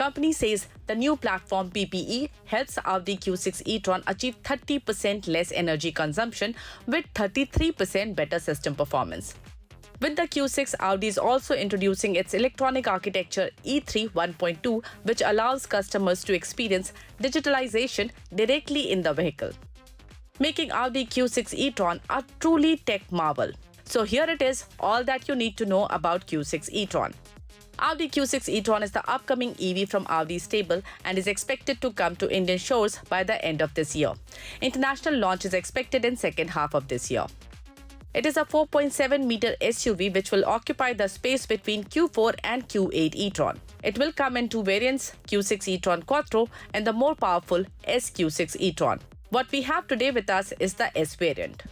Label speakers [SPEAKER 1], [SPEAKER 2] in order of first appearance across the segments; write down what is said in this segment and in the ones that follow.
[SPEAKER 1] company says the new platform PPE helps Audi Q6 e-tron achieve 30% less energy consumption with 33% better system performance. With the Q6, Audi is also introducing its electronic architecture E3 1.2, which allows customers to experience digitalization directly in the vehicle, making Audi Q6 e-tron a truly tech marvel. So here it is, all that you need to know about Q6 e-tron. Audi Q6 e-tron is the upcoming EV from Audi's stable and is expected to come to Indian shores by the end of this year. International launch is expected in second half of this year. It is a 4.7-meter SUV which will occupy the space between Q4 and Q8 e-tron. It will come in two variants, Q6 e-tron Quattro and the more powerful SQ6 e-tron. What we have today with us is the S variant.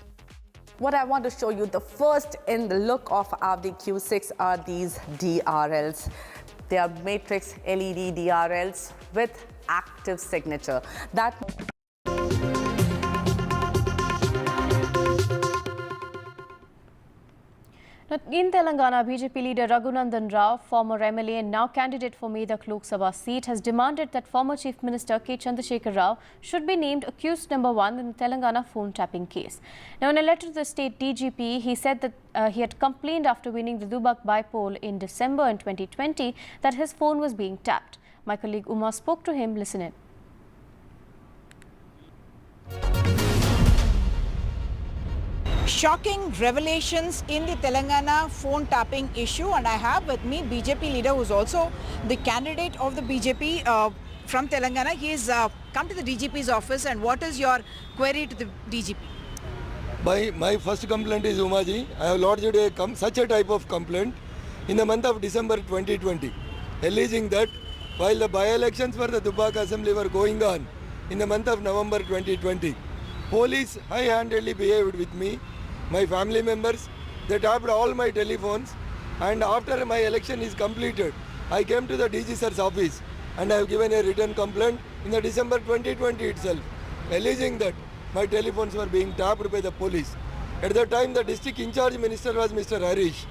[SPEAKER 1] What I want to show you, the first in the look of Audi Q6 are these DRLs. They are matrix LED DRLs with active signature.
[SPEAKER 2] In Telangana, BJP leader Raghunandan Rao, former MLA and now candidate for Medak Lok Sabha seat, has demanded that former Chief Minister K. Chandrasekhar Rao should be named accused number 1 in the Telangana phone tapping case. Now, in a letter to the state DGP, he said that he had complained after winning the Dubak by-poll in December in 2020 that his phone was being tapped. My colleague Uma spoke to him. Listen in.
[SPEAKER 3] Shocking revelations in the Telangana phone tapping issue, and I have with me BJP leader who's also the candidate of the BJP from Telangana. He's come to the DGP's office, and what is your query to the DGP?
[SPEAKER 4] My first complaint is, Umaji, I have lodged such a type of complaint in the month of December 2020, alleging that while the by-elections for the Dubak Assembly were going on in the month of November 2020, police high-handedly behaved with me, my family members. They tapped all my telephones, and after my election is completed, I came to the DG sir's office and I have given a written complaint in the December 2020 itself, alleging that my telephones were being tapped by the police. At the time, the district in charge minister was Mr. Harish.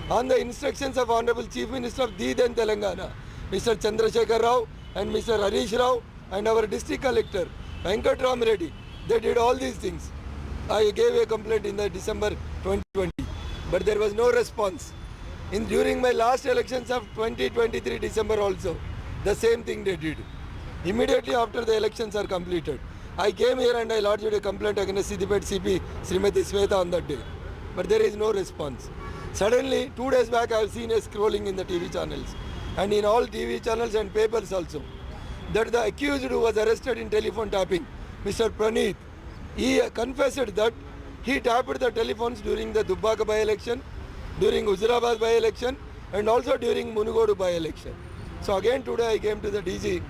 [SPEAKER 4] On the instructions of Honorable Chief Minister of the then Telangana, Mr. Chandrasekhar Rao and Mr. Harish Rao, and our district collector, Venkat Ram Reddy, they did all these things. I gave a complaint in the December 2020, but there was no response. During my last elections of 2023 December also, the same thing they did. Immediately after the elections are completed, I came here and I lodged a complaint against Siddipet CP Srimati Sweta on that day, but there is no response. Suddenly, 2 days back, I have seen a scrolling in the TV channels and in all TV channels and papers also, that the accused who was arrested in telephone tapping, Mr. Praneeth, he confessed that he tapped the telephones during the Dubak by-election, during Huzurabad by-election, and also during Munugodu by-election. So again today I came to the DG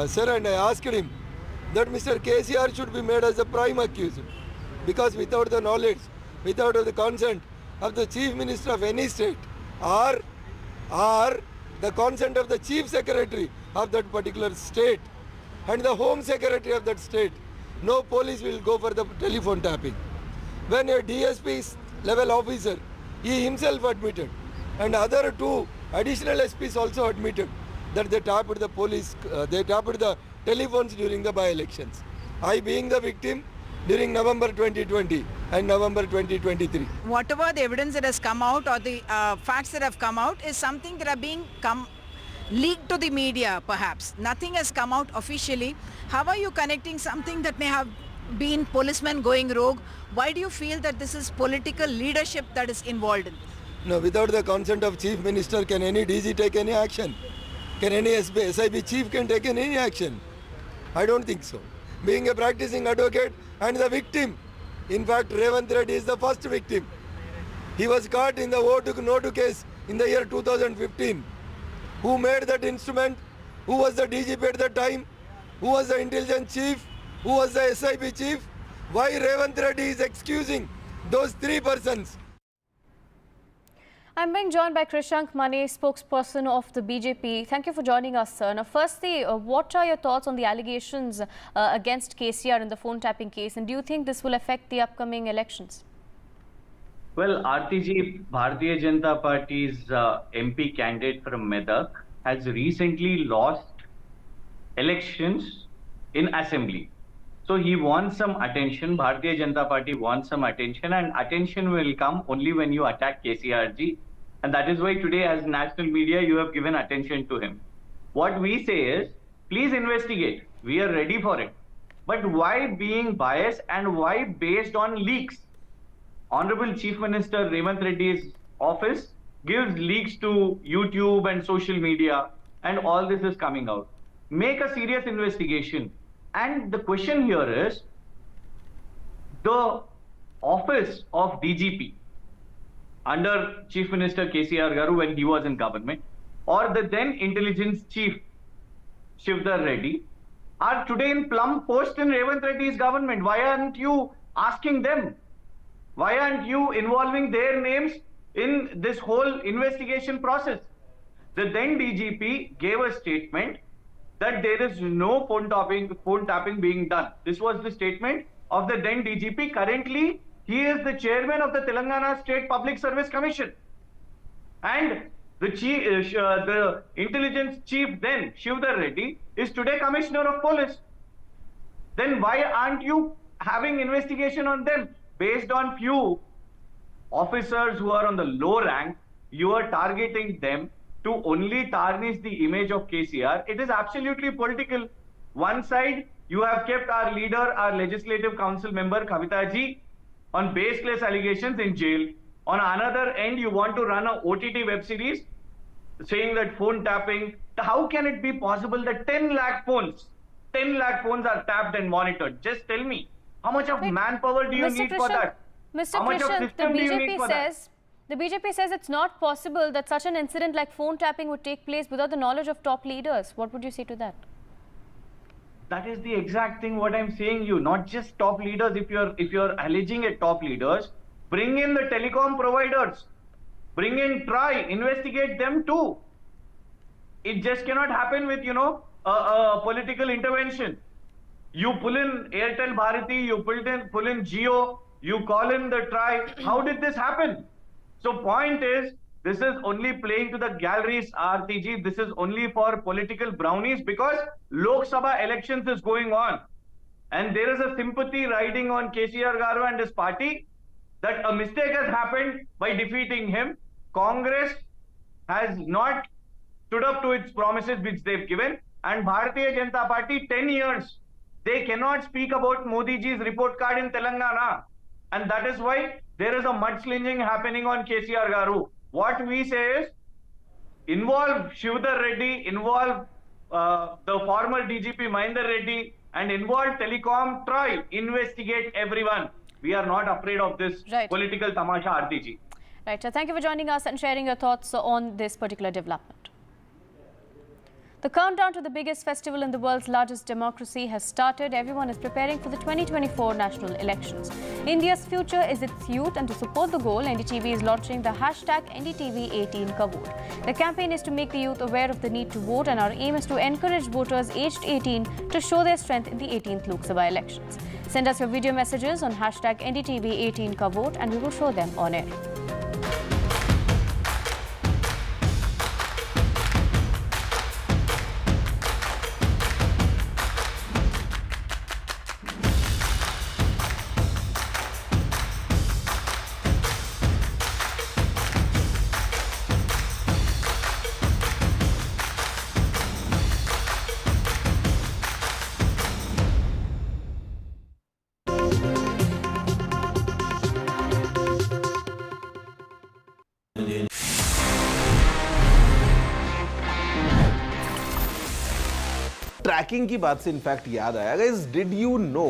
[SPEAKER 4] sir, and I asked him that Mr. KCR should be made as a prime accused, because without the knowledge, without the consent of the Chief Minister of any state or the consent of the Chief Secretary of that particular state and the Home Secretary of that state, no police will go for the telephone tapping. When a DSP level officer, he himself admitted, and other 2 additional SPs also admitted that they tapped the police, they tapped the telephones during the by-elections. I being the victim during November 2020 and November 2023.
[SPEAKER 3] Whatever the evidence that has come out or the facts that have come out is something that are being leaked to the media perhaps. Nothing has come out officially. How are you connecting something that may have been policemen going rogue? Why do you feel that this is political leadership that is involved in this?
[SPEAKER 4] No, without the consent of Chief Minister, can any DG take any action? Can any SIB chief can take any action? I don't think so. Being a practicing advocate and the victim, in fact Revanth Reddy is the first victim. He was caught in the vote-no-to case in the year 2015. Who made that instrument? Who was the DGP at that time? Who was the intelligence chief? Who was the SIB chief? Why Revanth Reddy is excusing those 3 persons?
[SPEAKER 2] I'm being joined by Krishank Mane, spokesperson of the BJP. Thank you for joining us, sir. Now, firstly, what are your thoughts on the allegations against KCR in the phone tapping case, and do you think this will affect the upcoming elections?
[SPEAKER 5] Well, RTG, Bharatiya Janata Party's MP candidate from Medak, has recently lost elections in assembly. So he wants some attention. Bharatiya Janata Party wants some attention, and attention will come only when you attack KCRG. And that is why today, as national media, you have given attention to him. What we say is, please investigate. We are ready for it. But why being biased and why based on leaks? Honorable Chief Minister Revanth Reddy's office gives leaks to YouTube and social media, and all this is coming out. Make a serious investigation. And the question here is, the office of DGP under Chief Minister KCR Garu when he was in government, or the then intelligence chief Shivdar Reddy, are today in plum post in Revanth Reddy's government. Why aren't you asking them? Why aren't you involving their names in this whole investigation process? The then DGP gave a statement that there is no phone tapping being done. This was the statement of the then DGP. Currently, he is the chairman of the Telangana State Public Service Commission. And the intelligence chief then, Shivdar Reddy, is today commissioner of police. Then why aren't you having investigation on them? Based on few officers who are on the low rank, you are targeting them to only tarnish the image of KCR. It is absolutely political. One side, you have kept our leader, our legislative council member, Kavita ji, on baseless allegations in jail. On another end, you want to run a OTT web series saying that phone tapping. How can it be possible that 10 lakh phones are tapped and monitored? Just tell me, how much of manpower do you need for that?
[SPEAKER 2] Mr.
[SPEAKER 5] How much of
[SPEAKER 2] Krishnan,
[SPEAKER 5] system do you need for that?
[SPEAKER 2] The BJP says it's not possible that such an incident like phone tapping would take place without the knowledge of top leaders. What would you say to that?
[SPEAKER 5] That is the exact thing what I'm saying you. Not just top leaders. If you're alleging at top leaders, bring in the telecom providers. Bring in TRAI, investigate them too. It just cannot happen with, political intervention. You pull in Airtel Bharati, you pull in Jio, you call in the TRAI. How did this happen? So point is, this is only playing to the galleries, RTG. This is only for political brownies because Lok Sabha elections is going on. And there is a sympathy riding on KCR Garu and his party that a mistake has happened by defeating him. Congress has not stood up to its promises which they've given. And Bharatiya Janata Party, 10 years, they cannot speak about Modi ji's report card in Telangana. And that is why there is a mudslinging happening on KCR Garu. What we say is, involve Shivdar Reddy, involve the former DGP Mahinder Reddy, and involve Telecom, try, investigate everyone. We are not afraid of this political tamasha, RTG.
[SPEAKER 2] Right, thank you for joining us and sharing your thoughts on this particular development. The countdown to the biggest festival in the world's largest democracy has started. Everyone is preparing for the 2024 national elections. India's future is its youth, and to support the goal, NDTV is launching the hashtag NDTV18 Ka Vote. The campaign is to make the youth aware of the need to vote, and our aim is to encourage voters aged 18 to show their strength in the 18th Lok Sabha elections. Send us your video messages on hashtag NDTV18 Ka Vote, and we will show them on air.
[SPEAKER 6] Tracking की बात से in fact याद आया, guys, did you know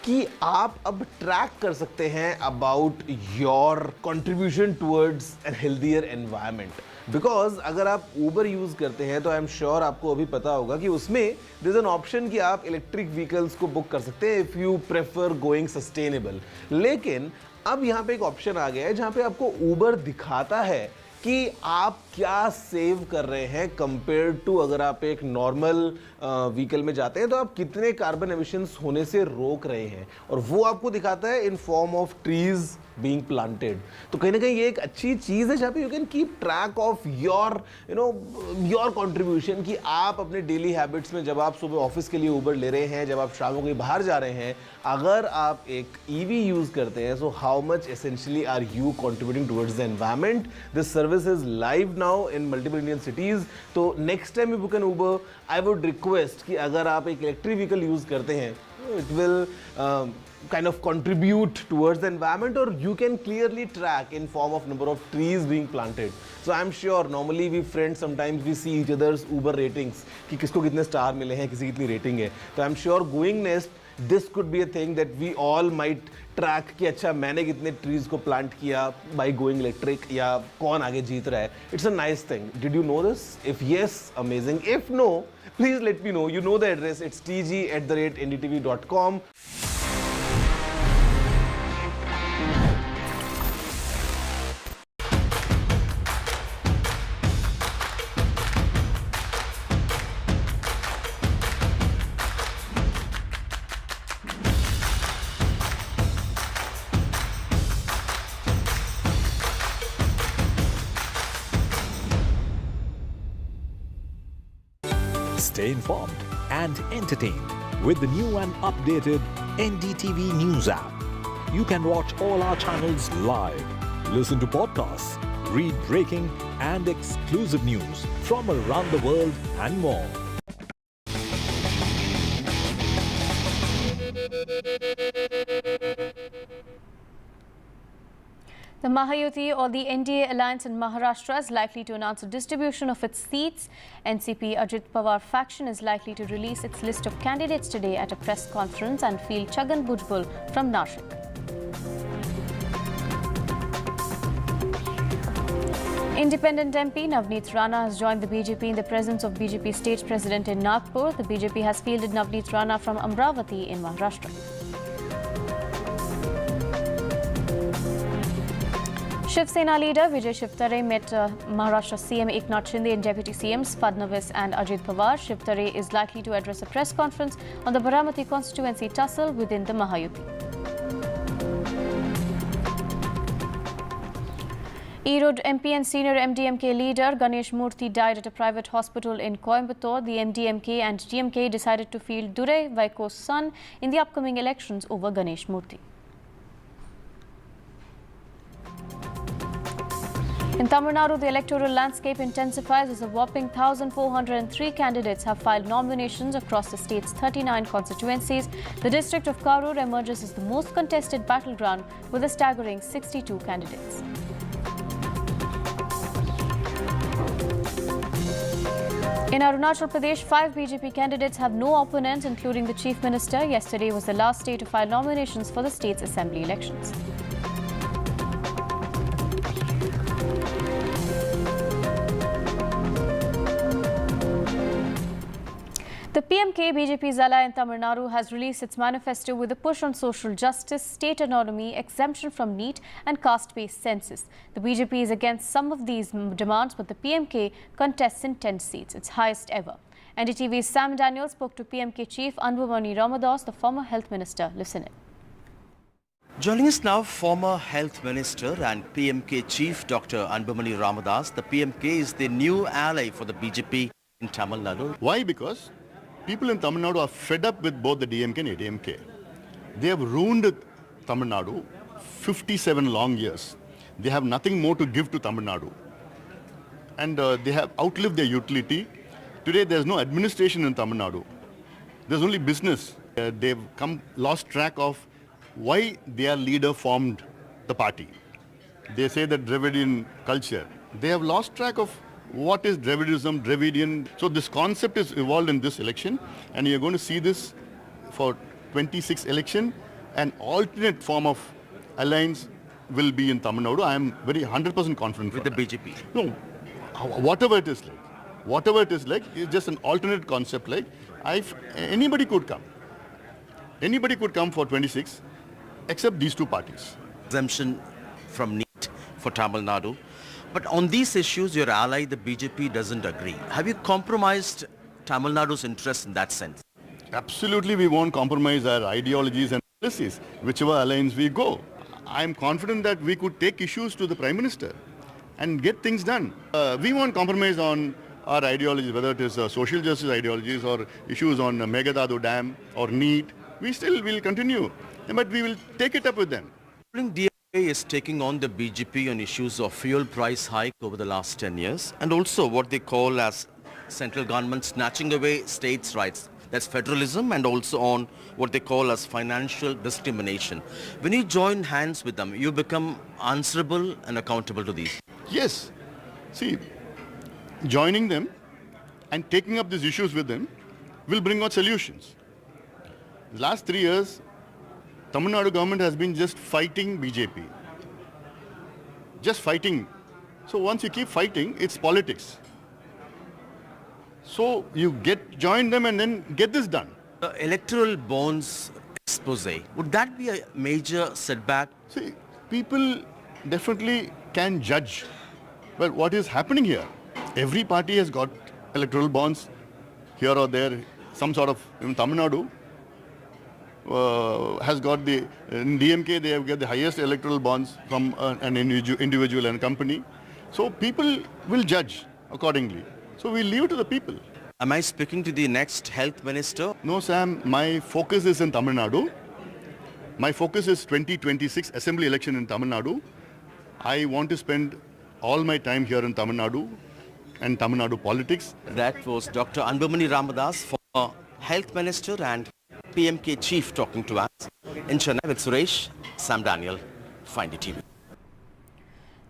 [SPEAKER 6] कि आप अब track कर सकते हैं about your contribution towards an healthier environment? Because अगर आप ऊबर यूज करते हैं तो आई एम श्योर आपको अभी पता होगा कि उसमें देयर इज एन ऑप्शन कि आप इलेक्ट्रिक व्हीकल्स को बुक कर सकते हैं if you prefer going sustainable. लेकिन अब यहाँ पे एक ऑप्शन आ गया है जहाँ पे आपको ऊबर दिखाता है कि आप क्या सेव कर रहे हैं कंपेयर टू अगर आप एक नॉर्मल व्हीकल में जाते हैं तो आप कितने कार्बन एमिशंस होने से रोक रहे हैं, और वो आपको दिखाता है in form of trees, being planted. तो कहीं ना कहीं ये एक अच्छी चीज़ है जहाँ पे you can keep track of your your contribution कि आप अपने daily habits में जब आप सुबह ऑफिस के लिए Uber ले रहे हैं, जब आप शाम को कहीं बाहर जा रहे हैं, अगर आप एक EV यूज़ करते हैं, so how much essentially are you contributing towards the environment? This service is live now in multiple Indian cities. तो next time you book an Uber, I would request कि अगर आप एक electric vehicle यूज़ करते हैं, it will kind of contribute towards the environment, or you can clearly track in form of number of trees being planted. So I'm sure normally we friends sometimes we see each other's Uber ratings कि किसको कितने star मिले हैं, किसी कितनी rating है. तो I'm sure going next this could be a thing that we all might track कि अच्छा मैंने कितने trees को plant किया by going electric या कौन आगे जीत रहा है. It's a nice thing. Did you know this? If yes, amazing. If no, please let me know. You know the address. It's tg@ndtv.com.
[SPEAKER 7] Stay informed and entertained with the new and updated NDTV News app. You can watch all our channels live, listen to podcasts, read breaking and exclusive news from around the world and more.
[SPEAKER 2] The Mahayuti or the NDA alliance in Maharashtra is likely to announce a distribution of its seats. NCP Ajit Paar faction is likely to release its list of candidates today at a press conference and field Chhagan Bhujbal from Nashik. Independent MP Navneet Rana has joined the BJP in the presence of BJP state president in Nagpur. The BJP has fielded Navneet Rana from Amravati in Maharashtra. Shiv Sena leader Vijay Shivtare met Maharashtra CM Eknath Shinde and Deputy CMs Fadnavis and Ajit Pawar. Shivtare is likely to address a press conference on the Baramati constituency tussle within the Mahayuti. Erode MP and senior MDMK leader Ganesh Murthy died at a private hospital in Coimbatore. The MDMK and DMK decided to field Durai Vaiko's son in the upcoming elections over Ganesh Murthy. In Tamil Nadu, the electoral landscape intensifies as a whopping 1,403 candidates have filed nominations across the state's 39 constituencies. The district of Karur emerges as the most contested battleground with a staggering 62 candidates. In Arunachal Pradesh, 5 BJP candidates have no opponents, including the Chief Minister. Yesterday was the last day to file nominations for the state's assembly elections. The PMK BJP's ally in Tamil Nadu has released its manifesto with a push on social justice, state autonomy, exemption from NEET and caste-based census. The BJP is against some of these demands, but the PMK contests in 10 seats, its highest ever. NDTV's Sam Daniel spoke to PMK Chief Anbumani Ramadas, the former health minister. Listen in.
[SPEAKER 8] Joining us now, former health minister and PMK Chief Dr. Anbumani Ramadas. The PMK is the new ally for the BJP in Tamil Nadu.
[SPEAKER 9] Why? Because people in Tamil Nadu are fed up with both the DMK and ADMK. They have ruined Tamil Nadu 57 long years. They have nothing more to give to Tamil Nadu. And they have outlived their utility. Today there's no administration in Tamil Nadu. There's only business. They've lost track of why their leader formed the party. They say that Dravidian culture. They have lost track of what is Dravidism, Dravidian. So this concept is evolved in this election, and you're going to see this for 26 election. An alternate form of alliance will be in Tamil Nadu. I am very 100% confident
[SPEAKER 8] With the BJP?
[SPEAKER 9] No, whatever it is like, it's just an alternate concept. Like, anybody could come. Anybody could come for 26, except these two parties.
[SPEAKER 8] Exemption from NEET for Tamil Nadu. But on these issues, your ally, the BJP, doesn't agree. Have you compromised Tamil Nadu's interest in that sense?
[SPEAKER 9] Absolutely, we won't compromise our ideologies and policies, whichever alliance we go. I'm confident that we could take issues to the Prime Minister and get things done. We won't compromise on our ideologies, whether it is social justice ideologies or issues on Meghdadu Dam or NEET. We still will continue, but we will take it up with them.
[SPEAKER 8] DMK is taking on the BJP on issues of fuel price hike over the last 10 years and also what they call as central government snatching away states' rights. That's federalism, and also on what they call as financial discrimination. When you join hands with them, you become answerable and accountable to these.
[SPEAKER 9] Yes. See, joining them and taking up these issues with them will bring out solutions. The last 3 years, Tamil Nadu government has been just fighting BJP. Just fighting. So once you keep fighting, it's politics. So you join them and then get this done.
[SPEAKER 8] Electoral bonds expose, would that be a major setback?
[SPEAKER 9] See, people definitely can judge. But what is happening here? Every party has got electoral bonds here or there. Some sort of, in Tamil Nadu, has got in DMK they have got the highest electoral bonds from an individual and company. So people will judge accordingly. So we leave it to the people.
[SPEAKER 8] Am I speaking to the next health minister?
[SPEAKER 9] No, Sam, my focus is in Tamil Nadu. My focus is 2026 assembly election in Tamil Nadu. I want to spend all my time here in Tamil Nadu and Tamil Nadu politics.
[SPEAKER 8] That was Dr. Anbumani Ramadas, former health minister and PMK chief, talking to us in Chennai with Suresh, Sam Daniel, Find TV.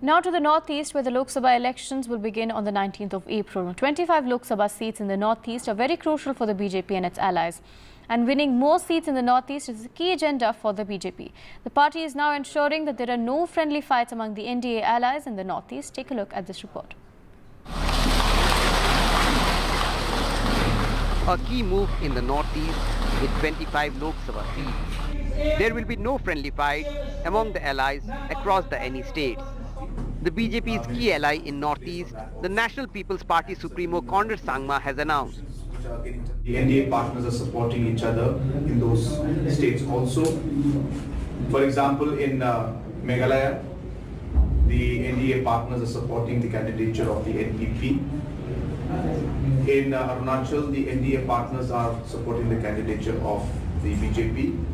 [SPEAKER 2] Now to the northeast, where the Lok Sabha elections will begin on the 19th of April. 25 Lok Sabha seats in the northeast are very crucial for the BJP and its allies. And winning more seats in the northeast is a key agenda for the BJP. The party is now ensuring that there are no friendly fights among the NDA allies in the northeast. Take a look at this report.
[SPEAKER 10] A key move in the northeast with 25 Lok Sabha seats. There will be no friendly fight among the allies across the any states. The BJP's key ally in northeast, the National People's Party Supremo Congress Sangma has announced.
[SPEAKER 11] The NDA partners are supporting each other in those states also. For example, in Meghalaya, the NDA partners are supporting the candidature of the NPP. In Arunachal, the NDA partners are supporting the candidature of the BJP.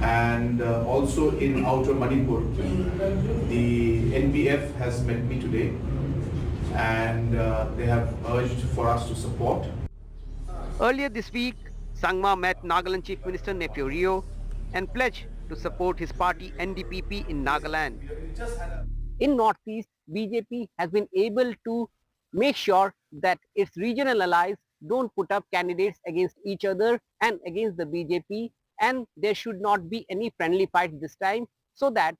[SPEAKER 11] And also in Outer Manipur, the NPF has met me today and they have urged for us to support.
[SPEAKER 10] Earlier this week, Sangma met Nagaland Chief Minister Neiphiu Rio and pledged to support his party NDPP in Nagaland. In Northeast, BJP has been able to make sure that its regional allies don't put up candidates against each other and against the BJP, and there should not be any friendly fight this time so that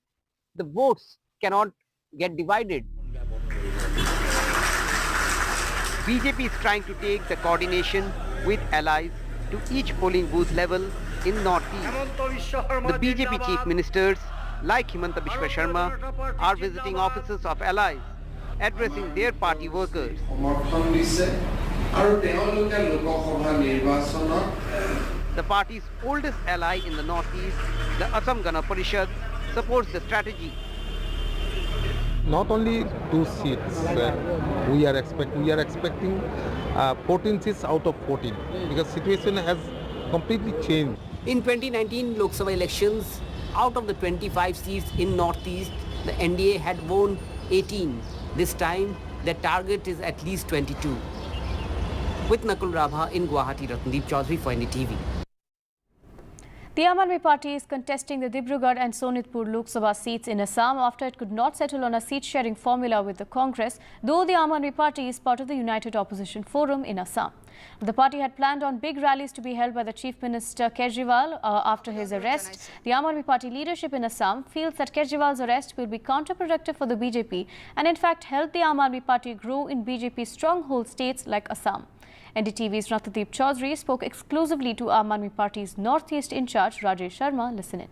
[SPEAKER 10] the votes cannot get divided. BJP is trying to take the coordination with allies to each polling booth level in Northeast. The BJP chief ministers like Himanta Biswa Sharma are visiting offices of allies, addressing their party workers. The party's oldest ally in the northeast, the Assam Gana Parishad, supports the strategy.
[SPEAKER 12] Not only 2 seats, we are expecting 14 seats out of 14 because situation has completely changed.
[SPEAKER 10] In 2019 Lok Sabha elections, out of the 25 seats in northeast, the NDA had won 18. This time, the target is at least 22. With Nakul Rabha in Guwahati, Ratndeep Chaudhary for NDTV.
[SPEAKER 2] The Aam Aadmi Party is contesting the Dibrugarh and Sonitpur Lok Sabha seats in Assam after it could not settle on a seat-sharing formula with the Congress, though the Aam Aadmi Party is part of the United Opposition Forum in Assam. The party had planned on big rallies to be held by the Chief Minister Kejriwal after his arrest. The Aam Aadmi Party leadership in Assam feels that Kejriwal's arrest will be counterproductive for the BJP and in fact help the Aam Aadmi Party grow in BJP's stronghold states like Assam. NDTV's Ratndeep Chaudhary spoke exclusively to Aam Aadmi Party's Northeast in charge Rajesh Sharma. Listen in.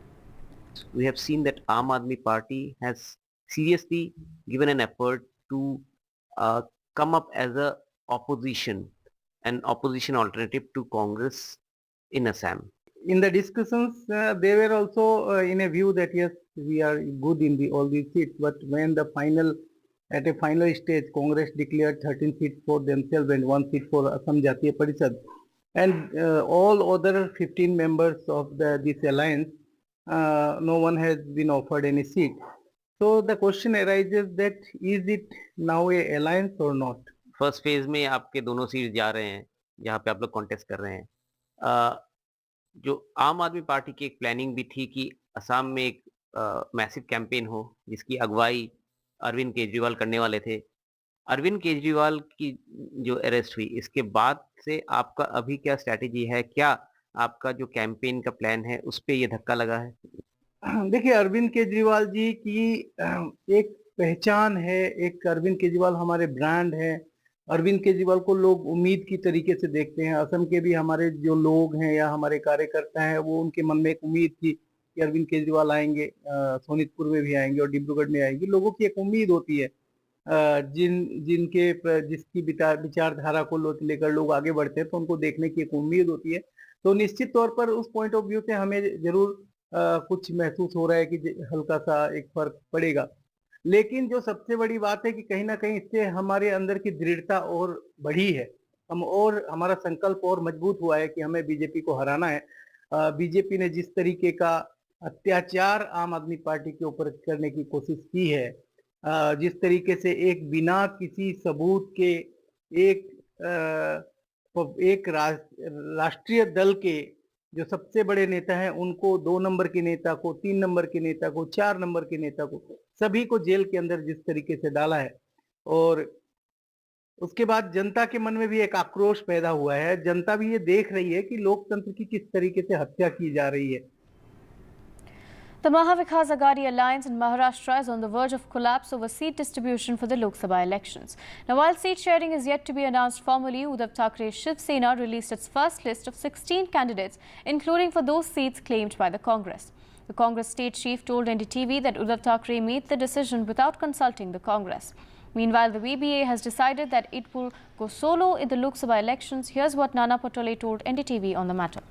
[SPEAKER 10] We have seen that Aam Aadmi Party has seriously given an effort to come up as an opposition alternative to Congress in Assam.
[SPEAKER 13] In the discussions, they were also in a view that yes, we are good in all these seats. But when at a final stage, Congress declared 13 seats for themselves and 1 seat for Assam Jatiya Parishad, and all other 15 members of this alliance, no one has been offered any seat. So the question arises that is it now a alliance or not?
[SPEAKER 10] First phase में आपके दोनों seat जा रहे हैं जहाँ पे आप लोग कॉन्टेस्ट कर रहे हैं। जो आम आदमी पार्टी की एक प्लानिंग भी थी कि असम में एक मैसिव कैंपेन हो जिसकी अगुवाई अरविंद केजरीवाल करने वाले थे। अरविंद केजरीवाल की जो अरेस्ट हुई इसके बाद से आपका अभी क्या स्ट्रैटेजी है? क्या आपका जो कैंपेन का प्लान है उस पे ये धक्का लगा है?
[SPEAKER 13] देखिए, अरविंद केजरीवाल जी की एक पहचान है, एक अरविंद केजरीवाल हमारे ब्रांड है। अरविंद केजरीवाल को लोग उम्मीद की तरीके से देखते हैं। असम के भी हमारे जो लोग हैं या हमारे कार्यकर्ता हैं, वो उनके मन में एक उम्मीद थी कि अरविंद केजरीवाल आएंगे, सोनितपुर में भी आएंगे और डिब्रूगढ़ में आएंगे। लोगों की एक उम्मीद होती है, जिसकी विचारधारा को लेकर लोग आगे बढ़ते हैं, तो उनको देखने की एक उम्मीद होती है। तो निश्चित तौर पर उस पॉइंट ऑफ व्यू से हमें जरूर कुछ महसूस हो रहा है कि हल्का सा एक फर्क पड़ेगा। लेकिन जो सबसे बड़ी बात है कि कहीं ना कहीं इससे हमारे अंदर की दृढ़ता और बढ़ी है, हमारा संकल्प और मजबूत हुआ है कि हमें बीजेपी को हराना है। बीजेपी ने जिस तरीके का अत्याचार आम आदमी पार्टी के ऊपर करने की कोशिश की है, जिस तरीके से एक बिना किसी सबूत के एक राष्ट्रीय दल के जो सबसे बड़े नेता हैं उनको 2 नंबर के नेता को, 3 नंबर के नेता को, 4 नंबर के नेता को, सभी को जेल के अंदर जिस तरीके से डाला है, और उसके बाद जनता के मन में भी एक आक्रोश पैदा हुआ है। जनता भी ये देख रही है कि लोकतंत्र की किस तरीके से हत्या की जा रही है।
[SPEAKER 2] The Mahavikas Aghadi alliance in Maharashtra is on the verge of collapse over seat distribution for the Lok Sabha elections. Now, while seat sharing is yet to be announced formally, Uddhav Thakere's Shiv Sena released its first list of 16 candidates, including for those seats claimed by the Congress. The Congress state chief told NDTV that Uddhav Thakere made the decision without consulting the Congress. Meanwhile, the VBA has decided that it will go solo in the Lok Sabha elections. Here's what Nana Patole told NDTV on the matter.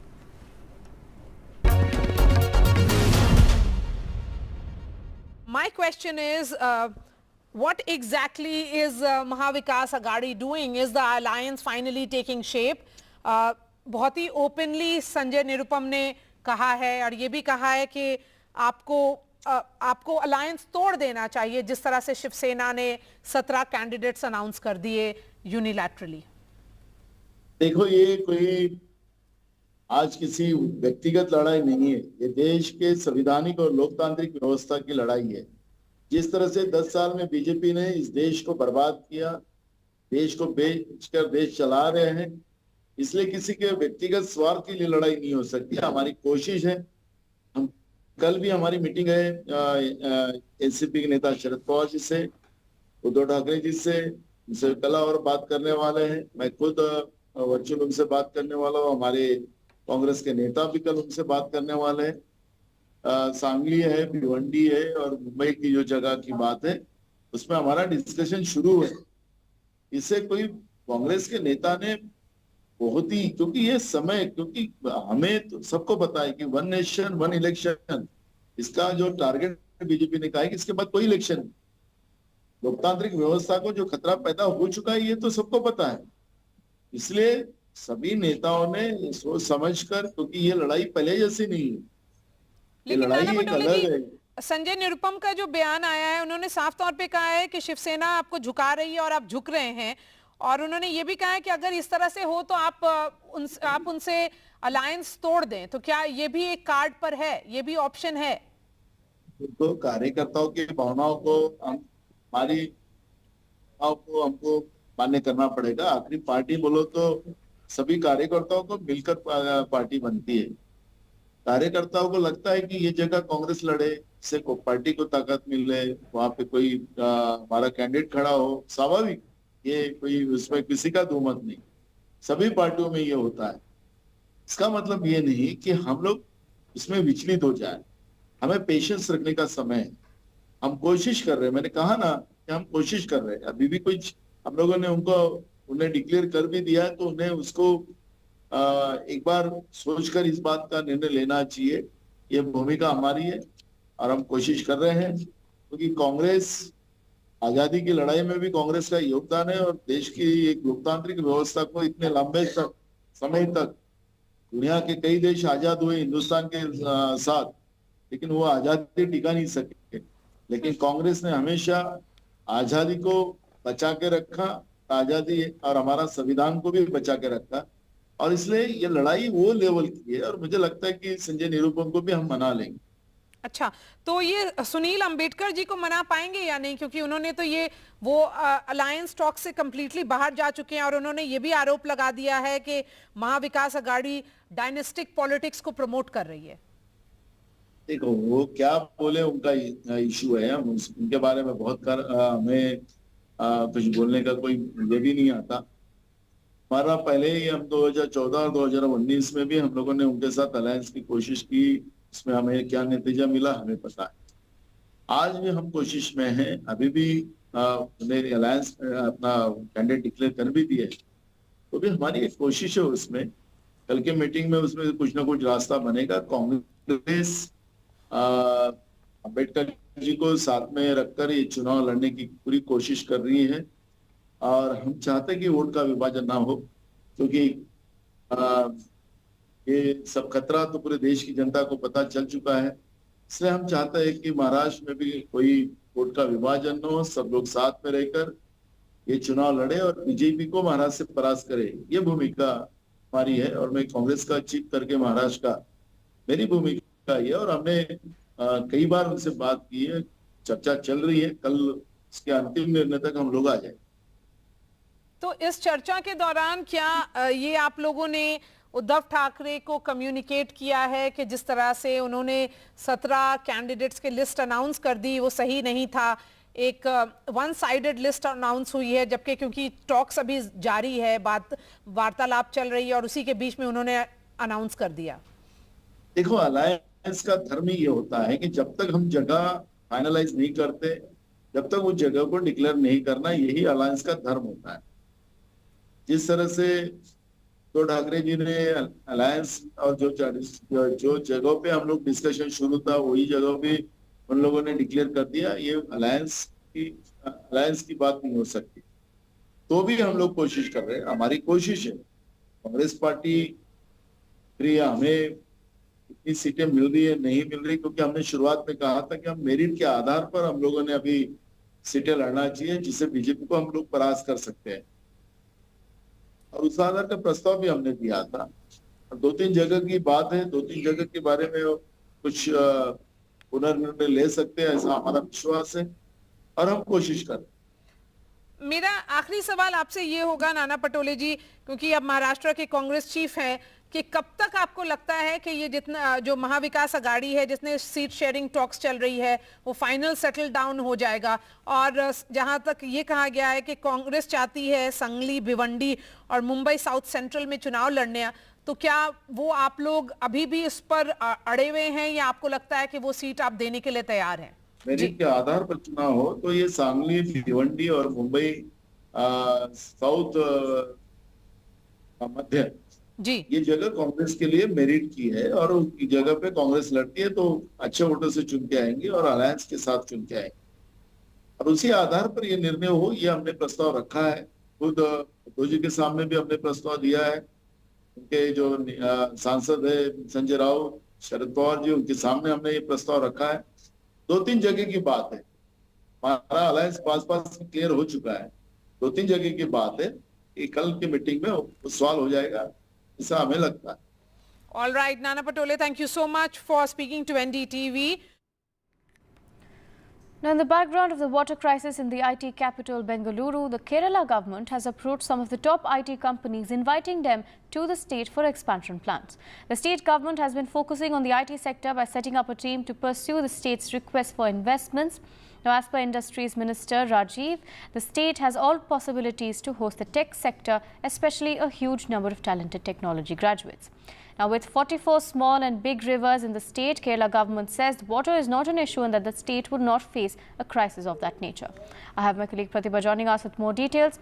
[SPEAKER 14] My question is, what exactly is Mahavikas Aghadi doing? Is the alliance finally taking shape? बहुत ही openly Sanjay Nirupam ने कहा है और ये भी कहा है कि आपको अलायंस तोड़ देना चाहिए, जिस तरह से शिवसेना ने 17 कैंडिडेट्स अनाउंस कर दिए यूनिलैटरली।
[SPEAKER 15] देखो, ये कोई आज किसी व्यक्तिगत लड़ाई नहीं है, ये देश के संवैधानिक और लोकतांत्रिक व्यवस्था की लड़ाई है। जिस तरह से 10 साल में बीजेपी ने इस देश को बर्बाद किया, देश को बेचकर देश चला रहे हैं, इसलिए किसी के व्यक्तिगत स्वार्थ के लिए लड़ाई नहीं हो सकती। हमारी कोशिश है, हम कल भी हमारी मीटिंग है एनसीपी के नेता शरद पवार जी से, उद्धव ठाकरे जी से, उनसे कल और बात करने वाले हैं। मैं खुद वर्चुअल उनसे बात करने वाला हूँ, हमारे कांग्रेस के नेता भी कल उनसे बात करने वाले हैं। सांगली है, भिवंडी है और मुंबई की जो जगह की बात है, उसमें हमारा डिस्कशन शुरू है। इससे कोई कांग्रेस के नेता ने बहुत ही, क्योंकि ये समय, क्योंकि हमें तो सबको पता है कि 1 नेशन 1 इलेक्शन, इसका जो टारगेट बीजेपी ने कहा है कि इसके बाद कोई इलेक्शन नहीं। लोकतांत्रिक व्यवस्था को जो खतरा पैदा हो चुका है ये तो सबको पता है। इसलिए सभी नेताओं ने सोच समझकर, क्योंकि ये लड़ाई पहले जैसी नहीं है, ये लड़ाई एक अलग है।
[SPEAKER 14] संजय निरुपम का जो बयान आया है, उन्होंने साफ तौर पे कहा है कि शिवसेना आपको झुका रही है और आप झुक रहे हैं, और उन्होंने ये भी कहा है कि अगर इस तरह से हो तो आप उनसे अलायंस तोड़ दें। तो क्या ये भी एक कार्ड पर है, ये भी ऑप्शन है?
[SPEAKER 15] तो कार्यकर्ताओं की भावनाओं को हमको मान्य करना पड़ेगा। आखिरी पार्टी बोलो तो सभी कार्यकर्ताओं को मिलकर पार्टी बनती है। कार्यकर्ताओं को लगता है कि ये जगह कांग्रेस लड़े, इससे पार्टी को ताकत मिले, वहां पे कोई हमारा कैंडिडेट खड़ा हो, स्वाभाविक, ये कोई उसमें किसी का दुमत नहीं, सभी पार्टियों में ये होता है। इसका मतलब ये नहीं कि हम लोग इसमें विचलित हो जाए, हमें पेशेंस रखने का समय है। हम कोशिश कर रहे हैं, मैंने कहा ना कि हम कोशिश कर रहे हैं। अभी भी कुछ हम लोगों ने उन्हें डिक्लेयर कर भी दिया है, तो उन्हें उसको एक बार सोचकर इस बात का निर्णय लेना चाहिए। ये भूमिका हमारी है। और हम कोशिश कर रहे हैं, क्योंकि कांग्रेस, आजादी की लड़ाई में भी कांग्रेस का योगदान है, और देश की एक लोकतांत्रिक व्यवस्था को इतने लंबे समय तक, दुनिया के कई देश आजाद हुए हिंदुस्तान के साथ, लेकिन वो आजादी टिका नहीं सके। लेकिन कांग्रेस ने हमेशा आजादी को बचा के रखा, आजादी और हमारा संविधान को भी बचा के रखा, और इसलिए ये लड़ाई वो लेवल की है, और मुझे लगता है कि संजय निरुपम को भी हम मना लेंगे।
[SPEAKER 14] अच्छा, तो ये सुनील अंबेडकर जी को मना पाएंगे या नहीं, क्योंकि उन्होंने तो ये वो अलायंस टॉक से कंप्लीटली बाहर जा चुके हैं, और उन्होंने ये भी आरोप लगा दिया है कि महाविकास अघाड़ी डायनेस्टिक पॉलिटिक्स को प्रमोट कर रही है।
[SPEAKER 15] देखो, वो क्या बोले उनका इशू है, हम उनके बारे में हमें कुछ बोलने का कोई ये भी नहीं आता। हमारा पहले ही हम 2014 और 2019 में भी हम लोगों ने उनके साथ अलायंस की कोशिश की, इसमें हमें क्या नतीजा मिला हमें पता है। आज भी हम कोशिश में हैं, अभी भी उन्हें अलायंस अपना कैंडिडेट डिक्लेयर कर भी दिए, तो भी हमारी एक कोशिश है उसमें, कल के मीटिंग में उसमें कुछ ना कुछ रास्ता बनेगा। कांग्रेस अंबेडकर जी को साथ में रखकर ये चुनाव लड़ने की पूरी कोशिश कर रही है, और हम चाहते हैं कि वोट का विभाजन ना हो, क्योंकि ये सब खतरा तो पूरे देश की जनता को पता चल चुका है। इसलिए हम चाहते हैं कि महाराष्ट्र में भी कोई वोट का विभाजन न हो, सब लोग साथ में रहकर ये चुनाव लड़े और बीजेपी को महाराष्ट्र से परास्त करे। ये भूमिका हमारी है, और मैं कांग्रेस का चीफ करके महाराष्ट्र का मेरी भूमिका ये, और हमने कई बार उनसे बात की है, चर्चा चल रही है, कल इसके अंतिम निर्णय तक हम लोग आ जाए।
[SPEAKER 14] तो इस चर्चा के दौरान क्या ये आप लोगों ने उद्धव ठाकरे को कम्युनिकेट किया है कि जिस तरह से उन्होंने 17 कैंडिडेट्स के लिस्ट अनाउंस कर दी वो सही नहीं था, एक वन साइडेड लिस्ट अनाउंस हुई है, जबकि क्योंकि टॉक्स अभी जारी है, वार्तालाप चल रही है, और उसी के बीच में उन्होंने अनाउंस कर दिया?
[SPEAKER 15] देखो, अलायंस का धर्म ही ये होता है कि जब तक हम जगह फाइनलाइज नहीं करते, जब तक उस जगह को डिक्लेयर नहीं करना, यही अलायंस का धर्म होता है। जिस तरह से तो ठाकरे जी ने अलायंस और जो जगहों पे हम लोग डिस्कशन शुरू था, वही जगहों पे उन लोगों ने डिक्लेयर कर दिया। ये अलायंस की बात नहीं हो सकती। तो भी हम लोग कोशिश कर रहे हैं, हमारी कोशिश है, कांग्रेस पार्टी प्रिय हमें कितनी सीटें मिल रही है नहीं मिल रही, क्योंकि हमने शुरुआत में कहा था कि हम मेरिट के आधार पर हम लोगों ने अभी सीटें लड़ना चाहिए, जिससे बीजेपी को हम लोग परास्त कर सकते हैं, और उस आधार का प्रस्ताव भी हमने दिया था। और 2-3 जगह की बात है, 2-3 जगह के बारे में कुछ पुनर्निर्णय ले सकते हैं, ऐसा हमारा विश्वास है, और हम कोशिश कर रहे हैं।
[SPEAKER 14] मेरा आखिरी सवाल आपसे ये होगा नाना पटोले जी, क्योंकि अब महाराष्ट्र के कांग्रेस चीफ हैं, कि कब तक आपको लगता है कि ये जितना जो महाविकास अघाड़ी है, जिसने सीट शेयरिंग टॉक्स चल रही है, वो फाइनल सेटल डाउन हो जाएगा? और जहां तक ये कहा गया है कि कांग्रेस चाहती है संगली, भिवंडी और मुंबई साउथ सेंट्रल में चुनाव लड़ने, तो क्या वो आप लोग अभी भी इस पर अड़े हुए हैं, या आपको लगता है कि वो सीट आप देने के लिए तैयार हैं?
[SPEAKER 15] मेरिट के आधार पर चुनाव हो तो ये सांगली, भिवंडी और मुंबई साउथ मध्य
[SPEAKER 14] जी,
[SPEAKER 15] ये जगह कांग्रेस के लिए मेरिट की है, और उनकी जगह पे कांग्रेस लड़ती है तो अच्छे वोटों से चुन के आएंगे और अलायंस के साथ चुन के आएंगे, और उसी आधार पर ये निर्णय हो, ये हमने प्रस्ताव रखा है। खुद उद्धव जी के सामने भी हमने प्रस्ताव दिया है, उनके जो सांसद है संजय राव, शरद पवार जी, उनके सामने हमने ये प्रस्ताव रखा है। 2-3 जगह की बात है, हमारा अलायंस पास क्लियर हो चुका है, 2-3 जगह की बात है, ये कल की मीटिंग में सवाल हो जाएगा, ऐसा हमें लगता है।
[SPEAKER 14] All right, Nana Patole, thank you so much for speaking to NDTV.
[SPEAKER 2] Now, in the background of the water crisis in the IT capital Bengaluru, the Kerala government has approached some of the top IT companies, inviting them to the state for expansion plans. The state government has been focusing on the IT sector by setting up a team to pursue the state's request for investments. Now, as per Industries Minister Rajiv, the state has all possibilities to host the tech sector, especially a huge number of talented technology graduates. Now, with 44 small and big rivers in the state, Kerala government says water is not an issue and that the state would not face a crisis of that nature. I have my colleague Pratibha joining us with more details.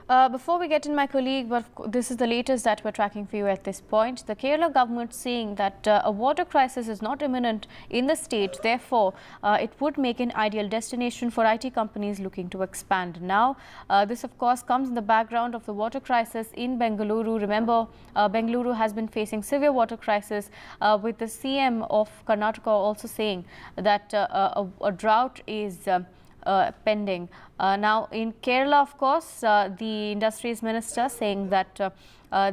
[SPEAKER 2] Before we get in, my colleague, but this is the latest that we're tracking for you at this point. The Kerala government saying that a water crisis is not imminent in the state. Therefore, it would make an ideal destination for IT companies looking to expand. Now, this of course comes in the background of the water crisis in Bengaluru. Remember, Bengaluru has been facing severe water crisis with the CM of Karnataka also saying that a drought is pending. Now in Kerala, of course, the Industries Minister saying that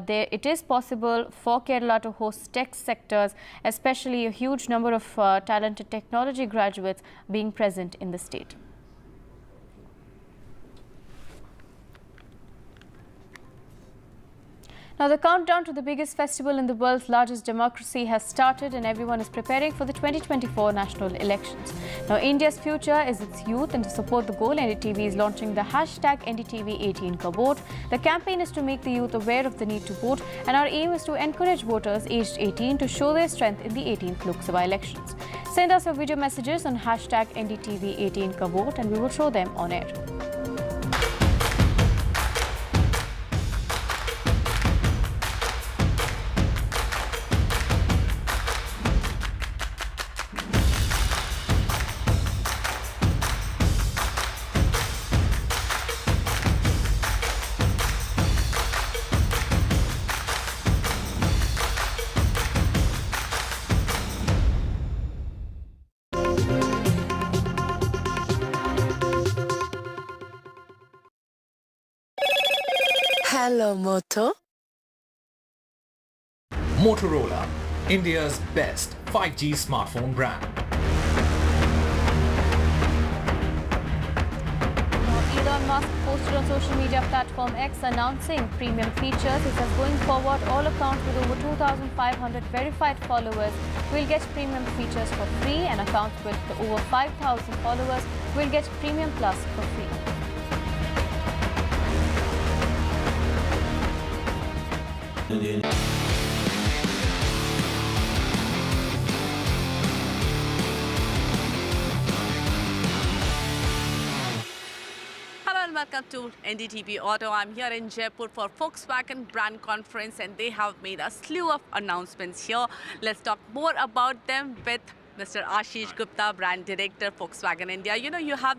[SPEAKER 2] it is possible for Kerala to host tech sectors, especially a huge number of talented technology graduates being present in the state. Now, the countdown to the biggest festival in the world's largest democracy has started and everyone is preparing for the 2024 national elections. Now, India's future is its youth, and to support the goal, NDTV is launching the hashtag NDTV18 Ka Vote. The campaign is to make the youth aware of the need to vote, and our aim is to encourage voters aged 18 to show their strength in the 18th Lok Sabha elections. Send us your video messages on hashtag NDTV18 Ka Vote and we will show them on air.
[SPEAKER 16] Hello, Moto.
[SPEAKER 17] Motorola, India's best 5G smartphone brand.
[SPEAKER 2] Elon Musk posted on social media platform X announcing premium features. He says going forward, all accounts with over 2,500 verified followers will get premium features for free, and accounts with over 5,000 followers will get Premium Plus for free.
[SPEAKER 1] Hello and welcome to NDTV Auto. I'm here in Jaipur for Volkswagen brand conference and they have made a slew of announcements here. Let's talk more about them with Mr. Ashish Gupta, brand director, Volkswagen India. You know, you have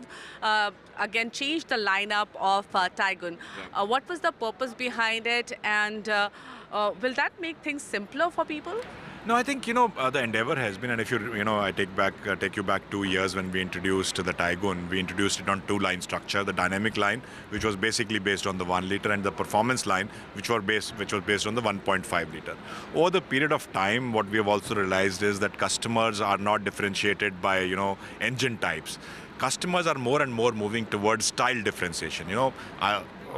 [SPEAKER 1] again changed the lineup of Taygun. What was the purpose behind it, and will that make things simpler for people?
[SPEAKER 18] No, I think, the endeavor has been, and if I take you back 2 years when we introduced the Taygun, we introduced it on two-line structure, the dynamic line, which was basically based on the 1 liter, and the performance line, which was based on the 1.5 liter. Over the period of time, what we have also realized is that customers are not differentiated by, engine types. Customers are more and more moving towards style differentiation.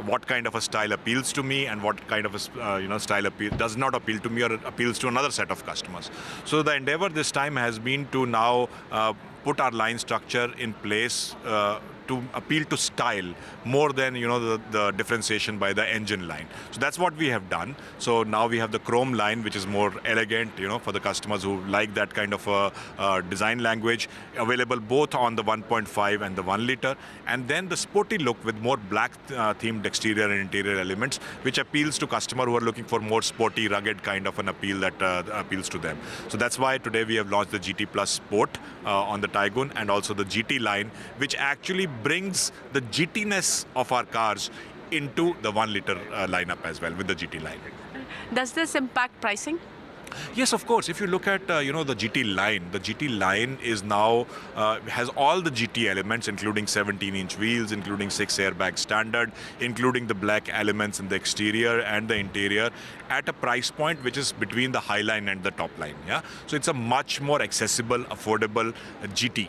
[SPEAKER 18] What kind of a style appeals to me and what kind of a style does not appeal to me or appeals to another set of customers. So the endeavor this time has been to now put our line structure in place to appeal to style more than the differentiation by the engine line. So that's what we have done. So now we have the chrome line, which is more elegant, for the customers who like that kind of a design language, available both on the 1.5 and the 1 liter, and then the sporty look with more black themed exterior and interior elements, which appeals to customers who are looking for more sporty, rugged kind of an appeal that appeals to them. So that's why today we have launched the GT Plus Sport on the Taygun, and also the GT line, which actually brings the GT-ness of our cars into the 1 liter lineup as well with the GT line.
[SPEAKER 1] Does this impact pricing?
[SPEAKER 18] Yes, of course. If you look at the GT line is now has all the GT elements, including 17-inch wheels, including 6 airbag standard, including the black elements in the exterior and the interior, at a price point which is between the high line and the top line. Yeah, so it's a much more accessible, affordable GT.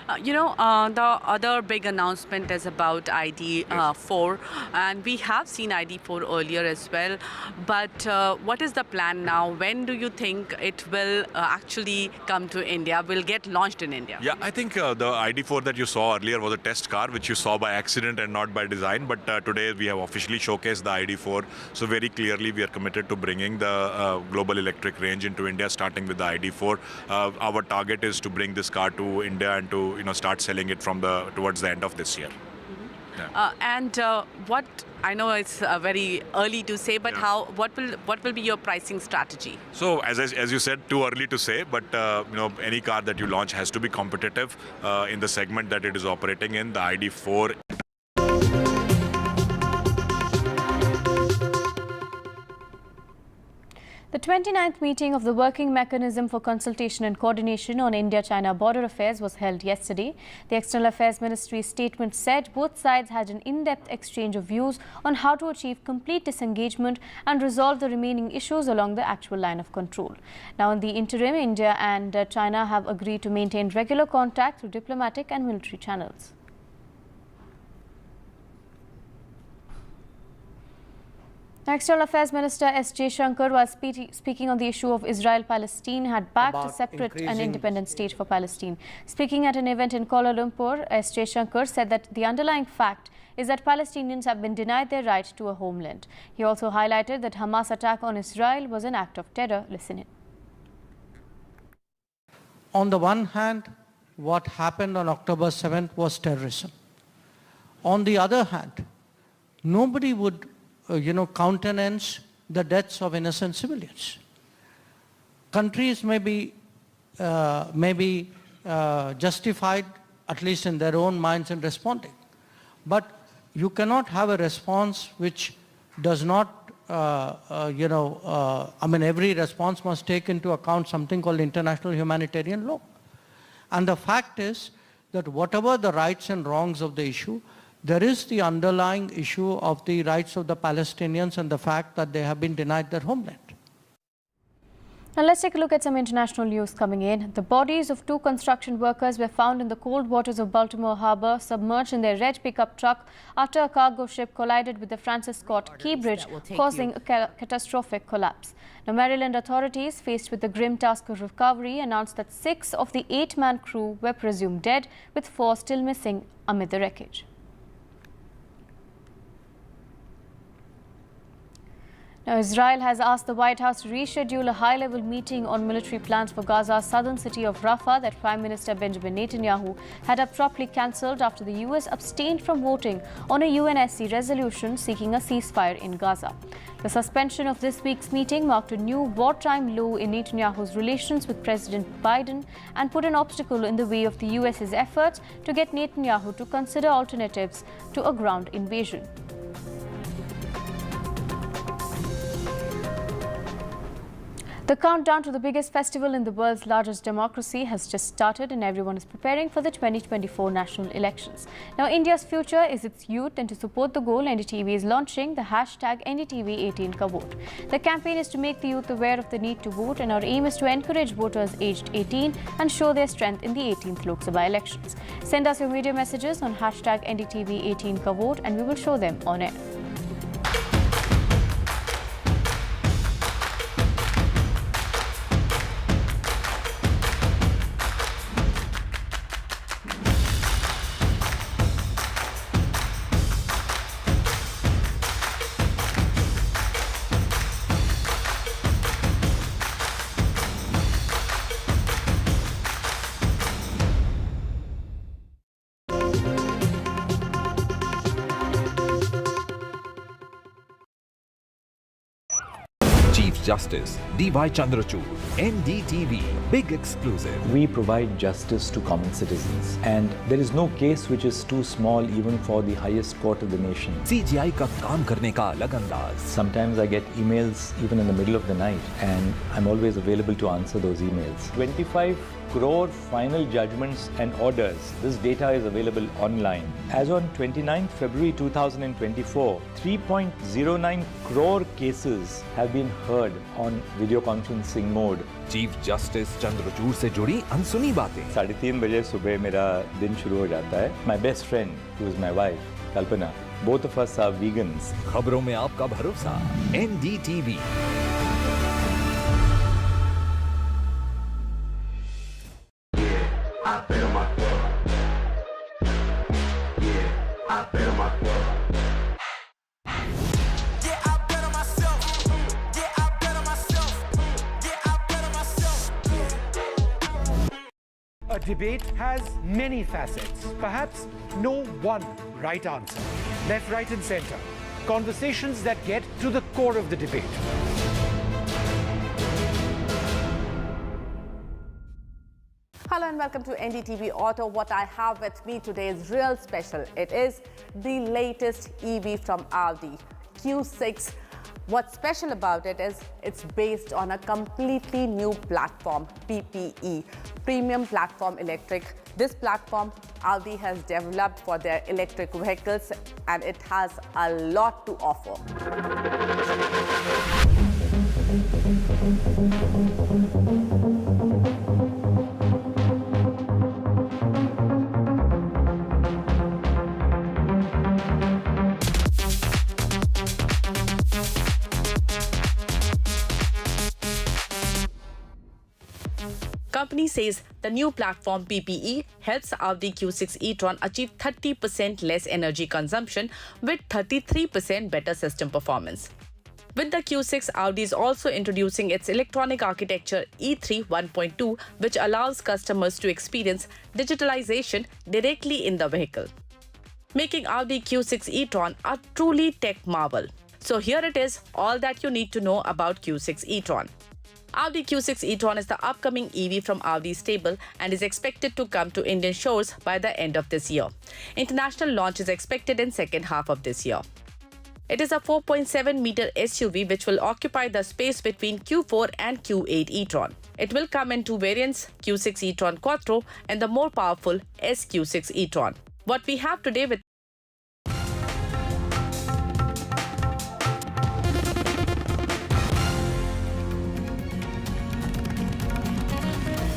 [SPEAKER 1] The other big announcement is about ID4, and we have seen ID4 earlier as well. But what is the plan now? When do you think it will actually come to India, will get launched in India?
[SPEAKER 18] Yeah, I think the ID4 that you saw earlier was a test car, which you saw by accident and not by design. But today we have officially showcased the ID4. So very clearly we are committed to bringing the global electric range into India, starting with the ID4. Our target is to bring this car to India and to start selling it towards the end of this year.
[SPEAKER 1] And what I know it's very early to say, but what will be your pricing strategy?
[SPEAKER 18] So as you said, too early to say, but any car that you launch has to be competitive in the segment that it is operating in. The ID4.
[SPEAKER 2] The 29th meeting of the Working Mechanism for Consultation and Coordination on India-China Border Affairs was held yesterday. The External Affairs Ministry's statement said both sides had an in-depth exchange of views on how to achieve complete disengagement and resolve the remaining issues along the actual line of control. Now, in the interim, India and China have agreed to maintain regular contact through diplomatic and military channels. External Affairs Minister S. Jaishankar, while speaking on the issue of Israel-Palestine, had backed a separate and independent state for Palestine. Speaking at an event in Kuala Lumpur, S. Jaishankar said that the underlying fact is that Palestinians have been denied their right to a homeland. He also highlighted that Hamas' attack on Israel was an act of terror. Listen in.
[SPEAKER 19] On the one hand, what happened on October 7th was terrorism. On the other hand, nobody would countenance the deaths of innocent civilians. Countries may be justified, at least in their own minds, in responding. But you cannot have a response which does not, every response must take into account something called international humanitarian law. And the fact is that whatever the rights and wrongs of the issue, there is the underlying issue of the rights of the Palestinians and the fact that they have been denied their homeland.
[SPEAKER 2] Now let's take a look at some international news coming in. The bodies of 2 construction workers were found in the cold waters of Baltimore Harbor, submerged in their red pickup truck after a cargo ship collided with the Francis Scott Key Bridge, causing a catastrophic collapse. Now, Maryland authorities, faced with the grim task of recovery, announced that 6 of the 8-man crew were presumed dead, with 4 still missing amid the wreckage. Now, Israel has asked the White House to reschedule a high-level meeting on military plans for Gaza's southern city of Rafah that Prime Minister Benjamin Netanyahu had abruptly cancelled after the US abstained from voting on a UNSC resolution seeking a ceasefire in Gaza. The suspension of this week's meeting marked a new wartime low in Netanyahu's relations with President Biden and put an obstacle in the way of the US's efforts to get Netanyahu to consider alternatives to a ground invasion. The countdown to the biggest festival in the world's largest democracy has just started, and everyone is preparing for the 2024 national elections. Now, India's future is its youth, and to support the goal, NDTV is launching the hashtag NDTV18 Ka Vote. The campaign is to make the youth aware of the need to vote, and our aim is to encourage voters aged 18 and show their strength in the 18th Lok Sabha elections. Send us your media messages on hashtag NDTV18 Ka Vote, and we will show them on air.
[SPEAKER 7] Justice D.Y. Chandrachud, NDTV, big exclusive.
[SPEAKER 20] We provide justice to common citizens, and there is no case which is too small even for the highest court of the nation.
[SPEAKER 7] CGI का काम करने का अलग अंदाज.
[SPEAKER 20] Sometimes I get emails even in the middle of the night, and I'm always available to answer those emails. 25 crore final judgments and orders. This data is available online. As on 29th February 2024, 3.09 crore cases have been heard on video conferencing mode.
[SPEAKER 7] Chief Justice Chandrachud से जुड़ी अनसुनी बातें.
[SPEAKER 20] 3:30 बजे सुबह मेरा दिन शुरू हो जाता है. My best friend, who is my wife, Kalpana, both of us are vegans.
[SPEAKER 7] खबरों में आपका भरोसा. NDTV.
[SPEAKER 21] a debate has many facets. Perhaps no one right answer. Left, right and center. Conversations that get to the core of the debate.
[SPEAKER 1] Hello and welcome to NDTV Auto. What I have with me today is real special. It is the latest EV from Audi, Q6. What's special about it is it's based on a completely new platform, PPE, Premium Platform Electric. This platform Audi has developed for their electric vehicles and it has a lot to offer. Company says the new platform PPE helps Audi Q6 e-tron achieve 30% less energy consumption with 33% better system performance. With the Q6, Audi is also introducing its electronic architecture E3 1.2, which allows customers to experience digitalization directly in the vehicle, making Audi Q6 e-tron a truly tech marvel. So here it is, all that you need to know about Q6 e-tron. Audi Q6 e-tron is the upcoming EV from Audi's stable and is expected to come to Indian shores by the end of this year. International launch is expected in second half of this year. It is a 4.7-meter SUV which will occupy the space between Q4 and Q8 e-tron. It will come in two variants, Q6 e-tron Quattro and the more powerful SQ6 e-tron. What we have today with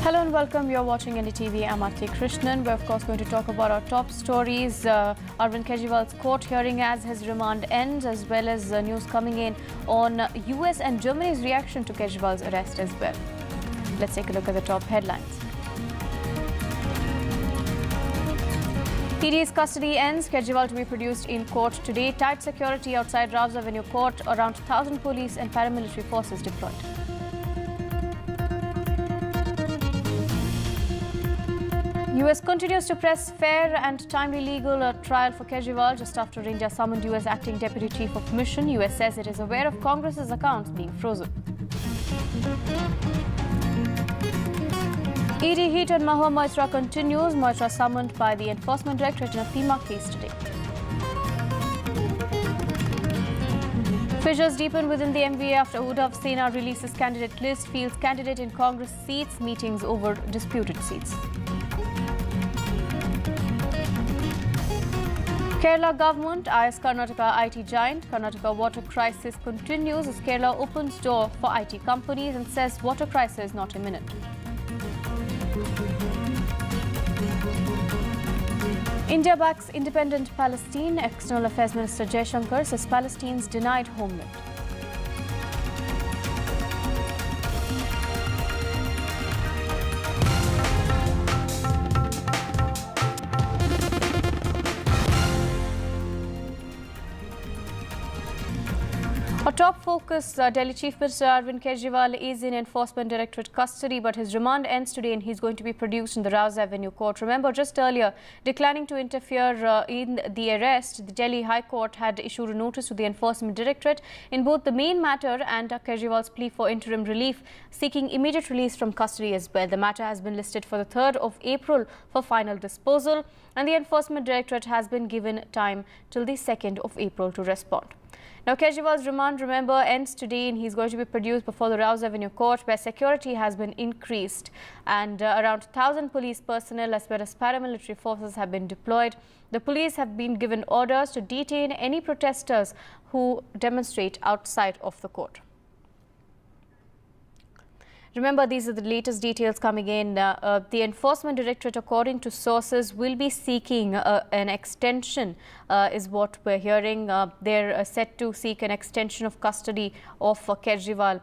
[SPEAKER 2] Hello and welcome. You're watching NDTV. I'm Aarti Krishnan. We're of course going to talk about our top stories. Arvind Kejriwal's court hearing as his remand ends, as well as news coming in on US and Germany's reaction to Kejriwal's arrest as well. Let's take a look at the top headlines. ED's custody ends. Kejriwal to be produced in court today. Tight security outside Rao's Avenue Court. Around 1,000 police and paramilitary forces deployed. US continues to press fair and timely legal trial for Kejriwal just after India summoned US acting deputy chief of mission. US says it is aware of Congress's accounts being frozen. ED heat on Mahua Moitra continues. Moitra summoned by the Enforcement Directorate in a FEMA case today. Fissures deepen within the MVA after Uddhav Sena releases candidate list, fields candidate in Congress seats, meetings over disputed seats. Kerala government eyes Karnataka IT giant. Karnataka water crisis continues as Kerala opens door for IT companies and says water crisis not imminent. India backs independent Palestine. External Affairs Minister Jaishankar says Palestine's denied homeland. Our top focus, Delhi Chief Minister Arvind Kejriwal is in Enforcement Directorate custody, but his remand ends today and he's going to be produced in the Rao's Avenue Court. Remember, just earlier, declining to interfere in the arrest, the Delhi High Court had issued a notice to the Enforcement Directorate in both the main matter and Kejriwal's plea for interim relief, seeking immediate release from custody as well. The matter has been listed for the 3rd of April for final disposal, and the Enforcement Directorate has been given time till the 2nd of April to respond. Now, Kejriwal's remand, remember, ends today and he's going to be produced before the Rao's Avenue Court, where security has been increased and around 1,000 police personnel as well as paramilitary forces have been deployed. The police have been given orders to detain any protesters who demonstrate outside of the court. Remember, these are the latest details coming in. The Enforcement Directorate, according to sources, will be seeking an extension, is what we're hearing. They're set to seek an extension of custody of Kejriwal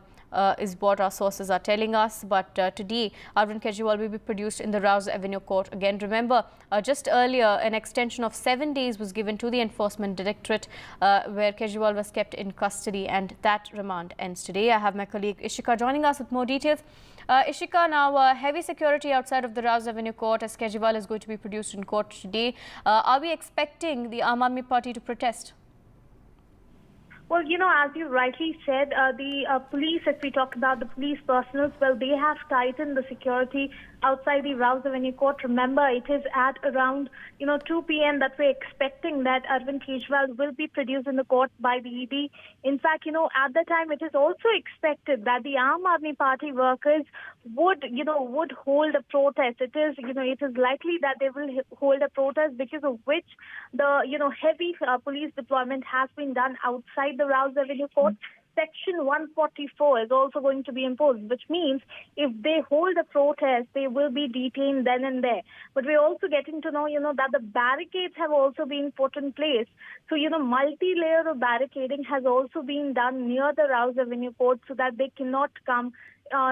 [SPEAKER 2] is what our sources are telling us. But today, Arvind Kejriwal will be produced in the Rouse Avenue court. Again, remember, just earlier, an extension of 7 days was given to the Enforcement Directorate, where Kejriwal was kept in custody, and that remand ends today. I have my colleague Ishika joining us with more details. Ishika, now heavy security outside of the Rouse Avenue court as Kejriwal is going to be produced in court today. Are we expecting the Aam Aadmi Party to protest?
[SPEAKER 3] Well, as you rightly said, the police, if we talk about the police personnel, well, they have tightened the security outside the Rouse Avenue court. Remember, it is at around, 2 p.m. that we're expecting that Arvind Kejriwal will be produced in the court by the ED. In fact, at the time, it is also expected that the Aam Aadmi Party workers would hold a protest. It is likely that they will hold a protest, because of which the, heavy police deployment has been done outside the Rouse Avenue court. Section 144 is also going to be imposed, which means if they hold a protest, they will be detained then and there. But we're also getting to know, that the barricades have also been put in place. So, multi-layer of barricading has also been done near the Rouse Avenue court so that they cannot come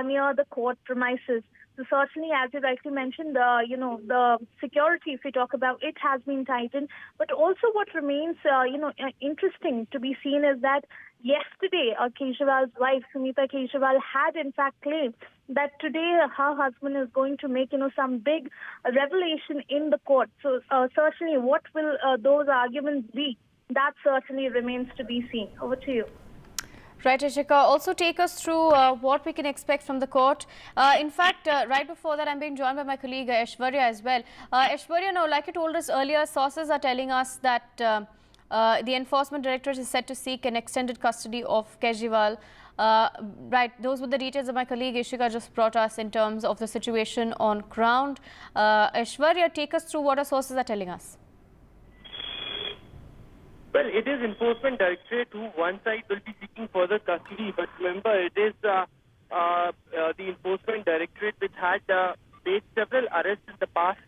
[SPEAKER 3] near the court premises. So certainly, as you rightly mentioned, the security, if we talk about it, has been tightened. But also what remains, interesting to be seen is that yesterday, Kejriwal's wife, Sunita Kejriwal, had in fact claimed that today her husband is going to make, some big revelation in the court. So certainly, what will those arguments be? That certainly remains to be seen. Over to you.
[SPEAKER 2] Right, Ishika. Also take us through what we can expect from the court. In fact, right before that, I'm being joined by my colleague Aishwarya as well. Aishwarya, now, like you told us earlier, sources are telling us that the Enforcement Directorate is set to seek an extended custody of Kejriwal. Right, those were the details that my colleague Ishika just brought us in terms of the situation on ground. Aishwarya, take us through what our sources are telling us.
[SPEAKER 22] Well, it is Enforcement Directorate who one side will be seeking further custody, but remember, it is the Enforcement Directorate which had made several arrests in the past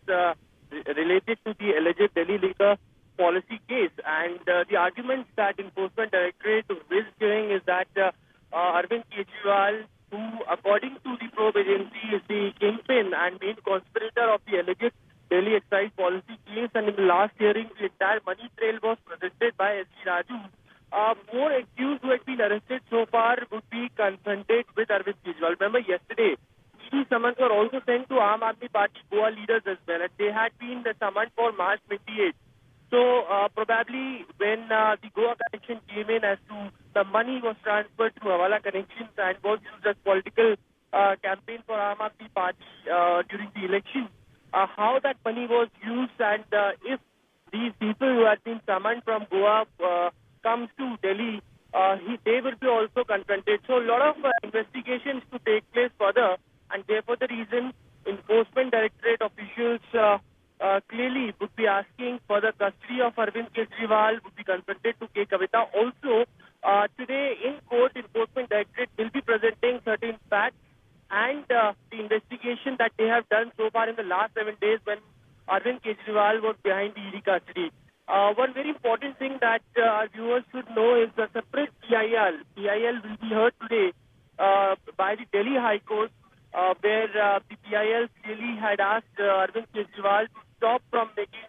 [SPEAKER 22] related to the alleged Delhi liquor policy case. And the arguments that Enforcement Directorate is giving is that Arvind Kejriwal, who according to the probe agency is the kingpin and main conspirator of the alleged Delhi excise policy case, and in the last hearing, the entire money trail was presented by S.G. Raju. More accused who had been arrested so far would be confronted with Arvind Kejriwal. Remember, yesterday, ED summons were also sent to Aam Aadmi Party Goa leaders as well, and they had been summoned for March 28. So, probably when the Goa connection came in as to the money was transferred to Hawala connections and was used as political campaign for Aam Aadmi Party during the election. How that money was used, and if these people who had been summoned from Goa comes to Delhi, they will be also confronted. So a lot of investigations to take place further, and therefore the reason Enforcement Directorate officials clearly would be asking for the custody of Arvind Kejriwal, would be confronted to K. Kavita. Also, today in court, Enforcement Directorate will be presenting certain facts and the investigation that they have done so far in the last 7 days when Arvind Kejriwal was behind the ED custody. One very important thing that our viewers should know is the separate PIL. PIL will be heard today by the Delhi High Court, where the PIL clearly had asked Arvind Kejriwal to stop from making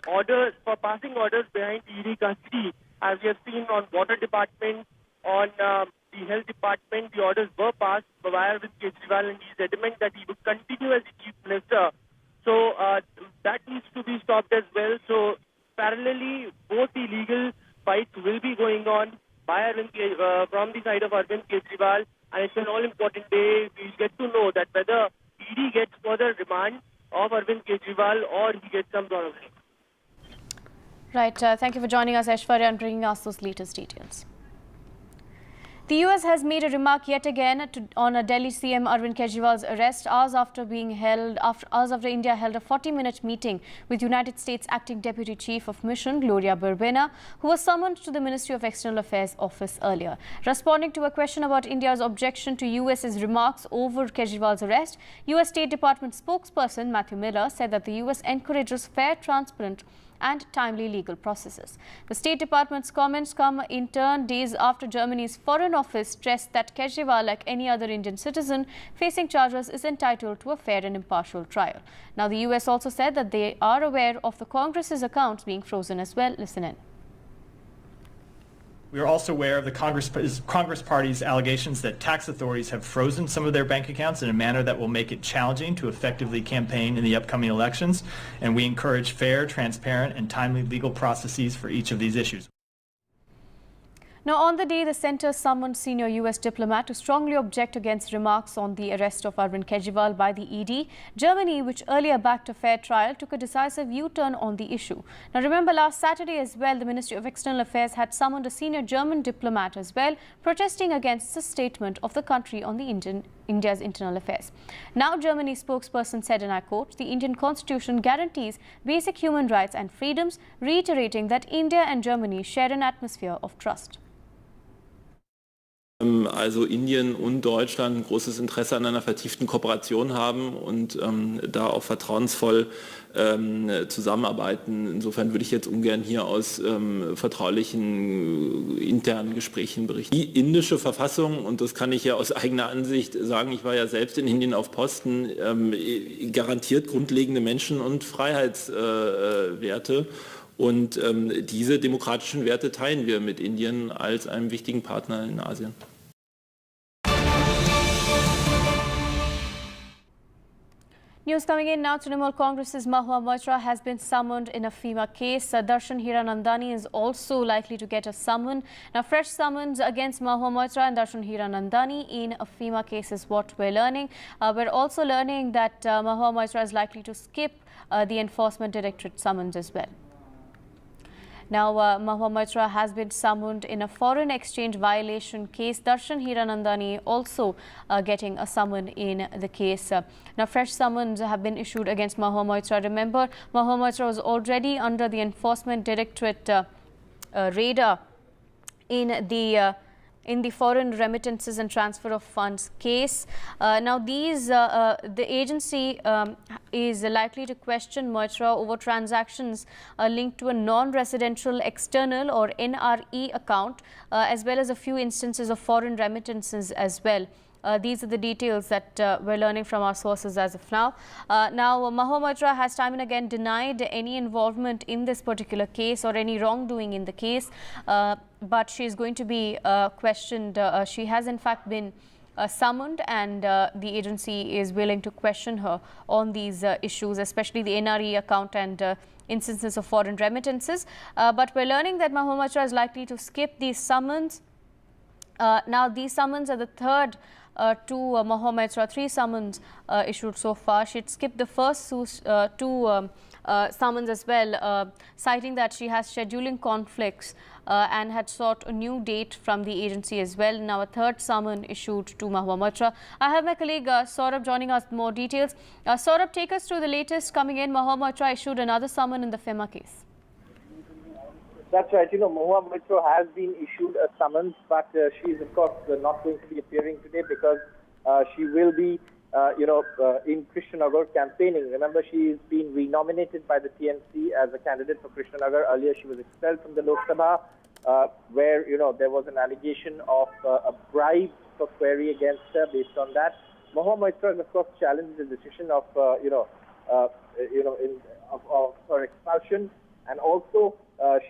[SPEAKER 22] orders, for passing orders behind the ED custody. As we have seen on Water Department, on the Health Department, the orders were passed by Arvind Kejriwal, and he is adamant that he would continue as the Chief Minister. So that needs to be stopped as well. So parallelly, both the legal fights will be going on by from the side of Arvind Kejriwal, and it's an all-important day. We'll get to know that whether ED gets further remand of Arvind Kejriwal or he gets some sort of thing.
[SPEAKER 2] Right. Thank you for joining us, Aishwarya, and bringing us those latest details. The US has made a remark yet again on Delhi CM Arvind Kejriwal's arrest hours after India held a 40-minute meeting with United States Acting Deputy Chief of Mission Gloria Berbena, who was summoned to the Ministry of External Affairs office earlier. Responding to a question about India's objection to US's remarks over Kejriwal's arrest, US State Department spokesperson Matthew Miller said that the US encourages fair, transparent and timely legal processes. The State Department's comments come in turn days after Germany's Foreign Office stressed that Kejriwal, like any other Indian citizen facing charges, is entitled to a fair and impartial trial. Now, the US also said that they are aware of the Congress's accounts being frozen as well. Listen in.
[SPEAKER 4] We are also aware of the Congress Party's allegations that tax authorities have frozen some of their bank accounts in a manner that will make it challenging to effectively campaign in the upcoming elections, and we encourage fair, transparent, and timely legal processes for each of these issues.
[SPEAKER 2] Now, on the day, the centre summoned senior US diplomat to strongly object against remarks on the arrest of Arvind Kejriwal by the ED. Germany, which earlier backed a fair trial, took a decisive U-turn on the issue. Now, remember last Saturday as well, the Ministry of External Affairs had summoned a senior German diplomat as well, protesting against the statement of the country on the India's internal affairs. Now, Germany's spokesperson said, and I quote, "The Indian constitution guarantees basic human rights and freedoms," reiterating that India and Germany share an atmosphere of trust.
[SPEAKER 5] Also Indien und Deutschland ein großes Interesse an einer vertieften Kooperation haben und da auch vertrauensvoll zusammenarbeiten. Insofern würde ich jetzt ungern hier aus vertraulichen internen Gesprächen berichten. Die indische Verfassung, und das kann ich ja aus eigener Ansicht sagen, ich war ja selbst in Indien auf Posten, garantiert grundlegende Menschen- und Freiheitswerte. Und diese demokratischen Werte teilen wir mit Indien als einem wichtigen Partner in Asien.
[SPEAKER 2] News coming in now. Trinamool Congress's Mahua Moitra has been summoned in a FEMA case. Darshan Hiranandani is also likely to get a summon. Now, fresh summons against Mahua Moitra and Darshan Hiranandani in a FEMA case is what we're learning. We're also learning that Mahua Moitra is likely to skip the Enforcement Directorate summons as well. Now, Mahua Moitra has been summoned in a foreign exchange violation case. Darshan Hiranandani also getting a summon in the case. Now, fresh summons have been issued against Mahua Moitra. Remember, Mahua Moitra was already under the Enforcement Directorate radar in the foreign remittances and transfer of funds case. Now, the agency is likely to question Moitra over transactions linked to a non-residential external or NRE account, as well as a few instances of foreign remittances as well. These are the details that we're learning from our sources as of now. Now, Mahua Moitra has time and again denied any involvement in this particular case or any wrongdoing in the case, but she is going to be questioned. She has in fact been summoned, and the agency is willing to question her on these issues, especially the NRE account and instances of foreign remittances. But we're learning that Mahua Moitra is likely to skip these summons. Now, these summons are the third to Mahua Moitra. 3 summons issued so far. She had skipped the first 2 summons as well, citing that she has scheduling conflicts and had sought a new date from the agency as well. Now, a third summon issued to Mahua Moitra. I have my colleague Saurabh joining us with more details. Saurabh, take us through the latest coming in. Mahua Moitra issued another summon in the FEMA case.
[SPEAKER 23] That's right. You know, Mahua Moitra has been issued a summons, but she is, of course, not going to be appearing today because she will be, in Krishnanagar campaigning. Remember, she's been renominated by the TMC as a candidate for Krishnanagar. Earlier, she was expelled from the Lok Sabha, where, there was an allegation of a bribe for query against her based on that. Mahua Moitra has, of course, challenged the decision of, of her expulsion. And also,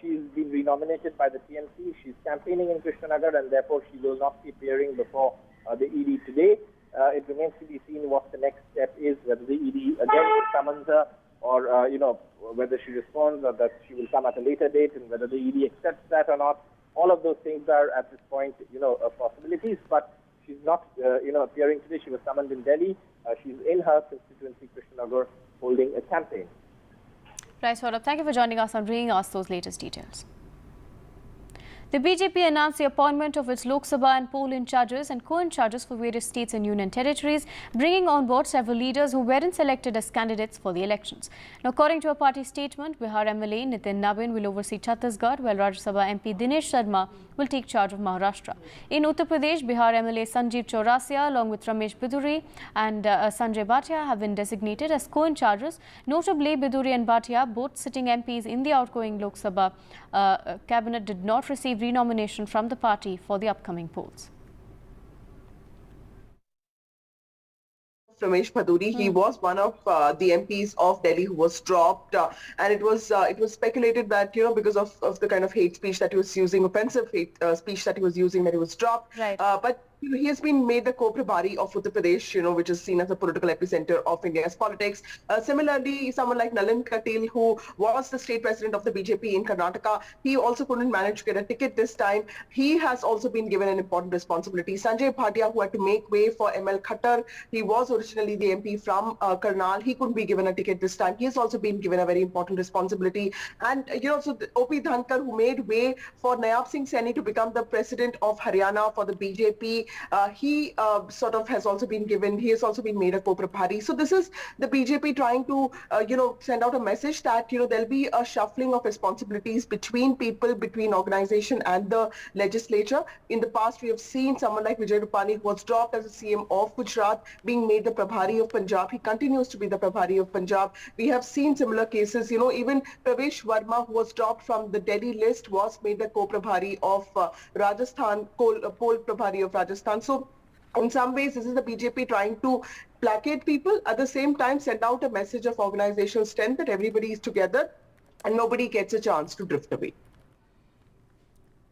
[SPEAKER 23] she's been renominated by the TMC. She's campaigning in Krishnanagar, and therefore she will not be appearing before the ED today. It remains to be seen what the next step is, whether the ED again summons her, or whether she responds, or that she will come at a later date, and whether the ED accepts that or not. All of those things are at this point, possibilities. But she's not, appearing today. She was summoned in Delhi. She's in her constituency, Krishnanagar, holding a campaign.
[SPEAKER 2] Right, Saurabh, thank you for joining us and bringing us those latest details. The BJP announced the appointment of its Lok Sabha and poll in-charges and co-in-charges for various states and union territories, bringing on board several leaders who weren't selected as candidates for the elections. Now, according to a party statement, Bihar MLA Nitin Nabin will oversee Chhattisgarh, while Rajya Sabha MP Dinesh Sharma will take charge of Maharashtra. In Uttar Pradesh, Bihar MLA Sanjeev Chaurasia along with Ramesh Biduri and Sanjay Bhatia have been designated as co-in-charges. Notably, Biduri and Bhatia, both sitting MPs in the outgoing Lok Sabha cabinet, did not receive renomination from the party for the upcoming polls.
[SPEAKER 6] Ramesh Biduri, he was one of the MPs of Delhi who was dropped, and it was speculated that because of the kind of hate speech that he was using, offensive hate speech that he was using, that he was dropped.
[SPEAKER 2] Right.
[SPEAKER 6] But he has been made the co-prabhari of Uttar Pradesh, which is seen as a political epicenter of India's politics. Similarly, someone like Nalin Katil, who was the state president of the BJP in Karnataka, he also couldn't manage to get a ticket this time. He has also been given an important responsibility. Sanjay Bhatia, who had to make way for ML Khattar, he was originally the MP from Karnal. He couldn't be given a ticket this time. He has also been given a very important responsibility. And, so O.P. Dhankar, who made way for Nayab Singh Saini to become the president of Haryana for the BJP, he sort of has also been given, he has also been made a co-prabhari. So this is the BJP trying to, send out a message that, there'll be a shuffling of responsibilities between people, between organization and the legislature. In the past, we have seen someone like Vijay Rupani, who was dropped as a CM of Gujarat, being made the prabhari of Punjab. He continues to be the prabhari of Punjab. We have seen similar cases, even Pravesh Verma, who was dropped from the Delhi list, was made the co-prabhari of Rajasthan, poll prabhari of Rajasthan. So in some ways, this is the BJP trying to placate people, at the same time send out a message of organizational strength that everybody is together and nobody gets a chance to drift away.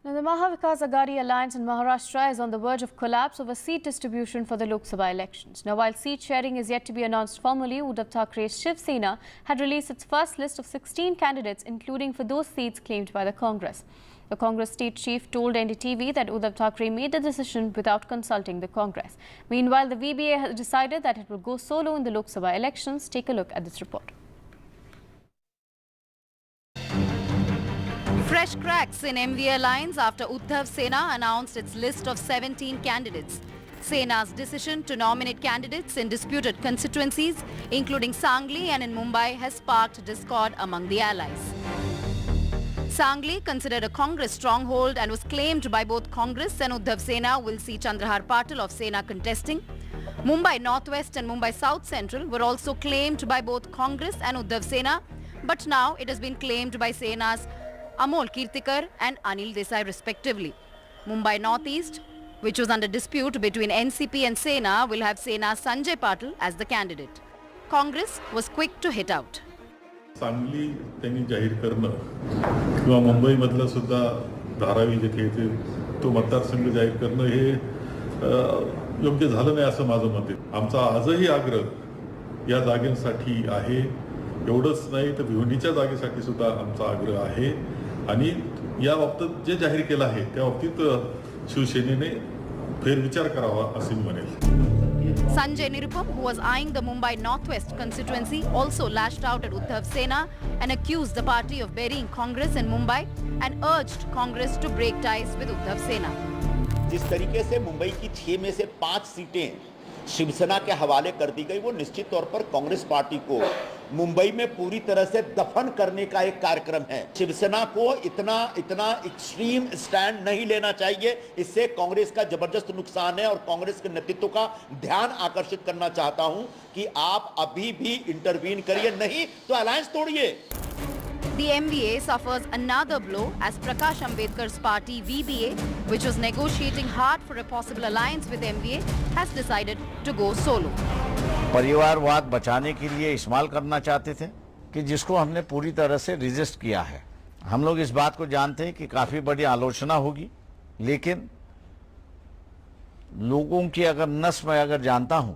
[SPEAKER 2] Now, the Maha Vikas Aghadi alliance in Maharashtra is on the verge of collapse over seat distribution for the Lok Sabha elections. Now, while seat sharing is yet to be announced formally, Uddhav Thakere's Shiv Sena had released its first list of 16 candidates, including for those seats claimed by the Congress. The Congress state chief told NDTV that Uddhav Thackeray made the decision without consulting the Congress. Meanwhile, the VBA has decided that it will go solo in the Lok Sabha elections. Take a look at this report.
[SPEAKER 8] Fresh cracks in MVA lines after Uddhav Sena announced its list of 17 candidates. Sena's decision to nominate candidates in disputed constituencies, including Sangli and in Mumbai, has sparked discord among the allies. Sangli, considered a Congress stronghold and was claimed by both Congress and Uddhav Sena, will see Chandrahar Patil of Sena contesting. Mumbai Northwest and Mumbai South Central were also claimed by both Congress and Uddhav Sena, but now it has been claimed by Sena's Amol Kirtikar and Anil Desai respectively. Mumbai Northeast, which was under dispute between NCP and Sena, will have Sena's Sanjay Patil as the candidate. Congress was quick to hit out.
[SPEAKER 9] Sangli त्यांनी जाहीर करणं किंवा मुंबईमधलं सुद्धा धारावी जेथे येते तो मतदारसंघ जाहीर करणं हे योग्य झालं नाही असं माझं मत आहे. आमचा आजही आग्रह या जागेसाठी आहे. एवढंच नाही तर भिवंडीच्या जागेसाठी सुद्धा आमचा आग्रह आहे आणि या बाबतीत जे जाहीर केलं आहे त्या बाबतीत शिवसेनेने फेरविचार करावा असे मी म्हणेल.
[SPEAKER 8] Sanjay Nirupam, who was eyeing the Mumbai Northwest constituency, also lashed out at Uddhav Sena and accused the party of burying Congress in Mumbai and urged Congress to break ties with Uddhav Sena.
[SPEAKER 24] जिस तरीके से मुंबई की 6 में से 5 सीटें शिवसेना के हवाले कर दी गई, वो निश्चित तौर पर कांग्रेस पार्टी को मुंबई में पूरी तरह से दफन करने का एक कार्यक्रम है. शिवसेना को इतना एक्सट्रीम स्टैंड नहीं लेना चाहिए. इससे कांग्रेस का जबरदस्त नुकसान है और कांग्रेस के नेतृत्व का ध्यान आकर्षित करना चाहता हूं कि आप अभी भी इंटरवीन करिए, नहीं तो alliance तोड़िए.
[SPEAKER 8] The MVA suffers another blow as Prakash Ambedkar's party VBA, which was negotiating hard for a possible alliance with MVA, has decided to go solo.
[SPEAKER 25] परिवारवाद बचाने के लिए इस्तेमाल करना चाहते थे कि जिसको हमने पूरी तरह से रिजिस्ट किया है. हम लोग इस बात को जानते हैं कि काफ़ी बड़ी आलोचना होगी, लेकिन लोगों की अगर नस में अगर जानता हूं,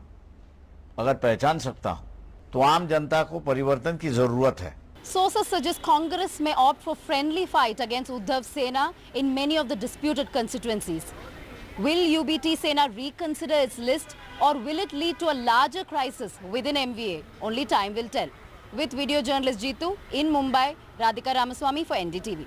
[SPEAKER 25] अगर पहचान सकता हूं, तो आम जनता को परिवर्तन की ज़रूरत है.
[SPEAKER 8] Sources suggest Congress may opt for friendly fight against Uddhav Sena in many of the disputed constituencies. Will UBT Sena reconsider its list or will it lead to a larger crisis within MVA? Only time will tell. With video journalist Jeetu in Mumbai, Radhika Ramaswamy for NDTV.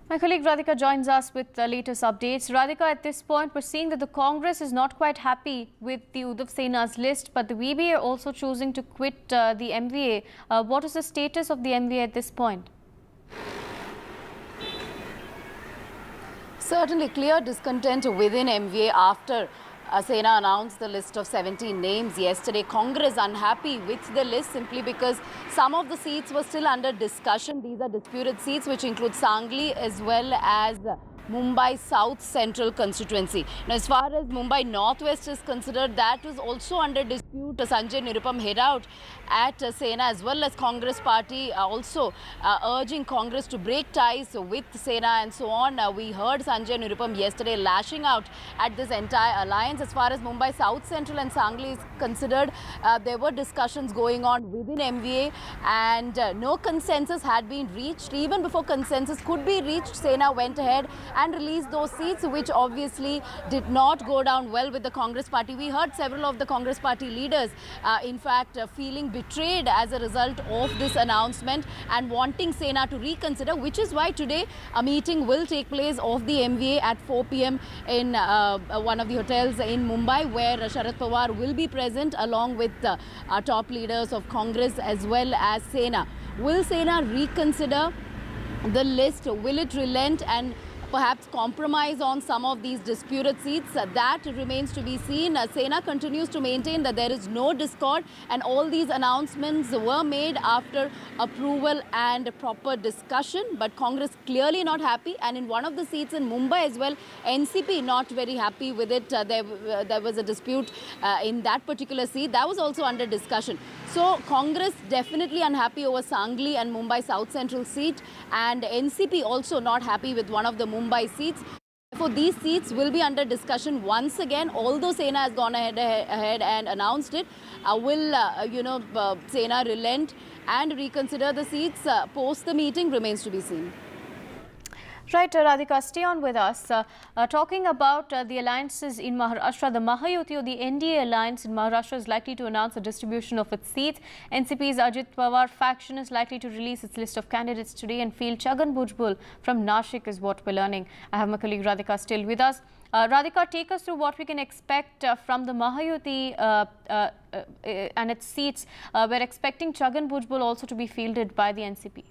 [SPEAKER 2] My colleague Radhika joins us with the latest updates. Radhika, at this point, we're seeing that the Congress is not quite happy with the Uddhav Sena's list, but the VBA are also choosing to quit the MVA. What is the status of the MVA at this point?
[SPEAKER 8] Certainly clear discontent within MVA after Sena announced the list of 17 names yesterday. Congress unhappy with the list simply because some of the seats were still under discussion. These are disputed seats which include Sangli as well as Mumbai South Central constituency. Now, as far as Mumbai Northwest is considered, that was also under dispute. Sanjay Nirupam head out at Sena, as well as Congress party also urging Congress to break ties with Sena and so on. We heard Sanjay Nirupam yesterday lashing out at this entire alliance. As far as Mumbai South Central and Sangli is considered, there were discussions going on within MVA and no consensus had been reached. Even before consensus could be reached, Sena went ahead and released those seats, which obviously did not go down well with the Congress party. We heard several of the Congress party leaders, in fact, feeling betrayed as a result of this announcement and wanting Sena to reconsider, which is why today a meeting will take place of the MVA at 4 p.m. in one of the hotels in Mumbai, where Sharad Pawar will be present along with our top leaders of Congress as well as Sena. Will Sena reconsider the list? Will it relent and perhaps compromise on some of these disputed seats? That remains to be seen. Sena continues to maintain that there is no discord and all these announcements were made after approval and proper discussion. But Congress clearly not happy, and in one of the seats in Mumbai as well, NCP not very happy with it. There was a dispute in that particular seat. That was also under discussion. So Congress definitely unhappy over Sangli and Mumbai South Central seat, and NCP also not happy with one of the Mumbai seats. Therefore, these seats will be under discussion once again. Although Sena has gone ahead and announced it, will Sena relent and reconsider the seats post the meeting remains to be seen.
[SPEAKER 2] Right, Radhika, stay on with us. Talking about the alliances in Maharashtra, the Mahayuti or the NDA alliance in Maharashtra is likely to announce a distribution of its seats. NCP's Ajit Paar faction is likely to release its list of candidates today and field Chhagan Bhujbal from Nashik is what we're learning. I have my colleague Radhika still with us. Radhika, take us through what we can expect from the Mahayuti and its seats. We're expecting Chhagan Bhujbal also to be fielded by the NCP.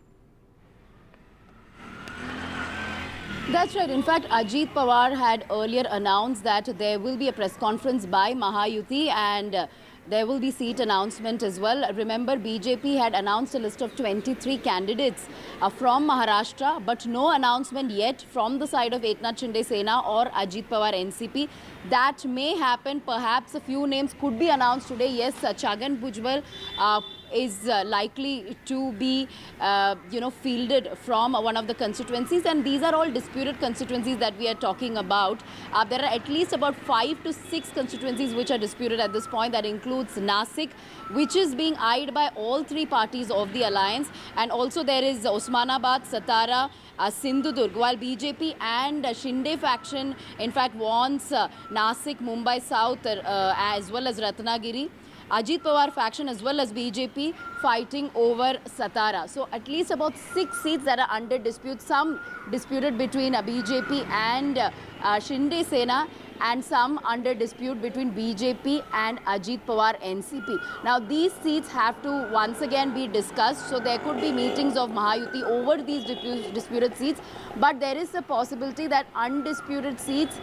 [SPEAKER 8] That's right. In fact, Ajit Pawar had earlier announced that there will be a press conference by Mahayuti and there will be seat announcement as well. Remember, BJP had announced a list of 23 candidates from Maharashtra, but no announcement yet from the side of Eknath Shinde Sena or Ajit Pawar NCP. That may happen. Perhaps a few names could be announced today. Yes, Chhagan Bhujbal is likely to be, fielded from one of the constituencies, and these are all disputed constituencies that we are talking about. There are at least about 5 to 6 constituencies which are disputed at this point. That includes Nasik, which is being eyed by all three parties of the alliance, and also there is Osmanabad, Satara, Sindhudurg, while BJP and Shinde faction in fact wants Nasik, Mumbai South as well as Ratnagiri. Ajit Pawar faction as well as BJP fighting over Satara. So at least about 6 seats that are under dispute, some disputed between BJP and Shinde Sena, and some under dispute between BJP and Ajit Pawar NCP. Now these seats have to once again be discussed, so there could be meetings of Mahayuti over these disputed seats, but there is a possibility that undisputed seats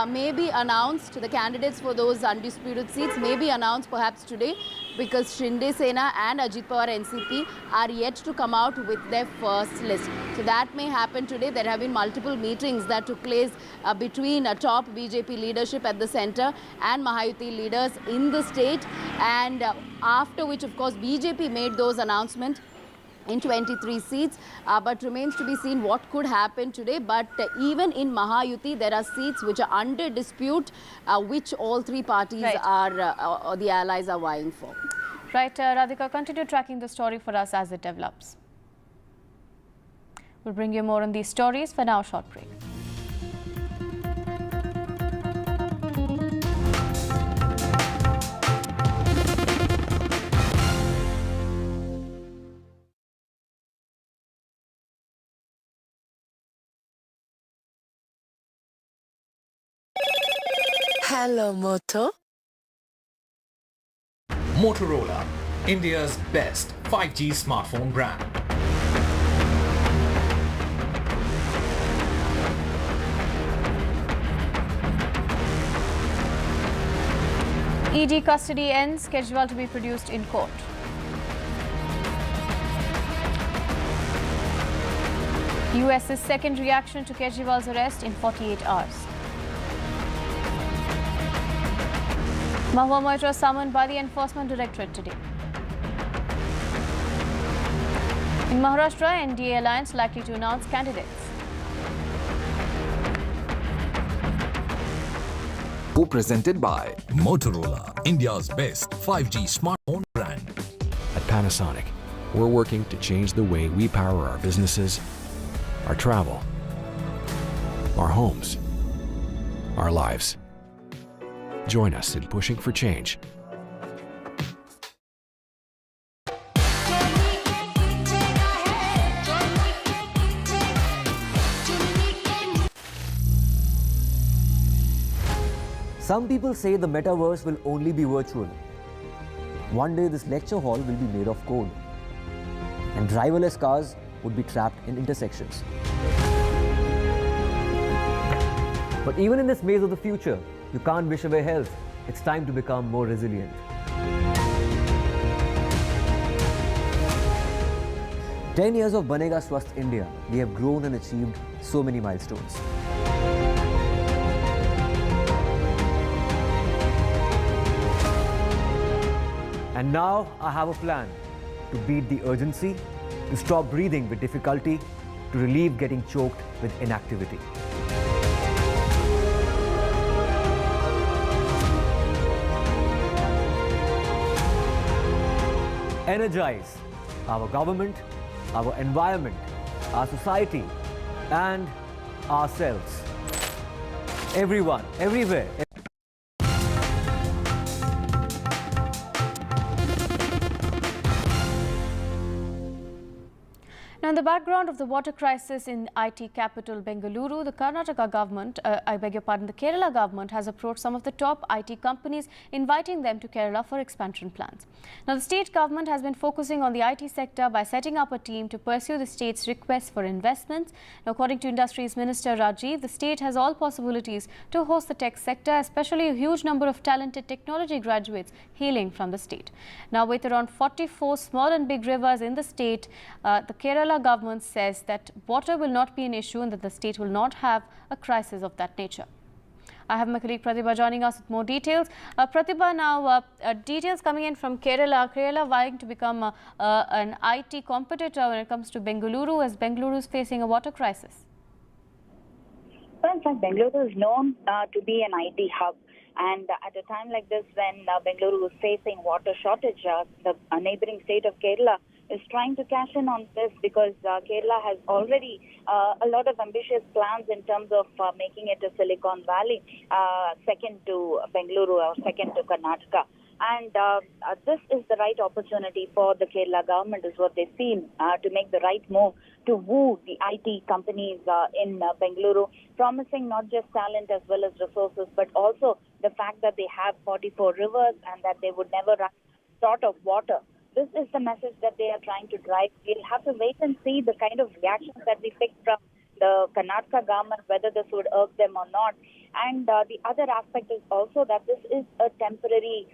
[SPEAKER 8] may be announced. The candidates for those undisputed seats may be announced perhaps today, because Shinde Sena and Ajit Pawar NCP are yet to come out with their first list. So that may happen today. There have been multiple meetings that took place between top BJP leadership at the centre and Mahayuti leaders in the state, and after which of course BJP made those announcements in 23 seats, but remains to be seen what could happen today. But even in Mahayuti, there are seats which are under dispute, which all three parties are, the allies are vying for.
[SPEAKER 2] Right, Radhika, continue tracking the story for us as it develops. We'll bring you more on these stories. For now, short break.
[SPEAKER 16] Hello, Moto.
[SPEAKER 17] Motorola, India's best 5G smartphone brand.
[SPEAKER 2] ED custody ends, Kejriwal to be produced in court. US's second reaction to Kejriwal's arrest in 48 hours. Mahua Moitra summoned by the Enforcement Directorate today. In Maharashtra, NDA alliance likely to announce candidates.
[SPEAKER 7] Co-presented by Motorola, India's best 5G smartphone brand.
[SPEAKER 10] At Panasonic, we're working to change the way we power our businesses, our travel, our homes, our lives. Join us in pushing for change.
[SPEAKER 11] Some people say the metaverse will only be virtual. One day this lecture hall will be made of code, and driverless cars would be trapped in intersections. But even in this maze of the future, you can't wish away health. It's time to become more resilient. 10 years of Banega Swasth India, we have grown and achieved so many milestones. And now I have a plan to beat the urgency, to stop breathing with difficulty, to relieve getting choked with inactivity. Energize our government, our environment, our society, and ourselves. Everyone, everywhere.
[SPEAKER 2] Now, in the background of the water crisis in IT capital Bengaluru, the Karnataka government, the Kerala government has approached some of the top IT companies, inviting them to Kerala for expansion plans. Now, the state government has been focusing on the IT sector by setting up a team to pursue the state's requests for investments. Now, according to Industries Minister Rajiv, the state has all possibilities to host the tech sector, especially a huge number of talented technology graduates hailing from the state. Now, with around 44 small and big rivers in the state, the Kerala government says that water will not be an issue and that the state will not have a crisis of that nature. I have my colleague Pratibha joining us with more details. Pratibha, now details coming in from Kerala. Kerala vying to become an IT competitor when it comes to Bengaluru, as Bengaluru is facing a water crisis.
[SPEAKER 12] Well, in fact, Bengaluru is known to be an IT hub. And at a time like this, when Bengaluru is facing water shortage, the neighboring state of Kerala is trying to cash in on this, because Kerala has already a lot of ambitious plans in terms of making it a Silicon Valley, second to Bengaluru or second to Karnataka. And this is the right opportunity for the Kerala government, is what they feel, to make the right move to woo the IT companies in Bengaluru, promising not just talent as well as resources, but also the fact that they have 44 rivers and that they would never run short of water. This is the message that they are trying to drive. We'll have to wait and see the kind of reactions that we pick from the Karnataka government, whether this would irk them or not. And the other aspect is also that this is a temporary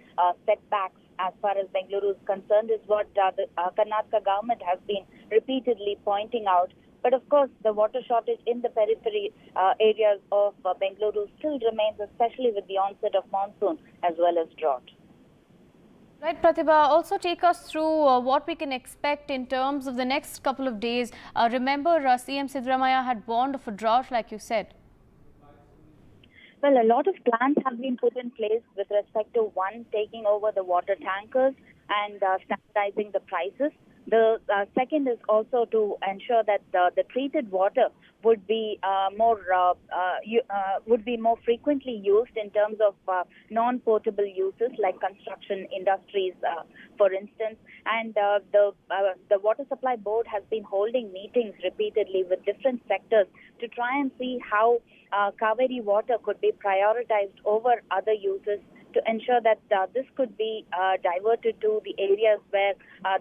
[SPEAKER 12] setback as far as Bengaluru is concerned, is what the Karnataka government has been repeatedly pointing out. But of course, the water shortage in the periphery areas of Bengaluru still remains, especially with the onset of monsoon as well as drought.
[SPEAKER 2] Right, Pratibha, also take us through what we can expect in terms of the next couple of days. Remember, CM Siddaramaiah had warned of a drought, like you said.
[SPEAKER 12] Well, a lot of plans have been put in place with respect to, one, taking over the water tankers and standardizing the prices. The second is also to ensure that the treated water would be more frequently used in terms of non-potable uses like construction industries, for instance. And the Water Supply Board has been holding meetings repeatedly with different sectors to try and see how Kaveri water could be prioritized over other uses to ensure that this could be diverted to the areas where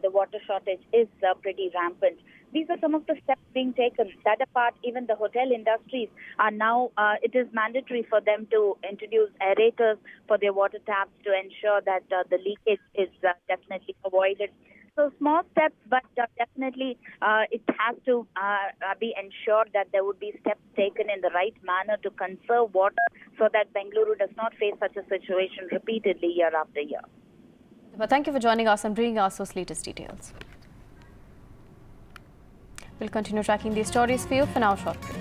[SPEAKER 12] the water shortage is pretty rampant. These are some of the steps being taken. That apart, even the hotel industries are now, it is mandatory for them to introduce aerators for their water taps to ensure that the leakage is definitely avoided. So small steps, but definitely it has to be ensured that there would be steps taken in the right manner to conserve water so that Bengaluru does not face such a situation repeatedly year after year.
[SPEAKER 2] But thank you for joining us and bringing us those latest details. We'll continue tracking these stories for you. For now, short break.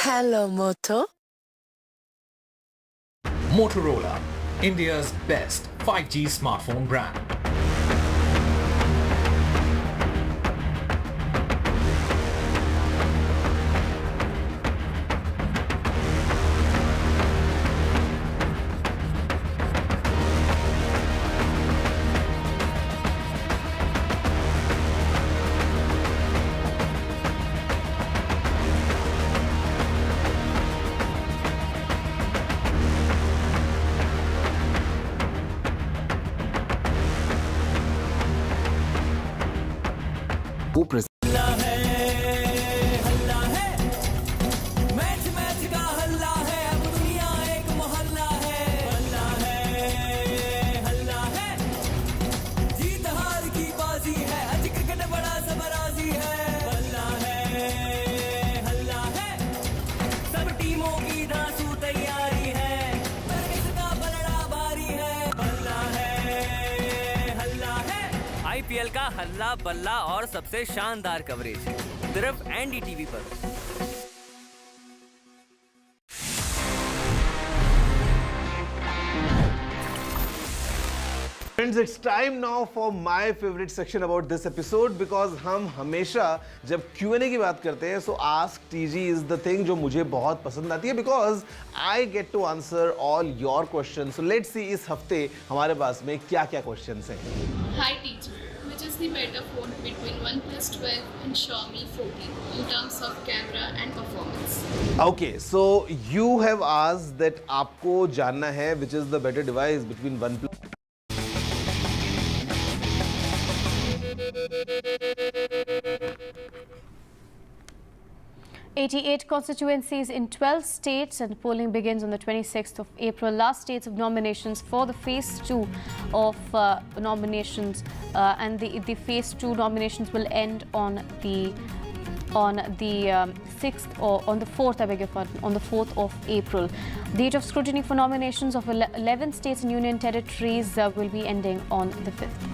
[SPEAKER 16] Hello, Moto.
[SPEAKER 17] Motorola, India's best 5G smartphone brand.
[SPEAKER 13] IPL का हल्ला बल्ला और सबसे शानदार coverage सिर्फ NDTV पर।
[SPEAKER 14] Friends, it's time now for my favorite section about this episode because हम हमेशा जब Q&A की बात करते हैं so ask TG is the thing जो मुझे बहुत पसंद आती है because I get to answer all your questions. So let's see इस हफ्ते हमारे पास में क्या-क्या questions हैं.
[SPEAKER 15] Hi TG, which is the better phone between OnePlus 12 and Xiaomi 14 in terms of camera and performance?
[SPEAKER 14] Okay, so you have asked that आपको जानना है which is the better device between OnePlus.
[SPEAKER 2] 88 constituencies in 12 states, and polling begins on the 26th of April. Last dates of nominations for the phase 2 of nominations, and the phase 2 nominations will end on the 6th or on the 4th, I beg your pardon, on the 4th of April. Date of scrutiny for nominations of 11 states and union territories will be ending on the 5th.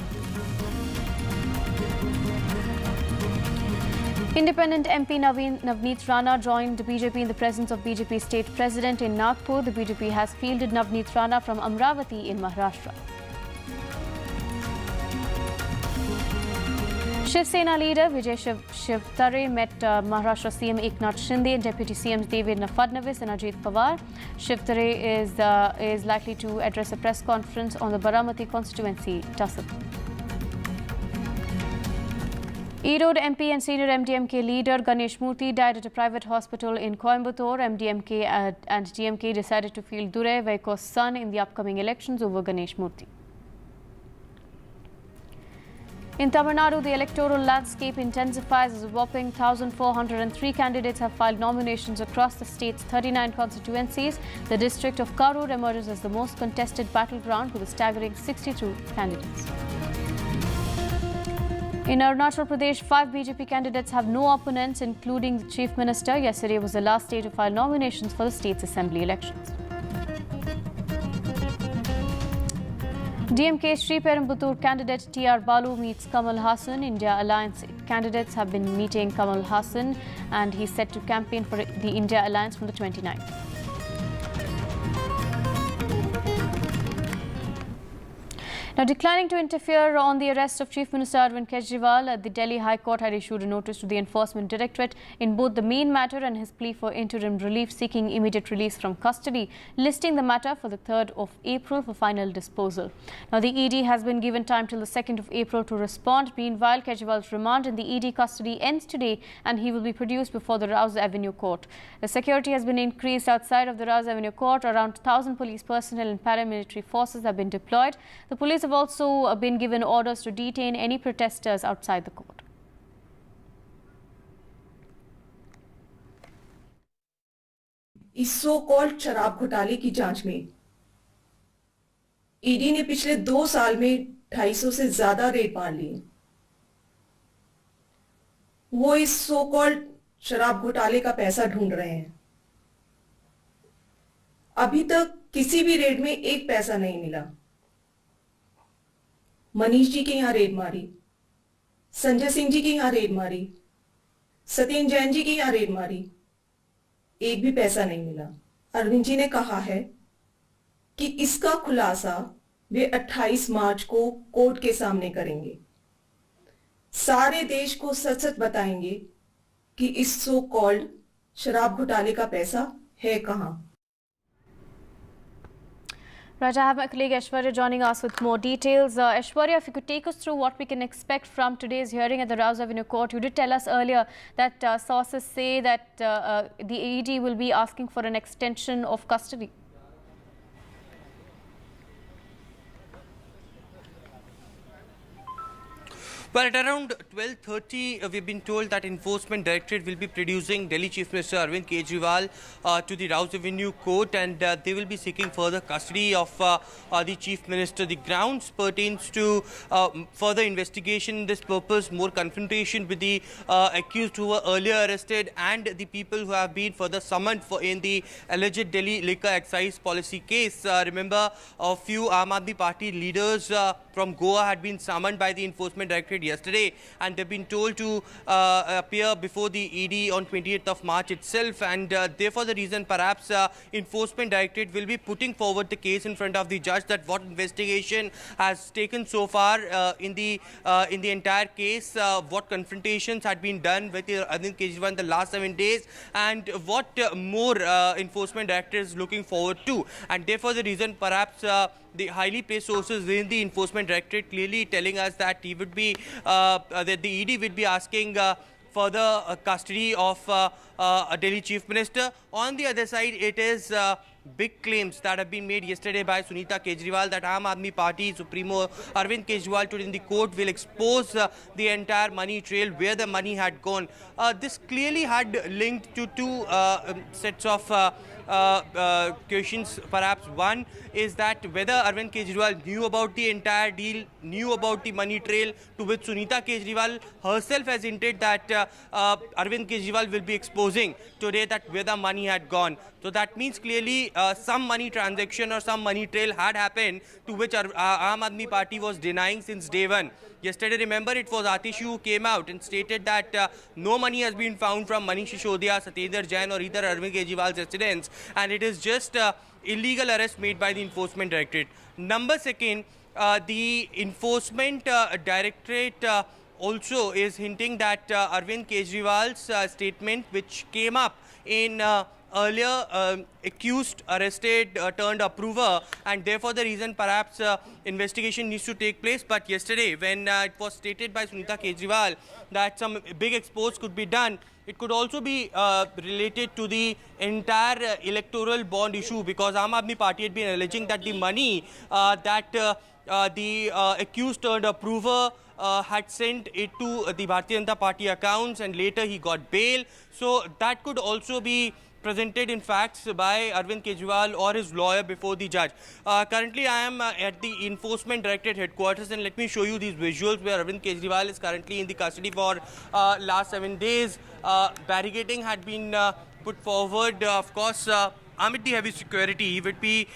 [SPEAKER 2] Independent MP Navneet Rana joined the BJP in the presence of BJP State President in Nagpur. The BJP has fielded Navneet Rana from Amravati in Maharashtra. Shiv Sena leader Vijay Shivtare met Maharashtra CM Eknath Shinde and Deputy CMs Devendra Fadnavis and Ajit Pawar. Shivtare is likely to address a press conference on the Baramati constituency tussle. Erode MP and senior MDMK leader Ganesh Murthy died at a private hospital in Coimbatore. MDMK and DMK decided to field Durai Vaiko's son in the upcoming elections over Ganesh Murthy. In Tamil Nadu, the electoral landscape intensifies as a whopping 1,403 candidates have filed nominations across the state's 39 constituencies. The district of Karur emerges as the most contested battleground with a staggering 62 candidates. In Arunachal Pradesh, 5 BJP candidates have no opponents, including the Chief Minister. Yesterday was the last day to file nominations for the state's assembly elections. DMK Sri Perambuttur candidate T.R. Balu meets Kamal Hassan. India Alliance candidates have been meeting Kamal Hassan and he's set to campaign for the India Alliance from the 29th. Now, declining to interfere on the arrest of Chief Minister Arvind Kejriwal, the Delhi High Court had issued a notice to the Enforcement Directorate in both the main matter and his plea for interim relief seeking immediate release from custody, listing the matter for the 3rd of April for final disposal. Now, the ED has been given time till the 2nd of April to respond. Meanwhile, Kejriwal's remand in the ED custody ends today and he will be produced before the Rouse Avenue Court. The security has been increased outside of the Rouse Avenue Court. Around 1,000 police personnel and paramilitary forces have been deployed. The police have also been given orders to detain any protesters outside the court.
[SPEAKER 1] इस so called शराब घोटाले की जांच में ED ने पिछले 2 साल में 250 से ज्यादा रेड मार लिए। वो इस सो कॉल्ड शराब घोटाले का पैसा ढूंढ रहे हैं। अभी तक किसी भी रेड में एक पैसा नहीं मिला। मनीष जी के यहां रेड मारी, संजय सिंह जी के यहां रेड मारी, सत्येंद्र जैन जी के यहां रेड मारी, एक भी पैसा नहीं मिला। अरविंद जी ने कहा है कि इसका खुलासा वे 28 मार्च को कोर्ट के सामने करेंगे। सारे देश को सच सच बताएंगे कि इस सो कॉल्ड शराब घोटाले का पैसा है कहां।
[SPEAKER 2] Right, I have my colleague Aishwarya joining us with more details. Aishwarya, if you could take us through what we can expect from today's hearing at the Rouse Avenue Court. You did tell us earlier that sources say that the ED will be asking for an extension of custody.
[SPEAKER 18] Well, at around 12:30, we've been told that Enforcement Directorate will be producing Delhi Chief Minister Arvind Kejriwal to the Rouse Avenue Court, and they will be seeking further custody of the Chief Minister. The grounds pertains to further investigation in this purpose, more confrontation with the accused who were earlier arrested, and the people who have been further summoned in the alleged Delhi liquor excise policy case. Remember, a few Aam Aadmi Party leaders from Goa had been summoned by the Enforcement Directorate yesterday, and they've been told to appear before the ED on 28th of March itself, and therefore the reason perhaps Enforcement Directorate will be putting forward the case in front of the judge, that what investigation has taken so far in the entire case, what confrontations had been done with Arvind Kejriwal in the last 7 days, and what more Enforcement Directorate is looking forward to. And therefore the reason perhaps the highly placed sources in the Enforcement Directorate clearly telling us that he would be that the ED would be asking further custody of a Delhi Chief Minister. On the other side, it is big claims that have been made yesterday by Sunita Kejriwal that Aam Aadmi Party Supremo Arvind Kejriwal today in the court will expose the entire money trail, where the money had gone. This clearly had linked to two sets of questions. Perhaps one is that whether Arvind Kejriwal knew about the entire deal, knew about the money trail, to which Sunita Kejriwal herself has hinted that Arvind Kejriwal will be exposing today that where the money had gone. So that means clearly some money transaction or some money trail had happened, to which Aam Aadmi Party was denying since day one. Yesterday, remember, it was Atish who came out and stated that no money has been found from Manish Sisodiya, Satyendra Jain or either Arvind Kejriwal's residence, and it is just illegal arrest made by the Enforcement Directorate. Number second, the Enforcement Directorate also is hinting that Arvind Kejriwal's statement, which came up in earlier accused, arrested, turned approver, and therefore the reason perhaps investigation needs to take place. But yesterday, when it was stated by Sunita Kejriwal that some big expose could be done, it could also be related to the entire electoral bond issue, because Aam Aadmi Party had been alleging that the money that the accused turned approver had sent it to the Bharatiya Janata Party accounts, and later he got bail. So that could also be presented in facts by Arvind Kejriwal or his lawyer before the judge. Currently, I am at the Enforcement Directorate headquarters, and let me show you these visuals where Arvind Kejriwal is currently in the custody for last 7 days. Barricading had been put forward. Of course, amid the heavy security, he would be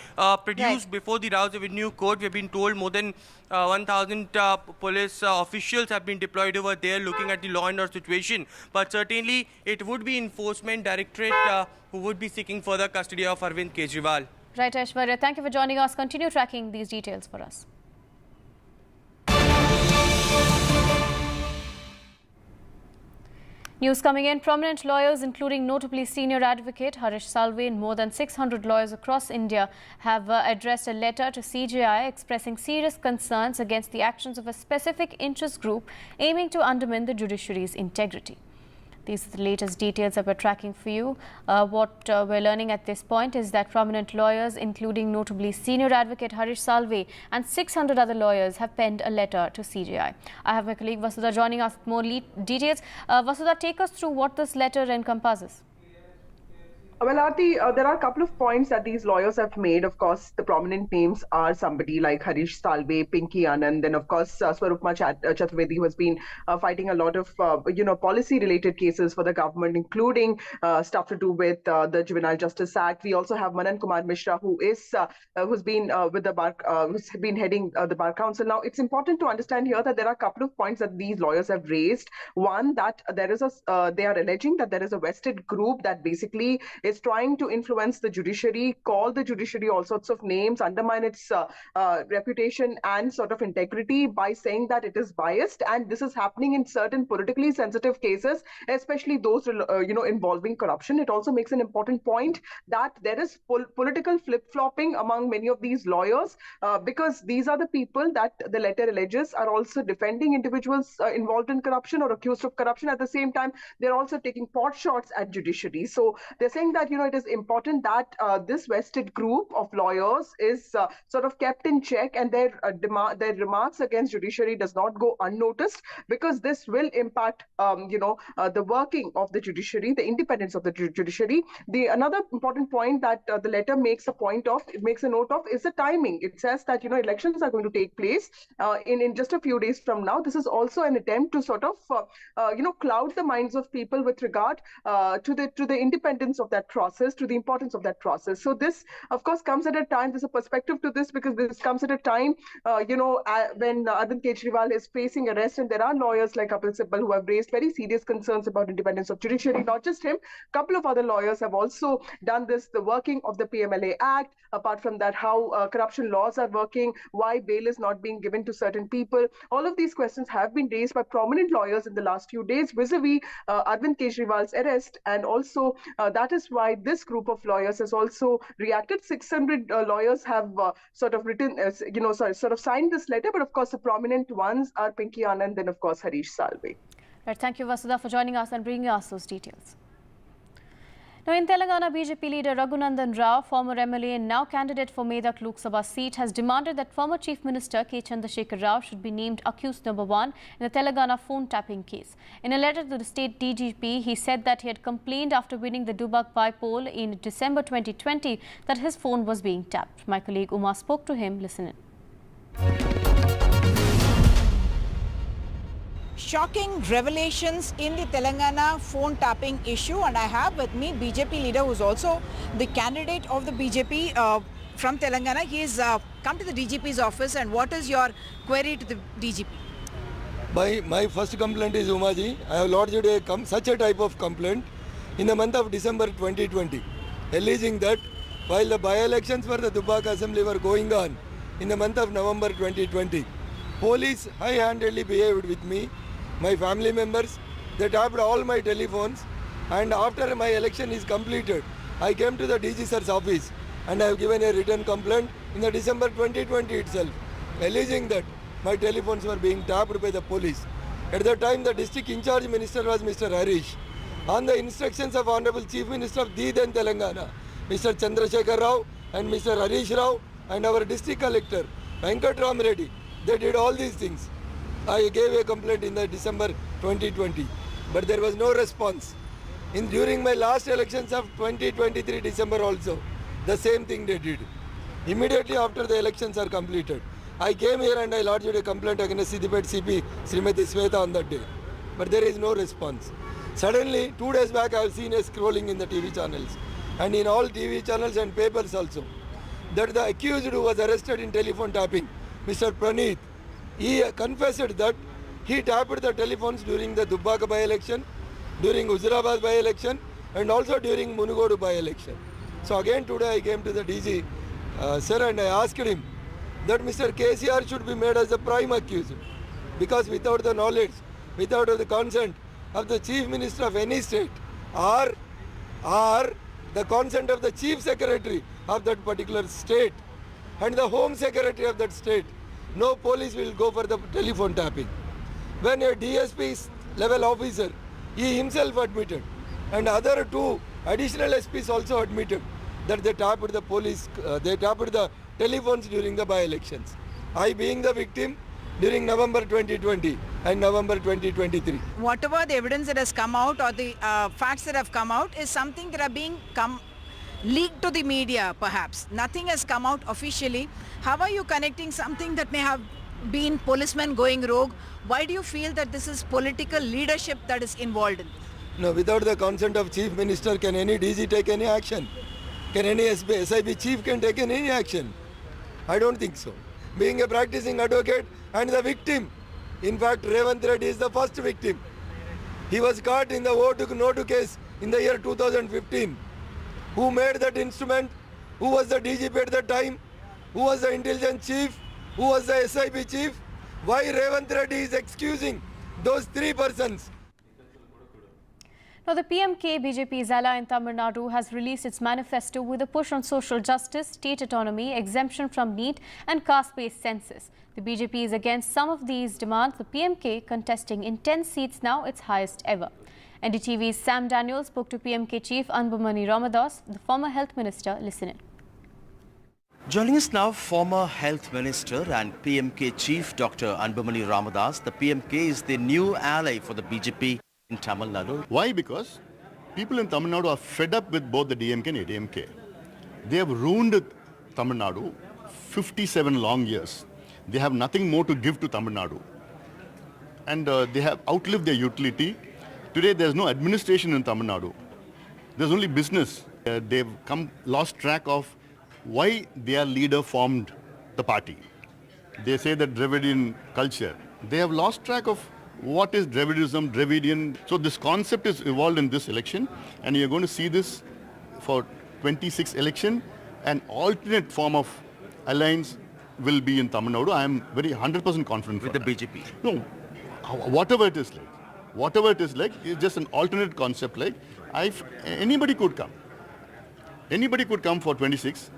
[SPEAKER 18] produced before the Rouse Avenue Court. We've been told more than 1,000 police officials have been deployed over there looking at the law and order situation. But certainly, it would be Enforcement Directorate who would be seeking further custody of Arvind Kejriwal.
[SPEAKER 2] Right, Aishwarya. Thank you for joining us. Continue tracking these details for us. News coming in. Prominent lawyers, including notably senior advocate Harish Salve and more than 600 lawyers across India, have addressed a letter to CJI expressing serious concerns against the actions of a specific interest group aiming to undermine the judiciary's integrity. These are the latest details that we're tracking for you. What we're learning at this point is that prominent lawyers, including notably senior advocate Harish Salve and 600 other lawyers, have penned a letter to CJI. I have my colleague Vasudha joining us with more details. Vasudha, take us through what this letter encompasses.
[SPEAKER 6] Well, Aarti, there are a couple of points that these lawyers have made. Of course, the prominent names are somebody like Harish Salve, Pinky Anand, and of course, Swarupma Chaturvedi, who has been fighting a lot of, policy-related cases for the government, including stuff to do with the Juvenile Justice Act. We also have Manan Kumar Mishra, who's been with the bar, who's been heading the Bar Council. Now, it's important to understand here that there are a couple of points that these lawyers have raised. One, that they are alleging that there is a vested group that basically is trying to influence the judiciary, call the judiciary all sorts of names, undermine its reputation and sort of integrity by saying that it is biased. And this is happening in certain politically sensitive cases, especially those, involving corruption. It also makes an important point that there is political flip-flopping among many of these lawyers because these are the people that the letter alleges are also defending individuals involved in corruption or accused of corruption. At the same time, they're also taking pot shots at judiciary. So they're saying that, it is important that this vested group of lawyers is sort of kept in check and their remarks against judiciary does not go unnoticed because this will impact, the working of the judiciary, the independence of the judiciary. Another important point that the letter makes a note of is the timing. It says that, elections are going to take place in just a few days from now. This is also an attempt to sort of, cloud the minds of people with regard to the independence of that process, to the importance of that process. So this, of course, comes at a time, there's a perspective to this because this comes at a time, when Arvind Kejriwal is facing arrest and there are lawyers like Kapil Sibal who have raised very serious concerns about independence of judiciary. Not just him, a couple of other lawyers have also done this, the working of the PMLA Act, apart from that, how corruption laws are working, why bail is not being given to certain people. All of these questions have been raised by prominent lawyers in the last few days vis-a-vis Arvind Kejriwal's arrest, and also that is why this group of lawyers has also reacted. 600 lawyers have sort of signed this letter, but of course the prominent ones are Pinky Anand and of course Harish Salve.
[SPEAKER 2] Right, thank you Vasudha for joining us and bringing us those details. Now, in Telangana, BJP leader Raghunandan Rao, former MLA and now candidate for Medak Lok Sabha seat, has demanded that former Chief Minister K. Chandrasekhar Rao should be named accused number 1 in the Telangana phone tapping case. In a letter to the state DGP, he said that he had complained after winning the Dubak by-poll in December 2020 that his phone was being tapped. My colleague Uma spoke to him. Listen in.
[SPEAKER 3] Shocking revelations in the Telangana phone tapping issue, and I have with me BJP leader who's also the candidate of the BJP from Telangana. He has come to the DGP's office, and what is your query to the DGP?
[SPEAKER 19] My first complaint is, Umaji, I have lodged such a type of complaint in the month of December 2020, alleging that while the by-elections for the Dubak Assembly were going on in the month of November 2020, police high-handedly behaved with me, my family members. They tapped all my telephones, and after my election is completed, I came to the DG sir's office and I have given a written complaint in the December 2020 itself, alleging that my telephones were being tapped by the police. At the time, the district in charge minister was Mr. Harish. On the instructions of Honorable Chief Minister of the then Telangana, Mr. Chandrasekhar Rao and Mr. Harish Rao and our district collector, Venkat Ram Reddy, they did all these things. I gave a complaint in the December 2020, but there was no response. During my last elections of 2023 December also, the same thing they did. Immediately after the elections are completed, I came here and I lodged a complaint against Siddipet CP Srimati Sweta on that day, but there is no response. Suddenly, 2 days back, I have seen a scrolling in the TV channels. and in all TV channels and papers also, that the accused who was arrested in telephone tapping, Mr. Praneeth, he confessed that he tapped the telephones during the Dubbaka by-election, during Huzurabad by-election, and also during Munugodu by-election. So again today I came to the DG, sir, and I asked him that Mr. KCR should be made as the prime accused, because without the knowledge, without the consent of the Chief Minister of any state, or the consent of the Chief Secretary of that particular state and the Home Secretary of that state, no police will go for the telephone tapping. When a DSP level officer, he himself admitted, and other two additional SPs also admitted that they tapped the they tapped the telephones during the by-elections. I being the victim during November 2020 and November 2023.
[SPEAKER 3] Whatever the evidence that has come out or the facts that have come out is something that are being leaked to the media perhaps. Nothing has come out officially. How are you connecting something that may have been policemen going rogue? Why do you feel that this is political leadership that is involved in this?
[SPEAKER 19] No, without the consent of Chief Minister, can any DG take any action? Can any SIB chief can take any action? I don't think so. Being a practicing advocate and the victim, in fact, Revanth Reddy is the first victim. He was caught in the no-to case in the year 2015. Who made that instrument? Who was the DGP at that time? Who was the intelligence chief? Who was the SIB chief? Why Revanth Reddy is excusing those three persons?
[SPEAKER 2] Now, the PMK BJP's ally in Tamil Nadu has released its manifesto with a push on social justice, state autonomy, exemption from NEET and caste-based census. The BJP is against some of these demands, the PMK contesting in 10 seats now, its highest ever. NDTV's Sam Daniel spoke to PMK chief Anbumani Ramadas, the former health minister. Listen in.
[SPEAKER 4] Joining us now, former health minister and PMK chief Dr. Anbumani Ramadas. The PMK is the new ally for the BJP in Tamil Nadu.
[SPEAKER 5] Why? Because people in Tamil Nadu are fed up with both the DMK and ADMK. They have ruined Tamil Nadu 57 long years. They have nothing more to give to Tamil Nadu. And they have outlived their utility. Today there's no administration in Tamil Nadu. There's only business. They've lost track of why their leader formed the party. They say that Dravidian culture. They have lost track of what is Dravidism, Dravidian. So this concept is evolved in this election, and you're going to see this for 26 election. An alternate form of alliance will be in Tamil Nadu. I am very 100% confident
[SPEAKER 4] with the BJP.
[SPEAKER 5] No, whatever it is like, it's just an alternate concept. Like, anybody could come. Anybody could come for 26,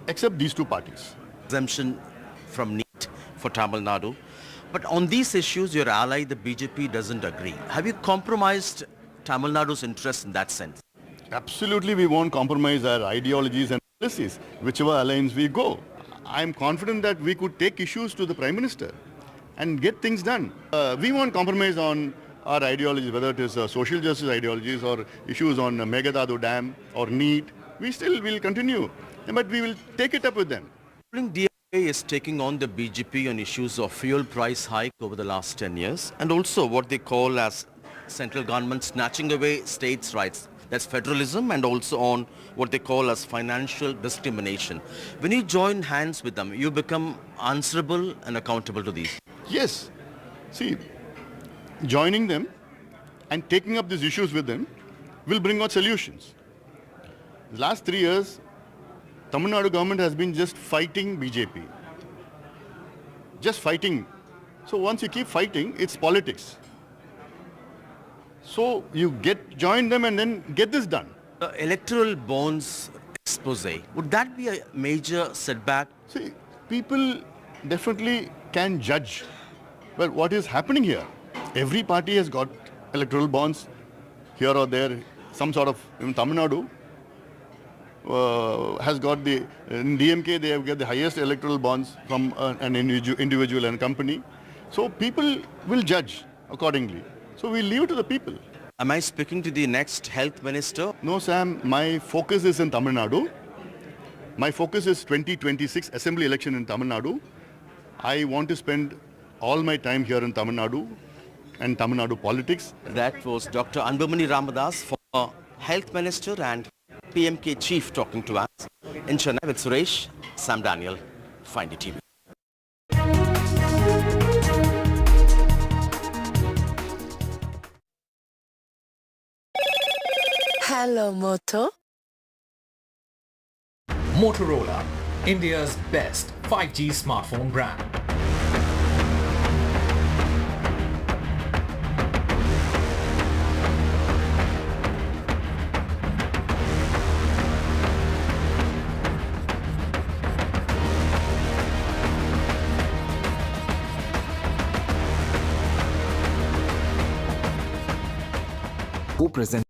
[SPEAKER 5] except these two parties.
[SPEAKER 4] Exemption from NEET for Tamil Nadu. But on these issues, your ally, the BJP, doesn't agree. Have you compromised Tamil Nadu's interest in that sense?
[SPEAKER 5] Absolutely, we won't compromise our ideologies and policies, whichever alliance we go. I'm confident that we could take issues to the Prime Minister and get things done. We won't compromise on our ideologies, whether it is social justice ideologies or issues on Meghdadu Dam or NEET. We still will continue, but we will take it up with them.
[SPEAKER 4] DMK is taking on the BJP on issues of fuel price hike over the last 10 years and also what they call as central government snatching away states' rights. That's federalism, and also on what they call as financial discrimination. When you join hands with them, you become answerable and accountable to these.
[SPEAKER 5] Yes. See, joining them and taking up these issues with them will bring out solutions. The last 3 years, Tamil Nadu government has been just fighting BJP. Just fighting. So once you keep fighting, it's politics. So you join them and then get this done.
[SPEAKER 4] Electoral bonds expose, would that be a major setback?
[SPEAKER 5] See, people definitely can judge. Well, what is happening here? Every party has got electoral bonds here or there. Some sort of, in Tamil Nadu, has got in DMK they have got the highest electoral bonds from an individual and company. So people will judge accordingly. So we leave it to the people.
[SPEAKER 4] Am I speaking to the next health minister?
[SPEAKER 5] No, Sam, my focus is in Tamil Nadu. My focus is 2026 assembly election in Tamil Nadu. I want to spend all my time here in Tamil Nadu and Tamil Nadu politics.
[SPEAKER 4] That was Dr. Anbumani Ramadas, former health minister and PMK chief talking to us in Chennai with Suresh, Sam Daniel, for NDTV.
[SPEAKER 16] Hello, Moto.
[SPEAKER 17] Motorola, India's best 5G smartphone brand.
[SPEAKER 9] Who present?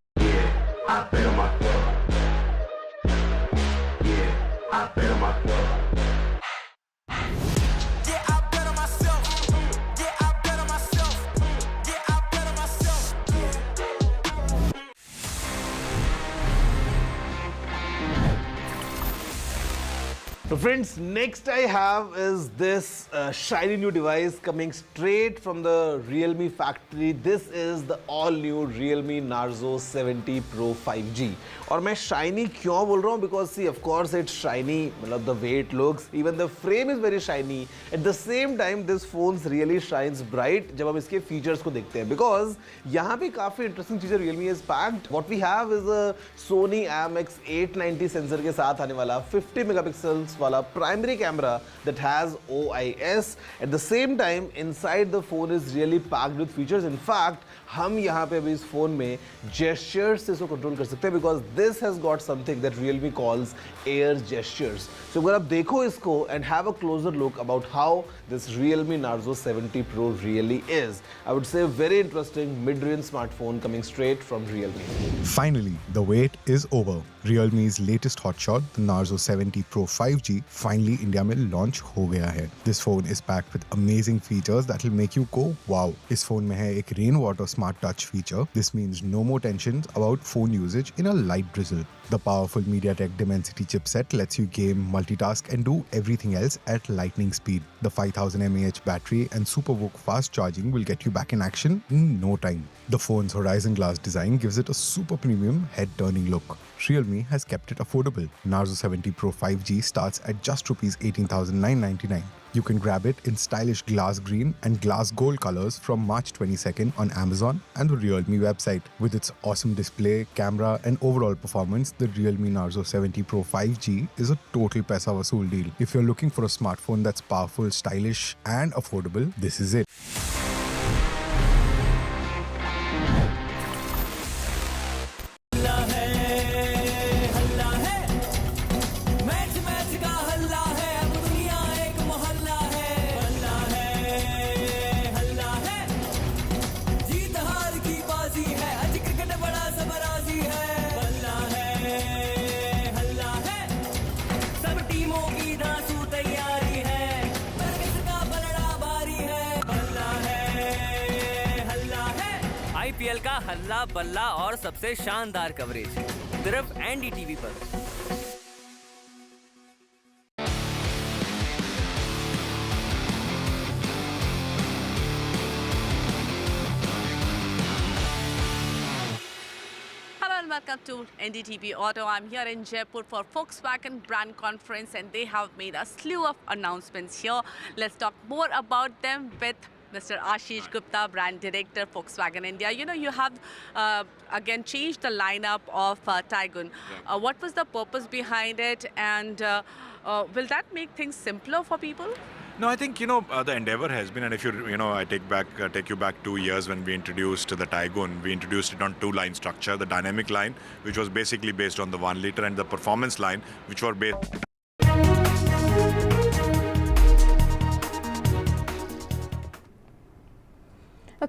[SPEAKER 14] So friends, next I have is this shiny new device coming straight from the Realme factory. This is the all new Realme Narzo 70 Pro 5G. और मैं shiny क्यों बोल रहा हूँ? Because see, of course it's shiny. मतलब the way it looks, even the frame is very shiny. At the same time, this phone really shines bright जब हम इसके features को देखते हैं. Because यहाँ पे काफी interesting चीजें Realme has packed. What we have is a Sony IMX890 sensor के साथ आने वाला 50 megapixels वाला primary camera that has OIS. At the same time, inside the phone is really packed with features. In fact, हम यहाँ पे अभी इस phone में gestures से इसको control कर सकते हैं because this has got something that Realme calls air gestures. So अगर आप देखो इसको and have a closer look about how this Realme Narzo 70 Pro really is, I would say a very interesting mid-range smartphone coming straight from Realme.
[SPEAKER 20] Finally, the wait is over. Realme's latest hotshot, the Narzo 70 Pro 5G, finally India में launch हो गया है. This phone is packed with amazing features that will make you go wow. इस phone में है एक rainwater smart touch feature. This means no more tensions about phone usage in a light drizzle. The powerful MediaTek Dimensity chipset lets you game, multitask and do everything else at lightning speed. The 5000 mAh battery and SuperVOOC fast charging will get you back in action in no time. The phone's horizon glass design gives it a super premium head-turning look. Realme has kept it affordable. Narzo 70 Pro 5G starts at just Rs 18,999. You can grab it in stylish glass green and glass gold colors from March 22nd on Amazon and the Realme website. With its awesome display, camera and overall performance, the Realme Narzo 70 Pro 5G is a total paisa vasool deal. If you're looking for a smartphone that's powerful, stylish and affordable, this is it.
[SPEAKER 13] IPL का हल्ला बल्ला और सबसे शानदार coverage सिर्फ NDTV पर.
[SPEAKER 21] Hello and welcome to NDTV Auto. I'm here in Jaipur for Volkswagen brand conference and they have made a slew of announcements here. Let's talk more about them with Mr. Ashish Gupta, Brand Director, Volkswagen India. You know, you have again changed the lineup of Taygun. Yeah. What was the purpose behind it, and will that make things simpler for people?
[SPEAKER 22] No, I think, the endeavor has been, and if I take you back 2 years when we introduced the Taygun, we introduced it on two-line structure, the dynamic line, which was basically based on the 1 liter, and the performance line, which were based.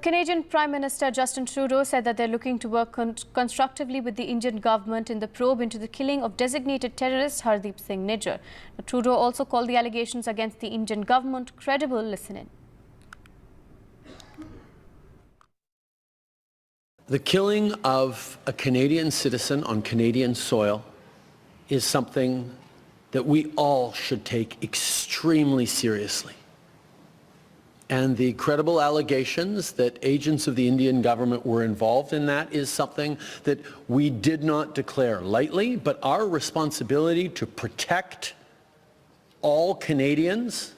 [SPEAKER 2] Canadian Prime Minister Justin Trudeau said that they're looking to work constructively with the Indian government in the probe into the killing of designated terrorist Hardeep Singh Nijjar. Trudeau also called the allegations against the Indian government credible. Listen in.
[SPEAKER 23] The killing of a Canadian citizen on Canadian soil is something that we all should take extremely seriously. And the credible allegations that agents of the Indian government were involved in that is something that we did not declare lightly, but our responsibility to protect all Canadians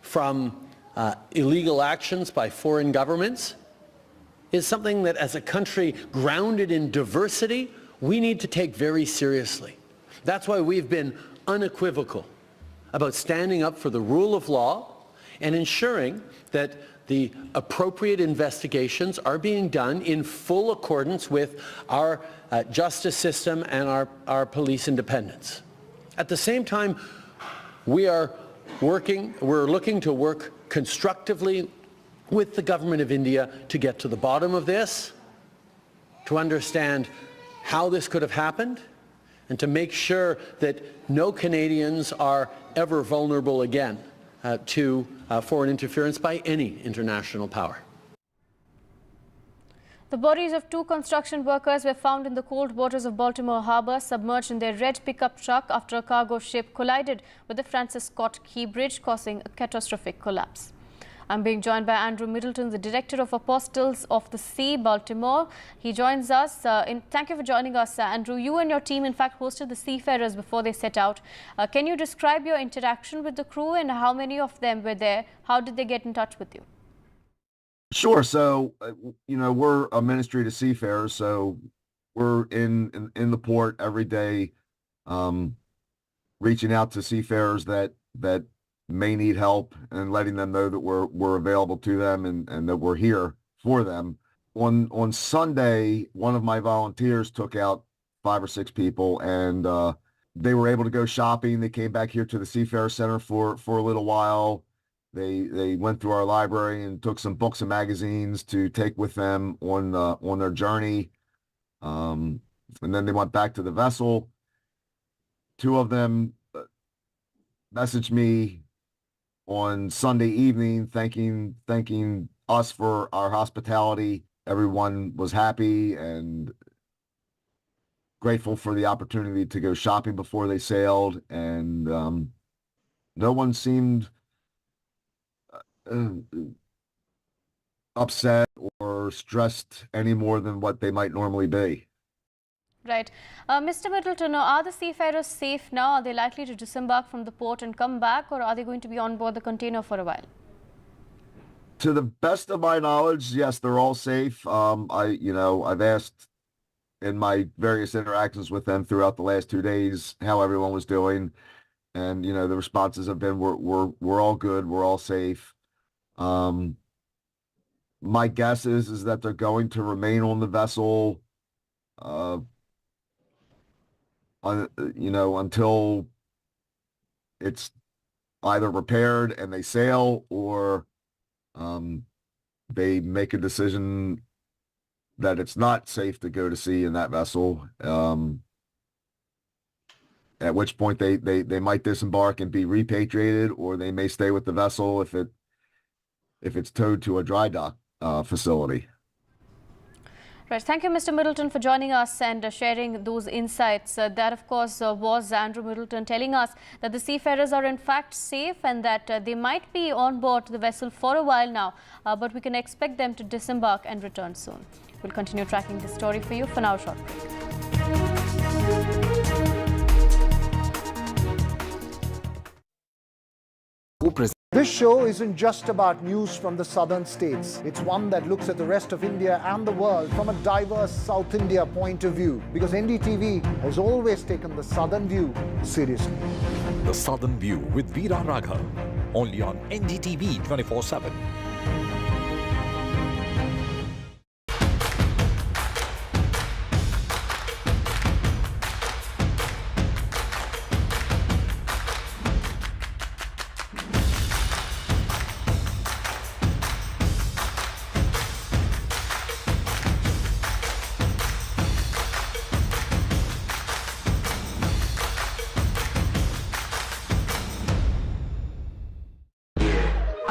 [SPEAKER 23] from illegal actions by foreign governments is something that, as a country grounded in diversity, we need to take very seriously. That's why we've been unequivocal about standing up for the rule of law and ensuring that the appropriate investigations are being done in full accordance with our justice system and our police independence. At the same time, we're looking to work constructively with the government of India to get to the bottom of this, to understand how this could have happened, and to make sure that no Canadians are ever vulnerable again to foreign interference by any international power.
[SPEAKER 2] The bodies of 2 construction workers were found in the cold waters of Baltimore Harbor, submerged in their red pickup truck after a cargo ship collided with the Francis Scott Key Bridge, causing a catastrophic collapse. I'm being joined by Andrew Middleton, the Director of Apostles of the Sea, Baltimore. He joins us. Thank you for joining us, Andrew. You and your team, in fact, hosted the seafarers before they set out. Can you describe your interaction with the crew and how many of them were there? How did they get in touch with you?
[SPEAKER 7] Sure. So, we're a ministry to seafarers, so we're in the port every day, reaching out to seafarers that may need help and letting them know that we're available to them and that we're here for them. On Sunday, one of my volunteers took out 5 or 6 people, and they were able to go shopping. They came back here to the Seafarer Center for a little while. They went through our library and took some books and magazines to take with them on their journey. And then they went back to the vessel. 2 of them messaged me on Sunday evening, thanking us for our hospitality. Everyone was happy and grateful for the opportunity to go shopping before they sailed, and no one seemed upset or stressed any more than what they might normally be.
[SPEAKER 2] Right. Mr. Middleton, are the seafarers safe now? Are they likely to disembark from the port and come back, or are they going to be on board the container for a while?
[SPEAKER 7] To the best of my knowledge, yes, they're all safe. I've asked in my various interactions with them throughout the last 2 days how everyone was doing, and the responses have been we're all good, we're all safe. My guess is that they're going to remain on the vessel until it's either repaired and they sail, or they make a decision that it's not safe to go to sea in that vessel, at which point they might disembark and be repatriated, or they may stay with the vessel if it's towed to a dry dock facility.
[SPEAKER 2] Right. Thank you, Mr. Middleton, for joining us and sharing those insights. That, of course, was Andrew Middleton telling us that the seafarers are in fact safe and that they might be on board the vessel for a while now, but we can expect them to disembark and return soon. We'll continue tracking this story for you. For now, a short
[SPEAKER 8] break. This show isn't just about news from the southern states. It's one that looks at the rest of India and the world from a diverse South India point of view, because NDTV has always taken the southern view seriously.
[SPEAKER 17] The Southern View with Veera Raghav, only on NDTV 24/7.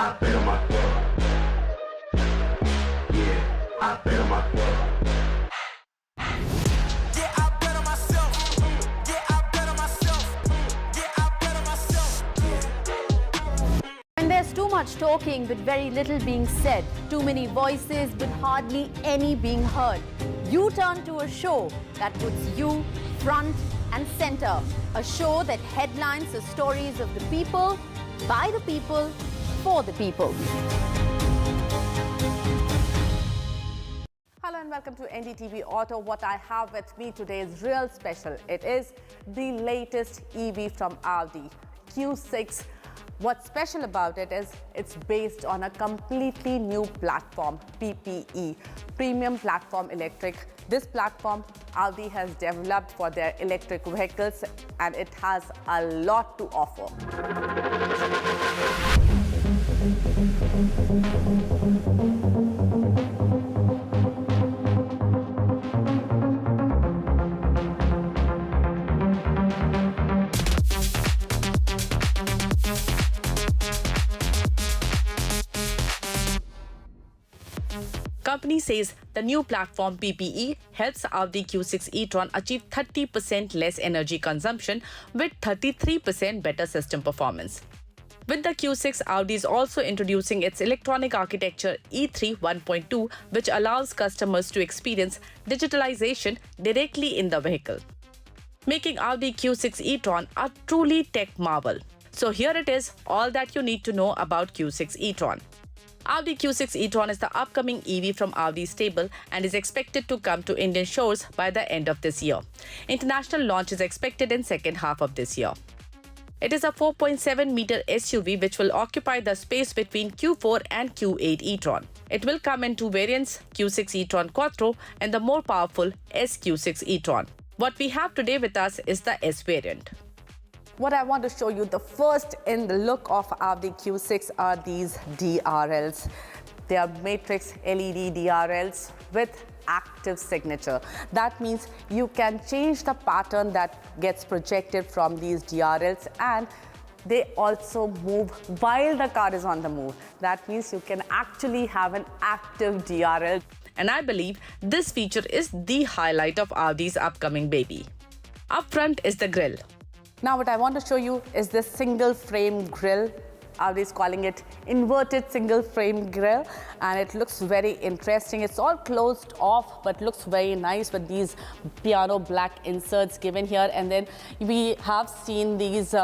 [SPEAKER 10] I bet on my
[SPEAKER 2] talking but very little being said. Too many voices but hardly any being heard. You turn to a show that puts you front and center. A show that headlines the stories of the people, by the people, for the people.
[SPEAKER 21] Hello and welcome to NDTV Auto. What I have with me today is real special. It is the latest EV from Audi, Q6. What's special about it is it's based on a completely new platform, PPE, Premium Platform Electric. This platform Audi has developed for their electric vehicles, and it has a lot to offer. Company says the new platform PPE helps Audi Q6 e-tron achieve 30% less energy consumption with 33% better system performance. With the Q6, Audi is also introducing its electronic architecture E3 1.2, which allows customers to experience digitalization directly in the vehicle, making Audi Q6 e-tron a truly tech marvel. So here it is, all that you need to know about Q6 e-tron. Audi Q6 e-tron is the upcoming EV from Audi's stable and is expected to come to Indian shores by the end of this year. International launch is expected in second half of this year. It is a 4.7-meter SUV which will occupy the space between Q4 and Q8 e-tron. It will come in two variants, Q6 e-tron Quattro and the more powerful SQ6 e-tron. What we have today with us is the S variant. What I want to show you, the first in the look of Audi Q6 are these DRLs. They are matrix LED DRLs with active signature. That means you can change the pattern that gets projected from these DRLs, and they also move while the car is on the move. That means you can actually have an active DRL. And I believe this feature is the highlight of Audi's upcoming baby. Up front is the grille. Now what I want to show you is this single frame grille. Audi is calling it inverted single frame grille, and it looks very interesting. It's all closed off but looks very nice with these piano black inserts given here. And then we have seen these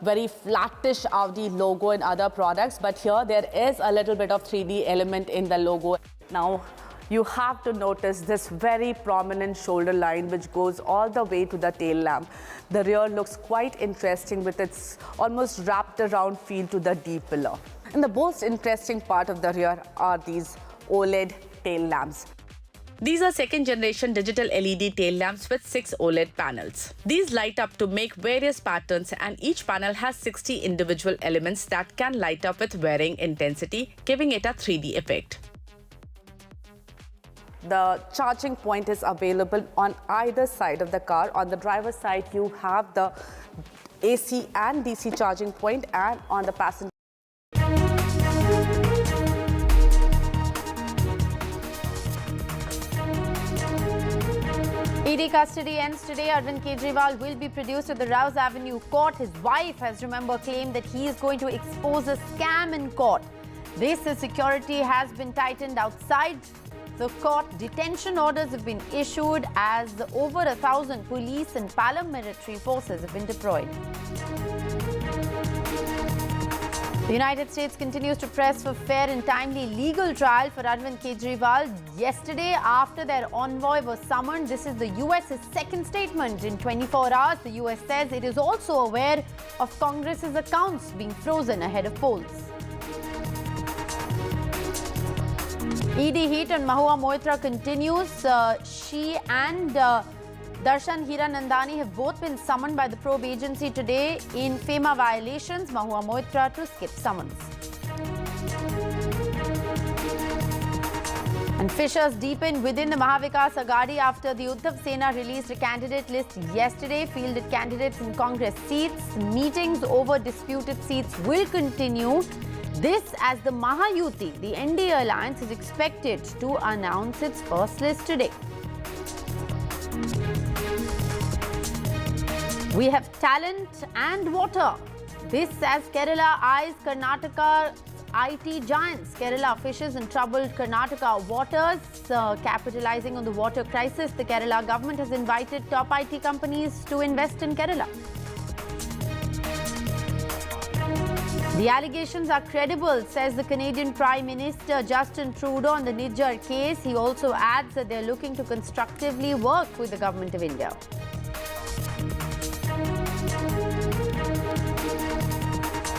[SPEAKER 21] very flattish Audi logo in other products, but here there is a little bit of 3D element in the logo. Now you have to notice this very prominent shoulder line which goes all the way to the tail lamp. The rear looks quite interesting with its almost wrapped around feel to the D pillar. And the most interesting part of the rear are these OLED tail lamps. These are second generation digital LED tail lamps with 6 OLED panels. These light up to make various patterns, and each panel has 60 individual elements that can light up with varying intensity, giving it a 3D effect. The charging point is available on either side of the car. On the driver's side, you have the AC and DC charging point, and on the passenger
[SPEAKER 2] ED custody ends today. Arvind Kejriwal will be produced at the Rouse Avenue court. His wife has, remember, claimed that he is going to expose a scam in court. They say security has been tightened outside the court. Detention orders have been issued as over 1,000 police and paramilitary forces have been deployed. The United States continues to press for fair and timely legal trial for Arvind Kejriwal. Yesterday, after their envoy was summoned, this is the US's second statement in 24 hours. The US says it is also aware of Congress's accounts being frozen ahead of polls. ED heat on Mahua Moitra continues. She and Darshan Hiranandani have both been summoned by the probe agency today in FEMA violations. Mahua Moitra to skip summons. And fissures deepened within the Mahavikas Aghadi after the Uddhav Sena released a candidate list yesterday. Fielded candidates in Congress seats. Meetings over disputed seats will continue. This as the Mahayuti, the NDA alliance, is expected to announce its first list today. We have talent and water. This as Kerala eyes Karnataka's
[SPEAKER 10] IT giants. Kerala fishes in troubled Karnataka waters. Capitalizing on the water crisis, the Kerala government has invited top IT companies to invest in Kerala. The allegations are credible, says the Canadian Prime Minister Justin Trudeau on the Nijjar case. He also adds that they're looking to constructively work with the Government of India.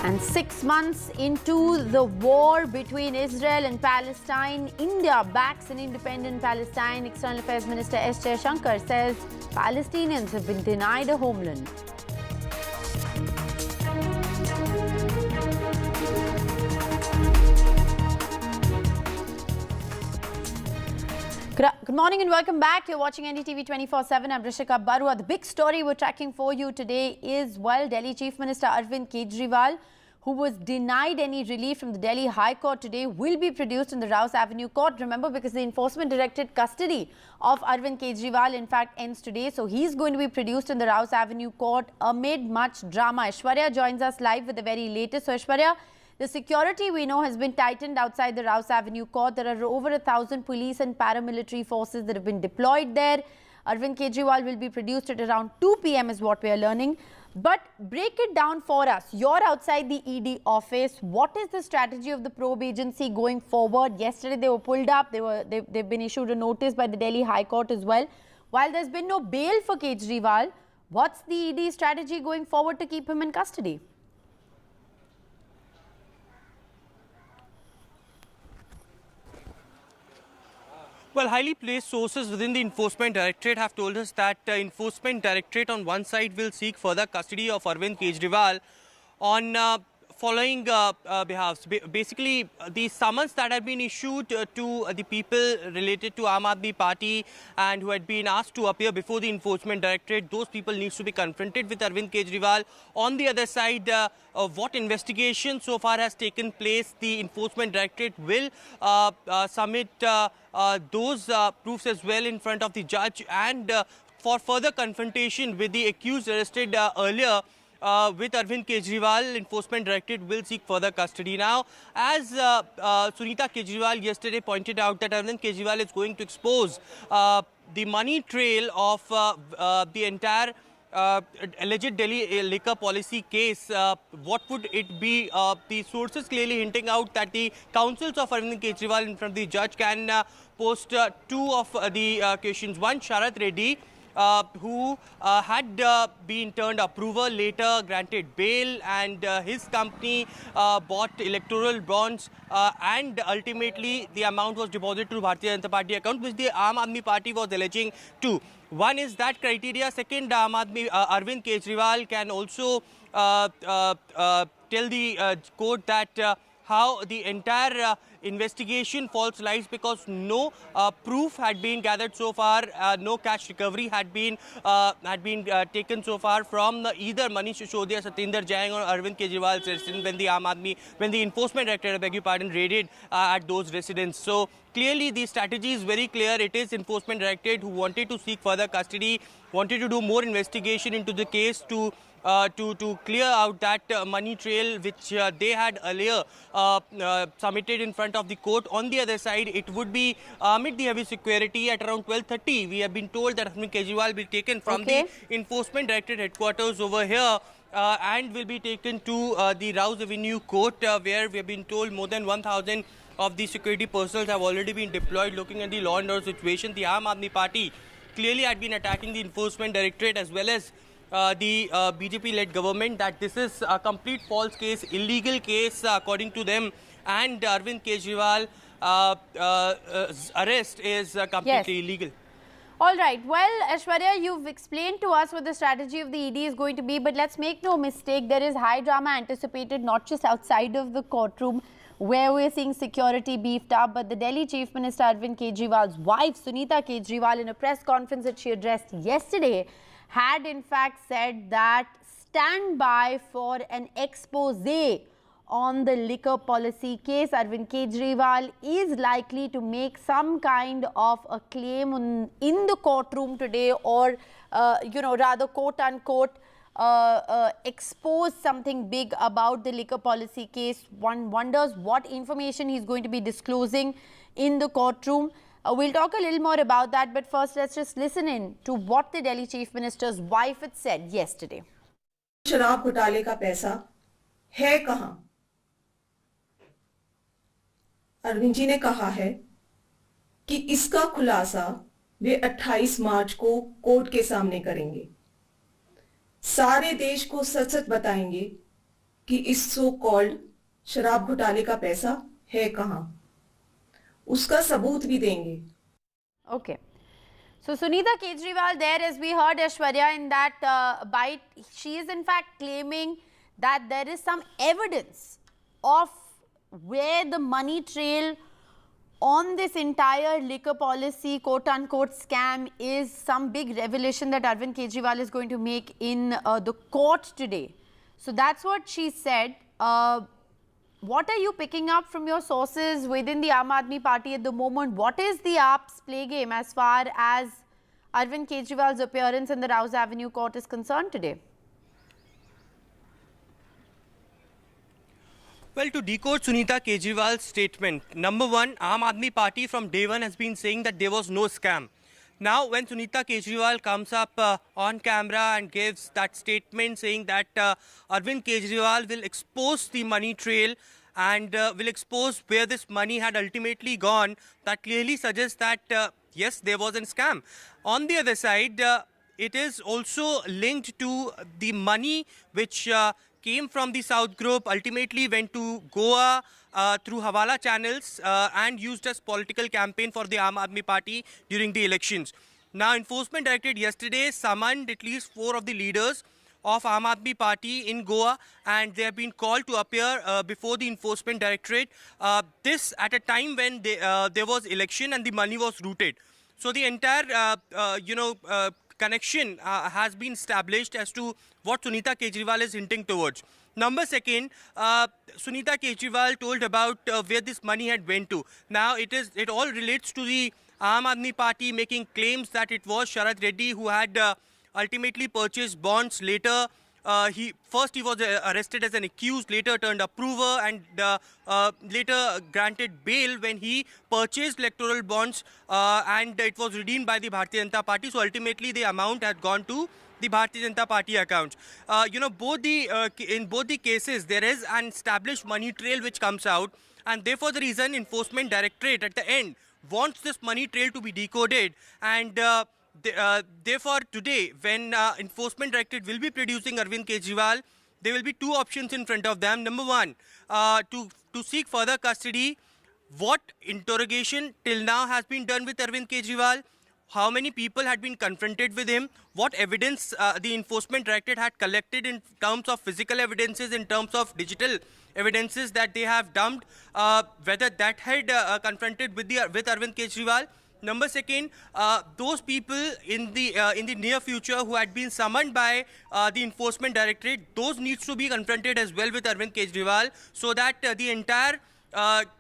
[SPEAKER 10] And 6 months into the war between Israel and Palestine, India backs an independent Palestine. External Affairs Minister S. Jaishankar says Palestinians have been denied a homeland. Good morning and welcome back. You're watching NDTV 24/7. I'm Rishika Barua. The big story we're tracking for you today is, well, Delhi Chief Minister Arvind Kejriwal, who was denied any relief from the Delhi High Court today, will be produced in the Rouse Avenue Court. Remember, because the enforcement directed custody of Arvind Kejriwal, in fact, ends today. So he's going to be produced in the Rouse Avenue Court amid much drama. Aishwarya joins us live with the very latest. So, Aishwarya, the security, we know, has been tightened outside the Rouse Avenue Court. There are over 1,000 police and paramilitary forces that have been deployed there. Arvind Kejriwal will be produced at around 2 p.m. is what we are learning. But break it down for us. You're outside the ED office. What is the strategy of the probe agency going forward? Yesterday they were pulled up. They've been issued a notice by the Delhi High Court as well. While there's been no bail for Kejriwal, what's the ED strategy going forward to keep him in custody?
[SPEAKER 18] Well, highly placed sources within the Enforcement Directorate have told us that Enforcement Directorate on one side will seek further custody of Arvind Kejriwal on following behalves. Basically, the summons that have been issued to the people related to Aam Aadmi Party and who had been asked to appear before the Enforcement Directorate, those people need to be confronted with Arvind Kejriwal. On the other side, what investigation so far has taken place, the Enforcement Directorate will submit those proofs as well in front of the judge, and for further confrontation with the accused arrested earlier with Arvind Kejriwal, Enforcement Directorate will seek further custody. Now, as Sunita Kejriwal yesterday pointed out that Arvind Kejriwal is going to expose the money trail of the entire alleged Delhi liquor policy case. What would it be? The sources clearly hinting out that the counsels of Arvind Kejriwal in front of the judge can post two of the questions. One, Sharath Reddy, who had been turned approver, later granted bail, and his company bought electoral bonds, and ultimately the amount was deposited to Bharatiya Janata Party account, which the Aam Aadmi Party was alleging too. One is that criteria. Second, Arvind Kejriwal can also tell the court that how the entire investigation false lies because no proof had been gathered so far, no cash recovery had been taken so far from either Manish Sisodiya, Satinder Jain or Arvind Kejriwal's residence when the Enforcement Directorate, I beg your pardon, raided at those residences. So clearly the strategy is very clear. It is Enforcement Directorate who wanted to seek further custody, wanted to do more investigation into the case to clear out that money trail which they had earlier submitted in front of the court. On the other side, it would be amid the heavy security at around 12:30. We have been told that Arvind Kejriwal will be taken from the Enforcement Directorate headquarters over here and will be taken to the Rouse Avenue Court, where we have been told more than 1,000 of the security personnel have already been deployed. Looking at the law and order situation, the Aam Aadmi Party clearly had been attacking the Enforcement Directorate as well as the BJP-led government, that this is a complete false case, illegal case according to them, and Arvind Kejriwal arrest is completely illegal.
[SPEAKER 10] All right. Well, Aishwarya, you've explained to us what the strategy of the ED is going to be, but let's make no mistake, there is high drama anticipated not just outside of the courtroom where we're seeing security beefed up, but the Delhi Chief Minister Arvind Kejriwal's wife, Sunita Kejriwal, in a press conference that she addressed yesterday, had in fact said that stand by for an expose on the liquor policy case. Arvind Kejriwal is likely to make some kind of a claim in the courtroom today, or rather quote unquote expose something big about the liquor policy case. One wonders what information he's going to be disclosing in the courtroom. We'll talk a little more about that, but first let's just listen in to what the Delhi Chief Minister's wife had said yesterday.
[SPEAKER 1] शराब घोटाले का पैसा है कहां? अरविंद जी ने कहा है कि इसका खुलासा वे 28 मार्च को कोर्ट के सामने करेंगे। सारे देश को सच-सच बताएंगे कि इस सो कॉल्ड शराब घोटाले का पैसा है कहां। उसका सबूत भी देंगे।
[SPEAKER 10] Okay. So Sunita Kejriwal there, as we heard Aishwarya in that bite, she is in fact claiming that there is some evidence of where the money trail on this entire liquor policy quote-unquote scam is some big revelation that Arvind Kejriwal is going to make in the court today. So that's what she said. What are you picking up from your sources within the Aam Aadmi Party at the moment? What is the AAP's play game as far as Arvind Kejriwal's appearance in the Rouse Avenue court is concerned today?
[SPEAKER 18] Well, to decode Sunita Kejriwal's statement, number one, Aam Aadmi Party from day one has been saying that there was no scam. Now, when Sunita Kejriwal comes up on camera and gives that statement saying that Arvind Kejriwal will expose the money trail and will expose where this money had ultimately gone, that clearly suggests that, yes, there was a scam. On the other side, it is also linked to the money which came from the South Group, ultimately went to Goa through Hawala channels and used as political campaign for the Aam Aadmi Party during the elections. Now, Enforcement Directorate yesterday summoned at least 4 of the leaders of Aam Aadmi Party in Goa, and they have been called to appear before the Enforcement Directorate. This at a time when there was election and the money was routed. So the entire, connection has been established as to what Sunita Kejriwal is hinting towards. Number second, Sunita Kejriwal told about where this money had went to. Now it all relates to the Aam Aadmi Party making claims that it was Sharad Reddy who had ultimately purchased bonds. Later, he was arrested as an accused, later turned approver, and later granted bail when he purchased electoral bonds and it was redeemed by the Bharatiya Janata Party. So ultimately the amount had gone to the Bharatiya Janata Party account. In both the cases there is an established money trail which comes out, and therefore the reason Enforcement Directorate at the end wants this money trail to be decoded, and therefore today when Enforcement Directorate will be producing Arvind Kejriwal, there will be 2 options in front of them. Number one, to seek further custody. What interrogation till now has been done with Arvind Kejriwal? How many people had been confronted with him? What evidence the Enforcement Directorate had collected in terms of physical evidences, in terms of digital evidences that they have dumped? Whether that had confronted with Arvind Kejriwal. Number second, those people in the near future who had been summoned by the Enforcement Directorate, those needs to be confronted as well with Arvind Kejriwal, so that the entire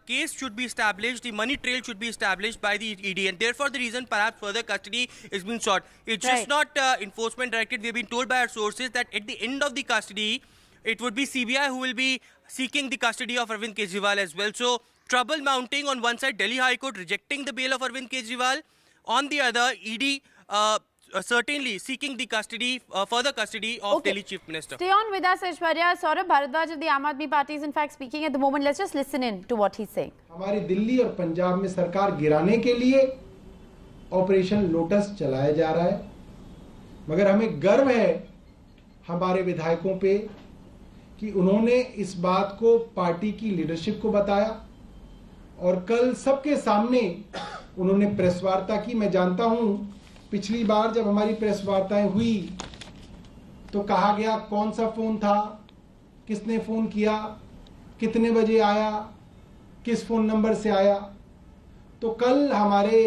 [SPEAKER 18] case should be established, the money trail should be established by the ED, and therefore the reason perhaps further custody is being sought. It's just not Enforcement Directorate. We've been told by our sources that at the end of the custody, it would be CBI who will be seeking the custody of Arvind Kejriwal as well. So trouble mounting. On one side, Delhi High Court rejecting the bail of Arvind Kejriwal. On the other, ED certainly seeking the custody, further custody of Delhi Chief Minister.
[SPEAKER 10] Stay on with us, Aishwarya. Saurabh Bharadwaj of the Aam Aadmi Party is in fact speaking at the moment. Let's just listen in to what he's saying.
[SPEAKER 11] हमारी दिल्ली और पंजाब में सरकार गिराने के लिए operation lotus चलाया जा रहा है, मगर हमें गर्व है हमारे विधायकों पे कि उन्होंने इस बात को पार्टी की लीडरशिप को बताया और कल सबके सामने उन्होंने प्रेस वार्ता की. मैं जानता हूं पिछली बार जब हमारी प्रेस वार्ताएं हुई तो कहा गया कौन सा फोन था, किसने फोन किया, कितने बजे आया, किस फोन नंबर से आया. तो कल हमारे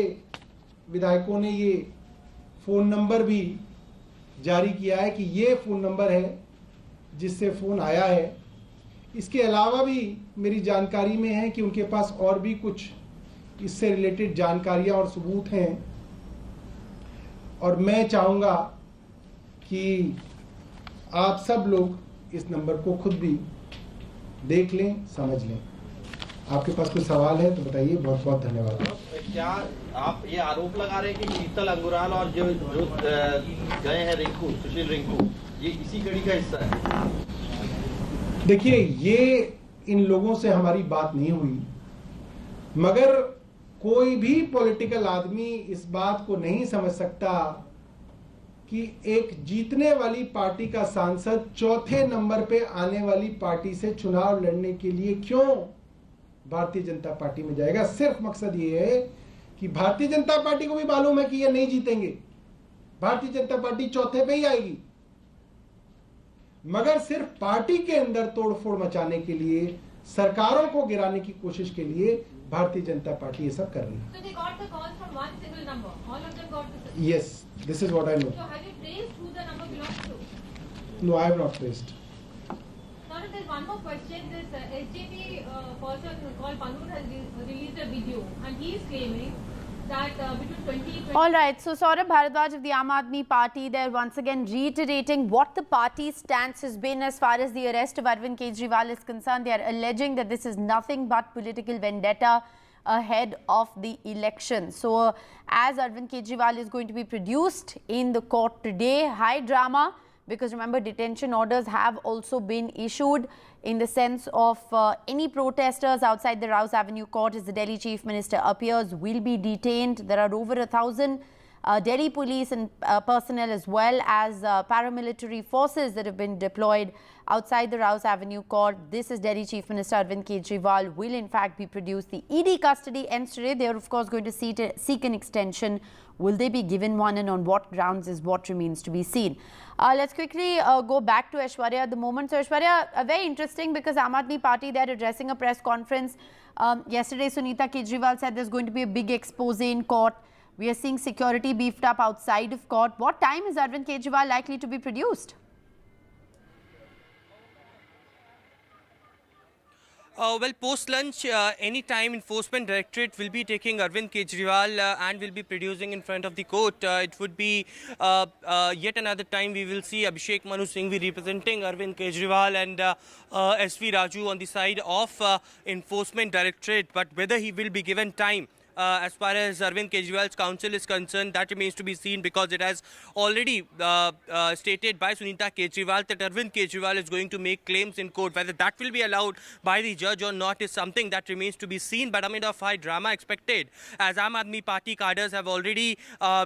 [SPEAKER 11] विधायकों ने ये फोन नंबर भी जारी किया है कि ये फोन नंबर है जिससे फोन आया है. इसके अलावा भी मेरी जानकारी में है कि उनके पास और भी कुछ इससे रिलेटेड जानकारियां और सबूत हैं, और मैं चाहूँगा कि आप सब लोग इस नंबर को खुद भी देख लें, समझ लें। आपके पास कोई सवाल है तो बताइए। बहुत बहुत धन्यवाद।
[SPEAKER 6] क्या आप ये आरोप लगा रहे हैं कि शीतल अंगुराल और जो गए हैं रिंकू, सुशील रिंकू, ये इसी कड़ी का हिस्सा है?
[SPEAKER 11] देखिए, ये इन लोगों से हमारी बात नहीं हुई, मगर कोई भी पॉलिटिकल आदमी इस बात को नहीं समझ सकता कि एक जीतने वाली पार्टी का सांसद चौथे नंबर पे आने वाली पार्टी से चुनाव लड़ने के लिए क्यों भारतीय जनता पार्टी में जाएगा। सिर्फ मकसद ये है कि भारतीय जनता पार्टी को भी मालूम है कि ये नहीं जीतेंगे, भारतीय जनता पार्टी चौथे पे ही आएगी, मगर सिर्फ पार्टी के अंदर तोड़फोड़ मचाने के लिए, सरकारों को गिराने की कोशिश के लिए भारतीय जनता पार्टी ये सब कर रही है। Yes, this is what I know.
[SPEAKER 12] So have you traced who the number belongs to?
[SPEAKER 11] No, I have not traced.
[SPEAKER 12] Now there's one more question. This SJP person called Panur has released a video, and he is claiming that between 2020...
[SPEAKER 10] All right, so Saurabh Bharadwaj of the Aam Aadmi Party there once again reiterating what the party's stance has been as far as the arrest of Arvind Kejriwal is concerned. They are alleging that this is nothing but political vendetta ahead of the election. So as Arvind Kejriwal is going to be produced in the court today, high drama, because remember detention orders have also been issued in the sense of any protesters outside the Rouse Avenue court as the Delhi Chief Minister appears will be detained. There are over 1,000 Delhi police and personnel as well as paramilitary forces that have been deployed outside the Rouse Avenue court. This is Delhi Chief Minister Arvind Kejriwal will in fact be produced. The ED custody ends today. They are of course going to seek an extension. Will they be given one, and on what grounds is what remains to be seen. Let's quickly go back to Aishwarya at the moment. So Aishwarya, very interesting because Aam Aadmi Party, they are addressing a press conference. Yesterday Sunita Kejriwal said there's going to be a big expose in court. We are seeing security beefed up outside of court. What time is Arvind Kejriwal likely to be produced?
[SPEAKER 18] Well, post-lunch, any-time Enforcement Directorate will be taking Arvind Kejriwal and will be producing in front of the court. It would be yet another time we will see Abhishek Manu Singhvi representing Arvind Kejriwal and SV Raju on the side of Enforcement Directorate. But whether he will be given time as far as Arvind Kejriwal's counsel is concerned, that remains to be seen, because it has already stated by Sunita Kejriwal that Arvind Kejriwal is going to make claims in court. Whether that will be allowed by the judge or not is something that remains to be seen, but amid of high drama expected, as Aam Aadmi Party cadres have already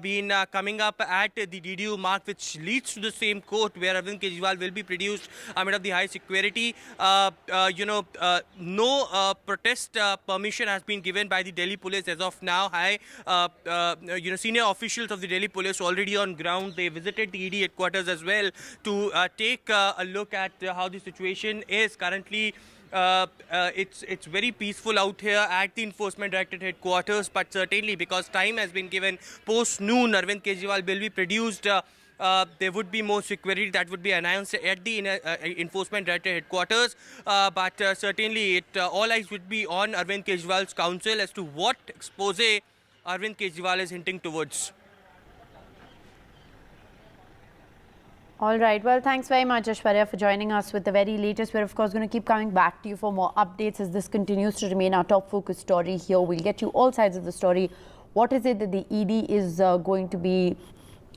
[SPEAKER 18] been coming up at the DDU mark, which leads to the same court where Arvind Kejriwal will be produced amid of the high security. No protest permission has been given by the Delhi police as of now. Senior officials of the Delhi police already on ground. They visited the ED headquarters as well to take a look at how the situation is currently. It's very peaceful out here at the Enforcement Directorate headquarters, but certainly because time has been given, post noon Arvind Kejriwal will be produced. There would be more security that would be announced at the Enforcement Directorate headquarters, but certainly all eyes would be on Arvind Kejriwal's counsel as to what expose Arvind Kejriwal is hinting towards.
[SPEAKER 10] All right. Well, thanks very much, Aishwarya, for joining us with the very latest. We're, of course, going to keep coming back to you for more updates as this continues to remain our top focus story here. We'll get you all sides of the story. What is it that the ED is going to be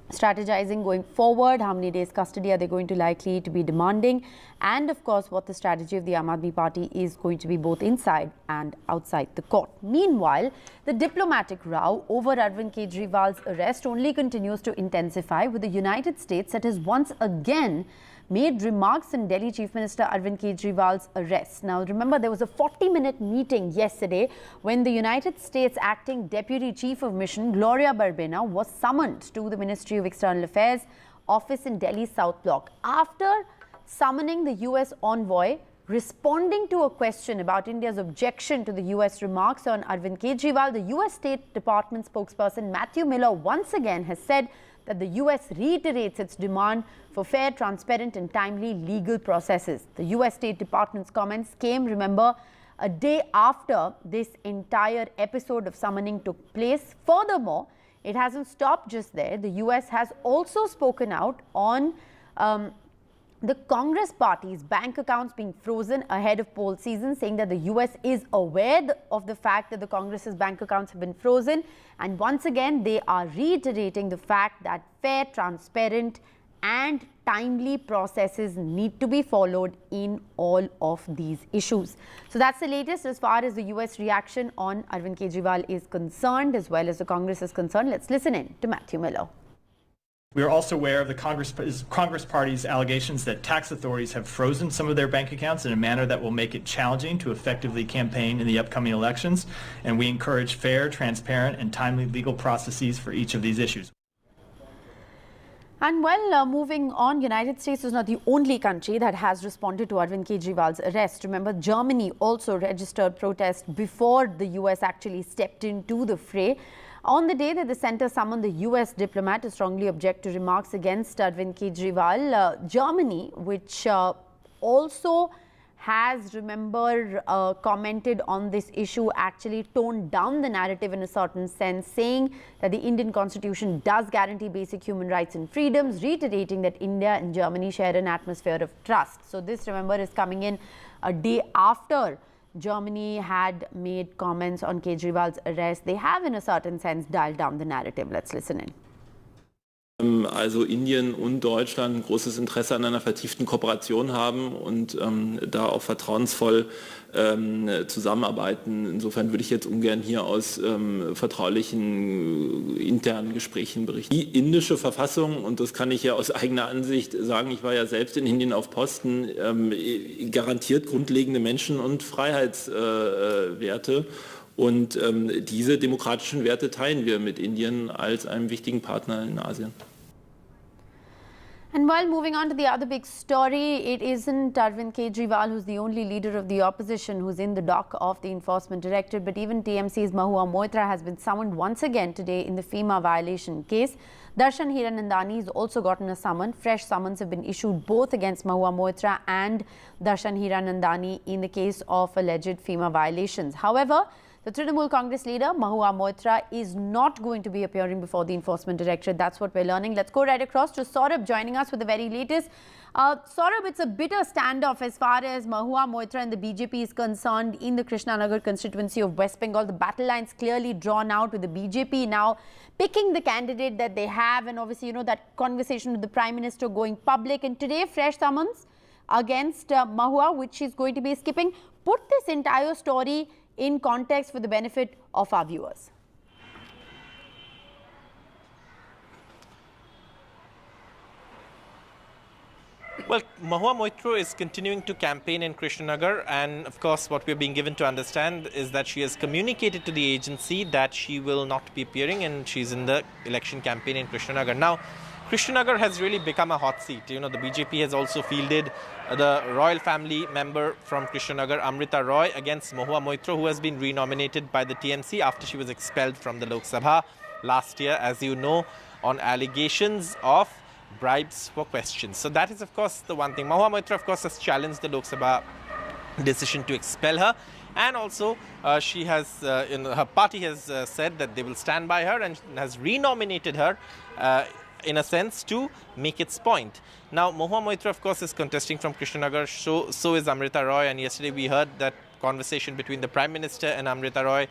[SPEAKER 10] strategizing going forward? How many days custody are they going to likely to be demanding? And of course, what the strategy of the Aam Aadmi Party is going to be both inside and outside the court. Meanwhile, the diplomatic row over Arvind Kejriwal's arrest only continues to intensify, with the United States that has once again made remarks on Delhi Chief Minister Arvind Kejriwal's arrest. Now, remember, there was a 40-minute meeting yesterday when the United States Acting Deputy Chief of Mission, Gloria Berbena, was summoned to the Ministry of External Affairs office in Delhi's South Block. After summoning the US envoy, responding to a question about India's objection to the US remarks on Arvind Kejriwal, the US State Department spokesperson Matthew Miller once again has said that the US reiterates its demand for fair, transparent and timely legal processes. The US State Department's comments came, remember, a day after this entire episode of summoning took place. Furthermore, it hasn't stopped just there. The US has also spoken out on the Congress party's bank accounts being frozen ahead of poll season, saying that the US is aware of the fact that the Congress's bank accounts have been frozen. And once again, they are reiterating the fact that fair, transparent and timely processes need to be followed in all of these issues. So that's the latest as far as the US reaction on Arvind Kejriwal is concerned, as well as the Congress is concerned. Let's listen in to Matthew Miller.
[SPEAKER 3] We are also aware of the Congress Party's allegations that tax authorities have frozen some of their bank accounts in a manner that will make it challenging to effectively campaign in the upcoming elections, and we encourage fair, transparent, and timely legal processes for each of these issues.
[SPEAKER 10] And well, moving on, United States is not the only country that has responded to Arvind Kejriwal's arrest. Remember, Germany also registered protest before the US actually stepped into the fray. On the day that the centre summoned the US diplomat to strongly object to remarks against Arvind Kejriwal, Germany, which also has, remember, commented on this issue, actually toned down the narrative in a certain sense, saying that the Indian constitution does guarantee basic human rights and freedoms, reiterating that India and Germany share an atmosphere of trust. So this, remember, is coming in a day after Germany had made comments on Kejriwal's arrest. They have, in a certain sense, dialed down the narrative. Let's listen in.
[SPEAKER 15] Also Indien und Deutschland ein großes Interesse an einer vertieften Kooperation haben und da auch vertrauensvoll zusammenarbeiten. Insofern würde ich jetzt ungern hier aus vertraulichen internen Gesprächen berichten. Die indische Verfassung, und das kann ich ja aus eigener Ansicht sagen, ich war ja selbst in Indien auf Posten, garantiert grundlegende Menschen- und Freiheitswerte. Und diese demokratischen Werte teilen wir mit Indien als einem wichtigen Partner in Asien.
[SPEAKER 10] And while moving on to the other big story, it isn't Arvind Kejriwal who's the only leader of the opposition who's in the dock of the Enforcement Directorate, but even TMC's Mahua Moitra has been summoned once again today in the FEMA violation case. Darshan Hiranandani has also gotten a summon. Fresh summons have been issued both against Mahua Moitra and Darshan Hiranandani in the case of alleged FEMA violations. However, the Trinamool Congress leader, Mahua Moitra, is not going to be appearing before the Enforcement Directorate. That's what we're learning. Let's go right across to Saurabh joining us with the very latest. Saurabh, it's a bitter standoff as far as Mahua Moitra and the BJP is concerned in the Krishnanagar constituency of West Bengal. The battle lines clearly drawn out with the BJP now picking the candidate that they have, and obviously, you know, that conversation with the Prime Minister going public. And today, fresh summons against Mahua, which she's going to be skipping. Put this entire story in context for the benefit of our viewers.
[SPEAKER 18] Well, Mahua Moitra is continuing to campaign in Krishnanagar, and of course what we're being given to understand is that she has communicated to the agency that she will not be appearing and she's in the election campaign in Krishnanagar. Now, Krishnanagar has really become a hot seat. You know, the BJP has also fielded the royal family member from Krishnanagar, Amrita Roy, against Mahua Moitra, who has been renominated by the TMC after she was expelled from the Lok Sabha last year, as you know, on allegations of bribes for questions. So that is, of course, the one thing. Mahua Moitra, of course, has challenged the Lok Sabha decision to expel her. And also, she has, her party has said that they will stand by her and has renominated her in a sense to make its point. Now, Mahua Moitra, of course, is contesting from Krishnanagar, so is Amrita Roy, and yesterday we heard that conversation between the Prime Minister and Amrita Roy.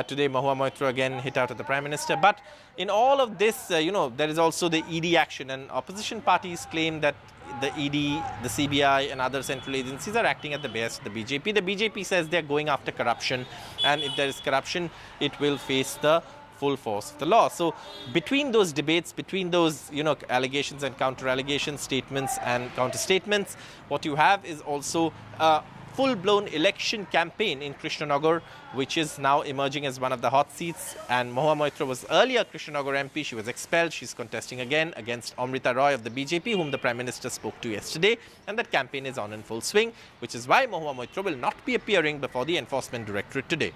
[SPEAKER 18] Today, Mahua Moitra again hit out at the Prime Minister. But in all of this, you know, there is also the ED action, and opposition parties claim that the ED, the CBI and other central agencies are acting at the behest of the BJP. The BJP says they're going after corruption, and if there is corruption, it will face the full force of the law. So between those debates, between those, you know, allegations and counter-allegations, statements and counter-statements, what you have is also a full-blown election campaign in Krishnanagar, which is now emerging as one of the hot seats. And Mahua Moitra was earlier Krishnanagar MP. She was expelled. She's contesting again against Amrita Roy of the BJP, whom the Prime Minister spoke to yesterday. And that campaign is on in full swing, which is why Mahua Moitra will not be appearing before the Enforcement Directorate today.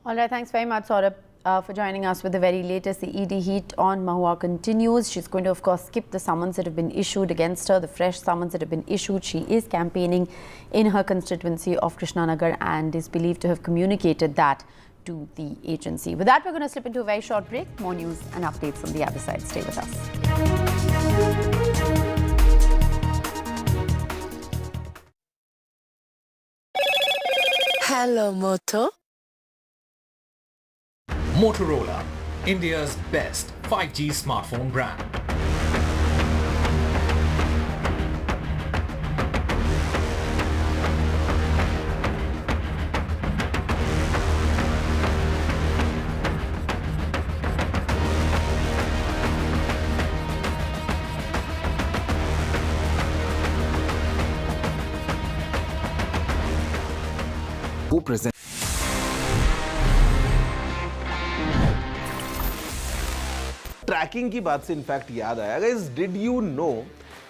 [SPEAKER 10] All right, thanks very much, Saurabh, for joining us with the very latest. The ED heat on Mahua continues. She's going to, of course, skip the summons that have been issued against her, the fresh summons that have been issued. She is campaigning in her constituency of Krishnanagar and is believed to have communicated that to the agency. With that, we're going to slip into a very short break. More news and updates on the other side. Stay with us.
[SPEAKER 16] Hello, Moto.
[SPEAKER 17] Motorola, India's best 5G smartphone brand.
[SPEAKER 9] Who present
[SPEAKER 14] tracking की बात से in fact याद आया, guys, did you know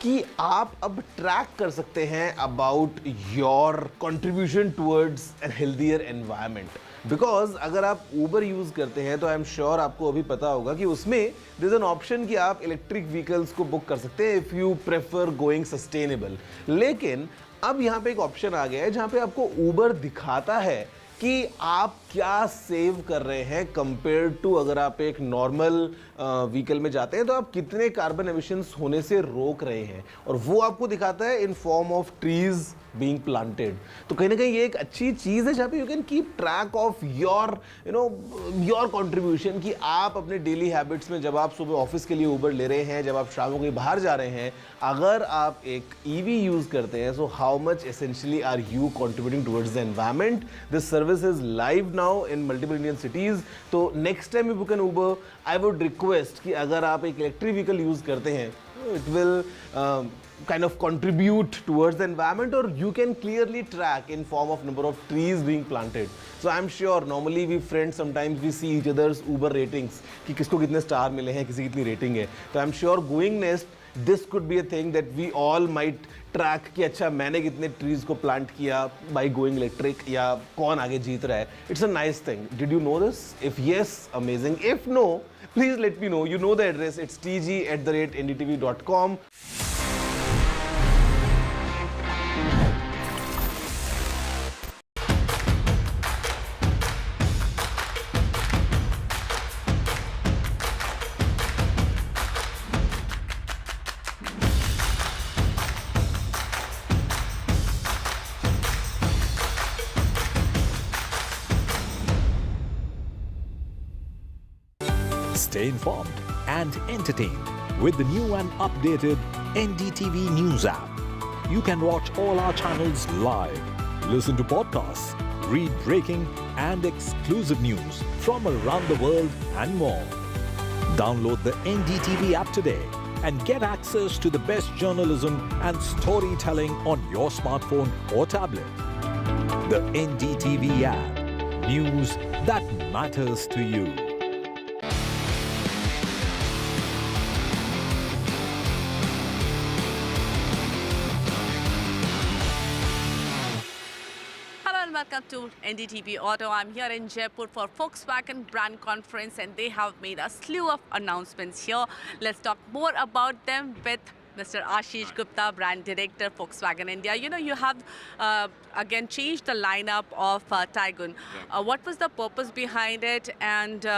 [SPEAKER 14] कि आप अब track कर सकते हैं about your contribution towards an healthier environment? Because अगर आप ऊबर यूज करते हैं तो आई एम श्योर आपको अभी पता होगा कि उसमें देयर इज एन ऑप्शन कि आप इलेक्ट्रिक व्हीकल्स को बुक कर सकते हैं if you prefer going sustainable. लेकिन अब यहाँ पे एक ऑप्शन आ गया है जहाँ पे आपको ऊबर दिखाता है कि आप क्या सेव कर रहे हैं कंपेयर टू अगर आप एक नॉर्मल व्हीकल में जाते हैं तो आप कितने कार्बन एमिशंस होने से रोक रहे हैं, और वो आपको दिखाता है in form of trees being planted. तो कहीं ना कहीं ये एक अच्छी चीज है जहाँ पे you can keep track of your your contribution, कि आप अपने डेली हैबिट्स में जब आप सुबह ऑफिस के लिए ऊबर ले रहे हैं, जब आप शाम को कहीं बाहर जा रहे हैं, अगर आप एक ईवी यूज करते हैं, so how much essentially are you contributing towards the environment. This service is live now in multiple Indian cities. तो next time you book an Uber, I would request कि अगर आप एक इलेक्ट्रिक व्हीकल यूज करते हैं, it will kind of contribute towards the environment, or you can clearly track in form of number of trees being planted. So I'm sure normally we friends sometimes we see each other's Uber ratings कि किसको कितने star मिले हैं, किसी कितनी rating है। तो I'm sure going next this could be a thing that we all might track कि अच्छा मैंने कितने ट्रीज को प्लांट किया by going electric, या कौन आगे जीत रहा है। It's a nice thing. Did you know this? If yes, amazing. If no, please let me know. You know the address. It's tg@ndtv.com.
[SPEAKER 17] Stay informed and entertained with the new and updated NDTV News app. You can watch all our channels live, listen to podcasts, read breaking and exclusive news from around the world and more. Download the NDTV app today and get access to the best journalism and storytelling on your smartphone or tablet. The NDTV app. News that matters to you.
[SPEAKER 21] Welcome to NDTV Auto. I'm here in Jaipur for Volkswagen brand conference, and they have made a slew of announcements here. Let's talk more about them with Mr. Ashish Gupta, brand director, Volkswagen India. You know, you have again changed the lineup of Taigun. What was the purpose behind it, and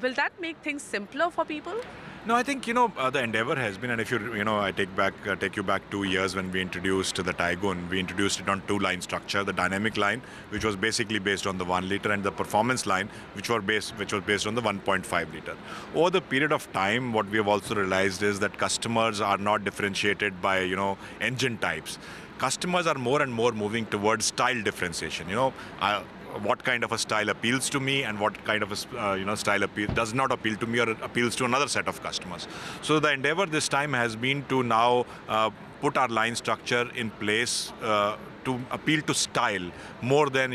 [SPEAKER 21] will that make things simpler for people?
[SPEAKER 22] No, I think, the endeavor has been, and if I take you back 2 years when we introduced the Taigun, we introduced it on two-line structure, the dynamic line, which was basically based on the 1 liter, and the performance line, which was based on the 1.5 liter. Over the period of time, what we have also realized is that customers are not differentiated by, engine types. Customers are more and more moving towards style differentiation. What kind of a style appeals to me, and what kind of a style does not appeal to me or appeals to another set of customers. So the endeavor this time has been to now put our line structure in place to appeal to style more than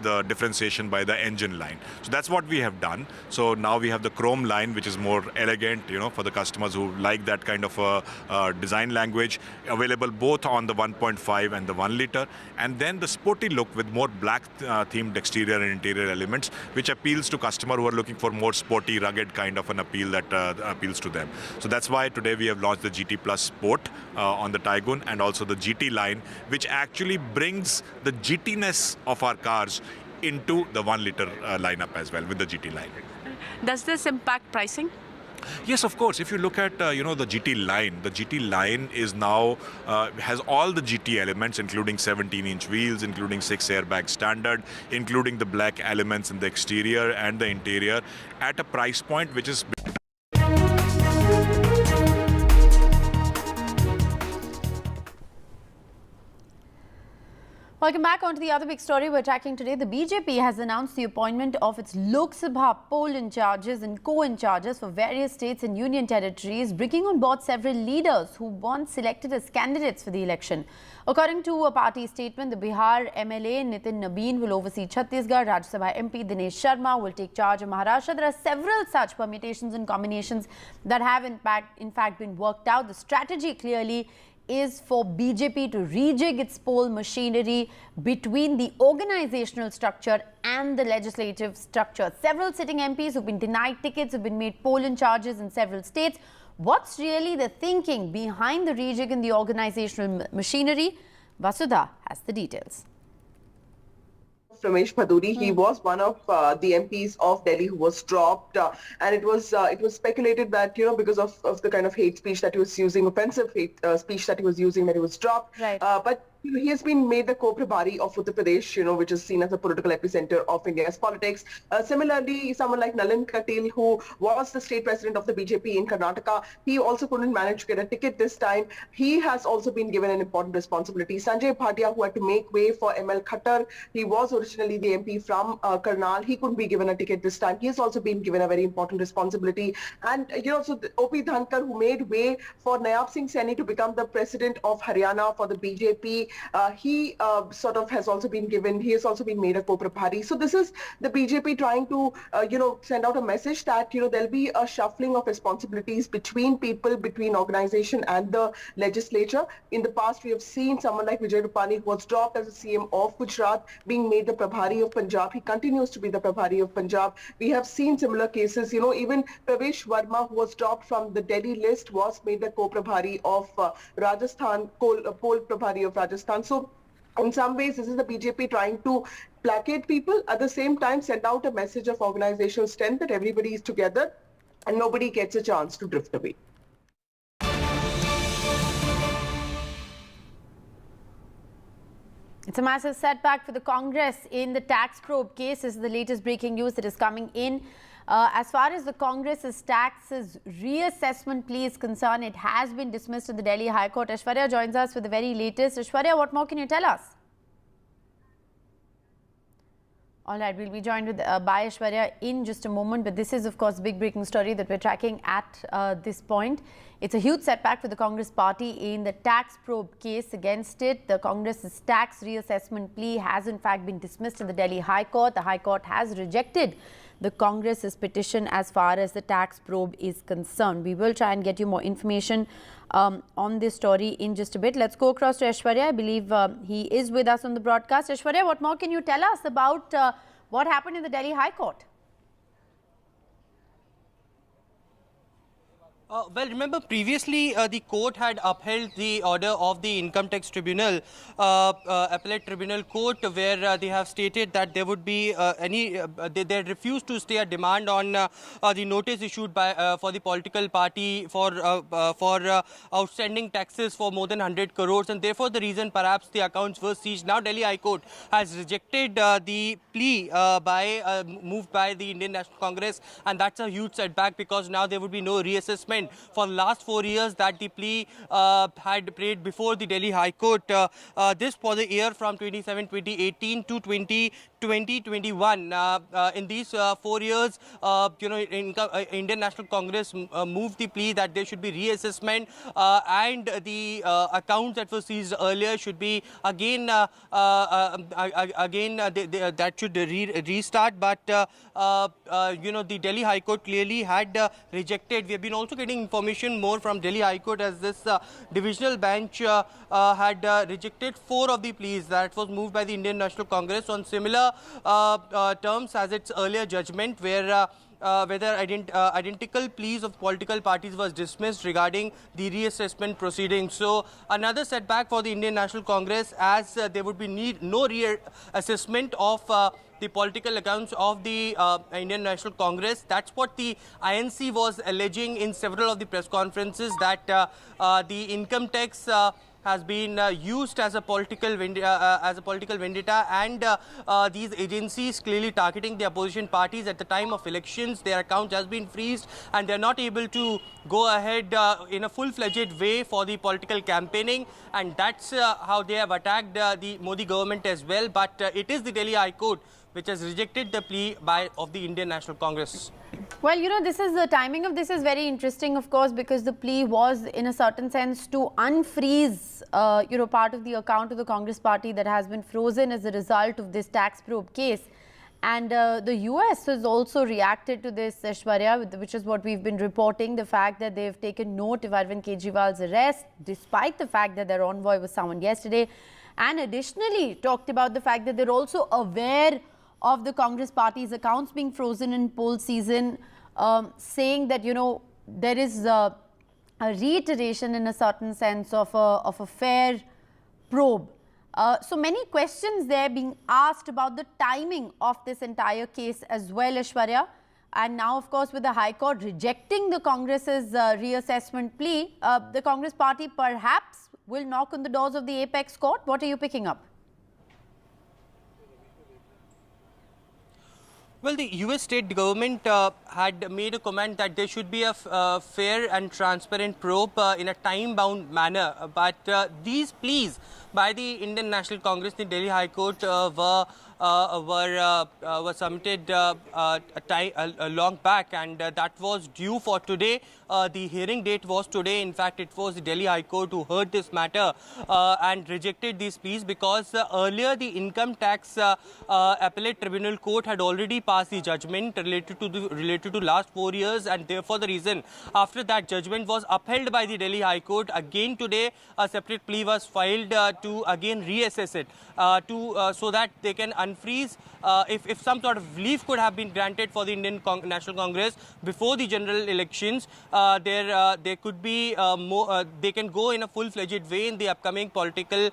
[SPEAKER 22] the differentiation by the engine line. So that's what we have done. So now we have the chrome line, which is more elegant, for the customers who like that kind of a design language, available both on the 1.5 and the 1 liter, and then the sporty look with more black themed exterior and interior elements, which appeals to customers who are looking for more sporty, rugged kind of an appeal that appeals to them. So that's why today we have launched the GT Plus Sport on the Taigun, and also the GT line, which actually brings the GT-ness of our cars into the 1 liter lineup as well with the GT line.
[SPEAKER 21] Does this impact pricing?
[SPEAKER 22] Yes, of course. If you look at, the GT line is now, has all the GT elements, including 17-inch wheels, including 6 airbag standard, including the black elements in the exterior and the interior at a price point which is...
[SPEAKER 10] Welcome back on to the other big story we're tracking today. The BJP has announced the appointment of its Lok Sabha poll in-charges and co-in-charges for various states and union territories, bringing on board several leaders who weren't selected as candidates for the election. According to a party statement, the Bihar MLA Nitin Nabeen will oversee Chhattisgarh, Rajya Sabha MP Dinesh Sharma will take charge of Maharashtra. There are several such permutations and combinations that have in fact been worked out. The strategy clearly is for BJP to rejig its poll machinery between the organizational structure and the legislative structure. Several sitting MPs who've been denied tickets have been made poll-in-charges in several states. What's really the thinking behind the rejig in the organizational machinery? Vasudha has the details.
[SPEAKER 4] Ramesh Bhaduri, he was one of the MPs of Delhi who was dropped, and it was speculated that because of the kind of hate speech that he was using, offensive hate speech that he was using, that he was dropped.
[SPEAKER 10] Right.
[SPEAKER 4] But he has been made the co-prabhari of Uttar Pradesh, which is seen as a political epicenter of India's politics. Similarly, someone like Nalin Katil, who was the state president of the BJP in Karnataka, he also couldn't manage to get a ticket this time. He has also been given an important responsibility. Sanjay Bhatia, who had to make way for ML Khattar, he was originally the MP from Karnal. He couldn't be given a ticket this time. He has also been given a very important responsibility. And, so O.P. Dhankar, who made way for Nayab Singh Saini to become the president of Haryana for the BJP, he sort of has also been given, he has also been made a co-prabhari. So this is the BJP trying to, send out a message that, there'll be a shuffling of responsibilities between people, between organization and the legislature. In the past, we have seen someone like Vijay Rupani, who was dropped as a CM of Gujarat, being made the Prabhari of Punjab. He continues to be the Prabhari of Punjab. We have seen similar cases, even Pravesh Verma, who was dropped from the Delhi list, was made the co-prabhari of Rajasthan, poll Prabhari of Rajasthan. So in some ways, this is the BJP trying to placate people, at the same time send out a message of organizational strength that everybody is together and nobody gets a chance to drift away.
[SPEAKER 10] It's a massive setback for the Congress in the tax probe case. This is the latest breaking news that is coming in. As far as the Congress's taxes reassessment plea is concerned, it has been dismissed in the Delhi High Court. Aishwarya joins us with the very latest. Aishwarya, what more can you tell us? All right, we'll be joined with by Aishwarya in just a moment, but this is of course a big breaking story that we're tracking at this point. It's a huge setback for the Congress party in the tax probe case against it. The Congress's tax reassessment plea has in fact been dismissed in the Delhi High Court. The High Court has rejected the Congress's petition as far as the tax probe is concerned. We will try and get you more information on this story in just a bit. Let's go across to Aishwarya. I believe he is with us on the broadcast. Aishwarya, what more can you tell us about what happened in the Delhi High Court?
[SPEAKER 18] Well, remember previously the court had upheld the order of the Income Tax Tribunal, Appellate Tribunal Court, where they have stated that there would be they refused to stay a demand on the notice issued by for the political party for outstanding taxes for more than 100 crores, and therefore the reason perhaps the accounts were seized. Now Delhi High Court has rejected the plea moved by the Indian National Congress, and that's a huge setback because now there would be no reassessment for the last 4 years that the plea had played before the Delhi High Court. This for the year from 2018 to 2021. In these 4 years, Indian National Congress moved the plea that there should be reassessment and the accounts that were seized earlier should be again that should restart. But the Delhi High Court clearly had rejected. We have been also getting information more from Delhi High Court as this divisional bench had rejected 4 of the pleas that was moved by the Indian National Congress on similar terms as its earlier judgment, where whether identical pleas of political parties was dismissed regarding the reassessment proceedings. So another setback for the Indian National Congress, as there would be no reassessment of the political accounts of the Indian National Congress. That's what the INC was alleging in several of the press conferences, that the income tax has been used as a political vendetta, and these agencies clearly targeting the opposition parties at the time of elections. Their account has been freezed and they're not able to go ahead in a full-fledged way for the political campaigning, and that's how they have attacked the Modi government as well. But it is the Delhi High Court which has rejected the plea of the Indian National Congress.
[SPEAKER 10] Well, you know, the timing of this is very interesting, of course, because the plea was, in a certain sense, to unfreeze, part of the account of the Congress party that has been frozen as a result of this tax probe case. And the US has also reacted to this, Aishwarya, which is what we've been reporting, the fact that they've taken note of Arvind Kejriwal's arrest, despite the fact that their envoy was summoned yesterday, and additionally talked about the fact that they're also aware of the Congress party's accounts being frozen in poll season, saying that, there is a reiteration in a certain sense of a fair probe. So many questions there being asked about the timing of this entire case as well, Aishwarya. And now, of course, with the High Court rejecting the Congress's reassessment plea, the Congress party perhaps will knock on the doors of the apex court. What are you picking up?
[SPEAKER 18] Well, the US state government had made a comment that there should be a fair and transparent probe in a time-bound manner. But these pleas by the Indian National Congress, the Delhi High Court, were submitted a long back, and that was due for today. The hearing date was today. In fact, it was the Delhi High Court who heard this matter and rejected these pleas, because earlier the Income Tax Appellate Tribunal Court had already passed the judgment related to last 4 years, and therefore the reason after that judgment was upheld by the Delhi High Court. Again today, a separate plea was filed to again reassess it so that they can unfreeze if some sort of relief could have been granted for the Indian National Congress before the general elections. There could be more. They can go in a full-fledged way in the upcoming political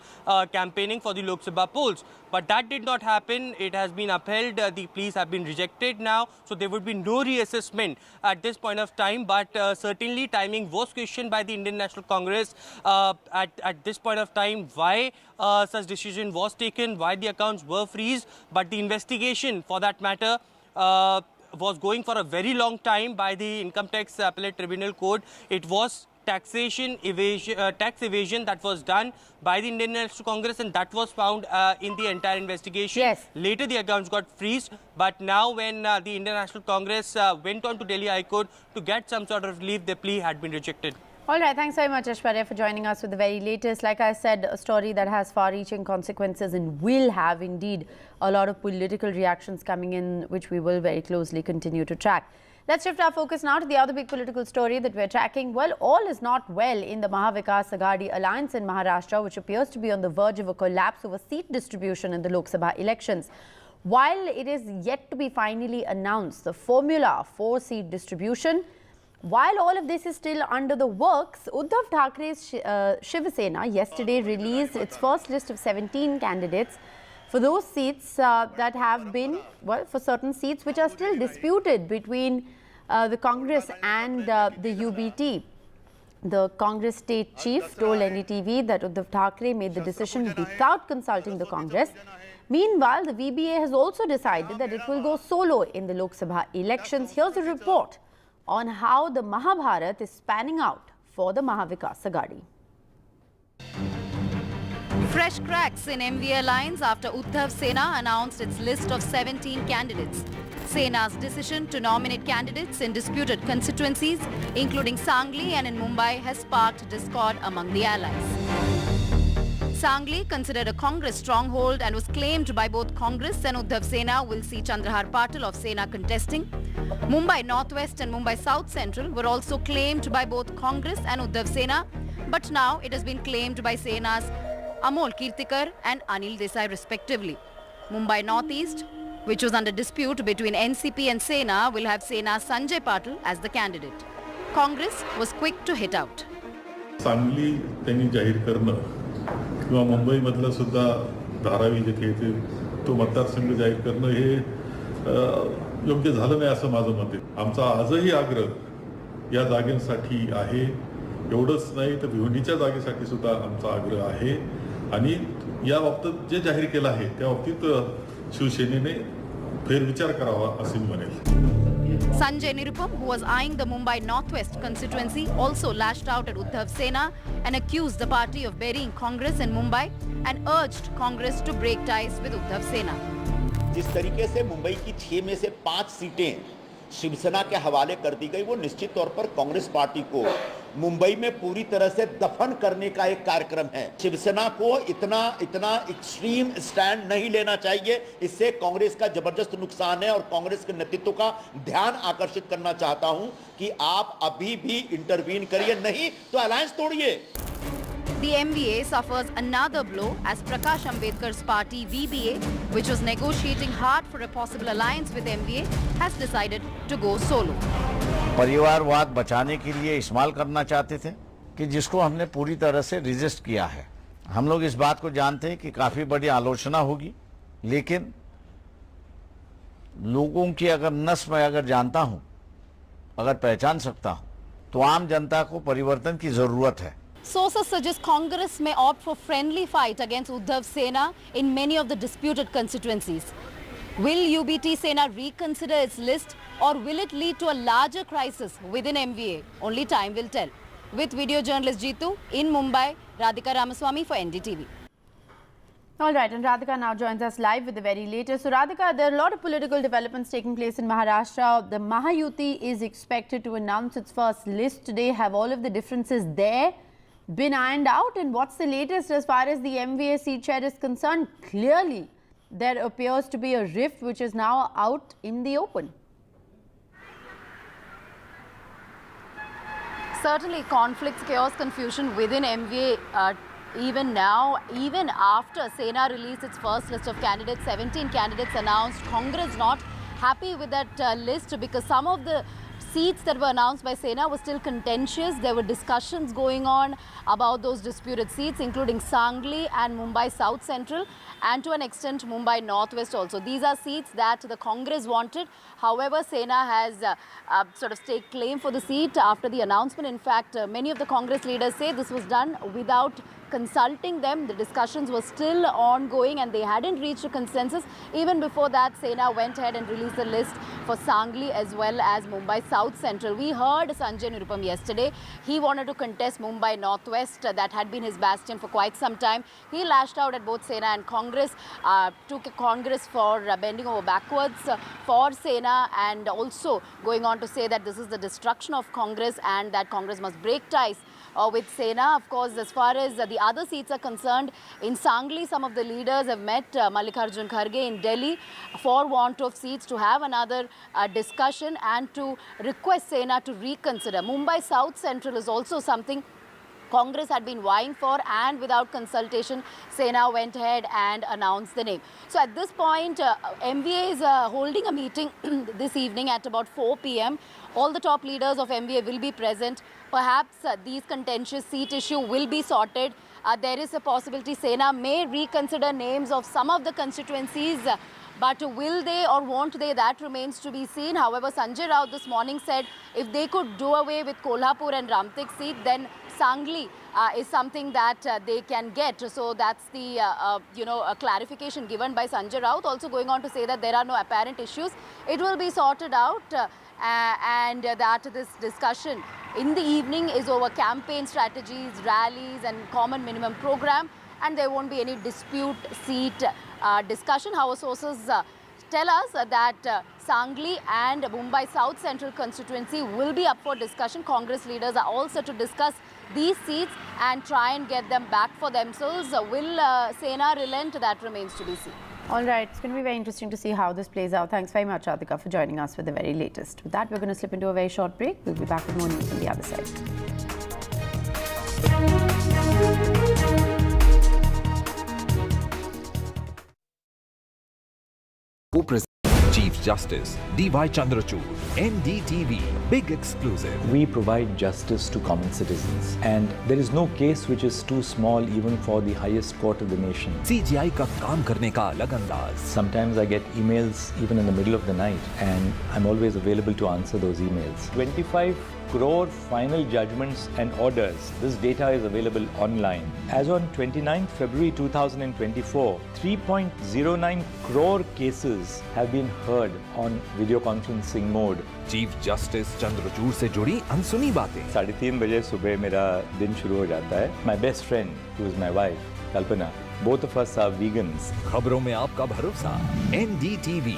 [SPEAKER 18] campaigning for the Lok Sabha polls. But that did not happen. It has been upheld. The pleas have been rejected now. So there would be no reassessment at this point of time. But certainly timing was questioned by the Indian National Congress at this point of time. Why such decision was taken, why the accounts were freezed. But the investigation, for that matter, was going for a very long time by the Income Tax Appellate Tribunal Court. It was tax evasion that was done by the Indian National Congress, and that was found in the entire investigation.
[SPEAKER 10] Yes.
[SPEAKER 18] Later the accounts got freezed, but now when the Indian National Congress went on to Delhi High Court to get some sort of relief, the plea had been rejected.
[SPEAKER 10] All right, thanks very much, Aishwarya, for joining us with the very latest. Like I said, a story that has far-reaching consequences and will have indeed a lot of political reactions coming in, which we will very closely continue to track. Let's shift our focus now to the other big political story that we're tracking. Well, all is not well in the Mahavikas Aghadi alliance in Maharashtra, which appears to be on the verge of a collapse over seat distribution in the Lok Sabha elections. While it is yet to be finally announced, the formula for seat distribution, while all of this is still under the works, Uddhav Thackeray's Shiv Sena yesterday released its first list of 17 candidates for those seats that have been, well, for certain seats which are still disputed between the Congress and the UBT. The Congress state chief told NDTV that Uddhav Thackeray made the decision without consulting the Congress. Meanwhile, the VBA has also decided that it will go solo in the Lok Sabha elections. Here's a report on how the Mahabharat is panning out for the Mahavikas Aghadi.
[SPEAKER 5] Fresh cracks in MV alliance after Uddhav Sena announced its list of 17 candidates. Sena's decision to nominate candidates in disputed constituencies, including Sangli and in Mumbai, has sparked discord among the allies. Sangli, considered a Congress stronghold and was claimed by both Congress and Uddhav Sena, will see Chandrahar Patil of Sena contesting. Mumbai Northwest and Mumbai South Central were also claimed by both Congress and Uddhav Sena, but now it has been claimed by Sena's Amol Kirtikar and Anil Desai respectively. Mumbai Northeast which was under dispute between NCP and Sena, will have Sena's Sanjay Patil as the candidate. Congress was quick to hit out.
[SPEAKER 13] Sangli त्यांनी जाहीर करणं किंवा मुंबईमधलं सुद्धा धारावी जेथे येते तो मतदारसंघ जाहीर करणं हे योग्य झालं नाही असं माझं मत आहे. आमचा आजही आग्रह या जागेसाठी आहे. एवढंच नाही तर भिवंडीच्या जागेसाठी सुद्धा आमचा आग्रह आहे आणि या बाबतीत जे जाहीर केलं आहे त्या बाबतीत शिवसेनेने फेरविचार करावा असे मी म्हणेल.
[SPEAKER 5] Sanjay Nirupam, who was eyeing the Mumbai Northwest constituency, also lashed out at Uddhav Sena and accused the party of burying Congress in Mumbai and urged Congress to break ties with Uddhav Sena.
[SPEAKER 19] जिस तरीके से मुंबई की 6 में से 5 सीटें शिवसेना के हवाले कर दी गई, वो निश्चित तौर पर कांग्रेस पार्टी को मुंबई में पूरी तरह से दफन करने का एक कार्यक्रम है. शिवसेना को इतना एक्सट्रीम स्टैंड नहीं लेना चाहिए. इससे कांग्रेस का जबरदस्त नुकसान है और कांग्रेस के नेतृत्व का ध्यान आकर्षित करना चाहता हूं कि आप अभी भी इंटरवीन करिए, नहीं तो alliance तोड़िए.
[SPEAKER 5] The MVA suffers another blow as Prakash Ambedkar's party VBA, which was negotiating hard for a possible alliance with MVA, has decided to go solo.
[SPEAKER 20] परिवारवाद बचाने के लिए इस्तेमाल करना चाहते थे कि जिसको हमने पूरी तरह से रिजिस्ट किया है. हम लोग इस बात को जानते हैं कि काफी बड़ी आलोचना होगी, लेकिन लोगों की अगर नस में अगर जानता हूं, अगर पहचान सकता हूं, तो आम जनता को परिवर्तन की जरूरत है.
[SPEAKER 5] Sources suggest Congress may opt for friendly fight against Uddhav Sena in many of the disputed constituencies. Will UBT Sena reconsider its list or will it lead to a larger crisis within MVA? Only time will tell. With video journalist Jeetu in Mumbai, Radhika Ramaswamy for NDTV.
[SPEAKER 10] All right, and Radhika now joins us live with the very latest. So Radhika, there are a lot of political developments taking place in Maharashtra. The Mahayuti is expected to announce its first list today. Have all of the differences there been ironed out, and what's the latest as far as the MVA seat share is concerned? Clearly, there appears to be a rift which is now out in the open.
[SPEAKER 5] Certainly conflicts, chaos, confusion within MVA even now, even after Sena released its first list of candidates, 17 candidates announced. Congress not happy with that list because some of the seats that were announced by Sena were still contentious. There were discussions going on about those disputed seats, including Sangli and Mumbai South Central, and to an extent Mumbai Northwest also. These are seats that the Congress wanted. However, Sena has sort of staked claim for the seat after the announcement. In fact, many of the Congress leaders say this was done without consulting them. The discussions were still ongoing and they hadn't reached a consensus. Even before that, Sena went ahead and released the list for Sangli as well as Mumbai South Central. We heard Sanjay Nirupam yesterday. He wanted to contest Mumbai Northwest. That had been his bastion for quite some time. He lashed out at both Sena and Congress, took Congress for bending over backwards for Sena, and also going on to say that this is the destruction of Congress and that Congress must break ties with Sena. Of course, as far as the other seats are concerned, in Sangli, some of the leaders have met Mallikarjun Kharge in Delhi for want of seats to have another discussion and to request Sena to reconsider. Mumbai South Central is also something Congress had been vying for, and without consultation, Sena went ahead and announced the name. So at this point, MVA is holding a meeting this evening at about 4 p.m. All the top leaders of MVA will be present. Perhaps these contentious seat issue will be sorted. There is a possibility Sena may reconsider names of some of the constituencies, but will they or won't they, that remains to be seen. However, Sanjay Raut this morning said if they could do away with Kolhapur and Ramtek seat, then Sangli is something that they can get. So that's the clarification given by Sanjay Raut, also going on to say that there are no apparent issues. It will be sorted out and that this discussion in the evening is over campaign strategies, rallies and common minimum program, and there won't be any dispute seat discussion. However, sources tell us that Sangli and Mumbai South Central constituency will be up for discussion. Congress leaders are all set to discuss these seats and try and get them back for themselves. Will Sena relent? That remains to be seen.
[SPEAKER 10] All right, it's going to be very interesting to see how this plays out. Thanks very much, Radhika, for joining us with the very latest. With that, we're going to slip into a very short break. We'll be back with more news on the other side.
[SPEAKER 9] Co-present
[SPEAKER 17] Chief Justice D.Y. Chandrachud, NDTV, big exclusive.
[SPEAKER 7] We provide justice to common citizens, and there is no case which is too small even for the highest court of the nation.
[SPEAKER 17] CGI का काम करने का अलग अंदाज.
[SPEAKER 7] Sometimes I get emails even in the middle of the night, and I'm always available to answer those emails. 25 crore final judgments and orders. This data is available online. As on 29th February 2024, 3.09 crore cases have been heard on video conferencing mode.
[SPEAKER 17] Chief Justice Chandrachud से जुड़ी अनसुनी बातें.
[SPEAKER 7] 3:30 बजे सुबह मेरा दिन शुरू हो जाता है. My best friend, who is my wife, Kalpana, both of us are vegans.
[SPEAKER 17] खबरों में आपका भरोसा. NDTV.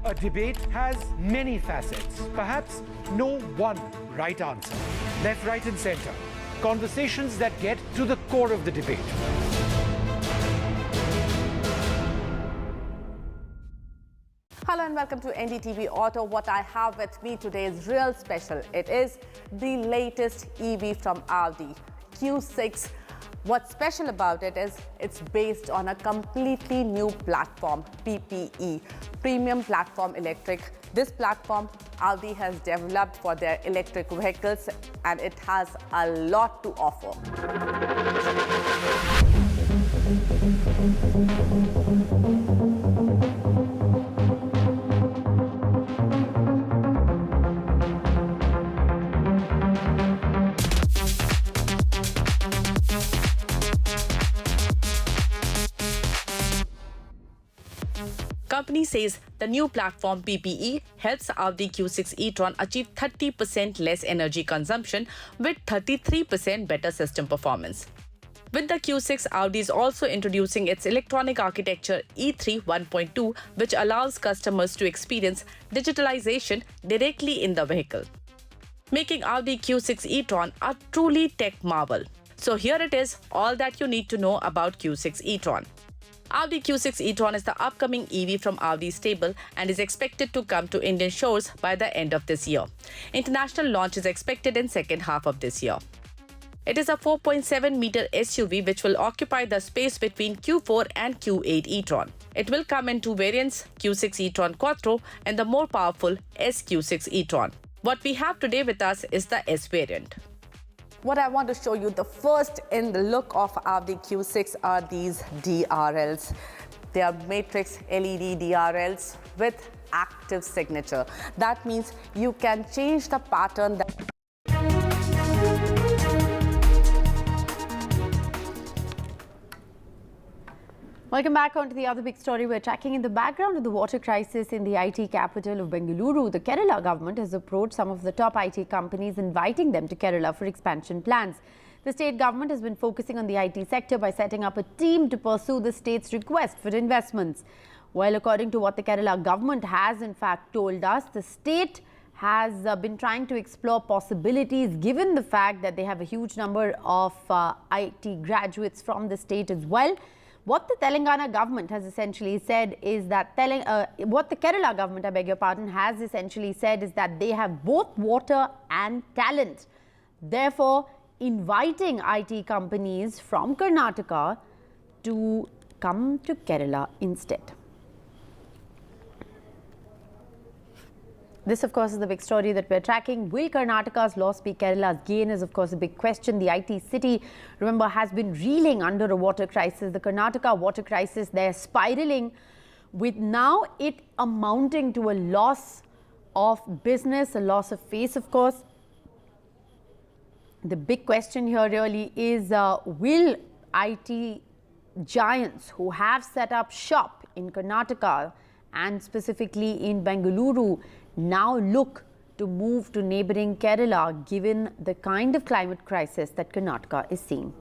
[SPEAKER 8] A debate has many facets, perhaps no one right answer. Left, right and center. Conversations that get to the core of the debate.
[SPEAKER 21] Hello and welcome to NDTV Auto. What I have with me today is real special. It is the latest EV from Audi, Q6. What's special about it is it's based on a completely new platform, PPE, Premium Platform Electric. This platform Audi has developed for their electric vehicles, and it has a lot to offer. Company says the new platform PPE helps Audi Q6 e-tron achieve 30% less energy consumption with 33% better system performance. With the Q6, Audi is also introducing its electronic architecture E3 1.2, which allows customers to experience digitalization directly in the vehicle, making Audi Q6 e-tron a truly tech marvel. So here it is, all that you need to know about Q6 e-tron. Audi Q6 e-tron is the upcoming EV from Audi's stable and is expected to come to Indian shores by the end of this year. International launch is expected in second half of this year. It is a 4.7-meter SUV which will occupy the space between Q4 and Q8 e-tron. It will come in two variants, Q6 e-tron Quattro and the more powerful SQ6 e-tron. What we have today with us is the S variant. What I want to show you, the first in the look of Audi Q6 are these DRLs. They are matrix LED DRLs with active signature. That means you can change the pattern that
[SPEAKER 10] Welcome back on to the other big story we're tracking. In the background of the water crisis in the IT capital of Bengaluru, the Kerala government has approached some of the top IT companies, inviting them to Kerala for expansion plans. The state government has been focusing on the IT sector by setting up a team to pursue the state's request for investments. Well, according to what the Kerala government has in fact told us, the state has been trying to explore possibilities given the fact that they have a huge number of IT graduates from the state as well. What the Telangana government has essentially said is that what the Kerala government, I beg your pardon, has essentially said is that they have both water and talent. Therefore, inviting IT companies from Karnataka to come to Kerala instead. This, of course, is the big story that we're tracking. Will Karnataka's loss be Kerala's gain is, of course, a big question. The IT city, remember, has been reeling under a water crisis. The Karnataka water crisis, they're spiraling, with now it amounting to a loss of business, a loss of face, of course. The big question here really is, will IT giants who have set up shop in Karnataka and specifically in Bengaluru now look to move to neighbouring Kerala, given the kind of climate crisis that Karnataka is seeing?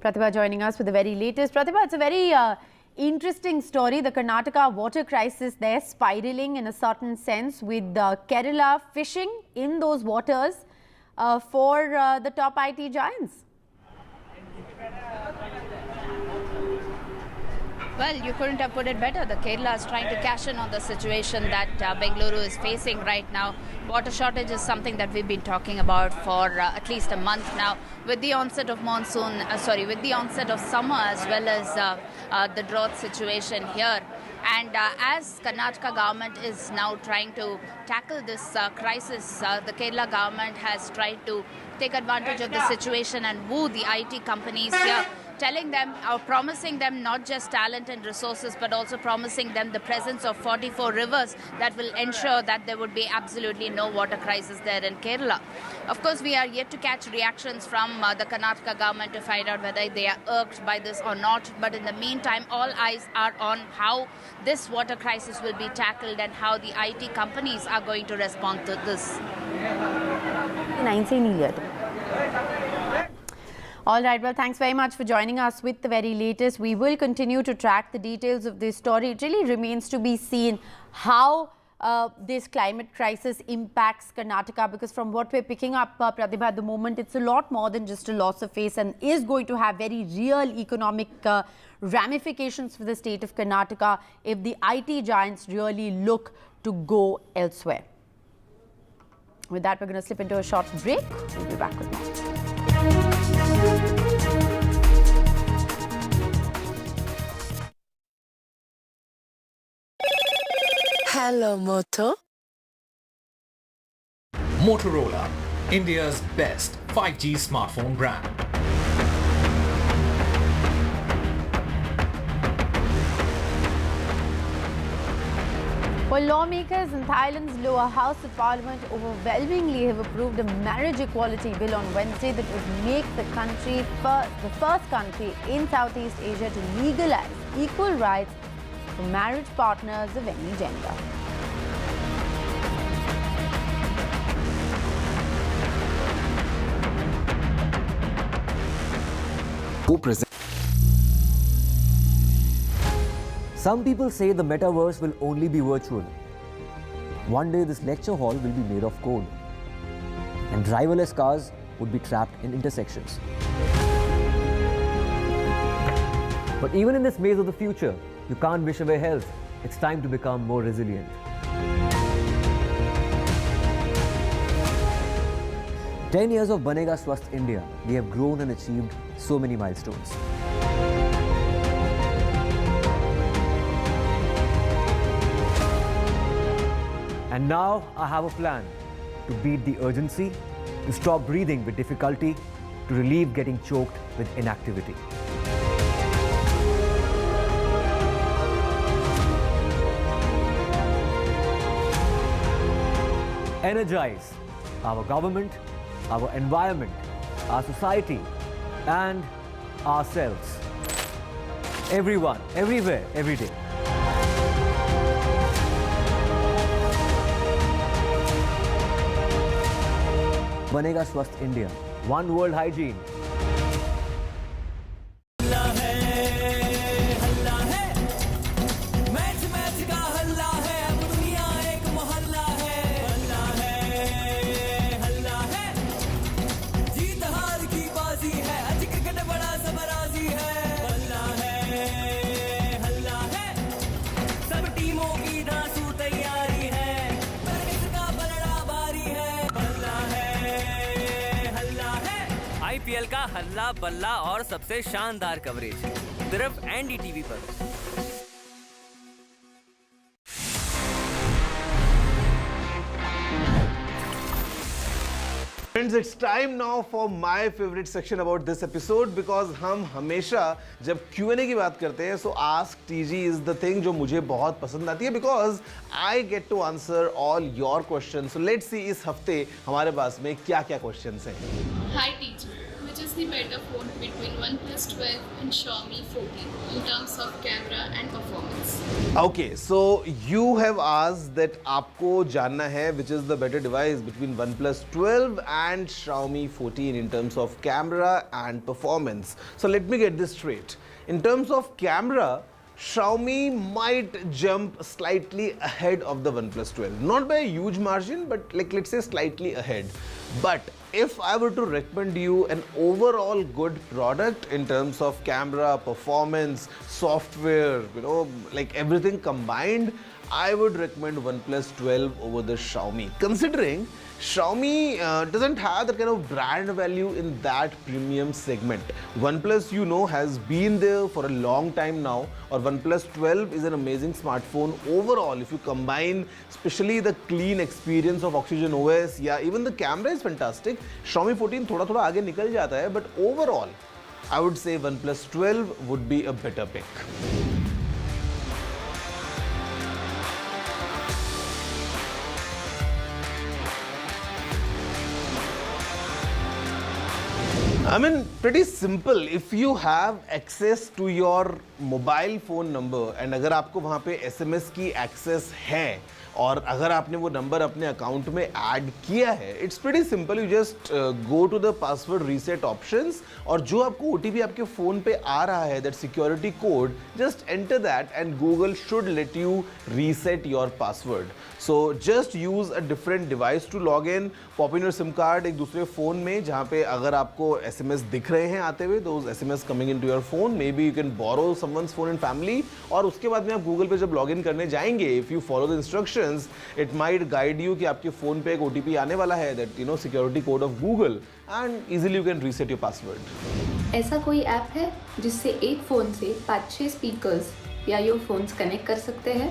[SPEAKER 10] Pratibha joining us with the very latest. Pratibha, it's a very interesting story. The Karnataka water crisis there spiraling in a certain sense, with Kerala fishing in those waters. for the top IT giants?
[SPEAKER 5] Well, you couldn't have put it better. The Kerala is trying to cash in on the situation that Bengaluru is facing right now. Water shortage is something that we've been talking about for at least a month now. With the onset of with the onset of summer as well as the drought situation here. And as Karnataka government is now trying to tackle this crisis, the Kerala government has tried to take advantage of the situation and woo the IT companies here, telling them or promising them not just talent and resources, but also promising them the presence of 44 rivers that will ensure that there would be absolutely no water crisis there in Kerala. Of course, we are yet to catch reactions from the Karnataka government to find out whether they are irked by this or not. But in the meantime, all eyes are on how this water crisis will be tackled and how the IT companies are going to respond to this.
[SPEAKER 10] All right, well, thanks very much for joining us with the very latest. We will continue to track the details of this story. It really remains to be seen how this climate crisis impacts Karnataka, because from what we're picking up, Pratibha, at the moment, it's a lot more than just a loss of face and is going to have very real economic ramifications for the state of Karnataka if the IT giants really look to go elsewhere. With that, we're going to slip into a short break. We'll be back with more.
[SPEAKER 16] Hello, Moto.
[SPEAKER 17] Motorola, India's best 5G smartphone brand.
[SPEAKER 10] Well, lawmakers in Thailand's lower house of parliament overwhelmingly have approved a marriage equality bill on Wednesday that would make the country the first country in Southeast Asia to legalize equal rights for marriage partners of any gender.
[SPEAKER 1] Some people say the metaverse will only be virtual. One day this lecture hall will be made of code, and driverless cars would be trapped in intersections. But even in this maze of the future, you can't wish away health. It's time to become more resilient. "10 years of Banega Swasth India, we have grown and achieved so many milestones. And now I have a plan to beat the urgency, to stop breathing with difficulty, to relieve getting choked with inactivity. Energize our government, our environment, our society, and ourselves. Everyone, everywhere, every day. Banega Swasth India. One world hygiene.
[SPEAKER 2] IPL का हल्ला बल्ला और सबसे शानदार coverage सिर्फ NDTV पर।
[SPEAKER 14] Friends, it's time now for my favorite section about this episode because हम हमेशा जब Q&A की बात करते हैं so ask TG is the thing जो मुझे बहुत पसंद आती है because I get to answer all your questions. So let's see इस हफ्ते हमारे पास में क्या-क्या questions हैं.
[SPEAKER 23] Hi TG, which is the better phone between OnePlus 12 and Xiaomi 14 in terms of camera and performance?
[SPEAKER 14] Okay, so you have asked that आपको जानना है which is the better device between OnePlus 12 and Xiaomi 14 in terms of camera and performance. So let me get this straight. In terms of camera, Xiaomi might jump slightly ahead of the OnePlus 12. Not by a huge margin, but like let's say slightly ahead. But if I were to recommend you an overall good product in terms of camera, performance, software, like everything combined, I would recommend OnePlus 12 over the Xiaomi. Considering Xiaomi doesn't have that kind of brand value in that premium segment. OnePlus, has been there for a long time now, or OnePlus 12 is an amazing smartphone overall. If you combine especially the clean experience of Oxygen OS, even the camera is fantastic. Xiaomi 14 thoda aage nikal jata hai, but overall, I would say OnePlus 12 would be a better pick. I mean, pretty simple. If you have access to your mobile phone number and अगर आपको वहाँ पे SMS की access है और अगर आपने वो नंबर अपने अकाउंट में ऐड किया है, it's pretty simple. You just go to the password reset options और जो आपको ओटीपी आपके फोन पे आ रहा है, that security code, just enter that and Google should let you reset your password. So just use a different device to log in. Pop in your SIM card एक दूसरे फोन में, जहाँ पे अगर आपको एसएमएस दिख रहे हैं आते हुए, those SMS coming into your phone, maybe you can borrow someone's phone in family. और उसके बाद में आप गूगल पे जब लॉग इन करने जाएंगे, if you follow the instructions, it might guide you कि आपके फोन पे एक OTP आने वाला है, that security code of Google, and easily you can reset your password.
[SPEAKER 6] ऐसा कोई ऐप है जिससे एक फोन से 5-6 स्पीकर्स या ईयरफोन्स कनेक्ट कर सकते हैं?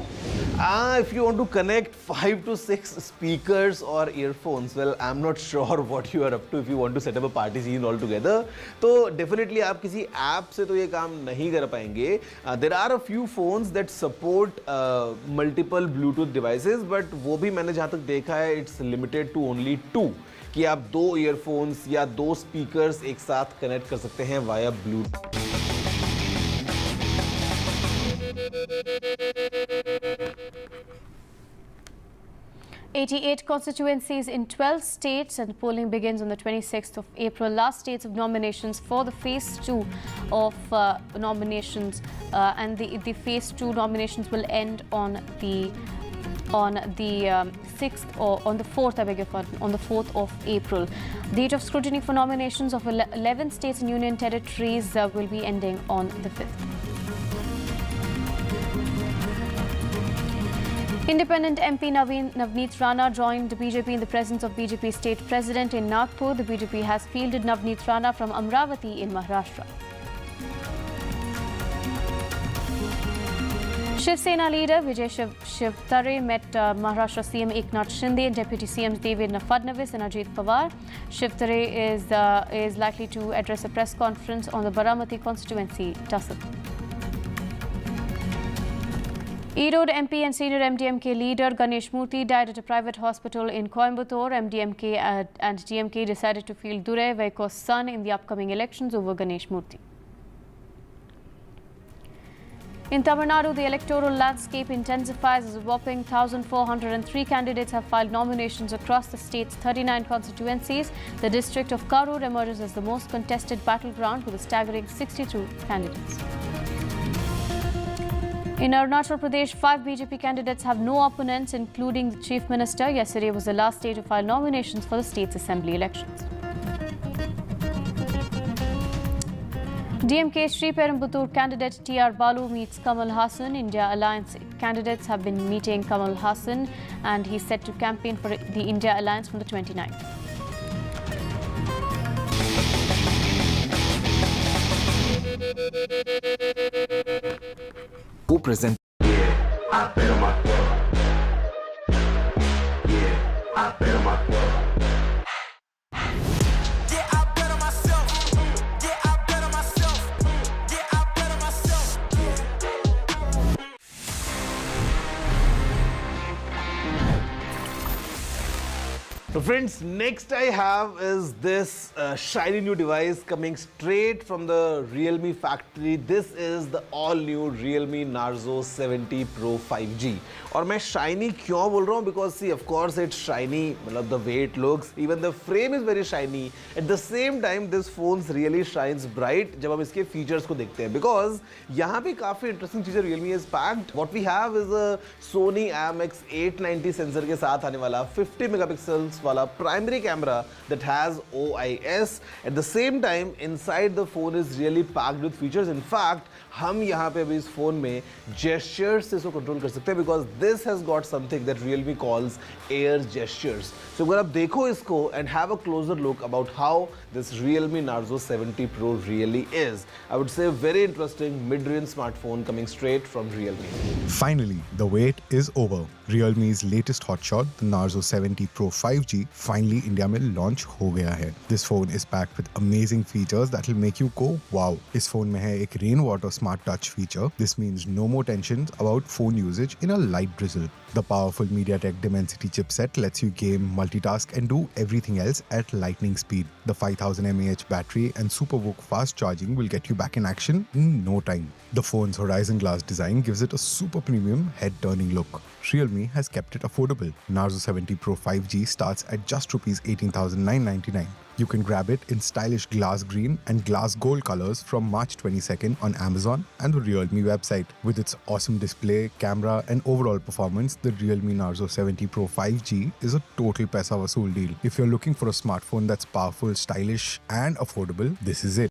[SPEAKER 14] If you want to connect 5 to 6 speakers or earphones, well, I'm not sure what you are up to if you want to set up a party scene all together. तो definitely आप किसी app से तो ये काम नहीं कर पाएंगे. There are a few phones that support multiple Bluetooth devices, but वो भी मैंने जहाँ तक देखा है, it's limited to only 2. कि आप 2 ईयरफोन्स या 2 स्पीकर्स एक साथ कनेक्ट कर सकते हैं via Bluetooth.
[SPEAKER 10] 88 constituencies in 12 states, and polling begins on the 26th of April. Last dates of nominations for the phase 2 of nominations, and the phase 2 nominations will end on the 6th or on the 4th, I beg your pardon, on the 4th of April. Date of scrutiny for nominations of 11 states and union territories will be ending on the 5th. Independent MP Navneet Rana joined the BJP in the presence of BJP State President in Nagpur. The BJP has fielded Navneet Rana from Amravati in Maharashtra. Shiv Sena leader Vijay Shivtare met Maharashtra CM Eknath Shinde and Deputy CMs Devendra Fadnavis and Ajit Pawar. Shivtare is likely to address a press conference on the Baramati constituency tussle. Erode MP and senior MDMK leader Ganesh Murthy died at a private hospital in Coimbatore. MDMK and DMK decided to field Durai Vaiko's son in the upcoming elections over Ganesh Murthy. In Tamil Nadu, the electoral landscape intensifies as a whopping 1,403 candidates have filed nominations across the state's 39 constituencies. The district of Karur emerges as the most contested battleground with a staggering 62 candidates. In Arunachal Pradesh, 5 BJP candidates have no opponents, including the Chief Minister. Yesterday was the last day to file nominations for the state's assembly elections. DMK Sri Perumbudur candidate T.R. Balu meets Kamal Hassan. India Alliance candidates have been meeting Kamal Hassan, and he's set to campaign for the India Alliance from the 29th.
[SPEAKER 9] Co-present.
[SPEAKER 14] So friends, next I have is this shiny new device coming straight from the Realme factory. This is the all new Realme Narzo 70 Pro 5G. और मैं shiny क्यों बोल रहा हूँ? Because see, of course it's shiny, मतलब the way it looks, even the frame is very shiny. At the same time, this phone really shines bright जब हम इसके features को देखते हैं. Because यहाँ पे काफी interesting चीजें Realme has packed. What we have is a Sony IMX 890 sensor के साथ आने वाला 50 megapixels wala primary camera that has OIS. At the same time, inside the phone is really packed with features. In fact, हम यहाँ पे अभी इस phone में gestures से इसको कंट्रोल कर सकते हैं because this has got something that Realme calls air gestures. So अगर आप देखो इसको and have a closer look about how this Realme Narzo 70 Pro really is, I would say very interesting mid-range smartphone coming straight from Realme.
[SPEAKER 3] Finally, the wait is over. Realme's latest hotshot, the Narzo 70 Pro 5G, finally India में launch हो गया है. This phone is packed with amazing features that will make you go wow. इस phone में है एक rainwater smart touch feature. This means no more tensions about phone usage in a light drizzle. The powerful MediaTek Dimensity chipset lets you game, multitask and do everything else at lightning speed. The 5000 mAh battery and SuperVOOC fast charging will get you back in action in no time. The phone's horizon glass design gives it a super premium head-turning look. Realme has kept it affordable. Narzo 70 Pro 5G starts at just Rs 18,999. You can grab it in stylish glass green and glass gold colors from March 22nd on Amazon and the Realme website. With its awesome display, camera and overall performance, the Realme Narzo 70 Pro 5G is a total paisa vasool deal. If you're looking for a smartphone that's powerful, stylish and affordable, this is it.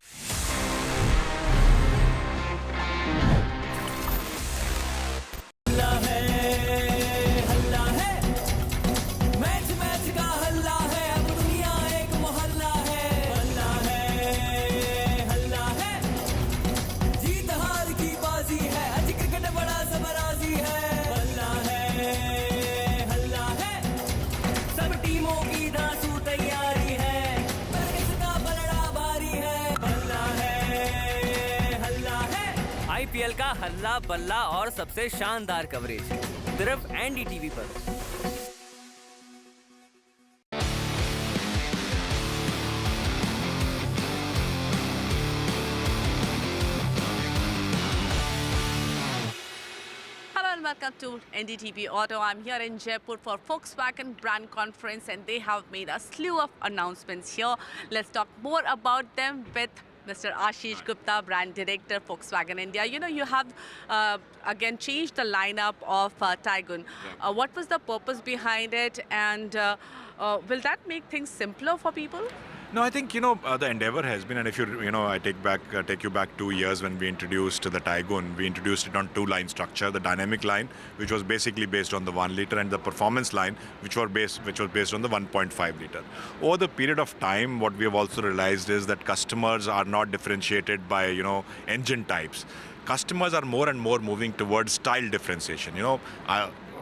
[SPEAKER 2] IPL का हल्ला बल्ला और सबसे शानदार coverage सिर्फ NDTV पर।
[SPEAKER 21] Welcome to NDTV Auto. I'm here in Jaipur for Volkswagen brand conference and they have made a slew of announcements here. Let's talk more about them with Mr. Ashish Gupta, brand director, Volkswagen India. You know, you have again changed the lineup of Taigun. What was the purpose behind it, and will that make things simpler for people?
[SPEAKER 22] No, I think, the endeavor has been, and if I take you back 2 years when we introduced the Taigun, we introduced it on two-line structure, the dynamic line, which was basically based on the 1 liter, and the performance line, which was based on the 1.5 liter. Over the period of time, what we have also realized is that customers are not differentiated by, engine types. Customers are more and more moving towards style differentiation.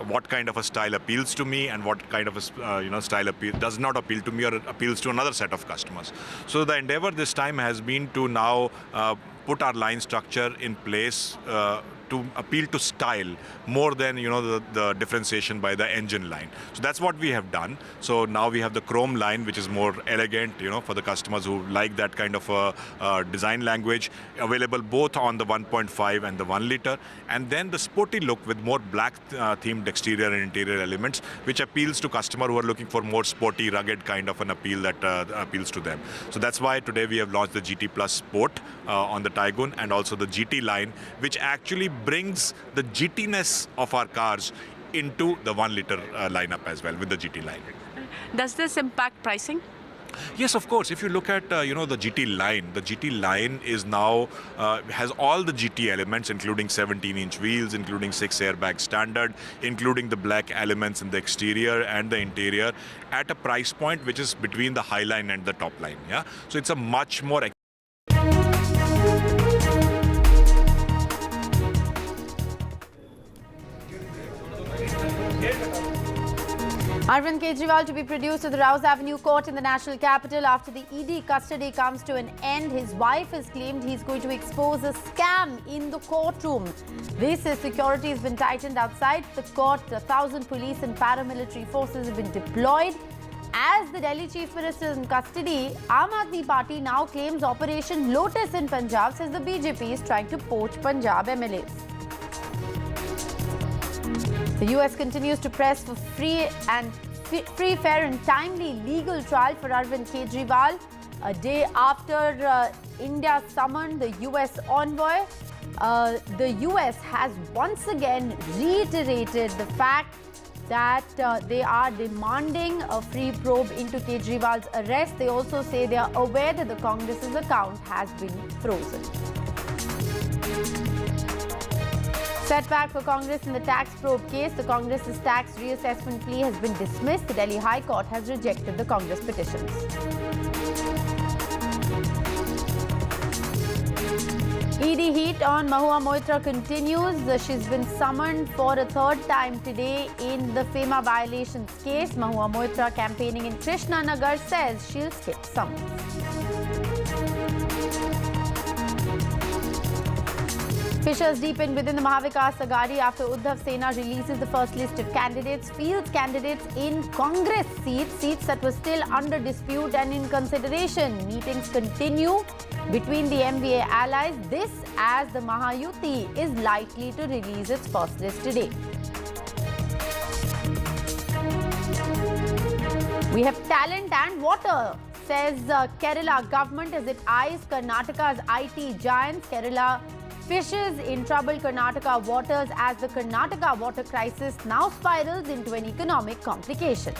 [SPEAKER 22] What kind of a style appeals to me and what kind of a style does not appeal to me or appeals to another set of customers. So the endeavor this time has been to now put our line structure in place to appeal to style more than the differentiation by the engine line. So that's what we have done. So now we have the chrome line, which is more elegant, for the customers who like that kind of a design language, available both on the 1.5 and the 1 liter, and then the sporty look with more black themed exterior and interior elements, which appeals to customers who are looking for more sporty, rugged kind of an appeal that appeals to them. So that's why today we have launched the GT Plus Sport on the Taigun, and also the GT line, which actually brings the GT-ness of our cars into the 1 liter lineup as well with the GT line.
[SPEAKER 21] Does this impact pricing?
[SPEAKER 22] Yes, of course. If you look at the GT line is now has all the GT elements, including 17-inch wheels, including 6 airbag standard, including the black elements in the exterior and the interior, at a price point which is between the high line and the top line. Yeah, so it's a much more.
[SPEAKER 10] Arvind Kejriwal to be produced at the Rouse Avenue Court in the national capital after the ED custody comes to an end. His wife has claimed he's going to expose a scam in the courtroom. They say security has been tightened outside the court. 1,000 police and paramilitary forces have been deployed. As the Delhi Chief Minister is in custody, Aam Aadmi Party now claims Operation Lotus in Punjab, says the BJP is trying to poach Punjab MLAs. The US continues to press for free, fair and timely legal trial for Arvind Kejriwal. A day after India summoned the US envoy, the US has once again reiterated the fact that they are demanding a free probe into Kejriwal's arrest. They also say they are aware that the Congress's account has been frozen. Setback for Congress in the tax probe case. The Congress's tax reassessment plea has been dismissed. The Delhi High Court has rejected the Congress petitions. ED heat on Mahua Moitra continues. She's been summoned for a third time today in the FEMA violations case. Mahua Moitra, campaigning in Krishna Nagar, says she'll skip summons. Fissures deepen within the Mahavikas Aghadi after Uddhav Sena releases the first list of candidates, fields candidates in Congress seats that were still under dispute and in consideration. Meetings continue between the MVA allies, this as the Mahayuti is likely to release its first list today. We have talent and water, says Kerala government as it eyes Karnataka's IT giants. Kerala fishes in troubled Karnataka waters as the Karnataka water crisis now spirals into an economic complication.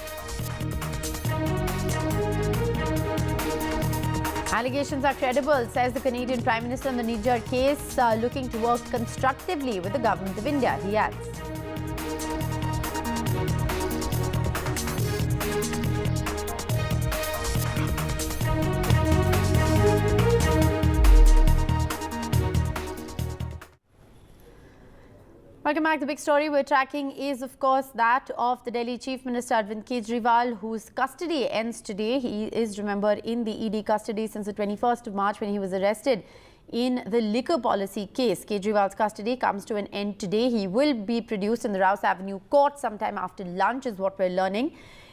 [SPEAKER 10] Allegations are credible, says the Canadian Prime Minister in the Niger case, looking to work constructively with the Government of India, he adds. Welcome back. The big story we're tracking is, of course, that of the Delhi Chief Minister Arvind Kejriwal, whose custody ends today. He is, remember, in the ED custody since the 21st of March when he was arrested in the liquor policy case. Kejriwal's custody comes to an end today. He will be produced in the Rouse Avenue court sometime after lunch, is what we're learning.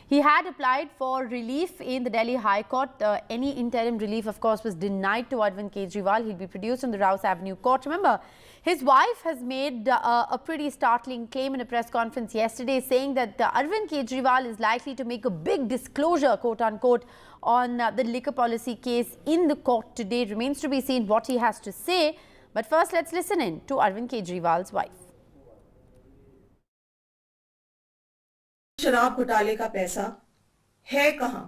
[SPEAKER 10] He had applied for relief in the Delhi High Court. Any interim relief, of course, was denied to Arvind Kejriwal. He'll be produced in the Rouse Avenue court. Remember, his wife has made a pretty startling claim in a press conference yesterday, saying that Arvind Kejriwal is likely to make a big disclosure, quote-unquote, on the liquor policy case in the court today. Remains to be seen what he has to say. But first, let's listen in to Arvind Kejriwal's wife.
[SPEAKER 11] शराब घोटाले का पैसा है कहां?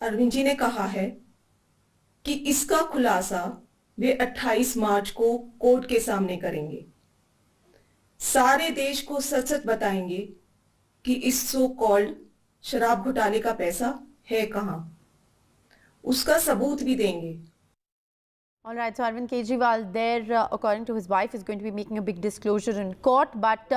[SPEAKER 11] अरविंद जी ने कहा है कि इसका खुलासा वे 28 मार्च को कोर्ट के सामने करेंगे। सारे देश को सच-सच बताएंगे कि इस सो कॉल्ड शराब घोटाले का पैसा है कहां। उसका सबूत भी देंगे।
[SPEAKER 10] All right, so Arvind Kejriwal there, according to his wife, is going to be making a big disclosure in court. But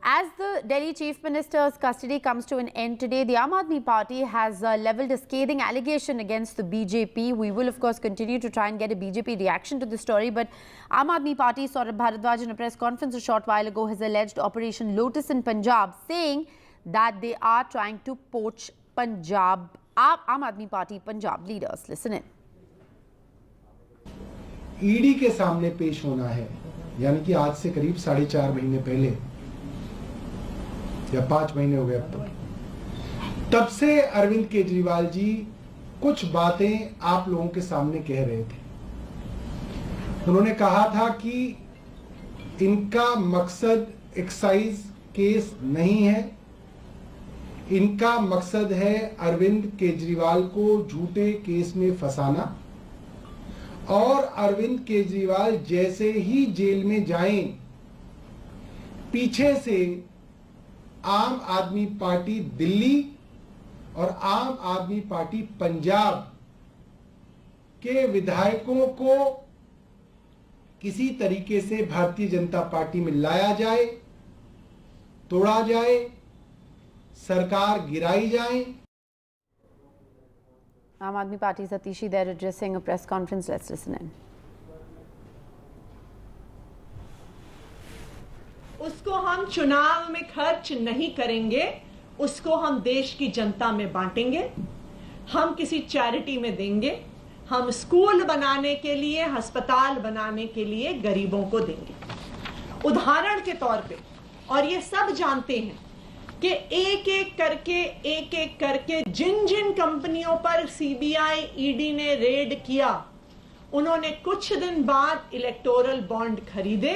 [SPEAKER 10] as the Delhi Chief Minister's custody comes to an end today, the Aam Aadmi Party has levelled a scathing allegation against the BJP. We will, of course, continue to try and get a BJP reaction to the story. But Aam Aadmi Party, Saurabh Bharadwaj, in a press conference a short while ago, has alleged Operation Lotus in Punjab, saying that they are trying to poach Punjab, Aam Aadmi Party Punjab leaders. Listen in.
[SPEAKER 12] ED के सामने पेश होना है, यानी कि आज से करीब 4.5 महीने पहले या 5 महीने हो गए अब तब से अरविंद केजरीवाल जी कुछ बातें आप लोगों के सामने कह रहे थे। उन्होंने कहा था कि इनका मकसद एक्साइज केस नहीं है, इनका मकसद है अरविंद केजरीवाल को झूठे केस में फंसाना, और अरविंद केजरीवाल जैसे ही जेल में जाएं, पीछे से आम आदमी पार्टी दिल्ली और आम आदमी पार्टी पंजाब के विधायकों को किसी तरीके से भारतीय जनता पार्टी में लाया जाए, तोड़ा जाए, सरकार गिराई जाए।
[SPEAKER 10] Aam Aadmi Party's Atishi there addressing a press conference. Let's listen in.
[SPEAKER 15] उसको हम चुनाव में खर्च नहीं करेंगे, उसको हम देश की जनता में बांटेंगे, हम किसी चैरिटी में देंगे, हम स्कूल बनाने के लिए, अस्पताल बनाने के लिए गरीबों को देंगे। उदाहरण के तौर पे, और ये सब जानते हैं कि एक एक करके जिन जिन कंपनियों पर सीबीआई ईडी ने रेड किया, उन्होंने कुछ दिन बाद इलेक्टोरल बॉन्ड खरीदे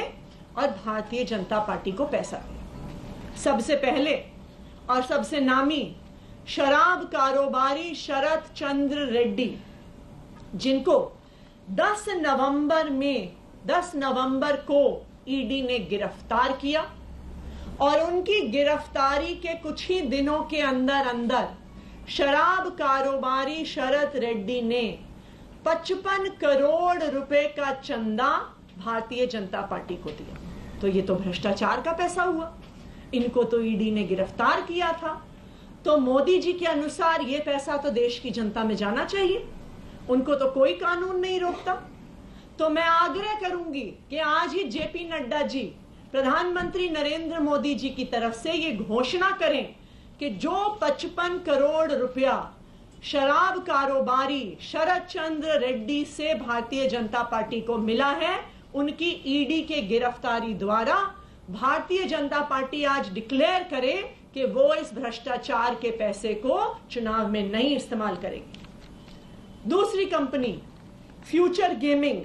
[SPEAKER 15] और भारतीय जनता पार्टी को पैसा दिया। सबसे पहले और सबसे नामी शराब कारोबारी शरद चंद्र रेड्डी, जिनको 10 नवंबर को ईडी ने गिरफ्तार किया और उनकी गिरफ्तारी के कुछ ही दिनों के अंदर शराब कारोबारी शरद रेड्डी ने 55 करोड़ रुपए का चंदा भारतीय जनता पार्टी को दिया। तो ये तो भ्रष्टाचार का पैसा हुआ। इनको तो ईडी ने गिरफ्तार किया था, तो मोदी जी के अनुसार ये पैसा तो देश की जनता में जाना चाहिए, उनको तो कोई कानून नहीं रोकता। तो मैं आग्रह करूंगी कि आज ही जेपी नड्डा जी प्रधानमंत्री नरेंद्र मोदी जी की तरफ से ये घोषणा करें कि जो 55 करोड़ रुपया शराब कारोबारी शरद चंद्र रेड्डी से भारतीय जनता पार्टी को मिला है, उनकी ईडी के गिरफ्तारी द्वारा भारतीय जनता पार्टी आज डिक्लेयर करे कि वो इस भ्रष्टाचार के पैसे को चुनाव में नहीं इस्तेमाल करेगी। दूसरी कंपनी फ्यूचर गेमिंग,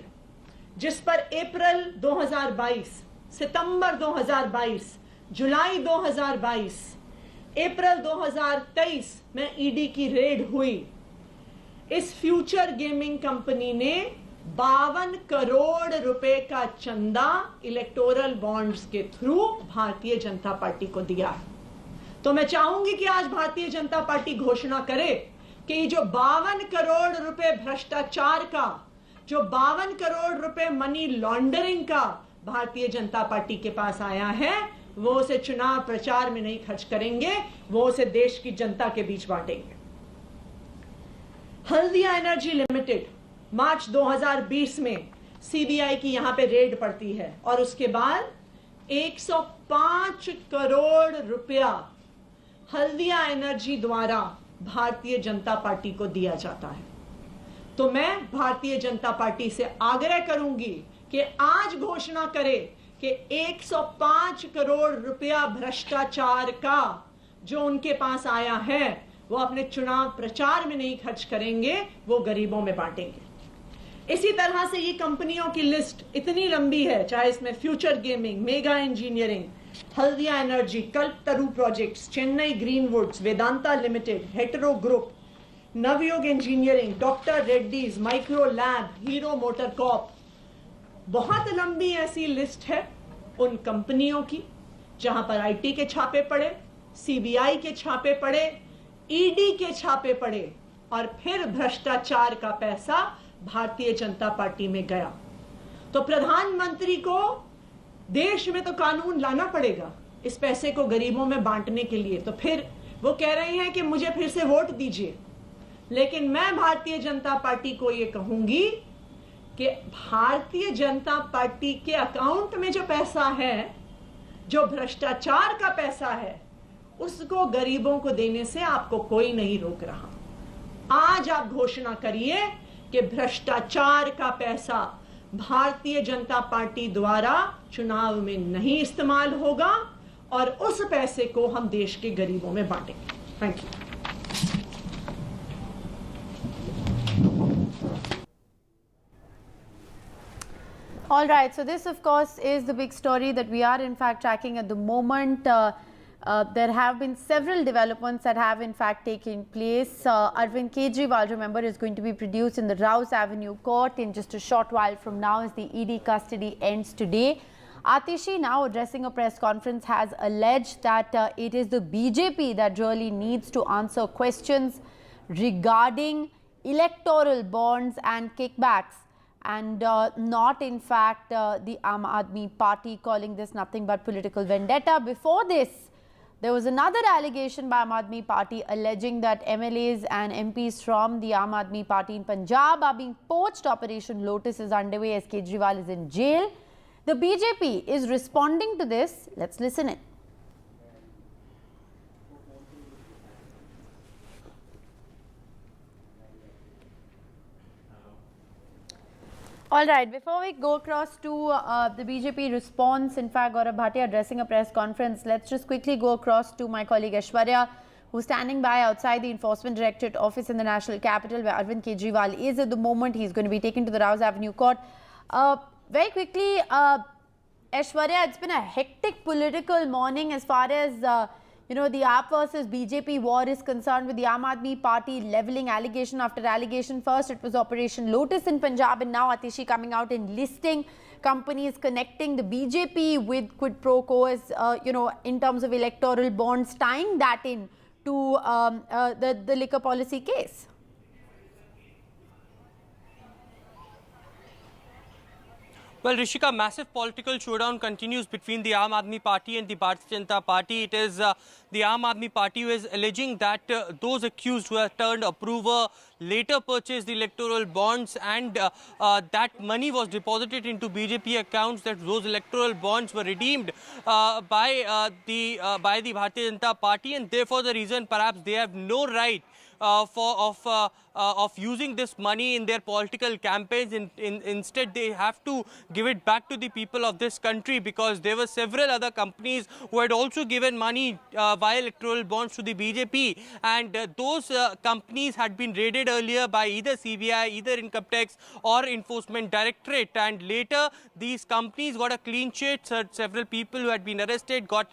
[SPEAKER 15] जिस पर अप्रैल 2022, सितंबर 2022, जुलाई 2022, अप्रैल 2023 में ईडी की रेड हुई। इस फ्यूचर गेमिंग कंपनी ने 52 करोड़ रुपए का चंदा इलेक्टोरल बॉन्ड्स के थ्रू भारतीय जनता पार्टी को दिया है। तो मैं चाहूंगी कि आज भारतीय जनता पार्टी घोषणा करे कि ये जो 52 करोड़ रुपए भ्रष्टाचार का, जो 52 करोड़ रुपए मनी लॉन्ड्रिंग का भारतीय जनता पार्टी के पास आया है, वो उसे चुनाव प्रचार में नहीं खर्च करेंगे, वो उसे देश की जनता के बीच बांटेंगे। हल्दिया एनर्जी लिमिटेड, मार्च 2020 में सीबीआई की यहां पे रेड पड़ती है और उसके बाद 105 करोड़ रुपया हल्दिया एनर्जी द्वारा भारतीय जनता पार्टी को दिया जाता है। तो मैं भारतीय जनता पार्टी से आग्रह करूंगी कि आज घोषणा करे कि 105 करोड़ रुपया भ्रष्टाचार का जो उनके पास आया है, वो अपने चुनाव प्रचार में नहीं खर्च करेंगे, वो गरीबों में बांटेंगे। इसी तरह से ये कंपनियों की लिस्ट इतनी लंबी है, चाहे इसमें Future Gaming, Mega Engineering, Haldia Energy, Kalpataru Projects, Chennai Greenwoods, Vedanta Limited, Hetero Group, Navayuga Engineering, Doctor Reddy's, Micro Lab, Hero Motor Corp, बहुत लंबी ऐसी लिस्ट है उन कंपनियों की जहां पर आईटी के छापे पड़े, सीबीआई के छापे पड़े, ईडी के छापे पड़े और फिर भ्रष्टाचार का पैसा भारतीय जनता पार्टी में गया। तो प्रधानमंत्री को देश में तो कानून लाना पड़ेगा इस पैसे को गरीबों में बांटने के लिए। तो फिर वो कह रहे हैं कि मुझे फिर से वोट दीजिए, लेकिन मैं भारतीय जनता पार्टी को ये कहूंगी कि भारतीय जनता पार्टी के अकाउंट में जो पैसा है, जो भ्रष्टाचार का पैसा है, उसको गरीबों को देने से आपको कोई नहीं रोक रहा। आज आप घोषणा करिए कि भ्रष्टाचार का पैसा भारतीय जनता पार्टी द्वारा चुनाव में नहीं इस्तेमाल होगा और उस पैसे को हम देश के गरीबों में बांटेंगे। Thank you.
[SPEAKER 10] All right, so this of course is the big story that we are in fact tracking at the moment. There have been several developments that have in fact taken place. Arvind Kejriwal, remember, is going to be produced in the Rouse Avenue court in just a short while from now as the ED custody ends today. Atishi, now addressing a press conference, has alleged that it is the BJP that really needs to answer questions regarding electoral bonds and kickbacks, and not in fact the Aam Aadmi Party, calling this nothing but political vendetta. Before this, there was another allegation by Aam Aadmi Party alleging that MLAs and MPs from the Aam Aadmi Party in Punjab are being poached. Operation Lotus is underway as Kejriwal is in jail. The BJP is responding to this. Let's listen in. All right, before we go across to the BJP response, in fact, Gaurav Bhatia addressing a press conference, let's just quickly go across to my colleague Aishwarya, who's standing by outside the Enforcement Directorate office in the National Capital, where Arvind Kejriwal is at the moment. He's going to be taken to the Rouse Avenue court. Very quickly, Aishwarya, it's been a hectic political morning as far as the AAP versus BJP war is concerned, with the Aam Aadmi Party levelling allegation after allegation. First it was Operation Lotus in Punjab, and now Atishi coming out and listing companies connecting the BJP with quid pro quo, as in terms of electoral bonds, tying that in to the liquor policy case.
[SPEAKER 4] Well, Rishika, massive political showdown continues between the Aam Aadmi Party and the Bharatiya Janata Party. It is the Aam Aadmi Party who is alleging that those accused who have turned approver later purchased the electoral bonds, and that money was deposited into BJP accounts, that those electoral bonds were redeemed by the Bharatiya Janata Party, and therefore the reason perhaps they have no right of using this money in their political campaigns. Instead, they have to give it back to the people of this country, because there were several other companies who had also given money via electoral bonds to the BJP, and those companies had been raided earlier by either CBI, either Income Tax or Enforcement Directorate, and later these companies got a clean sheet. Several people who had been arrested got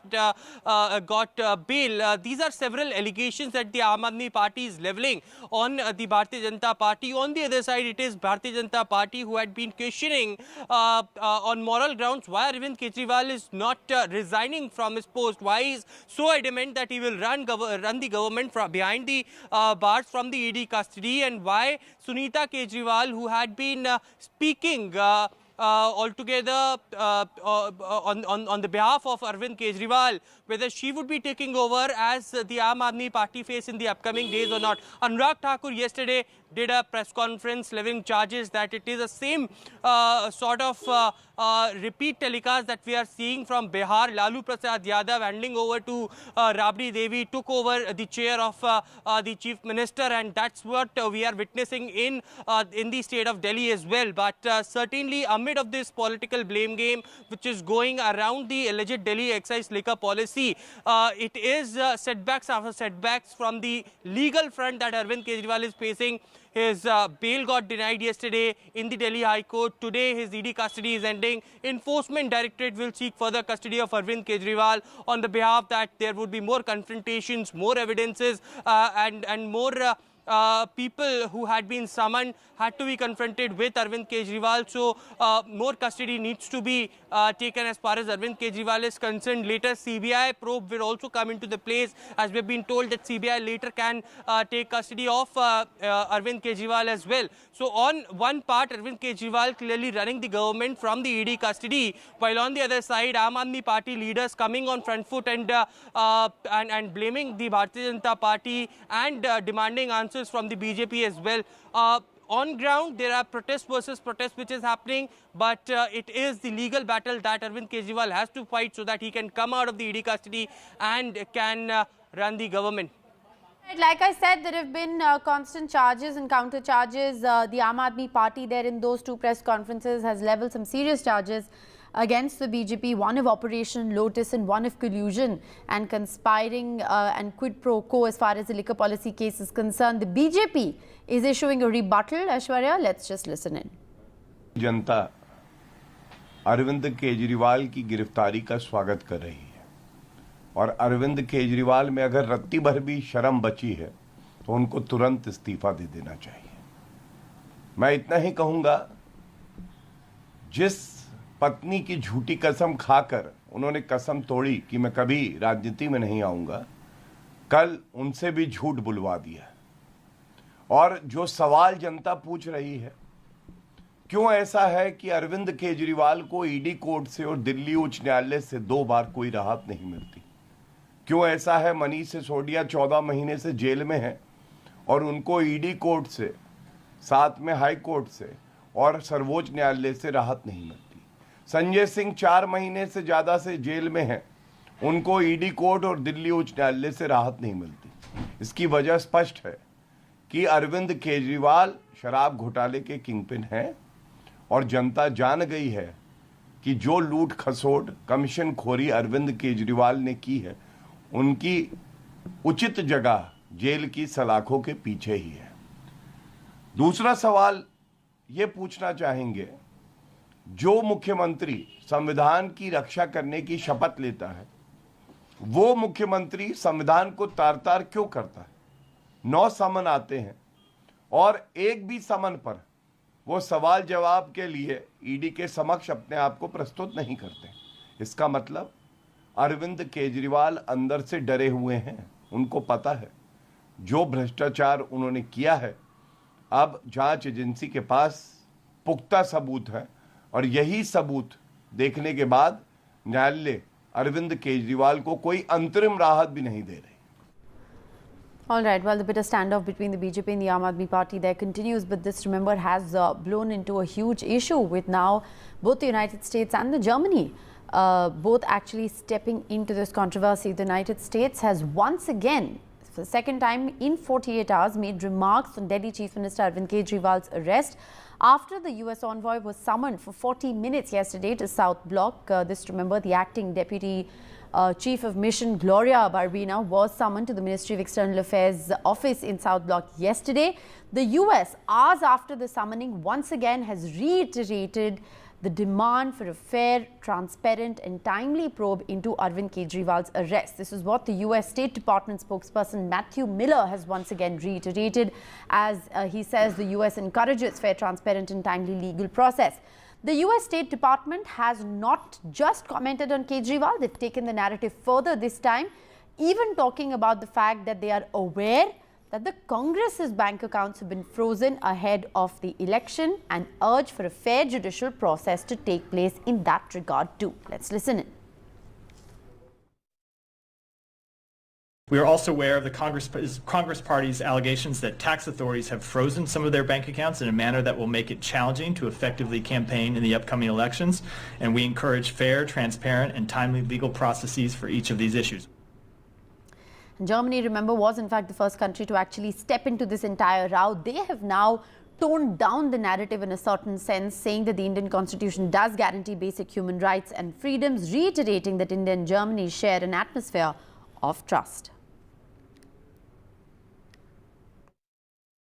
[SPEAKER 4] bail. These are several allegations that the Aam Aadmi Party is levelling on the Bharatiya Janata Party. On the other side, it is Bharatiya Janata Party who had been questioning on moral grounds why Arvind Kejriwal is not resigning from his post, why he is so adamant that he will run the government from behind the bars from the ED custody, and why Sunita Kejriwal, who had been speaking altogether on the behalf of Arvind Kejriwal, whether she would be taking over as the Aam Aadmi Party face in the upcoming days or not. Anurag Thakur yesterday did a press conference levying charges that it is the same sort of repeat telecast that we are seeing from Bihar. Lalu Prasad Yadav handing over to Rabri Devi took over the chair of the Chief Minister, and that's what we are witnessing in the state of Delhi as well. But certainly amid of this political blame game which is going around the alleged Delhi excise liquor policy, it is setbacks after setbacks from the legal front that Arvind Kejriwal is facing. His bail got denied yesterday in the Delhi High Court. Today, his ED custody is ending. Enforcement Directorate will seek further custody of Arvind Kejriwal on the behalf that there would be more confrontations, more evidences, and more people who had been summoned had to be confronted with Arvind Kejriwal. So more custody needs to be taken as far as Arvind Kejriwal is concerned. Later, CBI probe will also come into the place, as we have been told that CBI later can take custody of Arvind Kejriwal as well. So on one part, Arvind Kejriwal clearly running the government from the ED custody, while on the other side, Aam Aadmi Party leaders coming on front foot and blaming the Bharatiya Janata Party and demanding answers from the BJP as well. On ground, there are protest versus protest which is happening, but it is the legal battle that Arvind Kejriwal has to fight so that he can come out of the ED custody and can run the government.
[SPEAKER 10] Like I said, there have been constant charges and counter charges. The Aam Aadmi Party there in those two press conferences has levelled some serious charges against the BJP, one of Operation Lotus and one of collusion and conspiring and quid pro quo as far as the liquor policy case is concerned. The BJP is issuing a rebuttal. Aishwarya, let's just listen in.
[SPEAKER 13] जनता अरविंद केजरीवाल की गिरफ्तारी का स्वागत कर रही है, और अरविंद केजरीवाल में अगर रत्ती भर भी शर्म बची है तो उनको तुरंत इस्तीफा दे देना चाहिए। मैं इतना ही कहूंगा, जिस पत्नी की झूठी कसम खाकर उन्होंने कसम तोड़ी कि मैं कभी राजनीति में नहीं आऊंगा, कल उनसे भी झूठ बुलवा दिया। और जो सवाल जनता पूछ रही है, क्यों ऐसा है कि अरविंद केजरीवाल को ईडी कोर्ट से और दिल्ली उच्च न्यायालय से 2 बार कोई राहत नहीं मिलती? क्यों ऐसा है मनीष सिसोदिया 14 महीने से जेल में है और उनको ईडी कोर्ट से, साथ में हाई कोर्ट से और सर्वोच्च न्यायालय से राहत नहीं मिलती? संजय सिंह 4 महीने से ज्यादा से जेल में हैं, उनको ईडी कोर्ट और दिल्ली उच्च न्यायालय से राहत नहीं मिलती। इसकी वजह स्पष्ट है कि अरविंद केजरीवाल शराब घोटाले के किंगपिन हैं, और जनता जान गई है कि जो लूट खसोट कमीशन खोरी अरविंद केजरीवाल ने की है, उनकी उचित जगह जेल की सलाखों के पीछे ही है। दूसरा सवाल ये पूछना चाहेंगे जो मुख्यमंत्री संविधान की रक्षा करने की शपथ लेता है, वो मुख्यमंत्री संविधान को तार-तार क्यों करता है? 9 समन आते हैं और एक भी समन पर वो सवाल जवाब के लिए ईडी के समक्ष अपने आप को प्रस्तुत नहीं करते। इसका मतलब अरविंद केजरीवाल अंदर से डरे हुए हैं। उनको पता है जो भ्रष्टाचार उन्होंने किया है, अब जांच एजेंसी के पास पुख्ता सबूत है और यही सबूत देखने के बाद न्यायालय अरविंद केजरीवाल को कोई अंतरिम राहत भी नहीं दे रही।
[SPEAKER 10] All right, well, the bitter standoff between the BJP and the Aam Aadmi Party there continues, but this, remember, has blown into a huge issue with now both the United States and the Germany both actually stepping into this controversy. The United States has once again, for the second time in 48 hours, made remarks on Delhi Chief Minister Arvind Kejriwal's arrest after the US envoy was summoned for 40 minutes yesterday to South Block. This, remember, the acting deputy Chief of Mission Gloria Berbena was summoned to the Ministry of External Affairs office in South Block yesterday. The US, hours after the summoning, once again has reiterated the demand for a fair, transparent and timely probe into Arvind Kejriwal's arrest. This is what the US State Department spokesperson Matthew Miller has once again reiterated, as he says the US encourages fair, transparent and timely legal process. The US State Department has not just commented on Kejriwal, they've taken the narrative further this time, even talking about the fact that they are aware that the Congress's bank accounts have been frozen ahead of the election and urge for a fair judicial process to take place in that regard too. Let's listen in.
[SPEAKER 18] We are also aware of the Congress Party's allegations that tax authorities have frozen some of their bank accounts in a manner that will make it challenging to effectively campaign in the upcoming elections, and we encourage fair, transparent, and timely legal processes for each of these issues.
[SPEAKER 10] Germany, remember, was in fact the first country to actually step into this entire row. They have now toned down the narrative in a certain sense, saying that the Indian Constitution does guarantee basic human rights and freedoms, reiterating that India and Germany share an atmosphere of trust.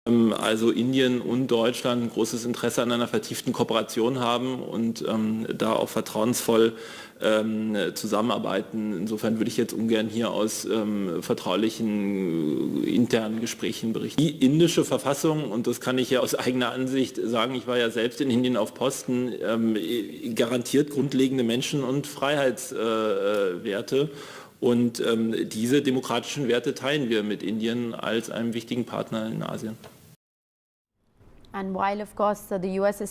[SPEAKER 19] Also Indien und Deutschland ein großes Interesse an einer vertieften Kooperation haben und da auch vertrauensvoll zusammenarbeiten. Insofern würde ich jetzt ungern hier aus vertraulichen internen Gesprächen berichten. Die indische Verfassung, und das kann ich ja aus eigener Ansicht sagen, ich war ja selbst in Indien auf Posten, garantiert grundlegende Menschen- und Freiheitswerte. Und diese demokratischen Werte teilen wir mit Indien als einem wichtigen Partner in Asien.
[SPEAKER 10] And while, of course, the US has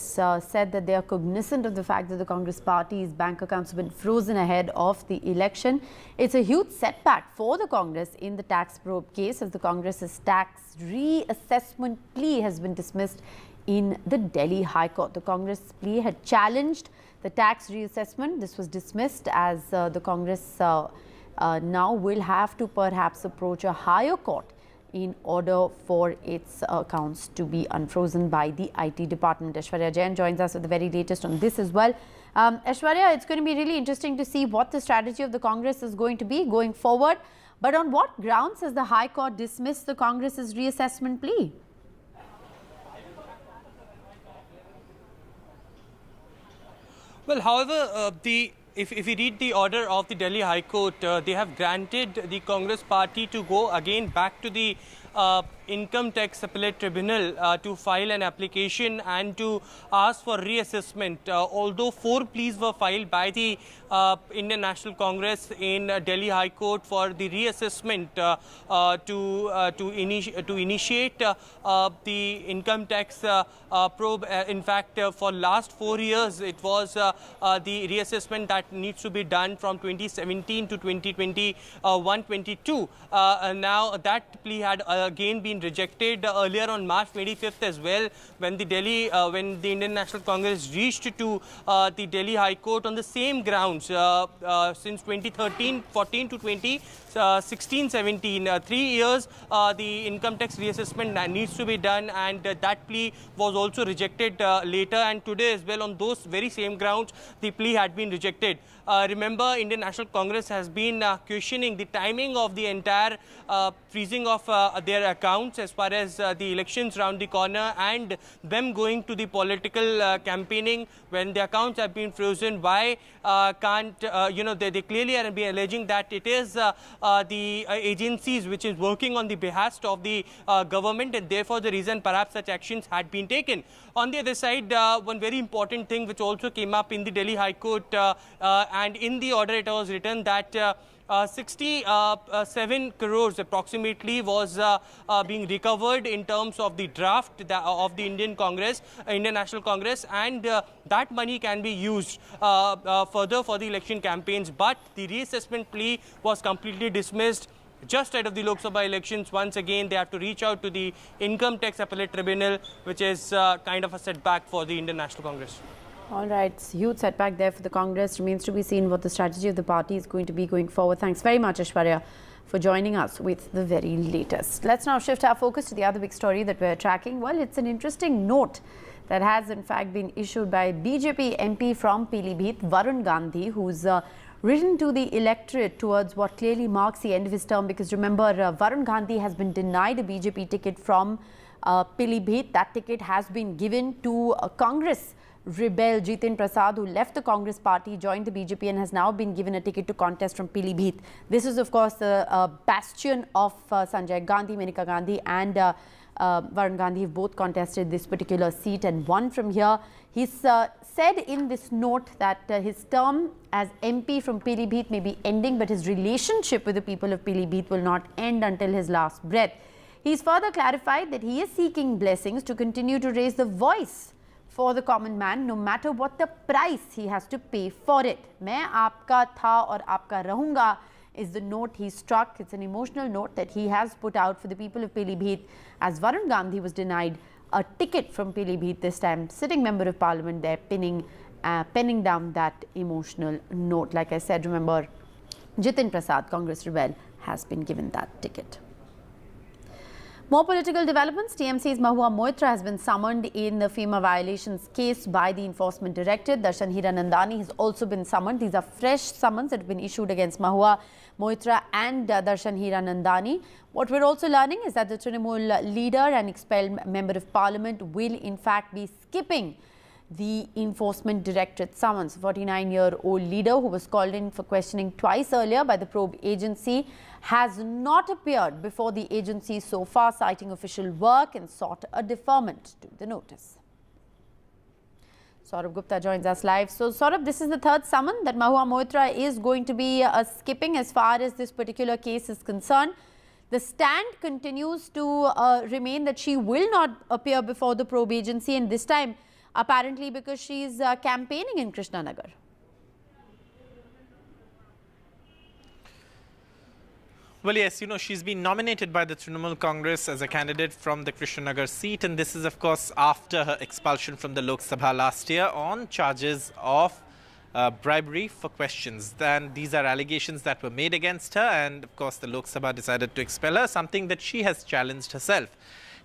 [SPEAKER 10] said that they are cognizant of the fact that the Congress Party's bank accounts have been frozen ahead of the election, it's a huge setback for the Congress in the tax probe case, as the Congress's tax reassessment plea has been dismissed in the Delhi High Court. The Congress plea had challenged the tax reassessment. This was dismissed, as the Congress now will have to perhaps approach a higher court in order for its accounts to be unfrozen by the IT department. Aishwarya Jain joins us with the very latest on this as well. Aishwarya, it's going to be really interesting to see what the strategy of the Congress is going to be going forward. But on what grounds has the High Court dismissed the Congress's reassessment plea?
[SPEAKER 4] Well, however, if you read the order of the Delhi High Court, they have granted the Congress party to go again back to the Income Tax Appellate Tribunal to file an application and to ask for reassessment. Although 4 pleas were filed by the Indian National Congress in Delhi High Court for the reassessment to initiate the income tax probe. In fact, for last 4 years, it was the reassessment that needs to be done from 2017 to 2021-22. Now that plea had again been rejected earlier on March 25th as well, when the Indian National Congress reached to the Delhi High Court on the same grounds. Since 2013-14 to 2016-17, 3 years, the income tax reassessment needs to be done, and that plea was also rejected later, and today as well on those very same grounds the plea had been rejected. Remember, Indian National Congress has been questioning the timing of the entire freezing of their accounts. accounts as far as the elections round the corner and them going to the political campaigning when the accounts have been frozen. Why can't, they clearly are alleging that it is the agencies which is working on the behest of the government, and therefore the reason perhaps such actions had been taken. On the other side, one very important thing which also came up in the Delhi High Court, and in the order it was written that 67 crores approximately was being recovered in terms of the draft of the Indian National Congress, and that money can be used further for the election campaigns. But the reassessment plea was completely dismissed just ahead of the Lok Sabha elections. Once again, they have to reach out to the Income Tax Appellate Tribunal, which is kind of a setback for the Indian National Congress.
[SPEAKER 10] All right, huge setback there for the Congress. Remains to be seen what the strategy of the party is going to be going forward. Thanks very much, Aishwarya, for joining us with the very latest. Let's now shift our focus to the other big story that we're tracking. Well, it's an interesting note that has in fact been issued by BJP MP from Pilibhit, Varun Gandhi, who's written to the electorate towards what clearly marks the end of his term. Because remember, Varun Gandhi has been denied a BJP ticket from Pilibhit. That ticket has been given to Congress rebel Jitin Prasad, who left the Congress party, joined the BJP and has now been given a ticket to contest from Pilibhit. This is, of course, a bastion of Sanjay Gandhi, Maneka Gandhi and Varun Gandhi have both contested this particular seat and won from here. He's said in this note that his term as MP from Pilibhit may be ending, but his relationship with the people of Pilibhit will not end until his last breath. He's further clarified that he is seeking blessings to continue to raise the voice for the common man, no matter what the price he has to pay for it. Main aapka tha aur aapka rahunga is the note he struck. It's an emotional note that he has put out for the people of Pilibhit, as Varun Gandhi was denied a ticket from Pilibhit this time. Sitting member of parliament there penning down that emotional note. Like I said, remember, Jitin Prasad, Congress rebel, has been given that ticket. More political developments. TMC's Mahua Moitra has been summoned in the FEMA violations case by the Enforcement Directorate. Darshan Hiranandani has also been summoned. These are fresh summons that have been issued against Mahua Moitra and Darshan Hiranandani. What we're also learning is that the Trinamool leader and expelled member of parliament will in fact be skipping the Enforcement Directorate summons. 49-year-old leader, who was called in for questioning twice earlier by the probe agency, has not appeared before the agency so far, citing official work, and sought a deferment to the notice. Saurabh Gupta joins us live. So, Saurabh, this is the third summon that Mahua Moitra is going to be skipping as far as this particular case is concerned. The stand continues to remain that she will not appear before the probe agency, and this time apparently because she is campaigning in Krishnanagar.
[SPEAKER 7] Well, yes, she's been nominated by the Trinamool Congress as a candidate from the Krishnanagar seat, and this is, of course, after her expulsion from the Lok Sabha last year on charges of bribery for questions. Then these are allegations that were made against her, and, of course, the Lok Sabha decided to expel her, something that she has challenged herself.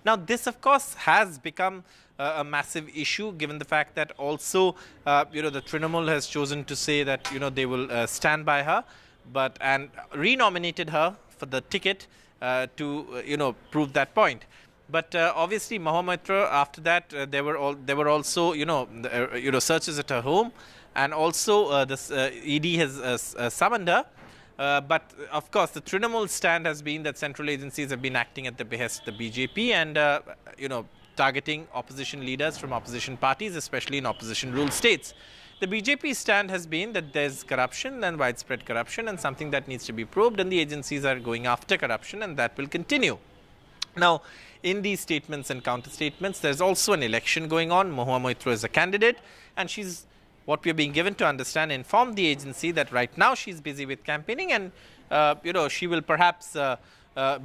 [SPEAKER 7] Now, this, of course, has become a massive issue, given the fact that also, the Trinamool has chosen to say that, they will stand by her, and renominated her for the ticket to, prove that point. But obviously, Mahua Moitra, after that, there were also, searches at her home, and also this ED has summoned her. But of course, the Trinamool stand has been that central agencies have been acting at the behest of the BJP and, targeting opposition leaders from opposition parties, especially in opposition-ruled states. The BJP stand has been that there's corruption and widespread corruption and something that needs to be probed, and the agencies are going after corruption, and that will continue. Now, in these statements and counter-statements, there's also an election going on. Mahua Moitra is a candidate, and she's, what we're being given to understand, informed the agency that right now she's busy with campaigning, and, she will perhaps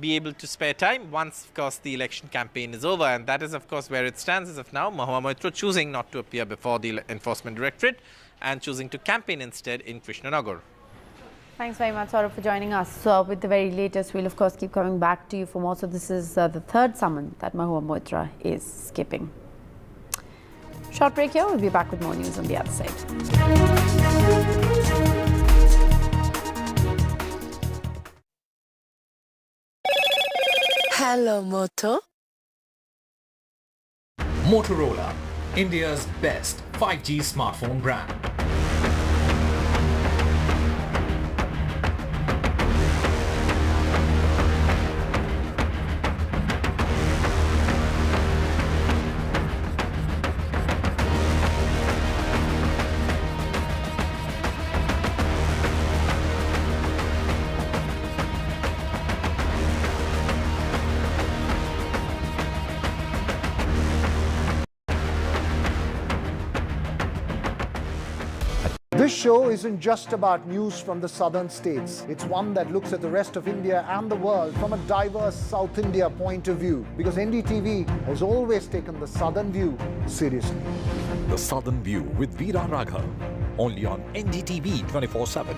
[SPEAKER 7] be able to spare time once, of course, the election campaign is over. And that is, of course, where it stands as of now. Mahua Moitra choosing not to appear before the Enforcement Directorate and choosing to campaign instead in Krishnanagar.
[SPEAKER 10] Thanks very much, Saurabh, for joining us. With the very latest, we'll, of course, keep coming back to you for more. So this is the third summon that Mahua Moitra is skipping. Short break here. We'll be back with more news on the other side.
[SPEAKER 16] Hello, Moto.
[SPEAKER 17] Motorola, India's best 5G smartphone brand.
[SPEAKER 5] This show isn't just about news from the southern states. It's one that looks at the rest of India and the world from a diverse South India point of view, because NDTV has always taken the southern view seriously.
[SPEAKER 17] The Southern View with Veera Raghav, only on NDTV 24/7.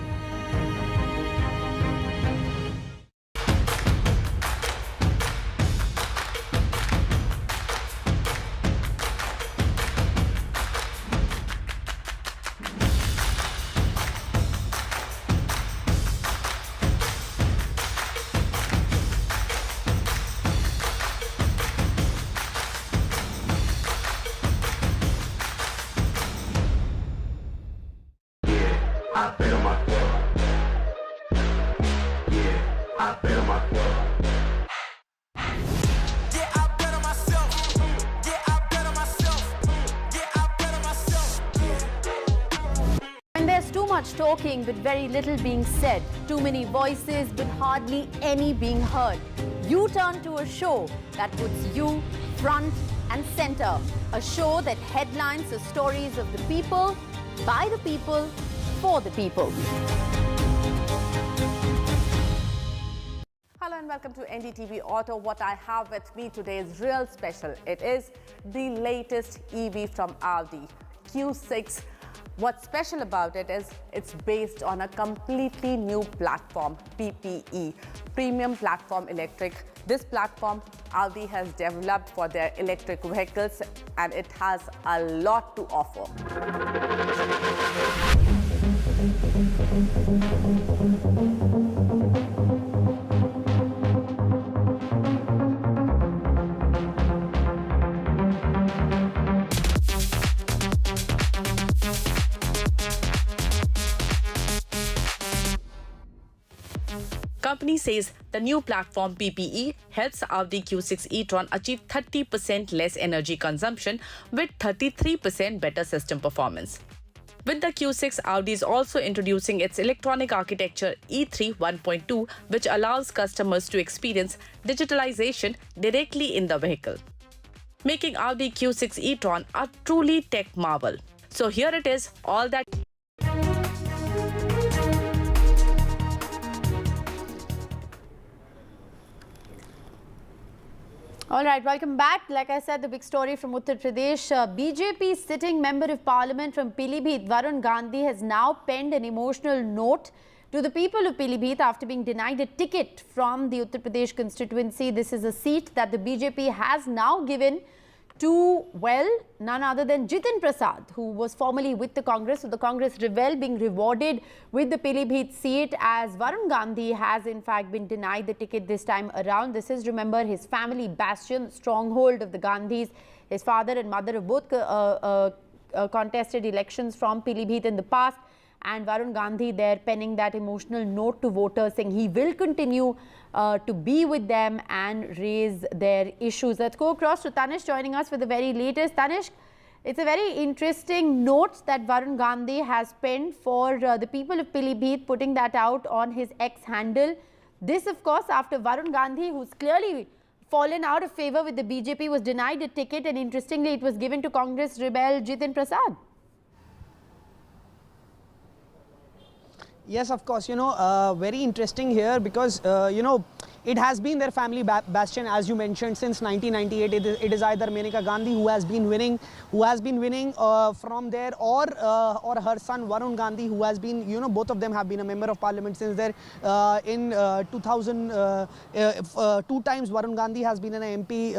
[SPEAKER 10] When there's too much talking but very little being said, too many voices but hardly any being heard, you turn to a show that puts you front and center. A show that headlines the stories of the people, by the people, for the people. Hello and welcome to NDTV Auto. What I have with me today is real special. It is the latest EV from Audi, Q6. What's special about it is it's based on a completely new platform, PPE, Premium Platform Electric. This platform Audi has developed for their electric vehicles, and it has a lot to offer.
[SPEAKER 21] Company says the new platform PPE helps Audi Q6 e-tron achieve 30% less energy consumption with 33% better system performance. With the Q6, Audi is also introducing its electronic architecture E3 1.2, which allows customers to experience digitalization directly in the vehicle, making Audi Q6 e-tron a truly tech marvel. So here it is, all that.
[SPEAKER 10] All right, welcome back. Like I said, the big story from Uttar Pradesh. BJP sitting member of parliament from Pilibhit, Varun Gandhi, has now penned an emotional note to the people of Pilibhit after being denied a ticket from the Uttar Pradesh constituency. This is a seat that the BJP has now given to, well, none other than Jitin Prasad, who was formerly with the Congress. So the Congress rebel being rewarded with the Pilibhit seat, as Varun Gandhi has in fact been denied the ticket this time around. This is, remember, his family bastion, stronghold of the Gandhis. His father and mother have both contested elections from Pilibhit in the past. And Varun Gandhi there penning that emotional note to voters, saying he will continue to be with them and raise their issues. Let's go across to Tanishq joining us for the very latest. Tanishq, it's a very interesting note that Varun Gandhi has penned for the people of Pilibhit, putting that out on his X handle. This, of course, after Varun Gandhi, who's clearly fallen out of favor with the BJP, was denied a ticket, and interestingly, it was given to Congress rebel Jitin Prasad.
[SPEAKER 8] Yes, of course, very interesting here because, it has been their family bastion, as you mentioned, since 1998. It is either Maneka Gandhi who has been winning from there, or her son Varun Gandhi, who has been, both of them have been a member of parliament since there. In 2000, 2 times Varun Gandhi has been an MP,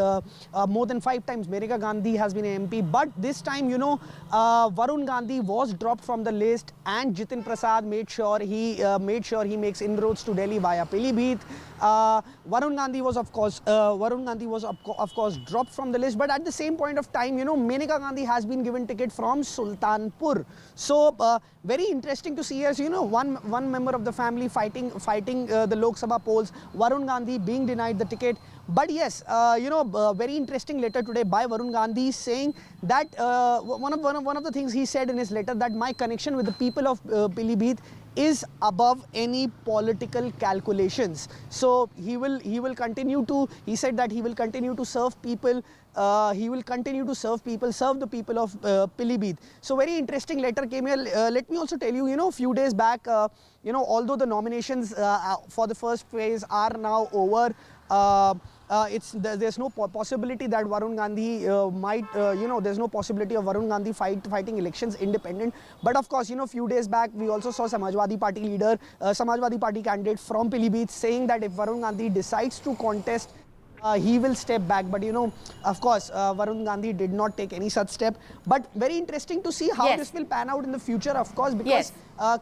[SPEAKER 8] more than 5 times Maneka Gandhi has been an MP. But this time, Varun Gandhi was dropped from the list, and Jitin Prasad made sure he makes inroads to Delhi via Pilibhit. Varun Gandhi was of course dropped from the list, but at the same point of time, Maneka Gandhi has been given ticket from Sultanpur. So very interesting to see as one member of the family fighting the Lok Sabha polls, Varun Gandhi being denied the ticket. But yes, very interesting letter today by Varun Gandhi saying that one of the things he said in his letter, that my connection with the people of Pilibhit is above any political calculations. So he said that he will continue to serve people. Serve the people of Pilibhit. So very interesting letter came here. Let me also tell you, a few days back, although the nominations for the first phase are now over, there's no possibility that Varun Gandhi there's no possibility of Varun Gandhi fighting elections independent. But of course, few days back we also saw Samajwadi Party leader, Samajwadi Party candidate from Pilibhit saying that if Varun Gandhi decides to contest, he will step back. But of course, Varun Gandhi did not take any such step. But very interesting to see how this will pan out in the future, of course, because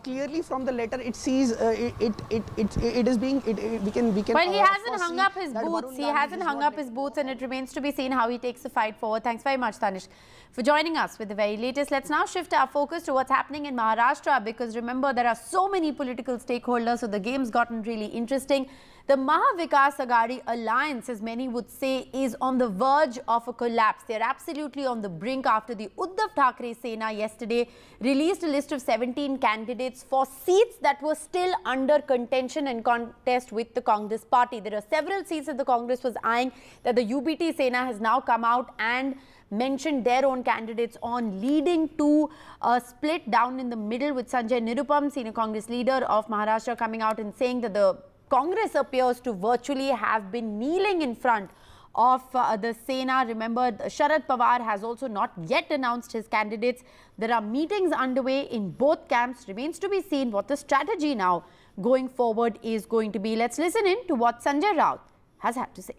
[SPEAKER 8] clearly from the letter it sees it is being we can.
[SPEAKER 10] Well, he hasn't hung up his boots. He hasn't hung up his boots, and it remains to be seen how he takes the fight forward. Thanks very much, Tanish, for joining us with the very latest. Let's now shift our focus to what's happening in Maharashtra, because remember, there are so many political stakeholders, so the game's gotten really interesting. The Mahavikas Aghadi alliance, as many would say, is on the verge of a collapse. They're absolutely on the brink after the Uddhav Thackeray Sena yesterday released a list of 17 candidates for seats that were still under contention and contest with the Congress party. There are several seats that the Congress was eyeing that the UBT Sena has now come out and mentioned their own candidates on, leading to a split down in the middle with Sanjay Nirupam, senior Congress leader of Maharashtra, coming out and saying that the Congress appears to virtually have been kneeling in front of the Sena. Remember, Sharad Pawar has also not yet announced his candidates. There are meetings underway in both camps. Remains to be seen what the strategy now going forward is going to be. Let's listen in to what Sanjay Raut has had to say.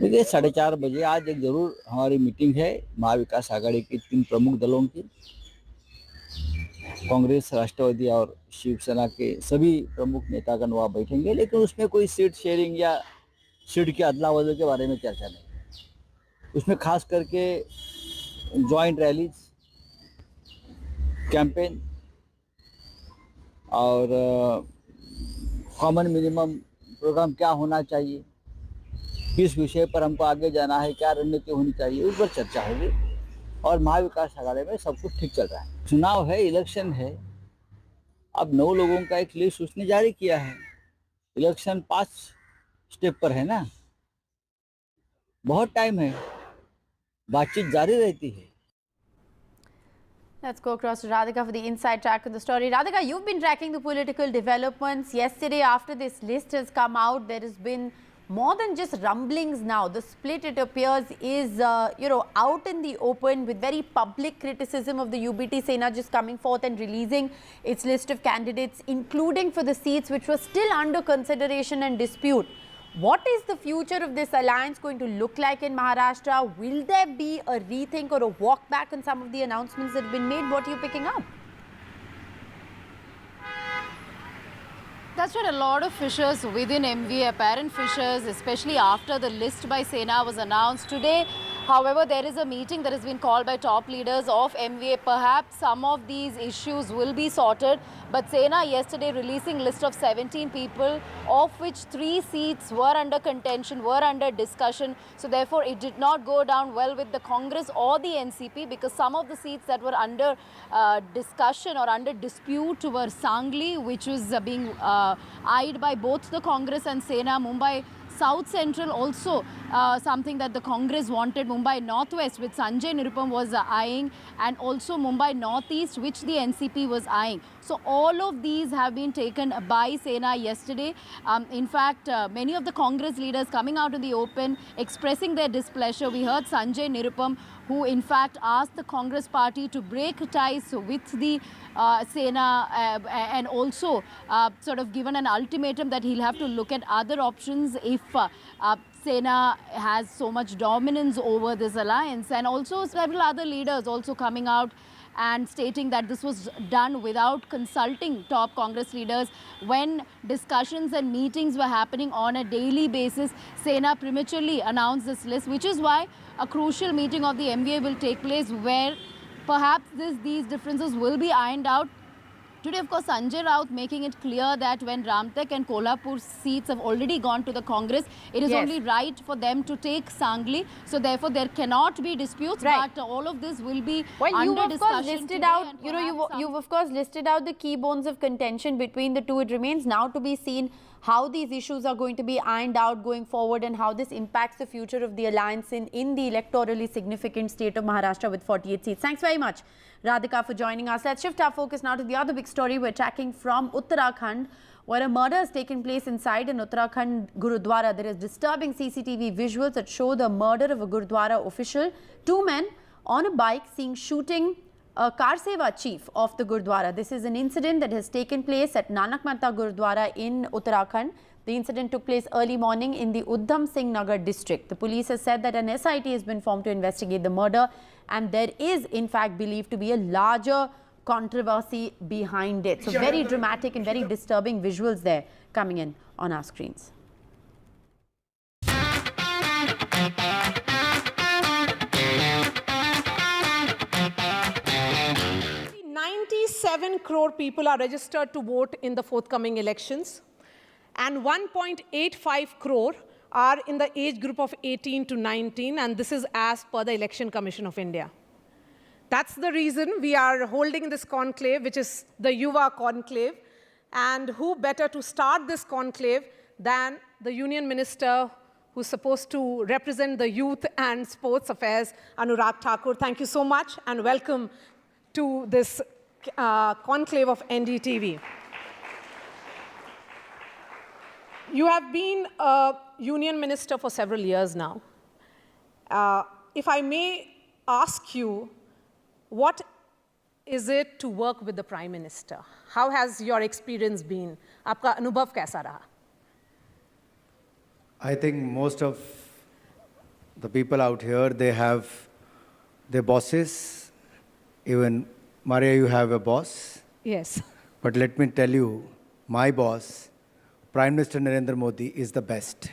[SPEAKER 1] देखिए 4:30 बजे आज एक जरूर हमारी meeting है महाविकास आघाड़ी की 3 प्रमुख दलों की, कांग्रेस, राष्ट्रवादी और शिवसेना के सभी प्रमुख नेतागण वहाँ बैठेंगे, लेकिन उसमें कोई सीट शेयरिंग या सीट के अदला बदल के बारे में चर्चा नहीं। उसमें खास करके जॉइंट रैलीज, कैंपेन और कॉमन मिनिमम प्रोग्राम क्या होना चाहिए, किस विषय पर हमको आगे जाना है, क्या रणनीति होनी चाहिए, उस पर चर्चा होगी। और महाविकास आघाड़ी में सब कुछ ठीक चल रहा है। चुनाव है, इलेक्शन है। अब 9 लोगों का एक लिस्ट उसने जारी किया है। इलेक्शन 5 स्टेप पर है ना, बहुत टाइम है, बातचीत जारी रहती है।
[SPEAKER 10] Let's go across to Radhika for the inside track of the story. Radhika, you've been tracking the political developments. Yesterday, after this list has come out, there has been more than just rumblings now. The split, it appears, is out in the open, with very public criticism of the UBT Sena just coming forth and releasing its list of candidates, including for the seats which were still under consideration and dispute. What is the future of this alliance going to look like in Maharashtra? Will there be a rethink or a walk back on some of the announcements that have been made? What are you picking up?
[SPEAKER 20] That's right, a lot of fissures within MVA, apparent fissures, especially after the list by Sena was announced today. However, there is a meeting that has been called by top leaders of MVA. Perhaps some of these issues will be sorted. But Sena yesterday releasing list of 17 people, of which 3 seats were under contention, were under discussion. So therefore, it did not go down well with the Congress or the NCP, because some of the seats that were under discussion or under dispute were Sangli, which was being eyed by both the Congress and Sena. Mumbai South Central also something that the Congress wanted. Mumbai Northwest, which Sanjay Nirupam was eyeing, and also Mumbai Northeast, which the NCP was eyeing. So all of these have been taken by Sena yesterday. In fact, many of the Congress leaders coming out in the open expressing their displeasure. We heard Sanjay Nirupam, who in fact asked the Congress party to break ties with the Sena and also sort of given an ultimatum that he'll have to look at other options if Sena has so much dominance over this alliance. And also several other leaders also coming out and stating that this was done without consulting top Congress leaders when discussions and meetings were happening on a daily basis. Sena prematurely announced this list, which is why a crucial meeting of the MVA will take place where perhaps these differences will be ironed out. Today, of course, Sanjay Raut making it clear that when Ramtek and Kolhapur seats have already gone to the Congress, it is only right for them to take Sangli. So therefore, there cannot be disputes, but all of this will be under discussion today.
[SPEAKER 10] You've of course listed out the key bones of contention between the two. It remains now to be seen how these issues are going to be ironed out going forward and how this impacts the future of the alliance in the electorally significant state of Maharashtra with 48 seats. Thanks very much, Radhika, for joining us. Let's shift our focus now to the other big story we're tracking from Uttarakhand, where a murder has taken place inside an Uttarakhand Gurudwara. There is disturbing CCTV visuals that show the murder of a Gurudwara official. Two men on a bike seen shooting a Kar Seva chief of the Gurudwara. This is an incident that has taken place at Nanak Mata Gurudwara in Uttarakhand. The incident took place early morning in the Udham Singh Nagar district. The police has said that an SIT has been formed to investigate the murder, and there is in fact believed to be a larger controversy behind it. So very dramatic and very disturbing visuals there coming in on our screens.
[SPEAKER 15] 97 crore people are registered to vote in the forthcoming elections, and 1.85 crore are in the age group of 18 to 19, and this is as per the Election Commission of India. That's the reason we are holding this conclave, which is the Yuva Conclave, and who better to start this conclave than the Union Minister who's supposed to represent the youth and sports affairs, Anurag Thakur. Thank you so much and welcome to this conclave of NDTV. You have been a union minister for several years now. If I may ask you, what is it to work with the Prime Minister? How has your experience been? Aapka anubhav kaisa raha?
[SPEAKER 6] I think most of the people out here, they have their bosses. Even Maria, you have a boss.
[SPEAKER 15] Yes.
[SPEAKER 6] But let me tell you, my boss, Prime Minister Narendra Modi, is the best.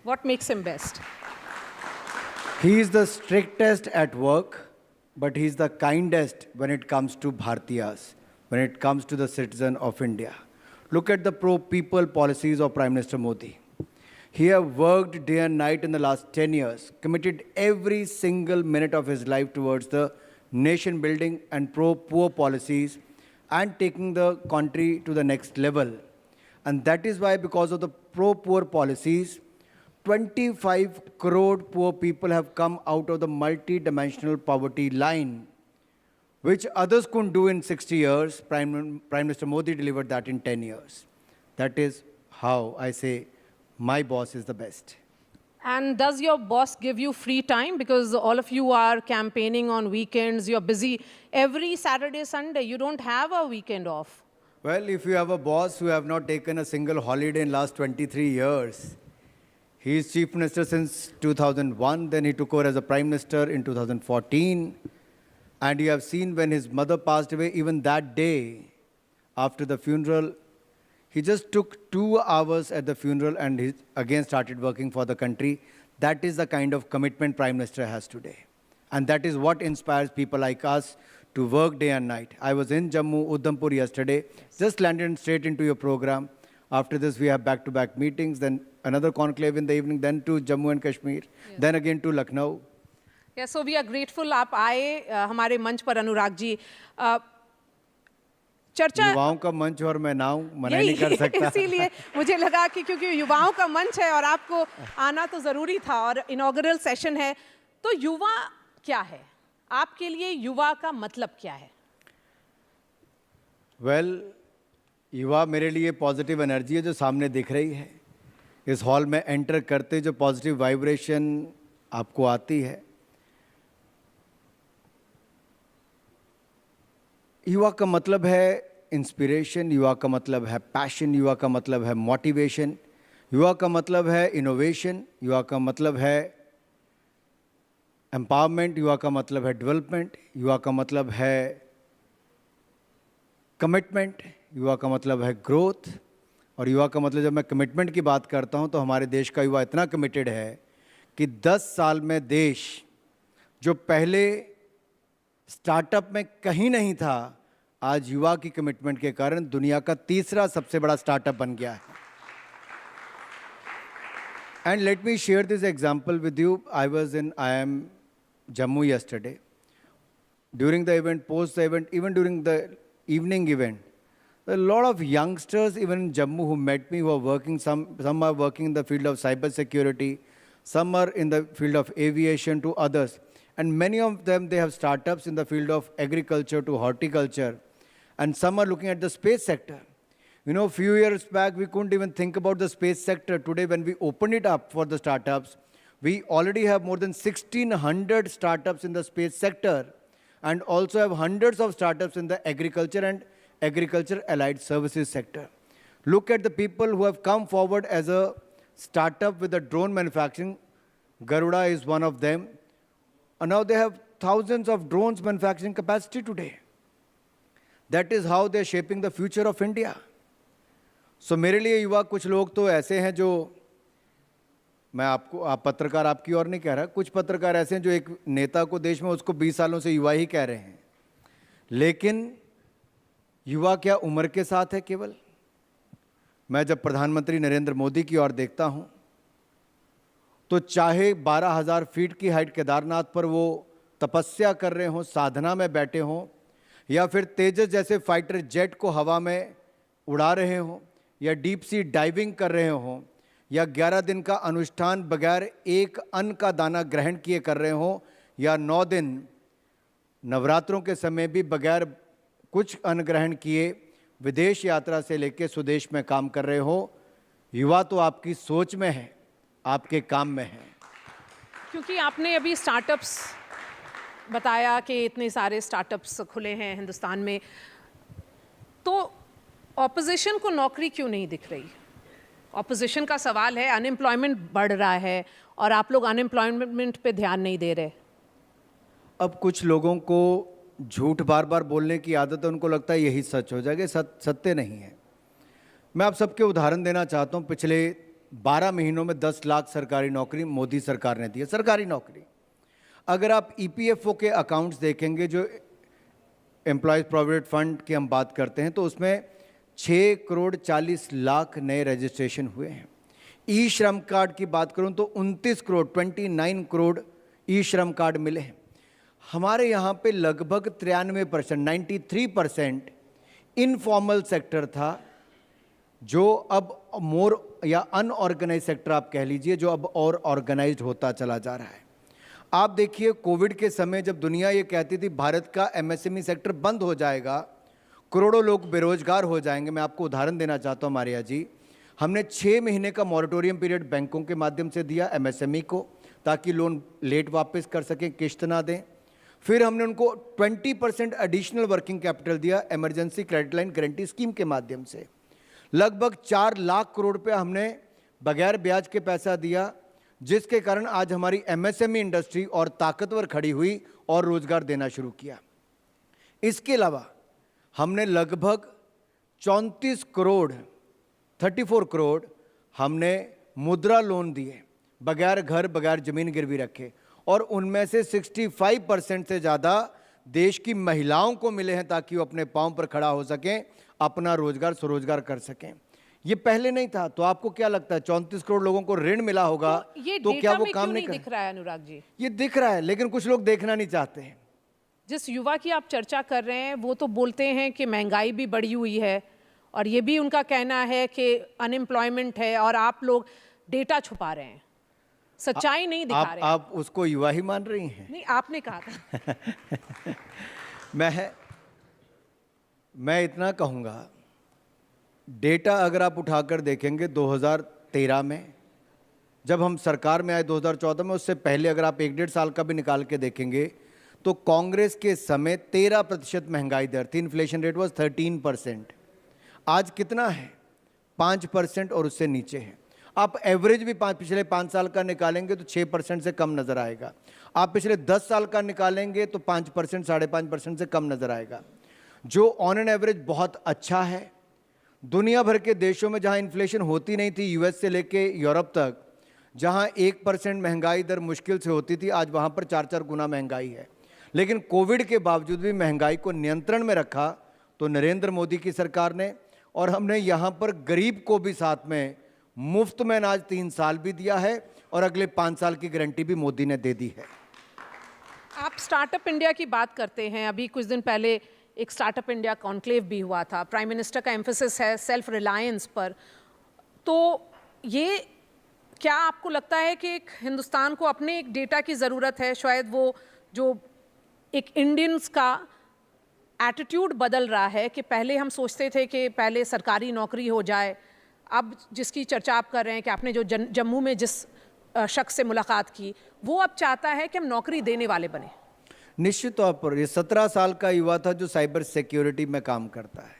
[SPEAKER 15] What makes him best?
[SPEAKER 6] He is the strictest at work, but he is the kindest when it comes to Bhartiyas, when it comes to the citizen of India. Look at the pro-people policies of Prime Minister Modi. He has worked day and night in the last 10 years, committed every single minute of his life towards the nation building and pro-poor policies and taking the country to the next level. And that is why, because of the pro-poor policies, 25 crore poor people have come out of the multi-dimensional poverty line, which others couldn't do in 60 years. Prime Minister Modi delivered that in 10 years. That is how I say my boss is the best.
[SPEAKER 15] And does your boss give you free time? Because all of you are campaigning on weekends, you're busy. Every Saturday, Sunday, you don't have a weekend off.
[SPEAKER 6] Well, if you have a boss who have not taken a single holiday in last 23 years, he is Chief Minister since 2001, then he took over as a Prime Minister in 2014. And you have seen when his mother passed away, even that day, after the funeral, he just took 2 hours at the funeral and he again started working for the country. That is the kind of commitment Prime Minister has today. And that is what inspires people like us to work day and night. I was in Jammu, Udhampur yesterday, just landed straight into your program. After this, we have back-to-back meetings, then another conclave in the evening, then to Jammu and Kashmir, then again to Lucknow.
[SPEAKER 15] Yeah, so we are grateful आप आए हमारे मंच पर अनुराग जी. चर्चा
[SPEAKER 6] युवाओं का मंच और मैं ना हूं, मना नहीं कर सकता.
[SPEAKER 15] इसीलिए मुझे लगा कि क्योंकि युवाओं का मंच है और आपको आना तो जरूरी था और इनॉग्रल सेशन है, तो युवा क्या है? आपके लिए युवा का मतलब क्या है?
[SPEAKER 6] Well, युवा मेरे लिए पॉजिटिव एनर्जी है जो सामने दिख रही है. इस हॉल में एंटर करते जो पॉजिटिव वाइब्रेशन आपको आती है. युवा का मतलब है इंस्पिरेशन, युवा का मतलब है पैशन, युवा का मतलब है मोटिवेशन, युवा का मतलब है इनोवेशन, युवा का मतलब है एम्पावरमेंट, युवा का मतलब है डेवलपमेंट, युवा का मतलब है कमिटमेंट, युवा का मतलब है ग्रोथ। और युवा का मतलब, जब मैं कमिटमेंट की बात करता हूं तो हमारे देश का युवा इतना कमिटेड है कि 10 साल में देश जो पहले स्टार्टअप में कहीं नहीं था, आज युवा की कमिटमेंट के कारण दुनिया का तीसरा सबसे बड़ा स्टार्टअप बन गया है। And let me share this example with you. I was in IIM Jammu yesterday. During the event, post the event, even during the evening event, a lot of youngsters, even in Jammu, who met me, who are working, some are working in the field of cyber security, some are in the field of aviation, to others. And many of them, they have startups in the field of agriculture to horticulture. And some are looking at the space sector. You know, a few years back, we couldn't even think about the space sector. Today, when we open it up for the startups, we already have more than 1,600 startups in the space sector, and also have hundreds of startups in the agriculture and agriculture-allied services sector. Look at the people who have come forward as a startup with the drone manufacturing. Garuda is one of them. And now they have thousands of drones manufacturing capacity today. That is how they're shaping the future of India. So मेरे लिए युवा कुछ लोग तो ऐसे हैं जो, मैं आप पत्रकार आपकी और नहीं कह रहा, कुछ पत्रकार ऐसे हैं जो एक नेता को देश में उसको 20 सालों से युवा ही कह रहे हैं। लेकिन युवा क्या उम्र के साथ है केवल? मैं जब प्रधानमंत्री नरेंद्र मोदी की ओर देखता हूं तो चाहे 12,000 फीट की हाइट केदारनाथ पर वो तपस्या कर रहे हों, साधना में बैठे हों, या फिर तेजस जैसे फाइटर जेट को हवा में उड़ा रहे हों, या डीप सी डाइविंग कर रहे हों, या 11 दिन का अनुष्ठान बगैर एक अन्न का दाना ग्रहण किए कर रहे हों, या 9 दिन नवरात्रों के समय भी बगैर कुछ अन्न ग्रहण किए विदेश यात्रा से लेकर स्वदेश में काम कर रहे हो, युवा तो आपकी सोच में है, आपके काम में है।
[SPEAKER 9] क्योंकि आपने अभी स्टार्टअप्स बताया कि इतने सारे स्टार्टअप्स खुले हैं हिंदुस्तान में, तो ऑपोजिशन को नौकरी क्यों नहीं दिख रही? ऑपोजिशन का सवाल है, अनएम्प्लॉयमेंट बढ़ रहा है और आप लोग अनएम्प्लॉयमेंट पे ध्यान नहीं दे रहे।
[SPEAKER 6] अब कुछ लोगों को झूठ बार बार बोलने की आदत है, उनको लगता है यही सच हो जाएगा, सत्य नहीं है। मैं आप सबके उदाहरण देना चाहता हूँ। पिछले 12 महीनों में 10 लाख सरकारी नौकरी मोदी सरकार ने दी है, सरकारी नौकरी। अगर आप EPFO के अकाउंट्स देखेंगे, जो एम्प्लॉयज़ प्रोविडेंट फंड की हम बात करते हैं, तो उसमें 6 करोड़ 40 लाख नए रजिस्ट्रेशन हुए हैं। ई श्रम कार्ड की बात करूं तो 29 करोड़ 29 करोड़ ई श्रम कार्ड मिले हैं। हमारे यहाँ पे लगभग 93% 93% इनफॉर्मल सेक्टर था, जो अब मोर या अनऑर्गेनाइज सेक्टर आप कह लीजिए, जो अब और ऑर्गेनाइज्ड होता चला जा रहा है। आप देखिए, कोविड के समय जब दुनिया ये कहती थी भारत का MSME सेक्टर बंद हो जाएगा, करोड़ों लोग बेरोजगार हो जाएंगे, मैं आपको उदाहरण देना चाहता हूँ मारिया जी। हमने 6 महीने का मॉरेटोरियम पीरियड बैंकों के माध्यम से दिया MSME को, ताकि लोन लेट वापस कर सकें, किश्त ना दें। फिर हमने उनको 20% एडिशनल वर्किंग कैपिटल दिया emergency credit line guarantee scheme के माध्यम से। लगभग 4 लाख करोड़ रुपया हमने बगैर ब्याज के पैसा दिया, जिसके कारण आज हमारी MSME इंडस्ट्री और ताकतवर खड़ी हुई और रोजगार देना शुरू किया। इसके अलावा हमने लगभग 34 करोड़ हमने मुद्रा लोन दिए, बगैर घर बगैर जमीन गिरवी रखे, और उनमें से 65% से ज़्यादा देश की महिलाओं को मिले हैं, ताकि वो अपने पांव पर खड़ा हो सकें, अपना रोजगार स्वरोजगार कर सकें। ये पहले नहीं था। तो आपको क्या लगता है 34 करोड़ लोगों को ऋण मिला होगा तो क्या वो काम नहीं
[SPEAKER 9] दिख रहा है? अनुराग जी,
[SPEAKER 6] ये दिख रहा है, लेकिन कुछ लोग देखना नहीं चाहते हैं।
[SPEAKER 9] जिस युवा की आप चर्चा कर रहे हैं वो तो बोलते हैं कि महंगाई भी बढ़ी हुई है, और ये भी उनका कहना है कि अनएम्प्लॉयमेंट है, और आप लोग डेटा छुपा रहे हैं, सच्चाई नहीं दिखा रहे हैं।
[SPEAKER 6] आप उसको युवा ही मान रही हैं?
[SPEAKER 9] नहीं, आपने कहा था।
[SPEAKER 6] मैं इतना कहूँगा, डेटा अगर आप उठाकर देखेंगे 2013 में जब हम सरकार में आए, 2014 में, उससे पहले अगर आप 1-1.5 साल का भी निकाल के देखेंगे, तो कांग्रेस के समय 13% महंगाई दर थी, इन्फ्लेशन रेट वाज 13%। आज कितना है? 5% और उससे नीचे है। आप एवरेज भी पिछले 5 साल का निकालेंगे तो 6% से कम नज़र आएगा। आप पिछले 10 साल का निकालेंगे तो 5%, 5.5% से कम नज़र आएगा, जो ऑन एन एवरेज बहुत अच्छा है। दुनिया भर के देशों में जहां इन्फ्लेशन होती नहीं थी, यूएस से लेके यूरोप तक, जहां 1% महंगाई दर मुश्किल से होती थी, आज वहां पर 4-4 गुना महंगाई है। लेकिन कोविड के बावजूद भी महंगाई को नियंत्रण में रखा तो नरेंद्र मोदी की सरकार ने, और हमने यहाँ पर गरीब को भी साथ में मुफ्त में अनाज 3 साल भी दिया है और अगले 5 साल की गारंटी भी मोदी ने दे दी है।
[SPEAKER 9] आप स्टार्टअप इंडिया की बात करते हैं, अभी कुछ दिन पहले एक स्टार्टअप इंडिया कॉन्क्लेव भी हुआ था, प्राइम मिनिस्टर का एम्फेसिस है सेल्फ रिलायंस पर, तो ये क्या आपको लगता है कि एक हिंदुस्तान को अपने एक डेटा की ज़रूरत है? शायद वो जो एक इंडियंस का एटीट्यूड बदल रहा है कि पहले हम सोचते थे कि पहले सरकारी नौकरी हो जाए, अब जिसकी चर्चा आप कर रहे हैं कि आपने जो जम्मू में जिस शख्स से मुलाकात की, वो अब चाहता है कि हम नौकरी देने वाले बने।
[SPEAKER 6] निश्चित तौर पर ये 17 साल का युवा था जो साइबर सिक्योरिटी में काम करता है,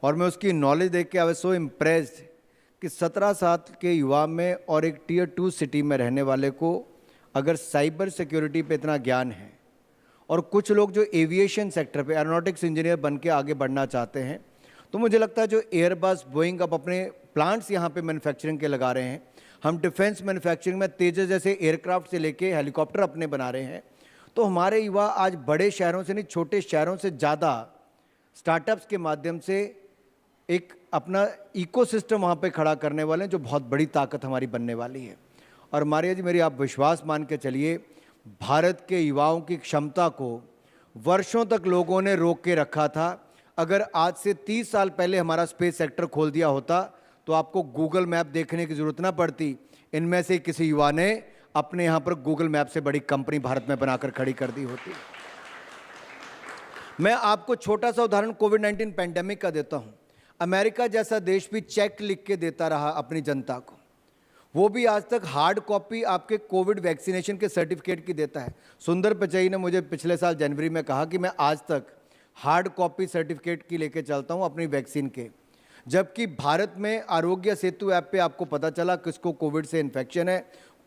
[SPEAKER 6] और मैं उसकी नॉलेज देख के आई वाज सो इम्प्रेस्ड कि 17 साल के युवा में और एक टियर 2 सिटी में रहने वाले को अगर साइबर सिक्योरिटी पे इतना ज्ञान है, और कुछ लोग जो एविएशन सेक्टर पे एरोनॉटिक्स इंजीनियर बन के आगे बढ़ना चाहते हैं, तो मुझे लगता है जो एयरबस, बोइंग अब अपने प्लांट्स यहाँ पे मैन्युफैक्चरिंग के लगा रहे हैं, हम डिफेंस मैन्युफैक्चरिंग में तेजस जैसे एयरक्राफ्ट से लेके हेलीकॉप्टर अपने बना रहे हैं, तो हमारे युवा आज बड़े शहरों से नहीं, छोटे शहरों से ज़्यादा स्टार्टअप्स के माध्यम से एक अपना इकोसिस्टम वहाँ पे खड़ा करने वाले हैं, जो बहुत बड़ी ताकत हमारी बनने वाली है। और मारिया जी, मेरी आप विश्वास मान के चलिए, भारत के युवाओं की क्षमता को वर्षों तक लोगों ने रोक के रखा था। अगर आज से 30 साल पहले हमारा स्पेस सेक्टर खोल दिया होता तो आपको गूगल मैप देखने की ज़रूरत ना पड़ती। इनमें से किसी युवा ने अपने यहाँ पर गूगल मैप से बड़ी कंपनी भारत में बनाकर खड़ी कर दी होती। मैं आपको छोटा सा उदाहरण कोविड-19 पैंडेमिक का देता हूँ। अमेरिका जैसा देश भी चेक लिख के देता रहा अपनी जनता को, वो भी आज तक हार्ड कॉपी आपके कोविड वैक्सीनेशन के सर्टिफिकेट की देता है। सुंदर पिचाई ने मुझे पिछले साल जनवरी में कहा कि मैं आज तक हार्ड कॉपी सर्टिफिकेट की लेके चलता हूं अपनी वैक्सीन के, जबकि भारत में आरोग्य सेतु ऐप पे आपको पता चला किसको कोविड से इन्फेक्शन है,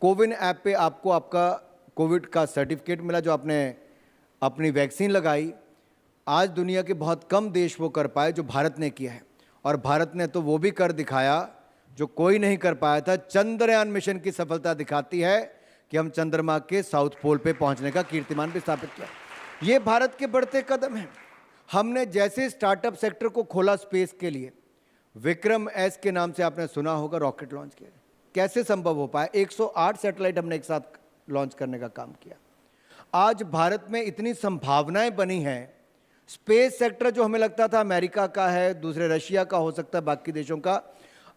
[SPEAKER 6] कोविन ऐप पे आपको आपका कोविड का सर्टिफिकेट मिला जो आपने अपनी वैक्सीन लगाई। आज दुनिया के बहुत कम देश वो कर पाए जो भारत ने किया है, और भारत ने तो वो भी कर दिखाया जो कोई नहीं कर पाया था। चंद्रयान मिशन की सफलता दिखाती है कि हम चंद्रमा के साउथ पोल पे पहुंचने का कीर्तिमान भी स्थापित किया। ये भारत के बढ़ते कदम हैं। हमने जैसे स्टार्टअप सेक्टर को खोला स्पेस के लिए, विक्रम एस के नाम से आपने सुना होगा, रॉकेट लॉन्च किया, कैसे संभव हो पाया? 108 सैटेलाइट हमने एक साथ लॉन्च करने का काम किया। आज भारत में इतनी संभावनाएं बनी हैं। स्पेस सेक्टर जो हमें लगता था अमेरिका का है, दूसरे रशिया का हो सकता है, बाकी देशों का,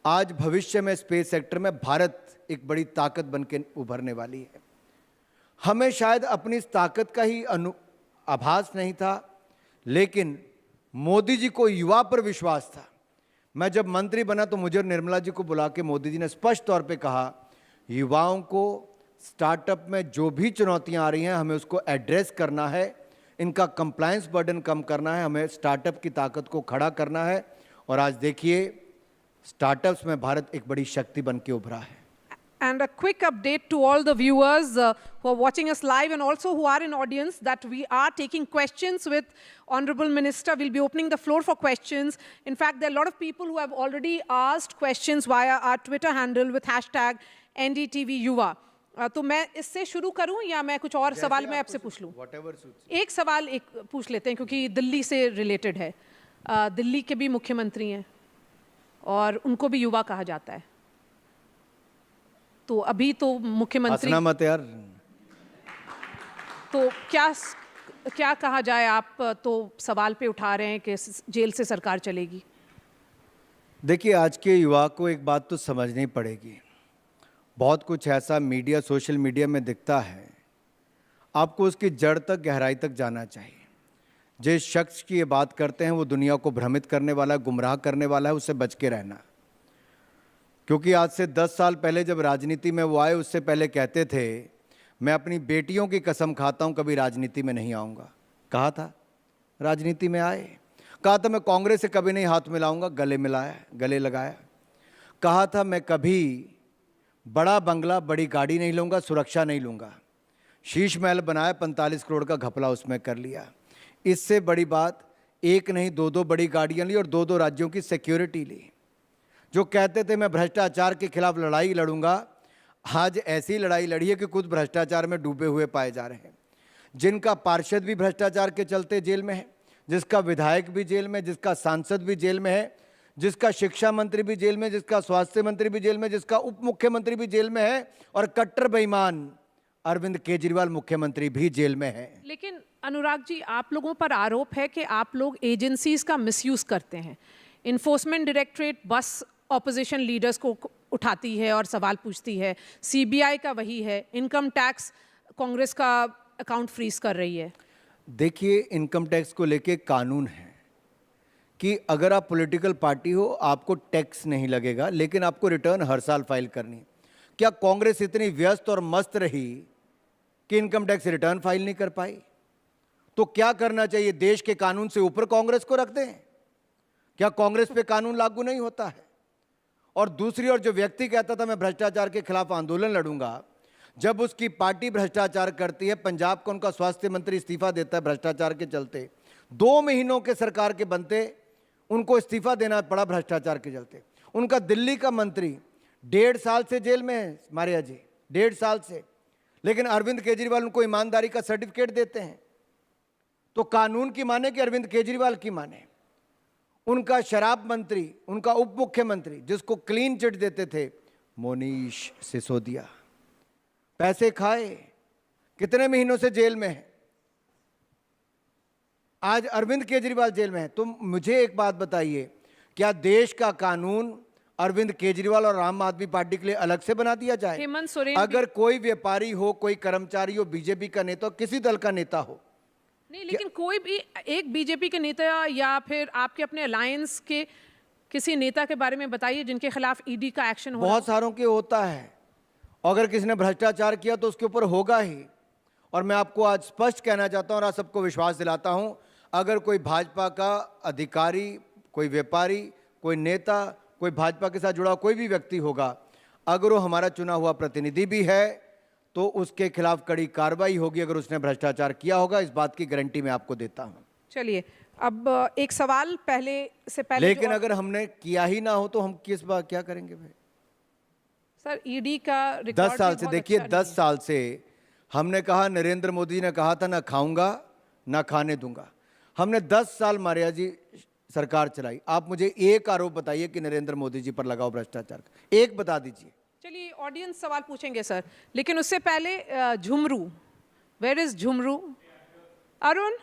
[SPEAKER 6] आज भविष्य में स्पेस सेक्टर में भारत एक बड़ी ताकत बन के उभरने वाली है। हमें शायद अपनी इस ताकत का ही आभास नहीं था, लेकिन मोदी जी को युवा पर विश्वास था। मैं जब मंत्री बना तो मुझे और निर्मला जी को बुला के मोदी जी ने स्पष्ट तौर पे कहा, युवाओं को स्टार्टअप में जो भी चुनौतियां आ रही हैं हमें उसको एड्रेस करना है, इनका कंप्लायंस बर्डन कम करना है, हमें स्टार्टअप की ताकत को खड़ा करना है। और आज देखिए स्टार्टअप्स में भारत एक बड़ी शक्ति बन के उभरा है।
[SPEAKER 9] And a quick update to all the viewers who are watching us live and also who are in audience that we are taking questions with Honorable Minister. We'll be opening the floor for questions. In fact, there are a lot of people who have already asked questions via our Twitter handle with hashtag NDTV Yuva. तो मैं इससे शुरू करूं या मैं कुछ और सवाल मैं आपसे पूछ लूं? एक सवाल एक पूछ लेते हैं क्योंकि दिल्ली से रिलेटेड है। दिल्ली के भी मुख्यमंत्री हैं और उनको भी युवा कहा जाता है, तो अभी तो मुख्यमंत्री
[SPEAKER 6] मत यार,
[SPEAKER 9] तो क्या कहा जाए? आप तो सवाल पे उठा रहे हैं कि जेल से सरकार चलेगी।
[SPEAKER 6] देखिए, आज के युवा को एक बात तो समझनी पड़ेगी। बहुत कुछ ऐसा मीडिया, सोशल मीडिया में दिखता है, आपको उसकी जड़ तक, गहराई तक जाना चाहिए। जिस शख्स की ये बात करते हैं वो दुनिया को भ्रमित करने वाला है, गुमराह करने वाला है, उससे बच के रहना। क्योंकि आज से 10 साल पहले जब राजनीति में वो आए, उससे पहले कहते थे मैं अपनी बेटियों की कसम खाता हूं कभी राजनीति में नहीं आऊंगा। कहा था राजनीति में आए, कहा था मैं कांग्रेस से कभी नहीं हाथ मिलाऊंगा, गले मिलाया, गले लगाया। कहा था मैं कभी बड़ा बंगला, बड़ी गाड़ी नहीं लूँगा, सुरक्षा नहीं लूँगा। शीश महल बनाया, 45 करोड़ का घपला उसमें कर लिया। इससे बड़ी बात, एक नहीं दो बड़ी गाड़ियाँ ली और दो राज्यों की सिक्योरिटी ली। जो कहते थे मैं भ्रष्टाचार के खिलाफ लड़ाई लड़ूंगा, आज ऐसी लड़ाई लड़ी है कि कुछ भ्रष्टाचार में डूबे हुए पाए जा रहे हैं। जिनका पार्षद भी भ्रष्टाचार के चलते जेल में है, जिसका विधायक भी जेल में, जिसका सांसद भी जेल में है, जिसका शिक्षा मंत्री भी जेल में, जिसका स्वास्थ्य मंत्री भी जेल में, जिसका उप मुख्यमंत्री भी जेल में है, और कट्टर बेईमान अरविंद केजरीवाल मुख्यमंत्री भी जेल में है।
[SPEAKER 9] लेकिन अनुराग जी, आप लोगों पर आरोप है कि आप लोग एजेंसीज का मिसयूज करते हैं। इन्फोर्समेंट डायरेक्टरेट बस ऑपोजिशन लीडर्स को उठाती है और सवाल पूछती है, सीबीआई का वही है, इनकम टैक्स कांग्रेस का अकाउंट फ्रीज कर रही है।
[SPEAKER 6] देखिए, इनकम टैक्स को लेके कानून है कि अगर आप पॉलिटिकल पार्टी हो आपको टैक्स नहीं लगेगा, लेकिन आपको रिटर्न हर साल फाइल करनी है। क्या कांग्रेस इतनी व्यस्त और मस्त रही कि इनकम टैक्स रिटर्न फाइल नहीं कर पाई? तो क्या करना चाहिए? देश के कानून से ऊपर कांग्रेस को रख दें? क्या कांग्रेस पे कानून लागू नहीं होता है? और दूसरी ओर जो व्यक्ति कहता था मैं भ्रष्टाचार के खिलाफ आंदोलन लड़ूंगा, जब उसकी पार्टी भ्रष्टाचार करती है, पंजाब का उनका स्वास्थ्य मंत्री इस्तीफा देता है भ्रष्टाचार के चलते, 2 महीनों के सरकार के बनते उनको इस्तीफा देना पड़ा भ्रष्टाचार के चलते। उनका दिल्ली का मंत्री 1.5 साल से जेल में है, मारिया जी, 1.5 साल से, लेकिन अरविंद केजरीवाल उनको ईमानदारी का सर्टिफिकेट देते हैं। तो कानून की माने कि अरविंद केजरीवाल की माने? उनका शराब मंत्री, उनका उप मुख्यमंत्री जिसको क्लीन चिट देते थे, मोनीश सिसोदिया, पैसे खाए, कितने महीनों से जेल में है। आज अरविंद केजरीवाल जेल में है। तो मुझे एक बात बताइए, क्या देश का कानून अरविंद केजरीवाल और आम आदमी पार्टी के लिए अलग से बना दिया जाए? अगर कोई व्यापारी हो, कोई कर्मचारी हो, बीजेपी का नेता हो, किसी दल का नेता हो,
[SPEAKER 9] नहीं, लेकिन कोई भी एक बीजेपी के नेता या फिर आपके अपने अलायंस के किसी नेता के बारे में बताइए जिनके खिलाफ ईडी का एक्शन हो।
[SPEAKER 6] बहुत सारों के होता है। अगर किसी ने भ्रष्टाचार किया तो उसके ऊपर होगा ही। और मैं आपको आज स्पष्ट कहना चाहता हूं और आज सबको विश्वास दिलाता हूं, अगर कोई भाजपा का अधिकारी, कोई व्यापारी, कोई नेता, कोई भाजपा के साथ जुड़ा कोई भी व्यक्ति होगा, अगर वो हमारा चुना हुआ प्रतिनिधि भी है तो उसके खिलाफ कड़ी कार्रवाई होगी अगर उसने भ्रष्टाचार किया होगा। इस बात की गारंटी मैं आपको देता हूं।
[SPEAKER 9] चलिए, अब एक सवाल पहले
[SPEAKER 6] लेकिन अगर हमने किया ही ना हो तो हम किस बात क्या करेंगे भाई?
[SPEAKER 9] सर, ईडी का
[SPEAKER 6] 10 साल से देखिए, 10 साल से हमने कहा, नरेंद्र मोदी ने कहा था ना खाऊंगा ना खाने दूंगा। हमने 10 साल मारिया जी सरकार चलाई। आप मुझे एक आरोप बताइए कि नरेंद्र मोदी जी पर लगाओ भ्रष्टाचार का, एक बता दीजिए।
[SPEAKER 9] चलिए, ऑडियंस सवाल पूछेंगे सर, लेकिन उससे पहले Jhumru, where is Jhumru? Arun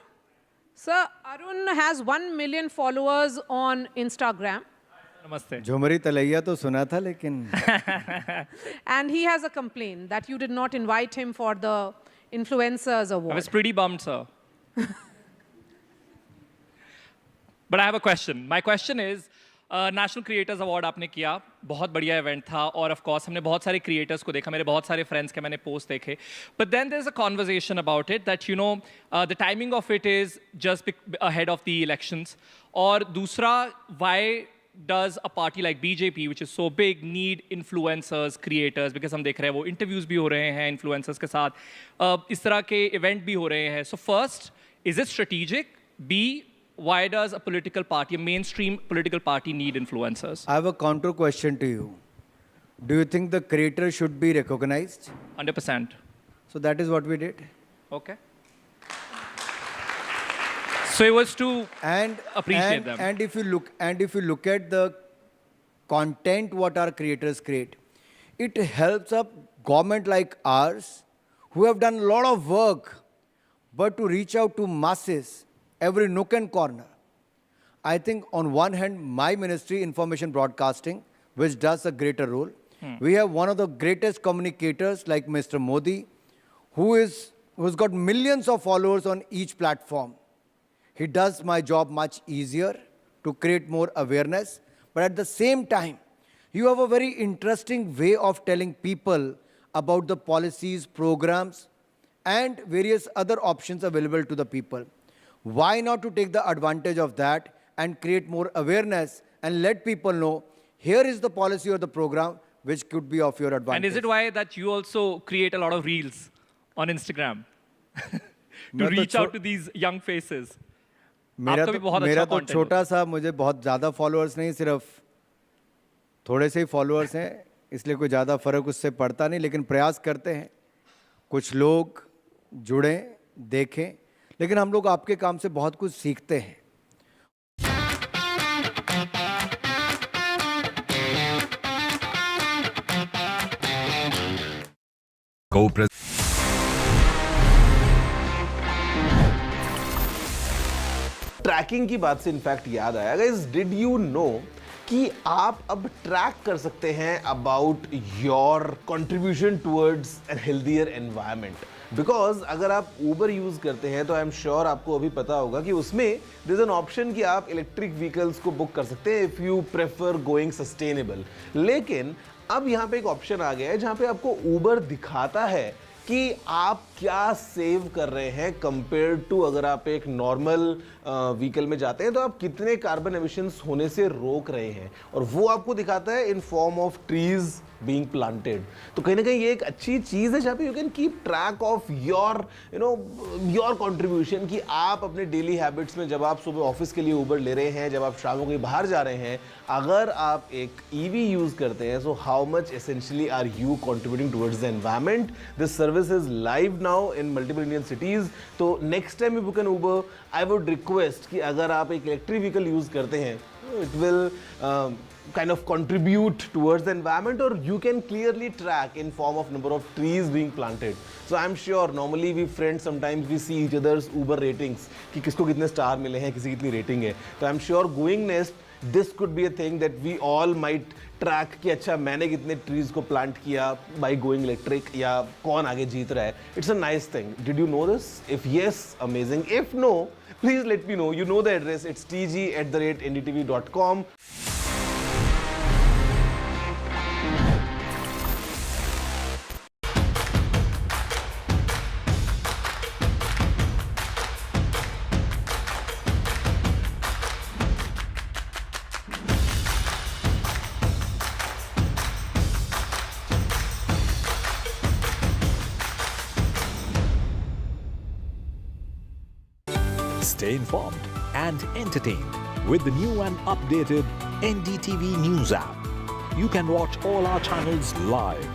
[SPEAKER 9] sir, Arun has 1 million followers on Instagram.
[SPEAKER 3] नमस्ते।
[SPEAKER 6] झुमरी तलैया तो सुना था, लेकिन
[SPEAKER 9] and he has a complaint that you did not invite him for the influencers award.
[SPEAKER 3] I was pretty bummed, sir. But I have a question. My question is, national creators award आपने किया, बहुत बढ़िया event था, और of course हमने बहुत सारे creators को देखा, मेरे बहुत सारे फ्रेंड्स के मैंने पोस्ट देखे, but then there is a conversation about it that you know the timing of it is just ahead of the elections, और दूसरा, why does a party like BJP, which is so big, need influencers, creators? Because हम देख रहे हैं वो interviews भी हो रहे हैं influencers के साथ, इस तरह के event भी हो रहे हैं. So first, is it strategic? B, why does a political party, a mainstream political party, need influencers?
[SPEAKER 6] I have a counter question to you. Do you think the creator should be recognized?
[SPEAKER 3] 100%.
[SPEAKER 6] So that is what we did.
[SPEAKER 3] Okay. So it was to appreciate them.
[SPEAKER 6] And if you look at the content what our creators create, it helps a government like ours, who have done a lot of work, but to reach out to masses, every nook and corner. I think on one hand, my ministry, Information Broadcasting, which does a greater role, we have one of the greatest communicators like Mr. Modi, who's got millions of followers on each platform. He does my job much easier to create more awareness. But at the same time, you have a very interesting way of telling people about the policies, programs, and various other options available to the people. Why not to take the advantage of that and create more awareness and let people know, here is the policy or the program which could be of your advantage.
[SPEAKER 3] And is it why that you also create a lot of reels on Instagram to reach out to these young faces?
[SPEAKER 6] मेरा तो छोटा सा, मुझे बहुत ज़्यादा followers नहीं, सिर्फ थोड़े से ही फॉलोअर्स हैं, इसलिए कोई ज़्यादा फर्क उससे पड़ता नहीं, लेकिन प्रयास करते हैं कुछ लोग जुड़ें, देखें, लेकिन हम लोग आपके काम से बहुत कुछ सीखते हैं.
[SPEAKER 2] ट्रैकिंग की बात से इनफैक्ट याद आया, गाइस, डिड यू नो कि आप अब ट्रैक कर सकते हैं about your contribution towards a healthier environment. Because अगर आप ऊबर यूज करते हैं तो आई एम श्योर आपको अभी पता होगा कि उसमें देयर इज एन ऑप्शन कि आप इलेक्ट्रिक व्हीकल्स को बुक कर सकते हैं if you prefer going sustainable. लेकिन अब यहाँ पे एक ऑप्शन आ गया है जहाँ पे आपको ऊबर दिखाता है कि आप क्या सेव कर रहे हैं कंपेयर टू अगर आप एक नॉर्मल व्हीकल में जाते हैं तो आप कितने कार्बन एमिशंस होने से रोक रहे हैं, और वो आपको दिखाता है in form of trees being planted. तो कहीं ना कहीं ये एक अच्छी चीज है जहाँ पे you can keep track of your your contribution, कि आप अपने डेली हैबिट्स में जब आप सुबह ऑफिस के लिए ऊबर ले रहे हैं, जब आप शाम को कहीं बाहर जा रहे हैं, अगर आप एक ईवी यूज करते हैं, so how much essentially are you contributing towards the environment. This service is live now in multiple Indian cities. तो next time you book an Uber, I would request कि अगर आप एक इलेक्ट्रिक व्हीकल यूज करते हैं, it will kind of contribute towards the environment, or you can clearly track in form of number of trees being planted. So I'm sure normally we friends sometimes we see each other's Uber ratings कि किसको कितने star मिले हैं, किसी कितनी rating है. तो I'm sure going next this could be a thing that we all might track कि अच्छा मैंने कितने trees को plant किया by going electric, या कौन आगे जीत रहा है. It's a nice thing. Did you know this? If yes, amazing. If no, please let me know. You know the address. It's tg@ndtv.com.
[SPEAKER 17] Stay informed and entertained with the new and updated NDTV News app. You can watch all our channels live,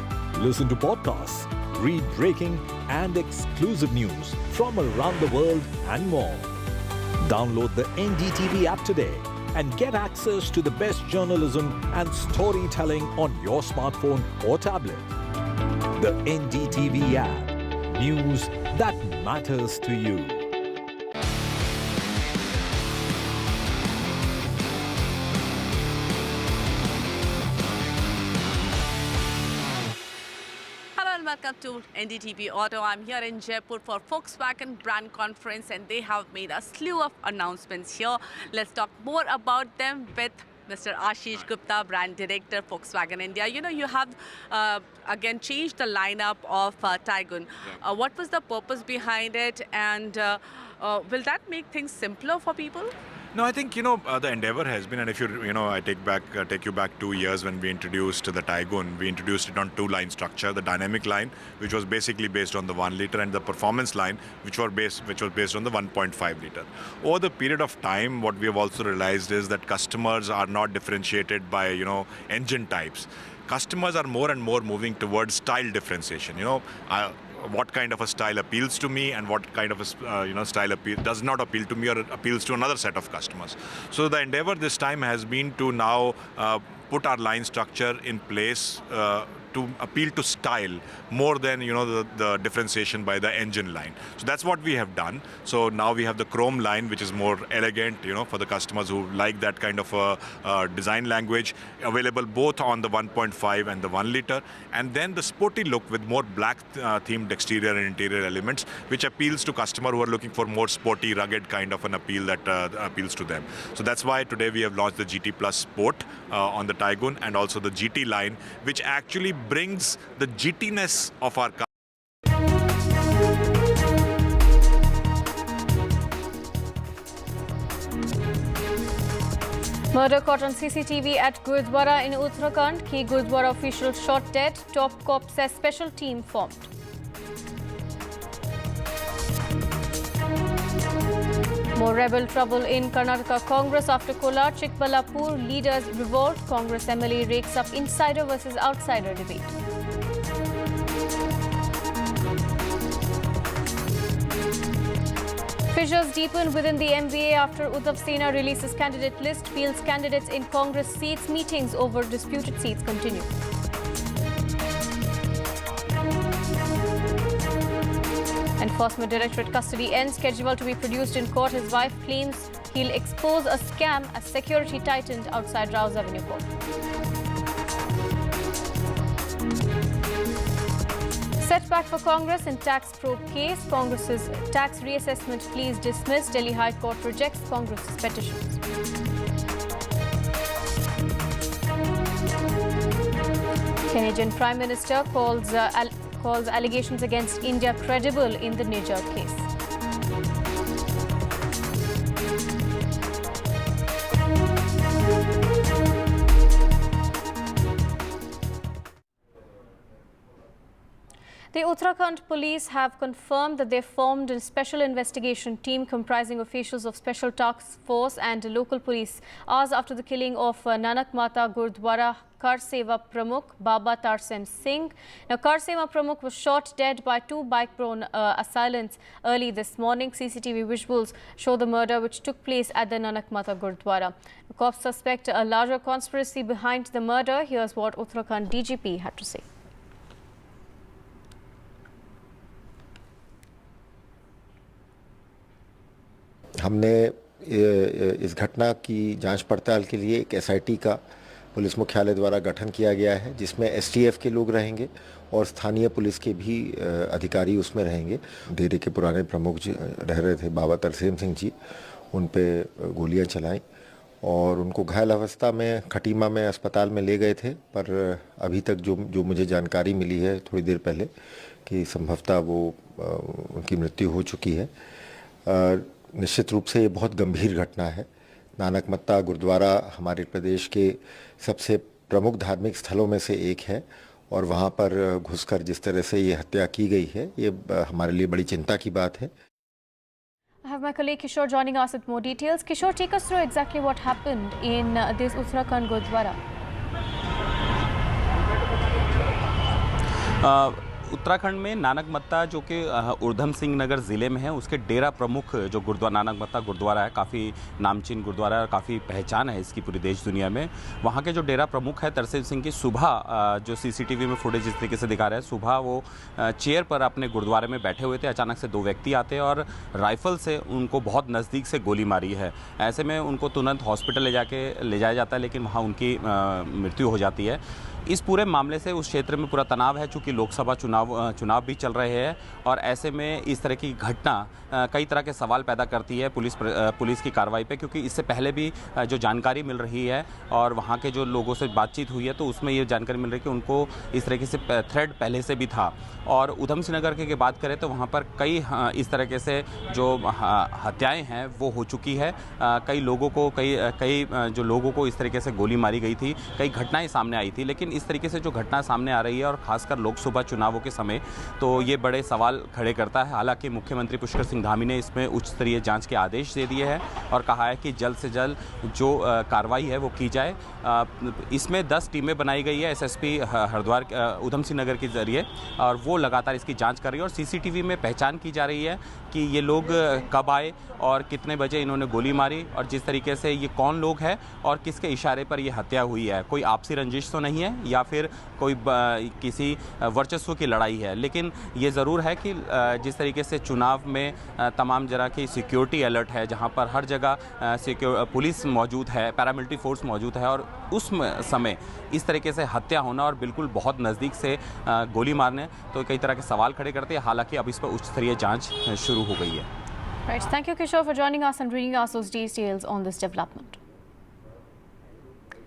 [SPEAKER 17] listen to podcasts, read breaking and exclusive news from around the world and more. Download the NDTV app today and get access to the best journalism and storytelling on your smartphone or tablet. The NDTV app. News that matters to you.
[SPEAKER 21] Welcome to NDTV Auto. I'm here in Jaipur for Volkswagen brand conference, and they have made a slew of announcements here. Let's talk more about them with Mr. Ashish Gupta, brand director, Volkswagen India. You know, you have again changed the lineup of Taigun. What was the purpose behind it, and will that make things simpler for people?
[SPEAKER 22] No, I think, the endeavor has been, and if I take you back 2 years when we introduced the Taigun, we introduced it on two-line structure, the dynamic line, which was basically based on the 1 liter, and the performance line, which was based on the 1.5 liter. Over the period of time, what we have also realized is that customers are not differentiated by, engine types. Customers are more and more moving towards style differentiation. What kind of a style appeals to me, and what kind of a style does not appeal to me or appeals to another set of customers. So the endeavor this time has been to now put our line structure in place to appeal to style more than the differentiation by the engine line. So that's what we have done. So now we have the chrome line, which is more elegant, for the customers who like that kind of a design language, available both on the 1.5 and the 1 liter, and then the sporty look with more black themed exterior and interior elements, which appeals to customers who are looking for more sporty, rugged kind of an appeal that appeals to them. So that's why today we have launched the GT Plus Sport on the Taigun, and also the GT line, which actually brings the GT-ness of our car.
[SPEAKER 11] Murder caught on CCTV at Gurudwara in Uttarakhand. Key Gurudwara official shot dead. Top cop says special team formed. More rebel trouble in Karnataka Congress after Kolar Chikballapur leaders revolt. Congress MLA rakes up insider versus outsider debate. Fissures deepen within the MVA after Uddhav Sena releases candidate list. Fields candidates in Congress seats. Meetings over disputed seats continue. Enforcement Directorate custody ends. Kejriwal to be produced in court. His wife claims he'll expose a scam as security tightened outside Rouse Avenue Court. Setback for Congress in tax probe case. Congress's tax reassessment plea is dismissed. Delhi High Court rejects Congress's petitions. Canadian Prime Minister calls allegations against India credible in the Niger case. The Uttarakhand police have confirmed that they formed a special investigation team comprising officials of Special Task Force and local police hours after the killing of Nanak Mata Gurdwara Kar Seva Pramukh Baba Tarsen Singh. Now, Kar Seva Pramukh was shot dead by two bike-prone assailants early this morning. CCTV visuals show the murder which took place at the Nanak Mata Gurdwara. The cops suspect a larger conspiracy behind the murder. Here's what Uttarakhand DGP had to say.
[SPEAKER 14] हमने इस घटना की जांच पड़ताल के लिए एक SIT का पुलिस मुख्यालय द्वारा गठन किया गया है, जिसमें एसटीएफ के लोग रहेंगे और स्थानीय पुलिस के भी अधिकारी उसमें रहेंगे। डेरे के पुराने प्रमुख जी रह रहे थे बाबा तरसेम सिंह जी, उन पे गोलियां चलाई और उनको घायल अवस्था में खटीमा में अस्पताल में ले गए थे, पर अभी तक जो मुझे जानकारी मिली है थोड़ी देर पहले कि संभवतः वो उनकी मृत्यु हो चुकी है। निश्चित रूप से ये बहुत गंभीर घटना है। नानक मत्ता गुरुद्वारा हमारे प्रदेश के सबसे प्रमुख धार्मिक स्थलों में से एक है और वहाँ पर घुसकर जिस तरह से ये हत्या की गई है, ये हमारे लिए बड़ी चिंता की बात है।
[SPEAKER 11] I have my colleague Kishore joining us with more details. Kishore, take us through exactly what happened in this Uttarakhand Gurdwara.
[SPEAKER 23] Uttarakhand में नानक मत्ता जो कि ऊधम सिंह नगर ज़िले में है, उसके डेरा प्रमुख जो गुरुद्वारा नानक मत्ता गुरुद्वारा है, काफ़ी नामचीन गुरुद्वारा है और काफ़ी पहचान है इसकी पूरी देश दुनिया में। वहाँ के जो डेरा प्रमुख है तरसेम सिंह की, सुबह जो सीसीटीवी में फुटेज जिस तरीके से दिखा रहा है, सुबह वो चेयर पर अपने गुरुद्वारे में बैठे हुए थे, अचानक से दो व्यक्ति आते हैं और राइफल से उनको बहुत नज़दीक से गोली मारी है। ऐसे में उनको तुरंत हॉस्पिटल ले जाया जाता है, लेकिन वहाँ उनकी मृत्यु हो जाती है। इस पूरे मामले से उस क्षेत्र में पूरा तनाव है, चूँकि लोकसभा चुनाव भी चल रहे हैं और ऐसे में इस तरह की घटना कई तरह के सवाल पैदा करती है पुलिस की कार्रवाई पे, क्योंकि इससे पहले भी जो जानकारी मिल रही है और वहाँ के जो लोगों से बातचीत हुई है तो उसमें ये जानकारी मिल रही है कि उनको इस तरीके से थ्रेड पहले से भी था। और ऊधम सिंह नगर की बात करें तो वहाँ पर कई इस तरीके से जो हत्याएँ हैं वो हो चुकी है। कई लोगों को इस तरीके से गोली मारी गई थी, कई घटनाएँ सामने आई थी, लेकिन इस तरीके से जो घटना सामने आ रही है और खासकर लोकसभा चुनावों के समय, तो ये बड़े सवाल खड़े करता है। हालांकि मुख्यमंत्री पुष्कर सिंह धामी ने इसमें उच्च स्तरीय जांच के आदेश दे दिए हैं और कहा है कि जल्द से जल्द जो कार्रवाई है वो की जाए। इसमें 10 टीमें बनाई गई है एसएसपी हरिद्वार ऊधम सिंह नगर के जरिए और वो लगातार इसकी जांच कर रही है और सीसीटीवी में पहचान की जा रही है कि ये लोग कब आए और कितने बजे इन्होंने गोली मारी और जिस तरीके से ये कौन लोग हैं और किसके इशारे पर ये हत्या हुई है। कोई आपसी रंजिश तो नहीं है या फिर कोई किसी वर्चस्व की लड़ाई है, लेकिन ये ज़रूर है कि जिस तरीके से चुनाव में तमाम जगह की सिक्योरिटी अलर्ट है, जहाँ पर हर जगह पुलिस मौजूद है, पैरामिलिट्री फोर्स मौजूद है और उस समय इस तरीके से हत्या होना और बिल्कुल बहुत नज़दीक से गोली मारने, तो कई तरह के सवाल खड़े करते हैं। हालांकि अब इस पर उच्च स्तरीय जाँच शुरू हो गई है।
[SPEAKER 11] Right. Thank you, Kishore, for joining us and bringing us those details on this development.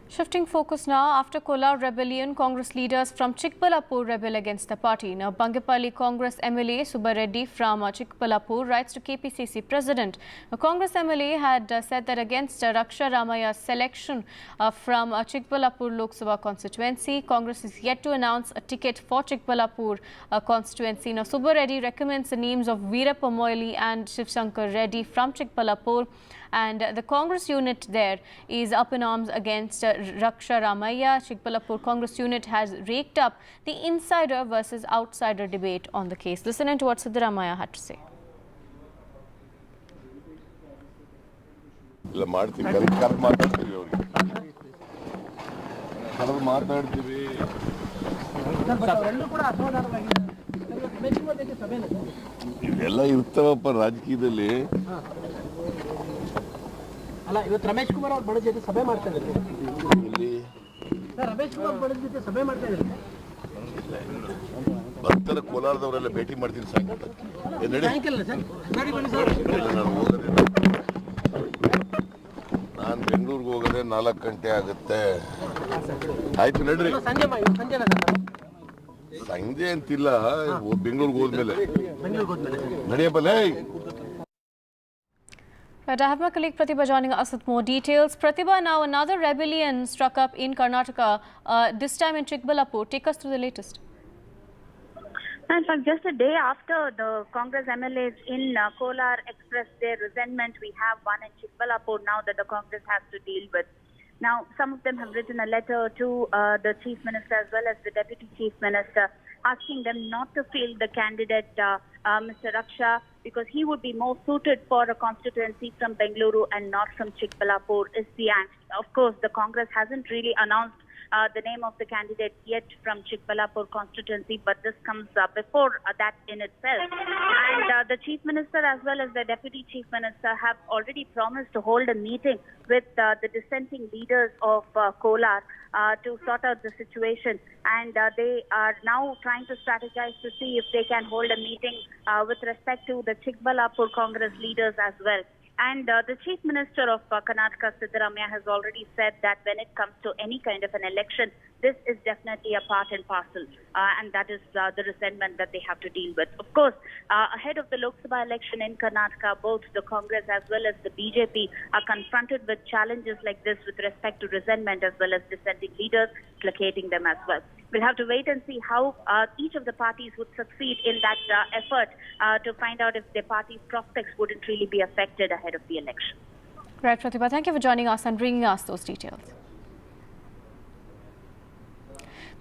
[SPEAKER 11] Shifting focus now, after Kolar rebellion, Congress leaders from Chikbalapur rebel against the party. Now, Bangepalli Congress MLA Subba Reddy from Chikbalapur writes to KPCC President. A Congress MLA had said that against Raksha Ramaya's selection from Chikbalapur Lok Sabha constituency, Congress is yet to announce a ticket for Chikbalapur constituency. Now, Subba Reddy recommends the names of Veerappa Moily and Shivshankar Reddy from Chikbalapur. And the Congress unit there is up in arms against Raksha Ramaya. Chikbalapur Congress unit has raked up the insider versus outsider debate on the case. Listen in to what Siddaramaya had to say.
[SPEAKER 12] ಅಲ್ಲ ಇವತ್ತು ರಮೇಶ್ ಕುಮಾರ್ ಅವರು ಬಡ ಜೊತೆ ಸಭೆ ಮಾಡ್ತಾ ಇದ್ದಾರೆ sir Ramesh Kumar ಬಡ ಜೊತೆ ಸಭೆ ಮಾಡ್ತಾ ಇದ್ದಾರೆ
[SPEAKER 13] ಬರ್ತಾರೆ ಕೋಲಾರದವರೆಲ್ಲ ಭೇಟಿ ಮಾಡ್ತೀನಿ ಸಾಯಂಕಾಲ
[SPEAKER 12] ಸರ್ ಗಾಡಿ ಬನ್ನಿ ಸರ್
[SPEAKER 13] ನಾನು ಬೆಂಗಳೂರಿಗೆ ಹೋಗೋದೇ 4 ಗಂಟೆ ಆಗುತ್ತೆ ಆಯ್ತು ನಡ್ರಿ ಸಂಜೆ ಅಂತಿಲ್ಲ ಬೆಂಗಳೂರಿಗೆ ಹೋದ್ಮೇಲೆ ನಡೆಯಬಲ್ಲ
[SPEAKER 11] Right, I have my colleague Pratibha joining us with more details. Pratibha, now another rebellion struck up in Karnataka, this time in Chikbalapur. Take us through the latest.
[SPEAKER 18] In fact, just a day after the Congress MLAs in Kolar expressed their resentment, we have one in Chikbalapur now that the Congress has to deal with. Now, some of them have written a letter to the Chief Minister as well as the Deputy Chief Minister, asking them not to field the candidate, Mr. Raksha, because he would be more suited for a constituency from Bengaluru and not from Chikbalapur is the angst. Of course, the Congress hasn't really announced the name of the candidate yet from Chikbalapur constituency, but this comes before that in itself. And the Chief Minister as well as the Deputy Chief Minister have already promised to hold a meeting with the dissenting leaders of Kolar to sort out the situation. And they are now trying to strategize to see if they can hold a meeting with respect to the Chikbalapur Congress leaders as well. And the Chief Minister of Karnataka, Siddaramaya, has already said that when it comes to any kind of an election, this is definitely a part and parcel. And that is the resentment that they have to deal with. Of course, ahead of the Lok Sabha election in Karnataka, both the Congress as well as the BJP are confronted with challenges like this with respect to resentment as well as dissenting leaders, placating them as well. We'll have to wait and see how each of the parties would succeed in that effort to find out if their party's prospects wouldn't really be affected ahead of the election.
[SPEAKER 11] Right, Pratibha, thank you for joining us and bringing us those details.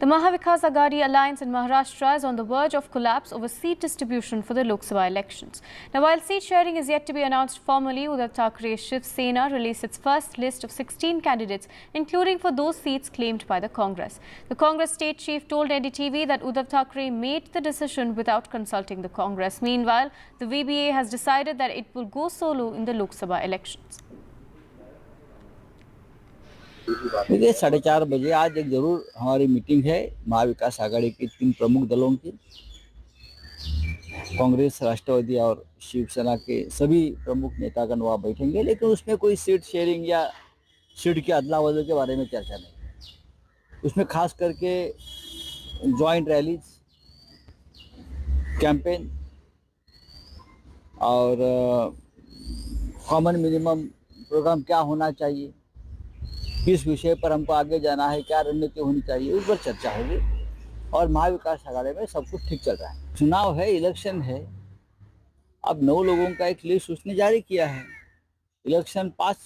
[SPEAKER 11] The Mahavikas Aghadi alliance in Maharashtra is on the verge of collapse over seat distribution for the Lok Sabha elections. Now, while seat sharing is yet to be announced formally, Uddhav Thakkare Shiv Sena released its first list of 16 candidates, including for those seats claimed by the Congress. The Congress state chief told NDTV that Uddhav Thakkare made the decision without consulting the Congress. Meanwhile, the VBA has decided that it will go solo in the Lok Sabha elections.
[SPEAKER 1] देखिए 4:30 बजे आज एक जरूर हमारी meeting है महाविकास आघाड़ी की 3 प्रमुख दलों की। कांग्रेस, राष्ट्रवादी और शिवसेना के सभी प्रमुख नेतागण वहाँ बैठेंगे, लेकिन उसमें कोई सीट शेयरिंग या सीट के अदला बदल के बारे में चर्चा नहीं। उसमें खास करके जॉइंट रैलीज, कैंपेन और कॉमन मिनिमम प्रोग्राम क्या होना चाहिए, किस विषय पर हमको आगे जाना है, क्या रणनीति होनी चाहिए, उस पर चर्चा होगी। और महाविकास आघाड़ी में सब कुछ ठीक चल रहा है। चुनाव है, इलेक्शन है। अब 9 लोगों का एक लिस्ट उसने जारी किया है। इलेक्शन 5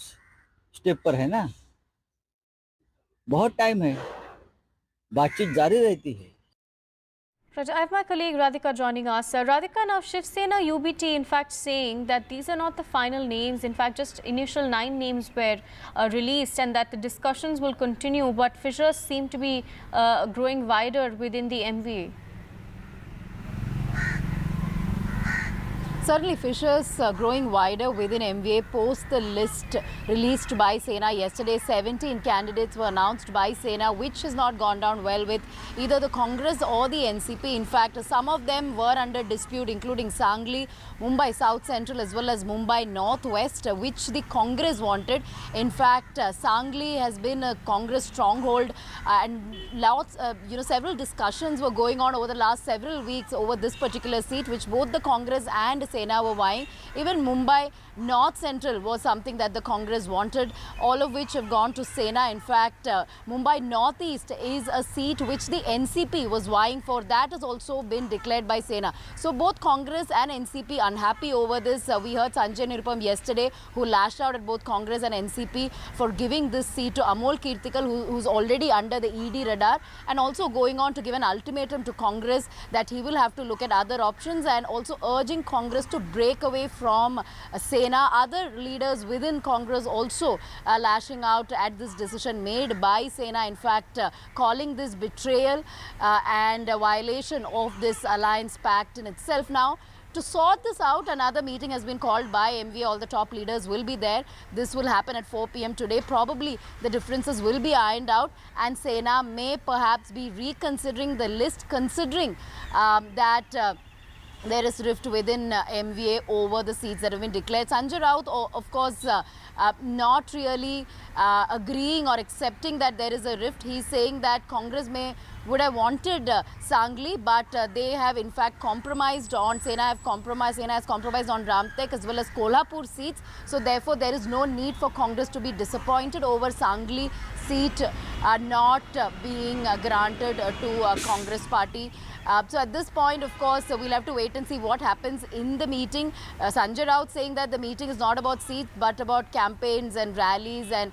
[SPEAKER 1] स्टेप पर है ना, बहुत टाइम है, बातचीत जारी रहती है।
[SPEAKER 11] Right, I have my colleague Radhika joining us. Radhika, now Shiv Sena UBT in fact saying that these are not the final names. In fact, just initial 9 names were released and that the discussions will continue, but fissures seem to be growing wider within the MVA.
[SPEAKER 20] Certainly, fissures growing wider within MVA post the list released by Sena yesterday. 17 candidates were announced by Sena, which has not gone down well with either the Congress or the NCP. In fact, some of them were under dispute, including Sangli, Mumbai South Central, as well as Mumbai Northwest, which the Congress wanted. In fact, Sangli has been a Congress stronghold, and lots, several discussions were going on over the last several weeks over this particular seat, which both the Congress and Sena were vying. Even Mumbai North Central was something that the Congress wanted, all of which have gone to Sena. In fact, Mumbai Northeast is a seat which the NCP was vying for. That has also been declared by Sena. So both Congress and NCP unhappy over this. We heard Sanjay Nirupam yesterday, who lashed out at both Congress and NCP for giving this seat to Amol Kirtikal, who's already under the ED radar, and also going on to give an ultimatum to Congress that he will have to look at other options, and also urging Congress to break away from Sena. Other leaders within Congress also lashing out at this decision made by Sena, in fact calling this betrayal and a violation of this alliance pact in itself. Now, to sort this out, another meeting has been called by MVA. All the top leaders will be there. This will happen at 4 p.m. today. Probably the differences will be ironed out, and Sena may perhaps be reconsidering the list, considering that there is rift within MVA over the seats that have been declared. Sanjay Raut, of course, not really agreeing or accepting that there is a rift. He's saying that Congress would have wanted Sangli, but they have in fact compromised on, Sena has compromised on Ramtek as well as Kolhapur seats. So therefore there is no need for Congress to be disappointed over Sangli seat not being granted to Congress party. So at this point, of course, we'll have to wait and see what happens in the meeting. Sanjay Raut saying that the meeting is not about seats but about campaigns and rallies and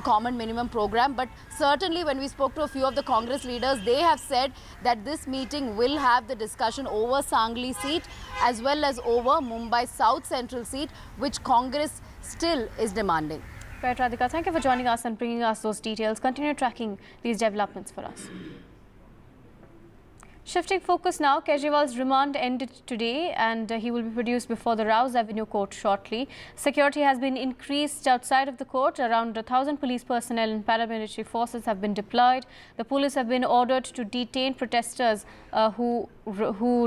[SPEAKER 20] common minimum program. But certainly when we spoke to a few of the Congress leaders, they have said that this meeting will have the discussion over Sangli seat as well as over Mumbai South Central seat, which Congress still is demanding.
[SPEAKER 11] Right, Radhika, thank you for joining us and bringing us those details. Continue tracking these developments for us. Shifting focus now, Kejriwal's remand ended today and he will be produced before the Rouse Avenue court shortly. Security has been increased outside of the court. Around 1,000 police personnel and paramilitary forces have been deployed. The police have been ordered to detain protesters who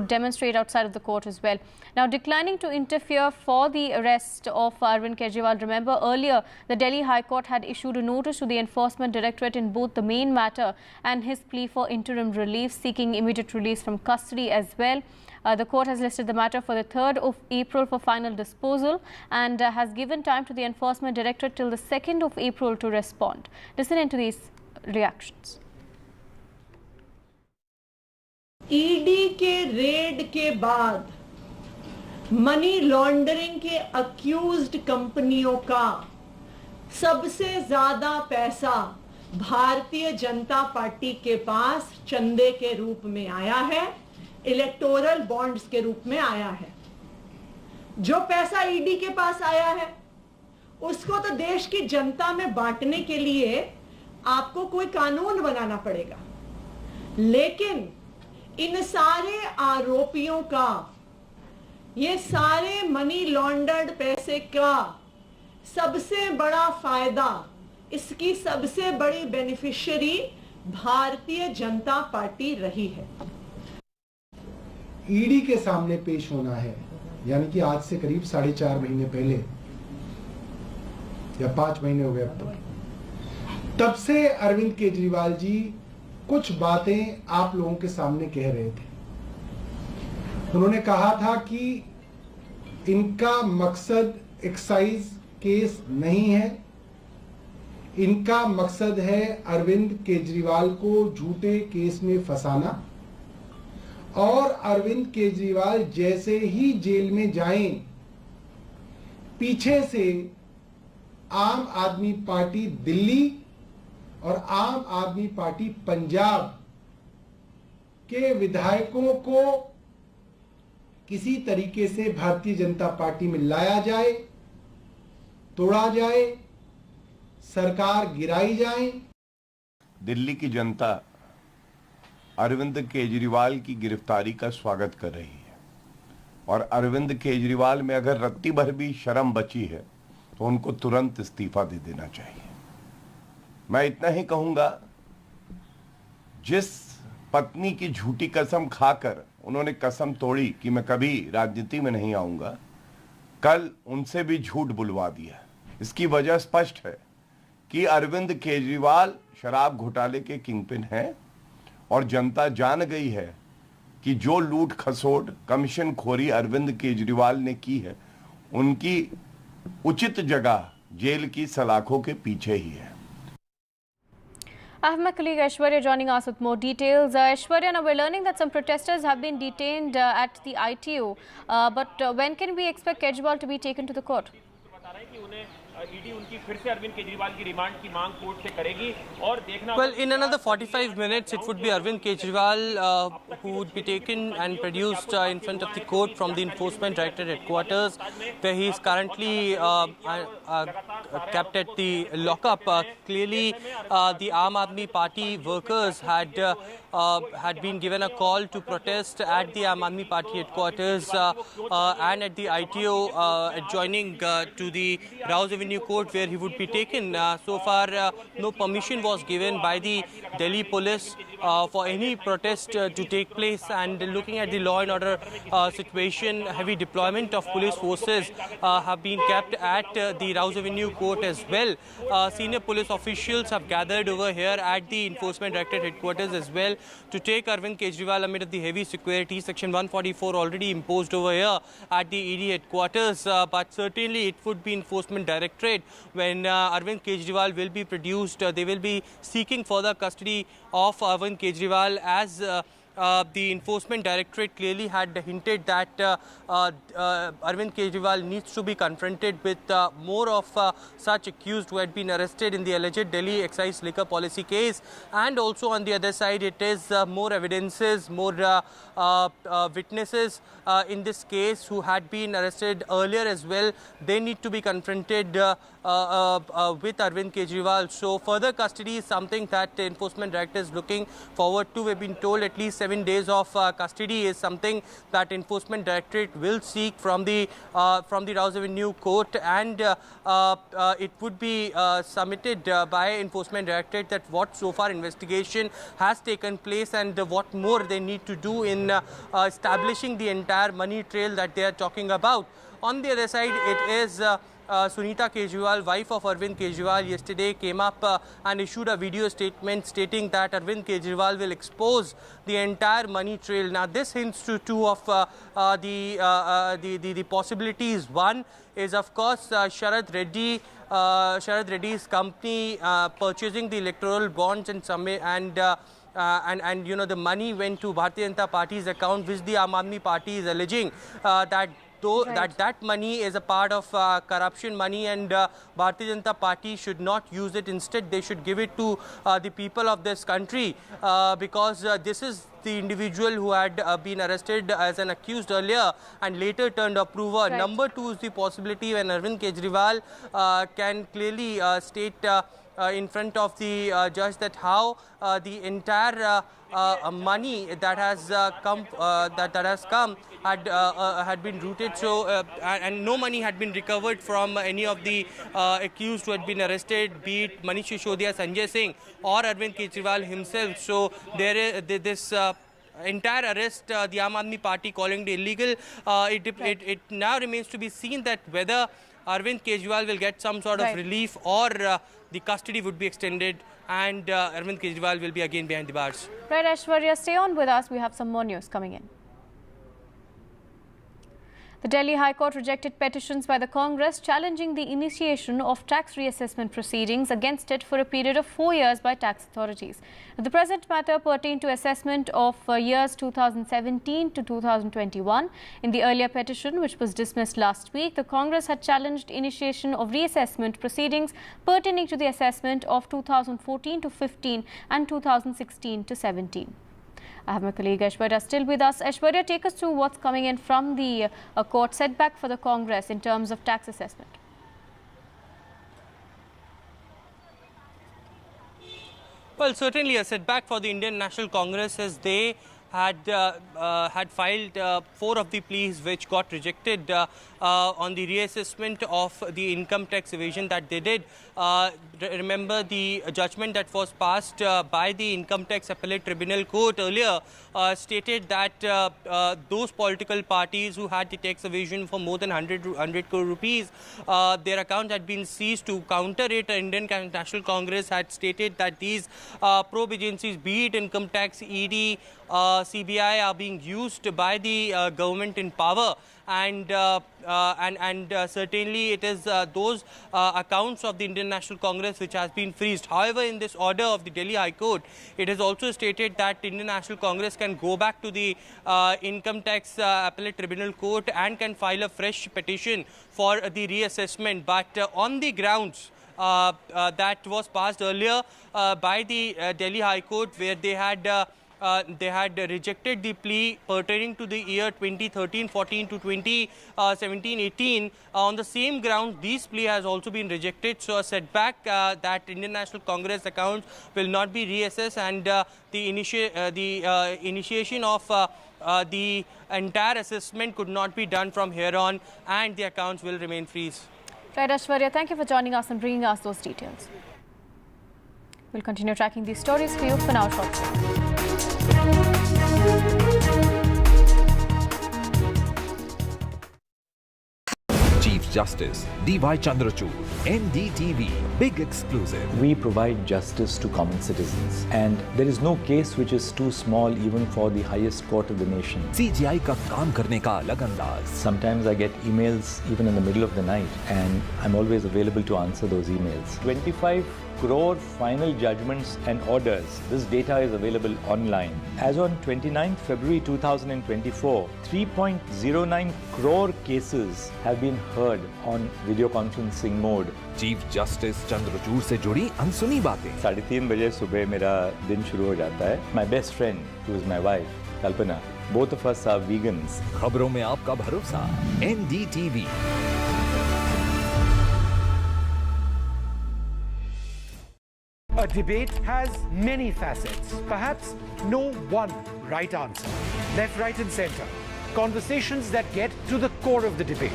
[SPEAKER 11] demonstrate outside of the court as well. Now, declining to interfere for the arrest of Arvind Kejriwal. Remember, earlier the Delhi High Court had issued a notice to the Enforcement Directorate in both the main matter and his plea for interim relief, seeking immediate release from custody as well. The court has listed the matter for the 3rd of April for final disposal and has given time to the Enforcement Directorate till the 2nd of April to respond. Listen into these reactions.
[SPEAKER 15] ED के red के बाद money laundering के accused कंपनियों का सबसे ज्यादा पैसा Bharatiya Janata party के पास चंदे के रूप में आया है, इलेक्टोरल बॉन्ड्स के रूप में आया है। जो पैसा ईडी के पास आया है उसको तो देश की जनता में बांटने के लिए आपको कोई कानून बनाना पड़ेगा, लेकिन इन सारे आरोपियों का, ये सारे मनी लॉन्डर्ड पैसे का सबसे बड़ा फायदा, इसकी सबसे बड़ी बेनिफिशियरी भारतीय जनता पार्टी रही है।
[SPEAKER 4] ईडी के सामने पेश होना है, यानी कि आज से करीब 4.5 महीने पहले या 5 महीने हो गए अब तब से अरविंद केजरीवाल जी कुछ बातें आप लोगों के सामने कह रहे थे। उन्होंने कहा था कि इनका मकसद एक्साइज केस नहीं है, इनका मकसद है अरविंद केजरीवाल को झूठे केस में फंसाना, और अरविंद केजरीवाल जैसे ही जेल में जाएं, पीछे से आम आदमी पार्टी दिल्ली और आम आदमी पार्टी पंजाब के विधायकों को किसी तरीके से भारतीय जनता पार्टी में लाया जाए, तोड़ा जाए, सरकार गिराई जाए।
[SPEAKER 7] दिल्ली की जनता अरविंद केजरीवाल की गिरफ्तारी का स्वागत कर रही है और अरविंद केजरीवाल में अगर रत्ती भर भी शर्म बची है तो उनको तुरंत इस्तीफा दे देना चाहिए। मैं इतना ही कहूंगा, जिस पत्नी की झूठी कसम खाकर उन्होंने कसम तोड़ी कि मैं कभी राजनीति में नहीं आऊंगा, कल उनसे भी झूठ बुलवा दिया। इसकी वजह स्पष्ट है कि अरविंद केजरीवाल शराब घोटाले के किंगपिन हैं और जनता जान गई है कि जो लूट खसोट कमीशन खोरी अरविंद केजरीवाल ने की है, उनकी उचित जगह जेल की सलाखों के पीछे ही है।
[SPEAKER 11] I have my colleague Aishwarya joining us with more details. Aishwarya, now we're learning that some protesters have been detained at the ITO. But when can we expect Kejriwal to be taken to the court?
[SPEAKER 5] Well, in another 45 minutes, it would be Arvind Kejriwal who would be taken and produced in front of the court from the Enforcement Directorate headquarters, where he is currently kept at the lockup. Clearly, the Aam Aadmi Party workers had been given a call to protest at the Aam Aadmi Party headquarters and at the ITO adjoining to the Rouse Avenue Court, where he would be taken. So far, no permission was given by the Delhi police for any protest to take place. And looking at the law and order situation, heavy deployment of police forces have been kept at the Rouse Avenue Court as well. Senior police officials have gathered over here at the Enforcement Directorate headquarters as well to take Arvind Kejriwal amid the heavy security. Section 144 already imposed over here at the ED headquarters, but certainly it would be Enforcement Directorate when Arvind Kejriwal will be produced. They will be seeking further custody of Arvind Kejriwal, as the Enforcement Directorate clearly had hinted that Arvind Kejriwal needs to be confronted with more of such accused who had been arrested in the alleged Delhi excise liquor policy case. And also on the other side, it is more evidences, more witnesses in this case who had been arrested earlier as well. They need to be confronted with Arvind Kejriwal. So further custody is something that the Enforcement Director is looking forward to. We've been told at least 7 days of custody is something that Enforcement Directorate will seek from the Rouse Avenue Court, and it would be submitted by Enforcement Directorate that what so far investigation has taken place and what more they need to do in establishing the entire money trail that they are talking about. On the other side, it is Sunita Kejriwal, wife of Arvind Kejriwal, yesterday came up and issued a video statement stating that Arvind Kejriwal will expose the entire money trail. Now, this hints to two of the possibilities. One is, of course, Sharad Reddy's company purchasing the electoral bonds and you know, the money went to Bharatiya Janata Party's account, which the Aam Aadmi Party is alleging that that money is a part of corruption money, and Bharatiya Janata Party should not use it. Instead, they should give it to the people of this country, because this is the individual who had been arrested as an accused earlier and later turned approver. Right. Number two is the possibility when Arvind Kejriwal can clearly state in front of the judge that how the entire money that has come had been routed, so and no money had been recovered from any of the accused who had been arrested, be it Manish Sisodiya, Sanjay Singh or Arvind Kejriwal himself. So there is this entire arrest, the Aam Aadmi Party calling it illegal. It now remains to be seen that whether Arvind Kejriwal will get some sort of relief or the custody would be extended and Arvind Kejriwal will be again behind the bars.
[SPEAKER 11] Right, Aishwarya, stay on with us. We have some more news coming in. The Delhi High Court rejected petitions by the Congress challenging the initiation of tax reassessment proceedings against it for a period of 4 years by tax authorities. The present matter pertained to assessment of years 2017 to 2021. In the earlier petition, which was dismissed last week, the Congress had challenged initiation of reassessment proceedings pertaining to the assessment of 2014 to 15 and 2016 to 17. I have my colleague Aishwarya still with us. Aishwarya, take us through what's coming in from the court setback for the Congress in terms of tax assessment.
[SPEAKER 5] Well, certainly a setback for the Indian National Congress as they had filed 4 of the pleas which got rejected on the reassessment of the income tax evasion that they did. Remember the judgment that was passed by the Income Tax Appellate Tribunal Court earlier stated that those political parties who had the tax evasion for more than 100 crore rupees, their account had been seized. To counter it, Indian National Congress had stated that these probe agencies, be it income tax, ED, CBI, are being used by the government in power, and certainly it is those accounts of the Indian National Congress which has been freezed. However, in this order of the Delhi High Court, it is also stated that Indian National Congress can go back to the Income Tax Appellate Tribunal Court and can file a fresh petition for the reassessment. But on the grounds that was passed earlier by the Delhi High Court, where they had rejected the plea pertaining to the year 2013-14 to 2017-18. On the same ground, this plea has also been rejected. So a setback that Indian National Congress accounts will not be reassessed, and the initiation of the entire assessment could not be done from here on, and the accounts will remain freeze.
[SPEAKER 11] Right, Ashwarya, thank you for joining us and bringing us those details. We'll continue tracking these stories for you. For now, short break.
[SPEAKER 17] Chief Justice D.Y. Chandrachud, NDTV, big exclusive.
[SPEAKER 8] We provide justice to common citizens, and there is no case which is too small even for the highest court of the nation.
[SPEAKER 17] CGI का काम करने का अलग अंदाज.
[SPEAKER 8] Sometimes I get emails even in the middle of the night, and I'm always available to answer those emails. 25 crore final judgments and orders. This data is available online. As on 29 February 2024, 3.09 crore cases have been heard on video conferencing mode.
[SPEAKER 17] Chief Justice Chandrachud से जुड़ी अनसुनी बातें.
[SPEAKER 8] 3:30 बजे सुबह मेरा दिन शुरू हो जाता है. My best friend, who is my wife, Kalpana, both of us are vegans.
[SPEAKER 17] खबरों में आपका भरोसा. NDTV.
[SPEAKER 16] A debate has many facets, perhaps no one right answer. Left, right and center. Conversations that get to the core of the debate.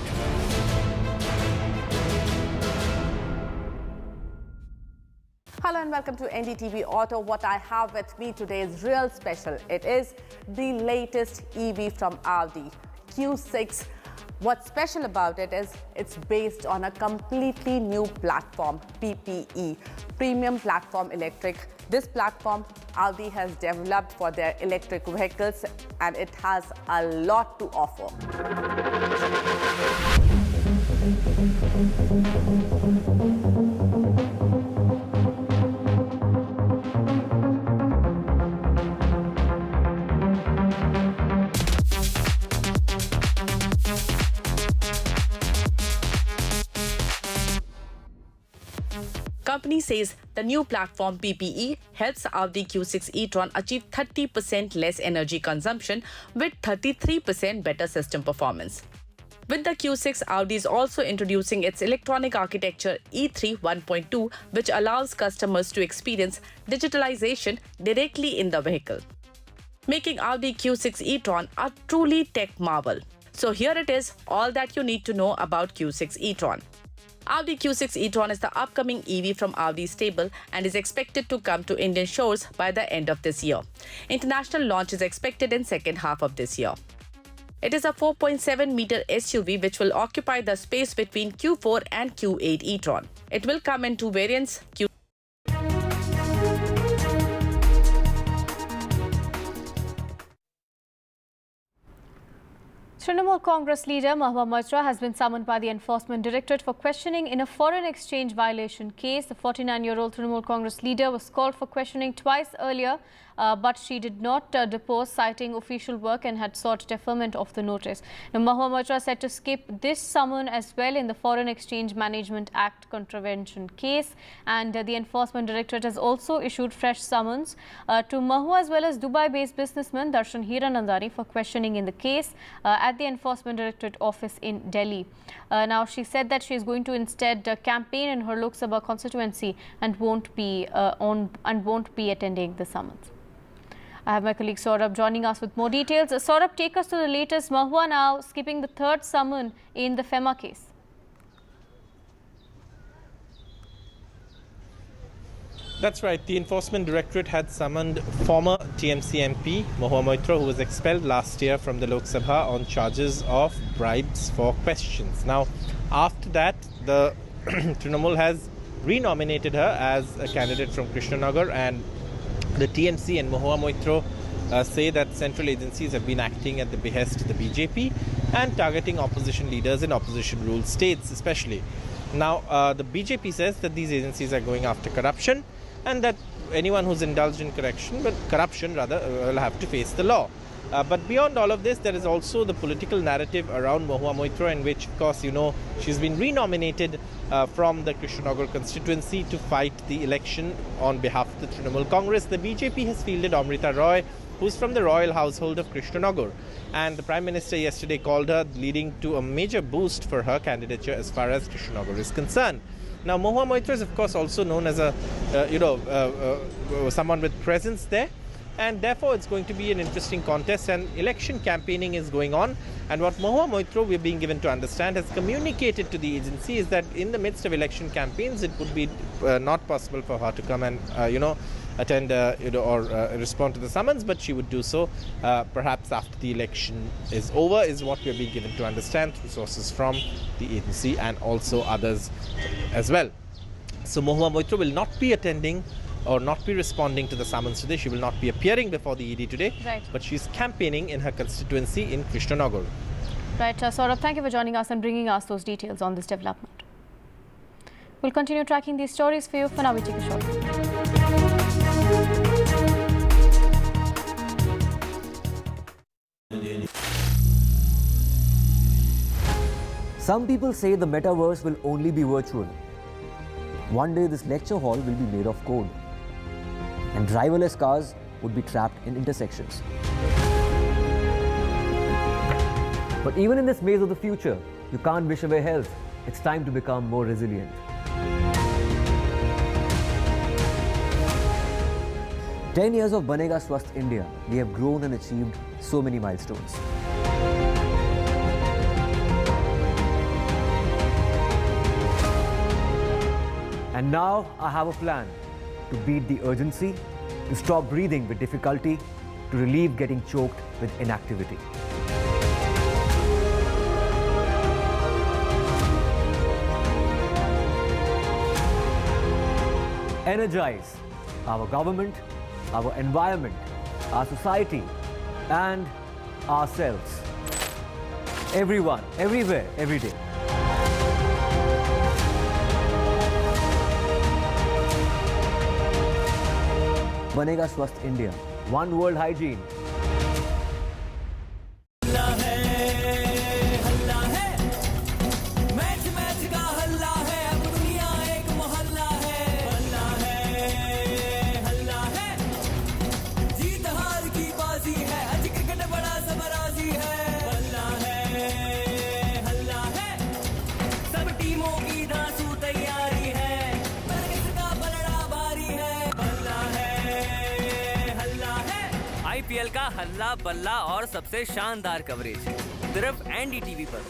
[SPEAKER 19] Hello and welcome to NDTV Auto. What I have with me today is real special. It is the latest EV from Audi, Q6. What's special about it is it's based on a completely new platform, PPE, Premium Platform Electric. This platform Audi has developed for their electric vehicles, and it has a lot to offer. Company says the new platform PPE helps Audi Q6 e-tron achieve 30% less energy consumption with 33% better system performance. With the Q6, Audi is also introducing its electronic architecture E3 1.2, which allows customers to experience digitalization directly in the vehicle, making Audi Q6 e-tron a truly tech marvel. So here it is, all that you need to know about Q6 e-tron. Audi Q6 e-tron is the upcoming EV from Audi's stable and is expected to come to Indian shores by the end of this year. International launch is expected in second half of this year. It is a 4.7-meter SUV which will occupy the space between Q4 and Q8 e-tron. It will come in two variants,
[SPEAKER 11] Trinamool Congress leader Mahbub Mujra has been summoned by the Enforcement Directorate for questioning in a foreign exchange violation case. The 49-year-old Trinamool Congress leader was called for questioning twice earlier, but she did not depose, citing official work, and had sought deferment of the notice. Now, Mahbub Mujra said to skip this summon as well in the Foreign Exchange Management Act contravention case, and the Enforcement Directorate has also issued fresh summons to Mahbub as well as Dubai-based businessman Darshan Hiranandani for questioning in the case at the Enforcement Directorate office in Delhi. Now, she said that she is going to instead campaign in her Lok Sabha constituency and won't be attending the summons. I have my colleague Saurabh joining us with more details. Saurabh, take us to the latest. Mahua now skipping the third summon in the FEMA case.
[SPEAKER 3] That's right. The Enforcement Directorate had summoned former TMC MP Mahua Moitra, who was expelled last year from the Lok Sabha on charges of bribes for questions. Now, after that, the Trinamool has renominated her as a candidate from Krishnanagar, and the TMC and Mahua Moitra say that central agencies have been acting at the behest of the BJP and targeting opposition leaders in opposition-ruled states especially. Now, the BJP says that these agencies are going after corruption and that anyone who's indulged in corruption will have to face the law. But beyond all of this, there is also the political narrative around Mahua Moitra, in which, of course, you know, she's been renominated from the Krishnanagar constituency to fight the election on behalf of the Trinamool Congress. The BJP has fielded Amrita Roy, who's from the royal household of Krishnanagar. And the Prime Minister yesterday called her, leading to a major boost for her candidature as far as Krishnanagar is concerned. Now, Mahua Moitra is, of course, also known as a, someone with presence there. And therefore, it's going to be an interesting contest, and election campaigning is going on. And what Mahua Moitra, we're being given to understand, has communicated to the agency is that in the midst of election campaigns, it would be not possible for her to come and, attend or respond to the summons, but she would do so perhaps after the election is over, is what we're being given to understand through sources from the agency and also others as well. So Mahua Moitra will not be attending or not be responding to the summons today. She will not be appearing before the ED today, but she's campaigning in her constituency in Krishnanagar.
[SPEAKER 11] Right, Saurabh, thank you for joining us and bringing us those details on this development. We'll continue tracking these stories for you. For now, we take a short break.
[SPEAKER 9] Some people say the metaverse will only be virtual. One day this lecture hall will be made of code, and driverless cars would be trapped in intersections. But even in this maze of the future, you can't wish away health. It's time to become more resilient. "10 years of Banega Swasth India, we have grown and achieved so many milestones. And now I have a plan to beat the urgency, to stop breathing with difficulty, to relieve getting choked with inactivity. Energize our government, our environment, our society, and ourselves. Everyone, everywhere, every day. Banega Swasth India. One world hygiene.
[SPEAKER 10] IPL का हल्ला बल्ला और सबसे शानदार coverage सिर्फ NDTV पर।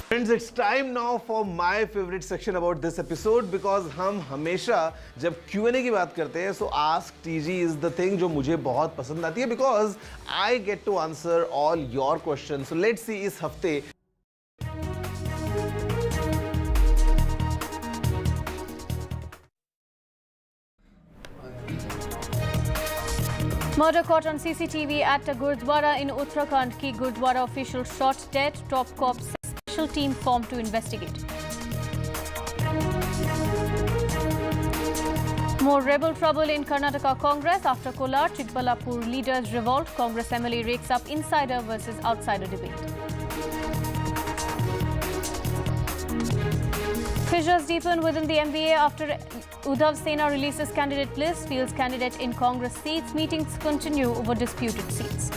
[SPEAKER 2] Friends, it's time now for my favorite section about this episode, because हम हमेशा जब Q&A की बात करते हैं, so Ask TG is the thing जो मुझे बहुत पसंद आती है, because I get to answer all your questions. So let's see इस हफ्ते
[SPEAKER 11] Murder caught on CCTV at a Gurdwara in Uttarakhand. Key Gurdwara official shot dead. Top cops special team formed to investigate. More rebel trouble in Karnataka Congress after Kolar. Chikbalapur leaders revolt. Congress MLA rakes up insider versus outsider debate. Fissures deepen within the MVA after Uddhav Sena releases candidate list, fields candidate in Congress seats. Meetings continue over disputed seats.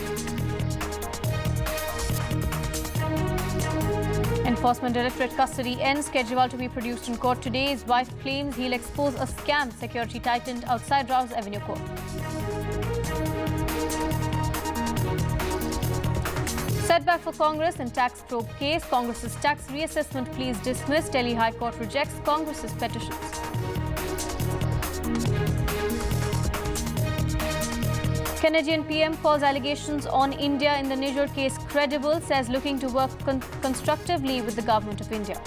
[SPEAKER 11] And Enforcement Directorate custody ends. Kejriwal to be produced in court today. His wife claims he'll expose a scam. Security tightened outside Rouse Avenue Court. Setback for Congress in tax probe case. Congress's tax reassessment plea is dismissed. Delhi High Court rejects Congress's petitions. Canadian PM calls allegations on India in the Niger case credible, says looking to work constructively with the government of India.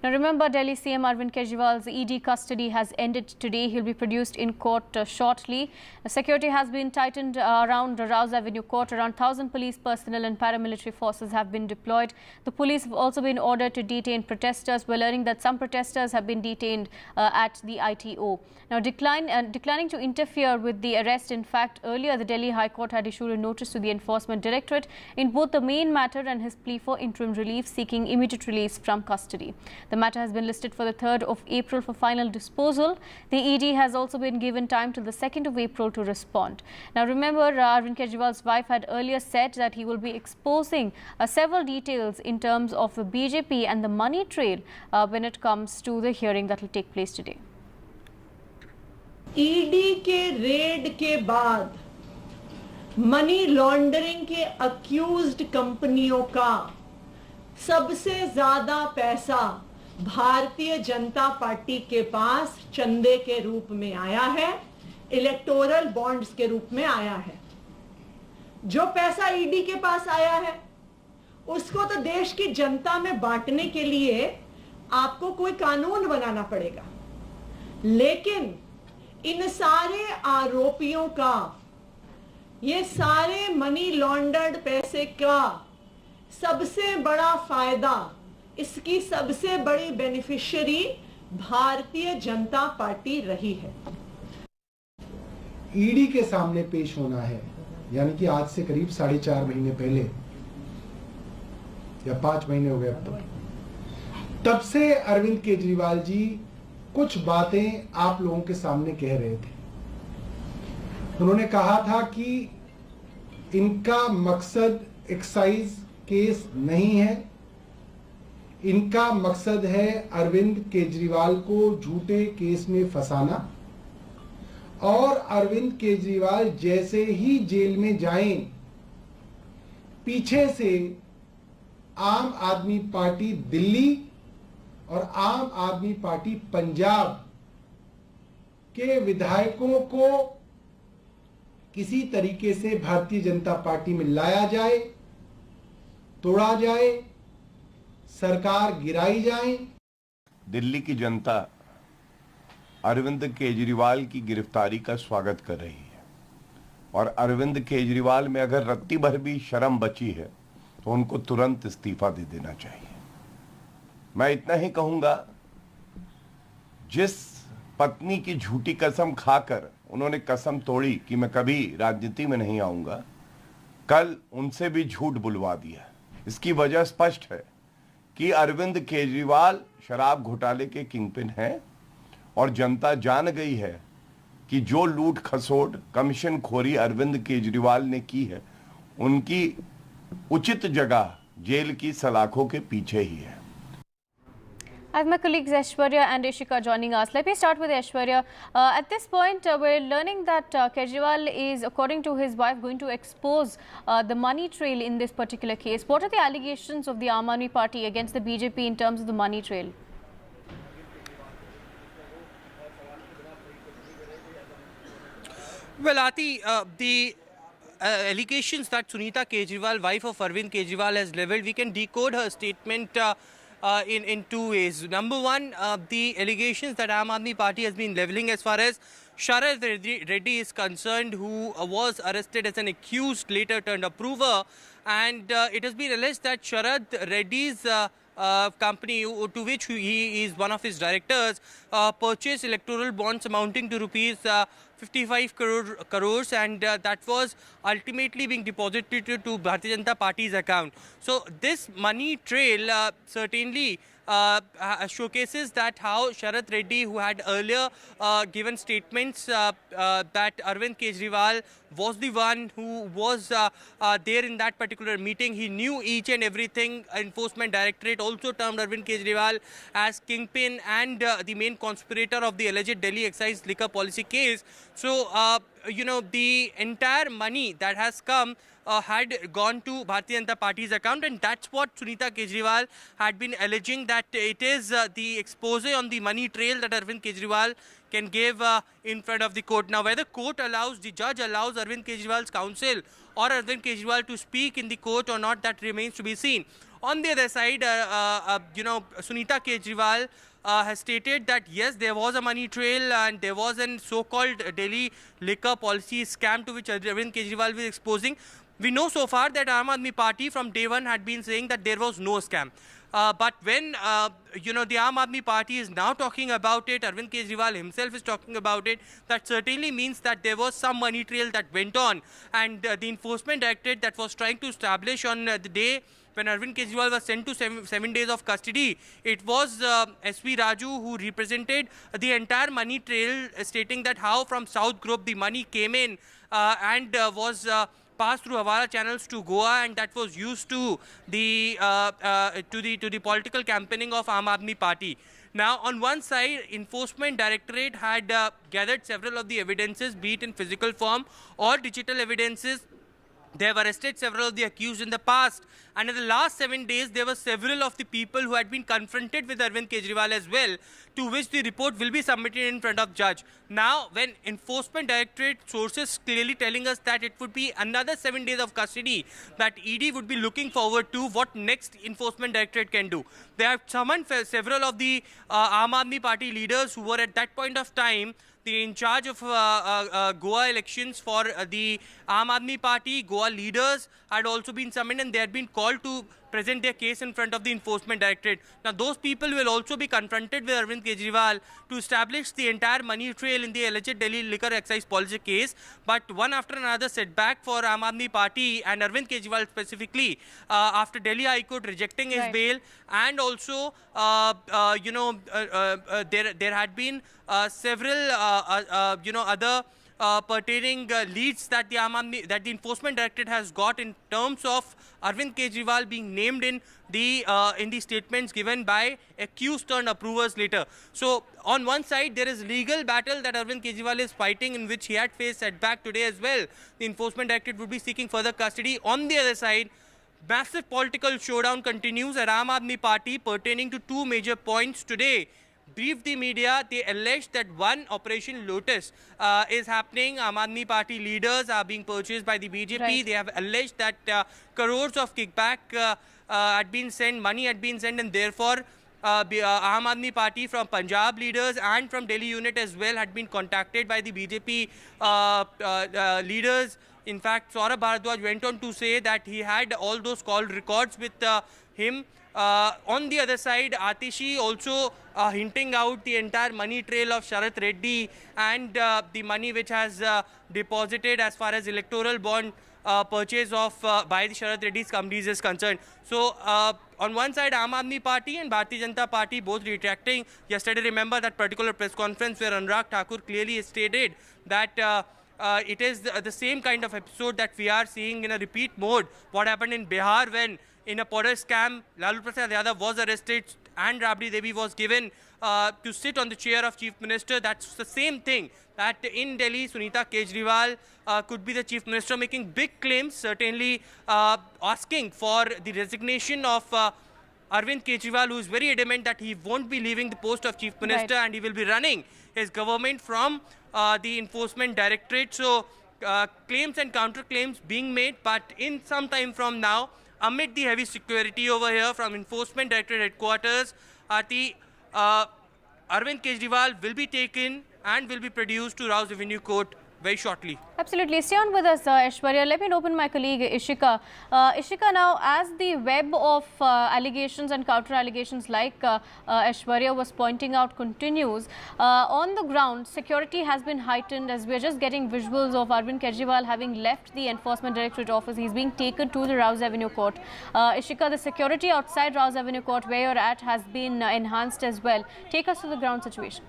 [SPEAKER 11] Now remember, Delhi CM Arvind Kejriwal's ED custody has ended today. He'll be produced in court shortly. Security has been tightened around Rouse Avenue Court. Around 1,000 police personnel and paramilitary forces have been deployed. The police have also been ordered to detain protesters. We're learning that some protesters have been detained at the ITO. Now declining to interfere with the arrest. In fact, earlier the Delhi High Court had issued a notice to the Enforcement Directorate in both the main matter and his plea for interim relief, seeking immediate release from custody. The matter has been listed for the 3rd of April for final disposal. The ED has also been given time till the 2nd of April to respond. Now remember, Arvind Kejriwal's wife had earlier said that he will be exposing several details in terms of the BJP and the money trail when it comes to the hearing that will take place today.
[SPEAKER 15] ED के red के बाद money laundering के accused कंपनियों का सबसे ज्यादा पैसा Bharatiya Janata party के पास चंदे के रूप में आया है, इलेक्टोरल बॉन्ड्स के रूप में आया है। जो पैसा ईडी के पास आया है उसको तो देश की जनता में बांटने के लिए आपको कोई कानून बनाना पड़ेगा, लेकिन इन सारे आरोपियों का, ये सारे मनी लॉन्डर्ड पैसे का सबसे बड़ा फायदा, इसकी सबसे बड़ी बेनिफिशियरी भारतीय जनता पार्टी रही है।
[SPEAKER 4] ईडी के सामने पेश होना है, यानी कि आज से करीब 4.5 महीने पहले या 5 महीने हो गए अब तब से अरविंद केजरीवाल जी कुछ बातें आप लोगों के सामने कह रहे थे। उन्होंने कहा था कि इनका मकसद एक्साइज केस नहीं है, इनका मकसद है अरविंद केजरीवाल को झूठे केस में फंसाना, और अरविंद केजरीवाल जैसे ही जेल में जाएं, पीछे से आम आदमी पार्टी दिल्ली और आम आदमी पार्टी पंजाब के विधायकों को किसी तरीके से भारतीय जनता पार्टी में लाया जाए, तोड़ा जाए, सरकार गिराई जाए।
[SPEAKER 7] दिल्ली की जनता अरविंद केजरीवाल की गिरफ्तारी का स्वागत कर रही है, और अरविंद केजरीवाल में अगर रत्ती भर भी शर्म बची है तो उनको तुरंत इस्तीफा दे देना चाहिए। मैं इतना ही कहूंगा, जिस पत्नी की झूठी कसम खाकर उन्होंने कसम तोड़ी कि मैं कभी राजनीति में नहीं आऊंगा, कल उनसे भी झूठ बुलवा दिया। इसकी वजह स्पष्ट है कि अरविंद केजरीवाल शराब घोटाले के किंगपिन हैं, और जनता जान गई है कि जो लूट खसोट कमीशन खोरी अरविंद केजरीवाल ने की है, उनकी उचित जगह जेल की सलाखों के पीछे ही है।
[SPEAKER 11] I have my colleagues Aishwarya and Ishika joining us. Let me start with Aishwarya. At this point, we're learning that Kejriwal is, according to his wife, going to expose the money trail in this particular case. What are the allegations of the Aam Aadmi Party against the BJP in terms of the money trail?
[SPEAKER 5] Well, Aati, the allegations that Sunita Kejriwal, wife of Arvind Kejriwal, has levelled, we can decode her statement in two ways. Number one, the allegations that Aam Aadmi Party has been levelling as far as Sharad Reddy is concerned, who was arrested as an accused, later turned approver, and it has been alleged that Sharad Reddy's company, to which he is one of his directors, purchased electoral bonds amounting to rupees 55 crores, and that was ultimately being deposited to Bharatiya Janata Party's account. So this money trail certainly showcases that how Sharath Reddy, who had earlier given statements that Arvind Kejriwal was the one who was there in that particular meeting. He knew each and everything. Enforcement Directorate also termed Arvind Kejriwal as kingpin and the main conspirator of the alleged Delhi excise liquor policy case. So, the entire money that has come had gone to Bharatiya Janata Party's account, and that's what Sunita Kejriwal had been alleging, that it is the expose on the money trail that Arvind Kejriwal can give in front of the court. Now, whether the judge allows Arvind Kejriwal's counsel or Arvind Kejriwal to speak in the court or not, that remains to be seen. On the other side, Sunita Kejriwal has stated that yes, there was a money trail and there was a so-called Delhi liquor policy scam to which Arvind Kejriwal was exposing. We know so far that Aam Aadmi Party from day one had been saying that there was no scam. But when, the Aam Aadmi Party is now talking about it, Arvind Kejriwal himself is talking about it, that certainly means that there was some money trail that went on. And the Enforcement Directorate that was trying to establish on the day when Arvind Kejriwal was sent to 7 days of custody, it was S.V. Raju who represented the entire money trail, stating that how from South Group the money came in and was passed through Hawala channels to Goa, and that was used to the political campaigning of Aam Aadmi Party. Now, on one side, Enforcement Directorate had gathered several of the evidences, be it in physical form or digital evidences. They have arrested several of the accused in the past, and in the last 7 days, there were several of the people who had been confronted with Arvind Kejriwal as well, to which the report will be submitted in front of judge. Now, when Enforcement Directorate sources clearly telling us that it would be another 7 days of custody, that ED would be looking forward to what next Enforcement Directorate can do. They have summoned several of the Aam Aadmi Party leaders who were at that point of time in charge of Goa elections for the Aam Aadmi Party. Goa leaders had also been summoned, and they had been called to present their case in front of the Enforcement Directorate. Now, those people will also be confronted with Arvind Kejriwal to establish the entire money trail in the alleged Delhi liquor excise policy case. But one after another setback for Aam Aadmi Party and Arvind Kejriwal specifically, after Delhi High Court rejecting his bail, and also, there had been several, other pertaining leads that the Enforcement Directorate has got in terms of Arvind Kejriwal being named in the statements given by accused turned approvers later. So, on one side, there is legal battle that Arvind Kejriwal is fighting, in which he had faced setback today as well. The Enforcement Directorate would be seeking further custody. On the other side, massive political showdown continues at Aam Aadmi Party pertaining to two major points today. Briefed the media, they alleged that one Operation Lotus is happening. Aam Aadmi Party leaders are being purchased by the BJP. Right. They have alleged that crores of kickback had been sent, money had been sent, and therefore Aam Aadmi Party from Punjab leaders and from Delhi unit as well had been contacted by the BJP leaders. In fact, Saurabh Bharadwaj went on to say that he had all those call records with him. On the other side, Atishi also hinting out the entire money trail of Sharath Reddy and the money which has deposited as far as electoral bond purchase of by the Sharath Reddy's companies is concerned. So, on one side, Aam Aadmi Party and Bharatiya Janata Party both retracting. Yesterday, remember that particular press conference where Anurag Thakur clearly stated that it is the same kind of episode that we are seeing in a repeat mode. What happened in Bihar when in a powder scam, Lalu Prasad Yadav was arrested and Rabdi Devi was given to sit on the chair of Chief Minister. That's the same thing, that in Delhi, Sunita Kejriwal could be the Chief Minister, making big claims, certainly asking for the resignation of Arvind Kejriwal, who is very adamant that he won't be leaving the post of Chief Minister, right, and he will be running his government from the Enforcement Directorate. So, claims and counterclaims being made, but in some time from now, amid the heavy security over here from Enforcement Directorate headquarters, Arvind Kejriwal will be taken and will be produced to Rouse Avenue Court very shortly.
[SPEAKER 11] Absolutely. Stay on with us, Aishwarya. Let me open my colleague Ishika. Ishika, now as the web of allegations and counter allegations like Aishwarya was pointing out continues, on the ground security has been heightened as we are just getting visuals of Arvind Kejriwal having left the Enforcement Directorate office. He's being taken to the Rouse Avenue Court. Ishika, the security outside Rouse Avenue Court where you're at has been enhanced as well. Take us to the ground situation.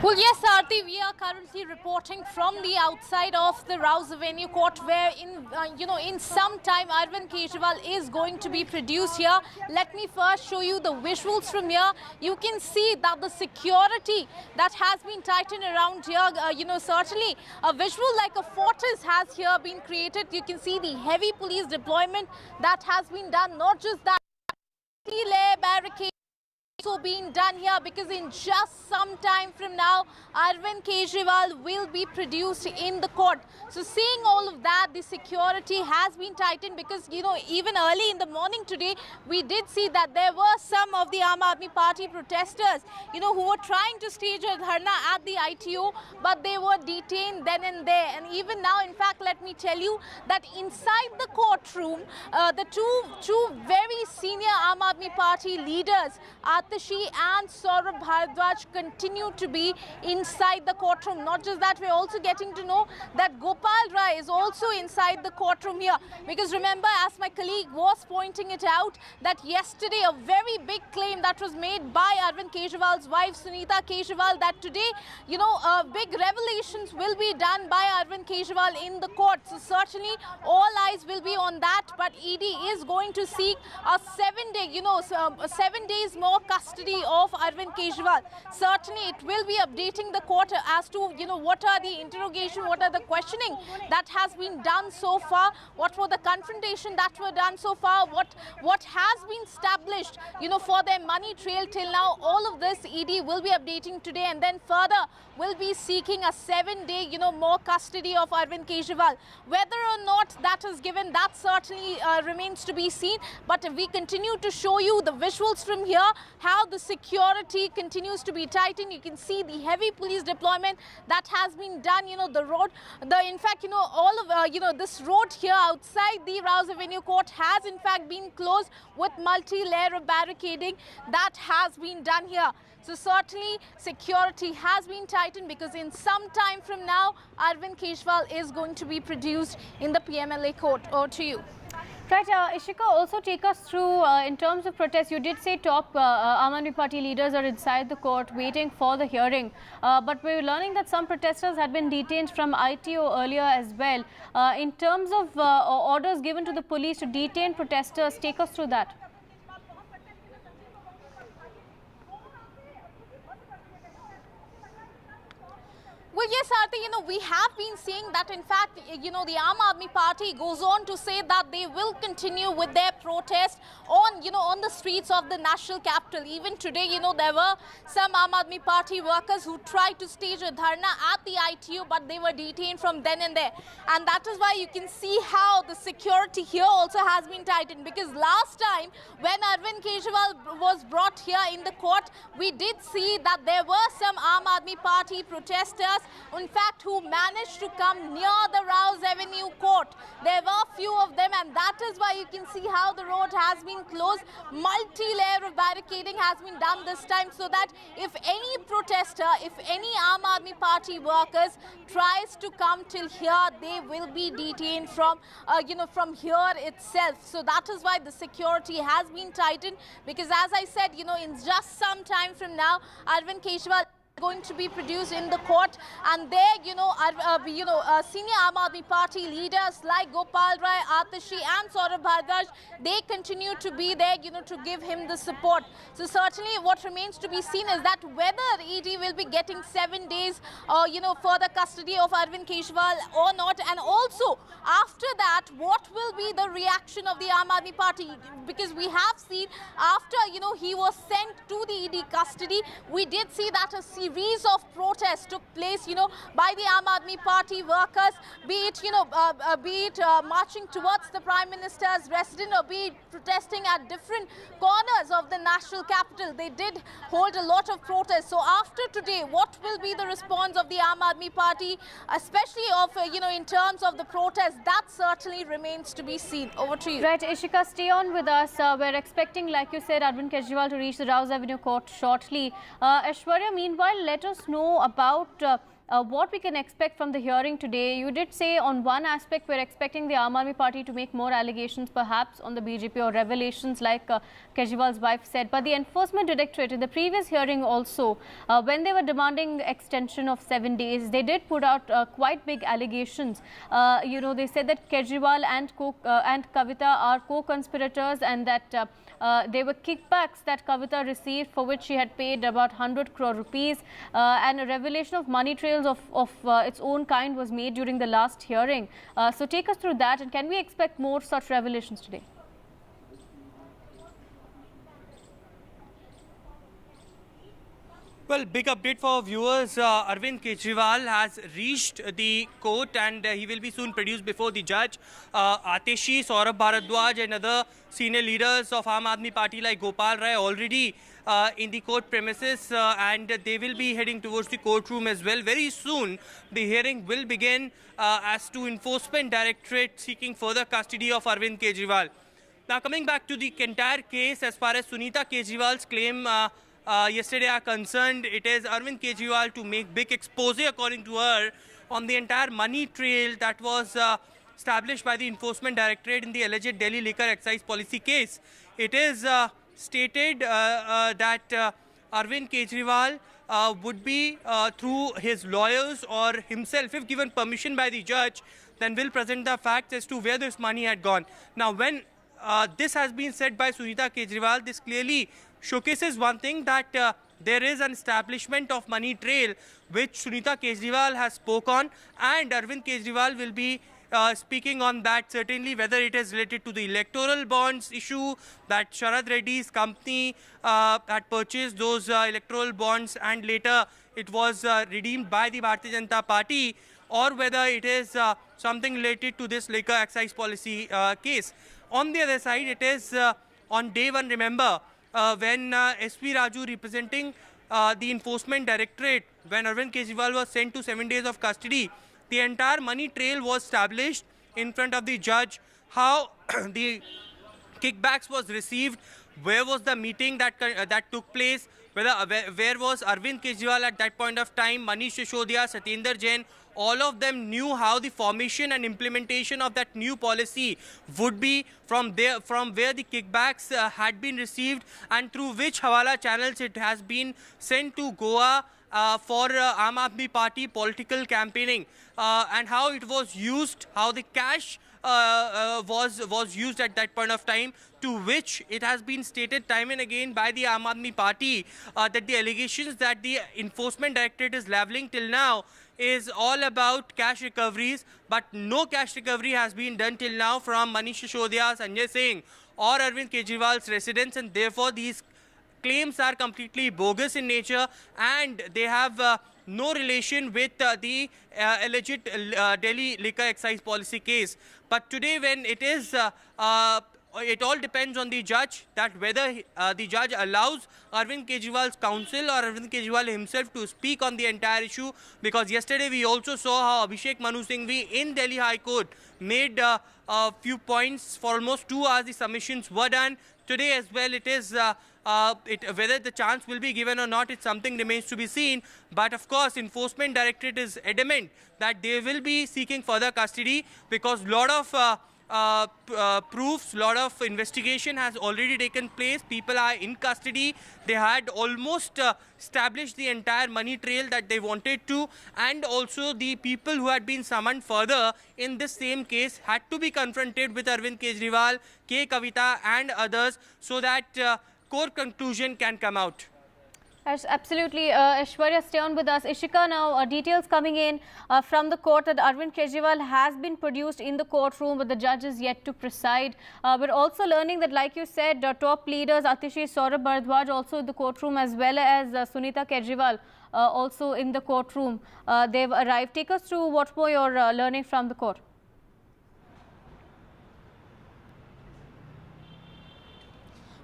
[SPEAKER 6] Well, yes, Aarti, we are currently reporting from the outside of the Rouse Avenue Court, where in some time Arvind Kejriwal is going to be produced here. Let me first show you the visuals from here. You can see that the security that has been tightened around here, certainly a visual like a fortress has here been created. You can see the heavy police deployment that has been done. Not just that, layer barricade also being done here, because in just some time from now Arvind Kejriwal will be produced in the court. So seeing all of that, the security has been tightened, because even early in the morning today we did see that there were some of the Aam Aadmi Party protesters who were trying to stage a dharna at the ITO, but they were detained then and there. And even now, in fact, let me tell you that inside the courtroom the two very senior Aam Aadmi Party leaders, Atashi and Saurabh Bharadwaj, continue to be inside the courtroom. Not just that, we're also getting to know that Gopal Rai is also inside the courtroom here. Because remember, as my colleague was pointing it out, that yesterday a very big claim that was made by Arvind Kejriwal's wife Sunita Kejriwal, that today, big revelations will be done by Arvind Kejriwal in the court. So certainly all eyes will be on that. But ED is going to seek a 7 days more custody of Arvind Kejriwal. Certainly it will be updating the court as to what are the interrogation, what are the questioning that has been done so far, what were the confrontation that were done so far, what has been established for their money trail till now. All of this ED will be updating today, and then further will be seeking a 7-day more custody of Arvind Kejriwal. Whether or not that is given, that certainly remains to be seen. But we continue to show you the visuals from here, how the security continues to be tightened. You can see the heavy police deployment that has been done. The road, in fact, all of this road here outside the Rouse Avenue Court has in fact been closed with multi-layer of barricading that has been done here. So certainly security has been tightened, because in some time from now Arvind Kejriwal is going to be produced in the PMLA court. Over to you.
[SPEAKER 11] Right, Ishika, also take us through in terms of protests. You did say top Aam Aadmi Party leaders are inside the court waiting for the hearing, but we were learning that some protesters had been detained from ITO earlier as well. In terms of orders given to the police to detain protesters, take us through that.
[SPEAKER 6] Well, yes, Aarti, we have been seeing that, in fact, the Aam Aadmi Party goes on to say that they will continue with their protest on the streets of the national capital. Even today, there were some Aam Aadmi Party workers who tried to stage a dharna at the ITU, but they were detained from then and there. And that is why you can see how the security here also has been tightened. Because last time, when Arvind Kejriwal was brought here in the court, we did see that there were some Aam Aadmi Party protesters, in fact, who managed to come near the Rouse Avenue court. There were few of them, and that is why you can see how the road has been closed. Multi-layer of barricading has been done this time, so that if any protester, if any Aam Aadmi Party workers tries to come till here, they will be detained from here itself. So that is why the security has been tightened, because as I said, in just some time from now, Arvind Kejriwal going to be produced in the court, and there senior Aam Aadmi Party leaders like Gopal Rai, Atashi and Saurabh Bharadwaj, they continue to be there to give him the support. So certainly what remains to be seen is that whether ED will be getting 7 days further custody of Arvind Kejriwal or not, and also after that what will be the reaction of the Aam Aadmi Party, because we have seen after he was sent to the ED custody, we did see that a series of protests took place, by the Aam Aadmi Party workers, be it, marching towards the Prime Minister's residence or be it protesting at different corners of the national capital. They did hold a lot of protests. So after today, what will be the response of the Aam Aadmi Party, especially in terms of the protests? That certainly remains to be seen. Over to you.
[SPEAKER 11] Right, Ishika, stay on with us. We're expecting, like you said, Arvind Kejriwal to reach the Rouse Avenue court shortly. Aishwarya, meanwhile, let us know about what we can expect from the hearing today. You did say on one aspect we're expecting the Aam Aadmi Party to make more allegations perhaps on the BJP or revelations like Kejriwal's wife said. But the Enforcement Directorate in the previous hearing also, when they were demanding extension of 7 days, they did put out quite big allegations. They said that Kejriwal and Kavita are co-conspirators and that there were kickbacks that Kavita received for which she had paid about 100 crore rupees and a revelation of money trails of its own kind was made during the last hearing. So take us through that, and can we expect more such revelations today?
[SPEAKER 5] Well, big update for viewers. Arvind Kejriwal has reached the court and he will be soon produced before the judge. Ateshi, Saurabh Bharadwaj and other senior leaders of Aam Aadmi Party like Gopal Rai already in the court premises and they will be heading towards the courtroom as well. Very soon, the hearing will begin as to Enforcement Directorate seeking further custody of Arvind Kejriwal. Now, coming back to the entire case, as far as Sunita Kejriwal's claim yesterday are concerned, it is Arvind Kejriwal to make big expose, according to her, on the entire money trail that was established by the Enforcement Directorate in the alleged Delhi liquor excise policy case. It is stated that Arvind Kejriwal would be through his lawyers or himself, if given permission by the judge, then will present the facts as to where this money had gone. Now, when this has been said by Sunita Kejriwal, this clearly showcases one thing, that there is an establishment of money trail which Sunita Kejriwal has spoke on, and Arvind Kejriwal will be speaking on that certainly, whether it is related to the electoral bonds issue, that Sharad Reddy's company had purchased those electoral bonds and later it was redeemed by the Bharatiya Janata Party, or whether it is something related to this liquor excise policy case. On the other side, it is on day one, remember, when SP Raju representing the Enforcement Directorate, when Arvind Kejriwal was sent to 7 days of custody, the entire money trail was established in front of the judge, how the kickbacks was received, where was the meeting that took place, where was Arvind Kejriwal at that point of time, Manish Sisodiya, Satyendra Jain. All of them knew how the formation and implementation of that new policy would be, from where the kickbacks had been received and through which Hawala channels it has been sent to Goa for Aam Aadmi Party political campaigning, and how it was used, how the cash was used at that point of time, to which it has been stated time and again by the Aam Aadmi Party that the allegations that the Enforcement Directorate is levelling till now is all about cash recoveries, but no cash recovery has been done till now from Manish Sisodiya, Sanjay Singh or Arvind Kejriwal's residence, and therefore these claims are completely bogus in nature and they have no relation with the alleged Delhi liquor excise policy case. But today, when it is it all depends on the judge, that whether the judge allows Arvind Kejriwal's counsel or Arvind Kejriwal himself to speak on the entire issue, because yesterday we also saw how Abhishek Manu Singhvi in Delhi High Court made a few points. For almost 2 hours the submissions were done. Today as well, it is whether the chance will be given or not, it's something remains to be seen. But of course, Enforcement Directorate is adamant that they will be seeking further custody, because lot of proofs, lot of investigation has already taken place. People are in custody. They had almost established the entire money trail that they wanted to, and also the people who had been summoned further in this same case had to be confronted with Arvind Kejriwal, K. Kavita and others, so that court conclusion can come out.
[SPEAKER 11] Yes, absolutely. Aishwarya, stay on with us. Ishika, now details coming in from the court that Arvind Kejriwal has been produced in the courtroom, but the judge is yet to preside. We're also learning that, like you said, top leaders Atishi, Saurabh Bharadwaj also in the courtroom, as well as Sunita Kejriwal also in the courtroom. They've arrived. Take us through what more you're learning from the court.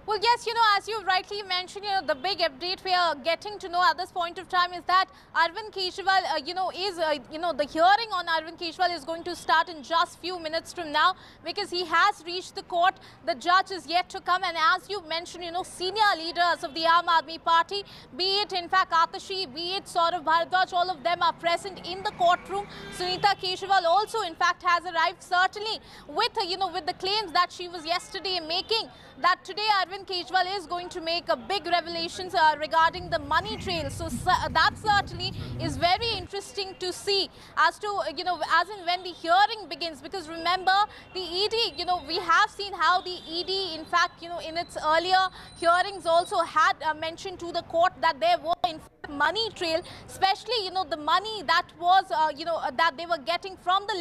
[SPEAKER 6] Well, yes, as you rightly mentioned, the big update we are getting to know at this point of time is that Arvind Kejriwal, the hearing on Arvind Kejriwal is going to start in just few minutes from now, because he has reached the court. The judge is yet to come, and as you mentioned, senior leaders of the Aam Aadmi Party, be it in fact Atishi, be it Saurabh Bharadwaj, all of them are present in the courtroom. Sunita Kejriwal also, in fact, has arrived, certainly with the claims that she was yesterday making, that today Arvind Kejriwal is going to make a big revelations regarding the money trail. So that certainly is very interesting to see as to, as in when the hearing begins. Because remember, the ED, we have seen how the ED, in fact, in its earlier hearings also had mentioned to the court that there were, in fact, money trail, especially, the money that was, that they were getting from the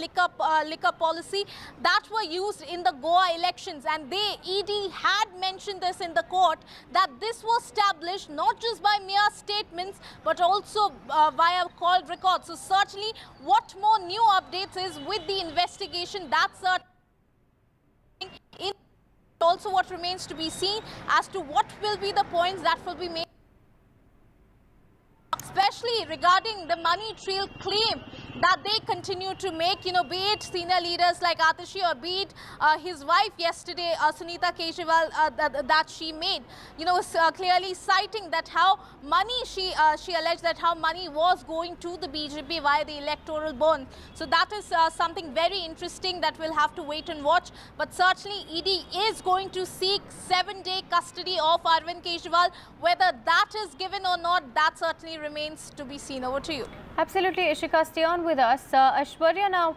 [SPEAKER 6] liquor policy that were used in the Goa elections. And ED had mentioned this in the court, that this was established not just by mere statements, but also via called records. So certainly, what more new updates is with the investigation, that's in also what remains to be seen as to what will be the points that will be made, especially regarding the money trail claim that they continue to make, be it senior leaders like Atishi or be it his wife yesterday, Sunita Kejriwal, that she made, clearly citing that how money, she alleged that how money was going to the BJP via the electoral bond. So that is something very interesting that we'll have to wait and watch. But certainly ED is going to seek 7-day custody of Arvind Kejriwal. Whether that is given or not, that certainly remains to be seen. Over to you.
[SPEAKER 11] Absolutely, Ishika, stay on with us. Aishwarya, now,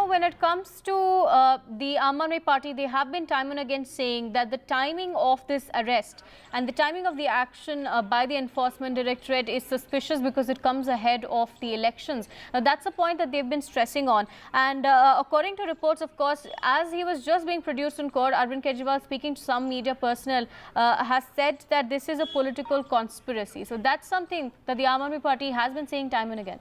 [SPEAKER 11] when it comes to the Aam Aadmi Party, they have been time and again saying that the timing of this arrest and the timing of the action by the Enforcement Directorate is suspicious because it comes ahead of the elections. Now, that's a point that they've been stressing on. And according to reports, of course, as he was just being produced in court, Arvind Kejriwal, speaking to some media personnel, has said that this is a political conspiracy. So that's something that the Aam Aadmi Party has been saying time and again.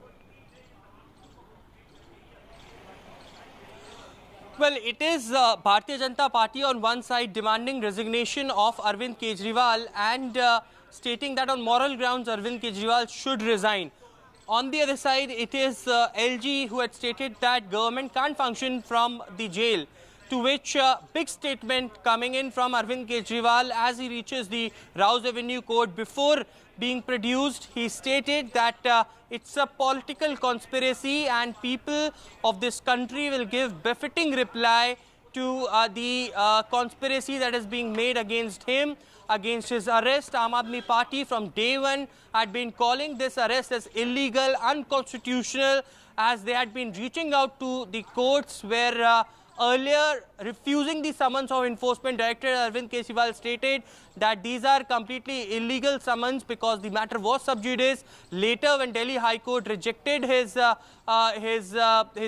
[SPEAKER 5] Well, it is Bharatiya Janata Party on one side demanding resignation of Arvind Kejriwal and stating that on moral grounds Arvind Kejriwal should resign. On the other side, it is LG who had stated that government can't function from the jail, to which big statement coming in from Arvind Kejriwal as he reaches the Rouse Avenue court. Before being produced, he stated that it's a political conspiracy and people of this country will give befitting reply to the conspiracy that is being made against him, against his arrest. Aam Aadmi Party from day one had been calling this arrest as illegal, unconstitutional, as they had been reaching out to the courts where earlier refusing the summons of Enforcement Director Arvind Kejriwal stated that these are completely illegal summons because the matter was sub judice. Later, when Delhi High Court rejected his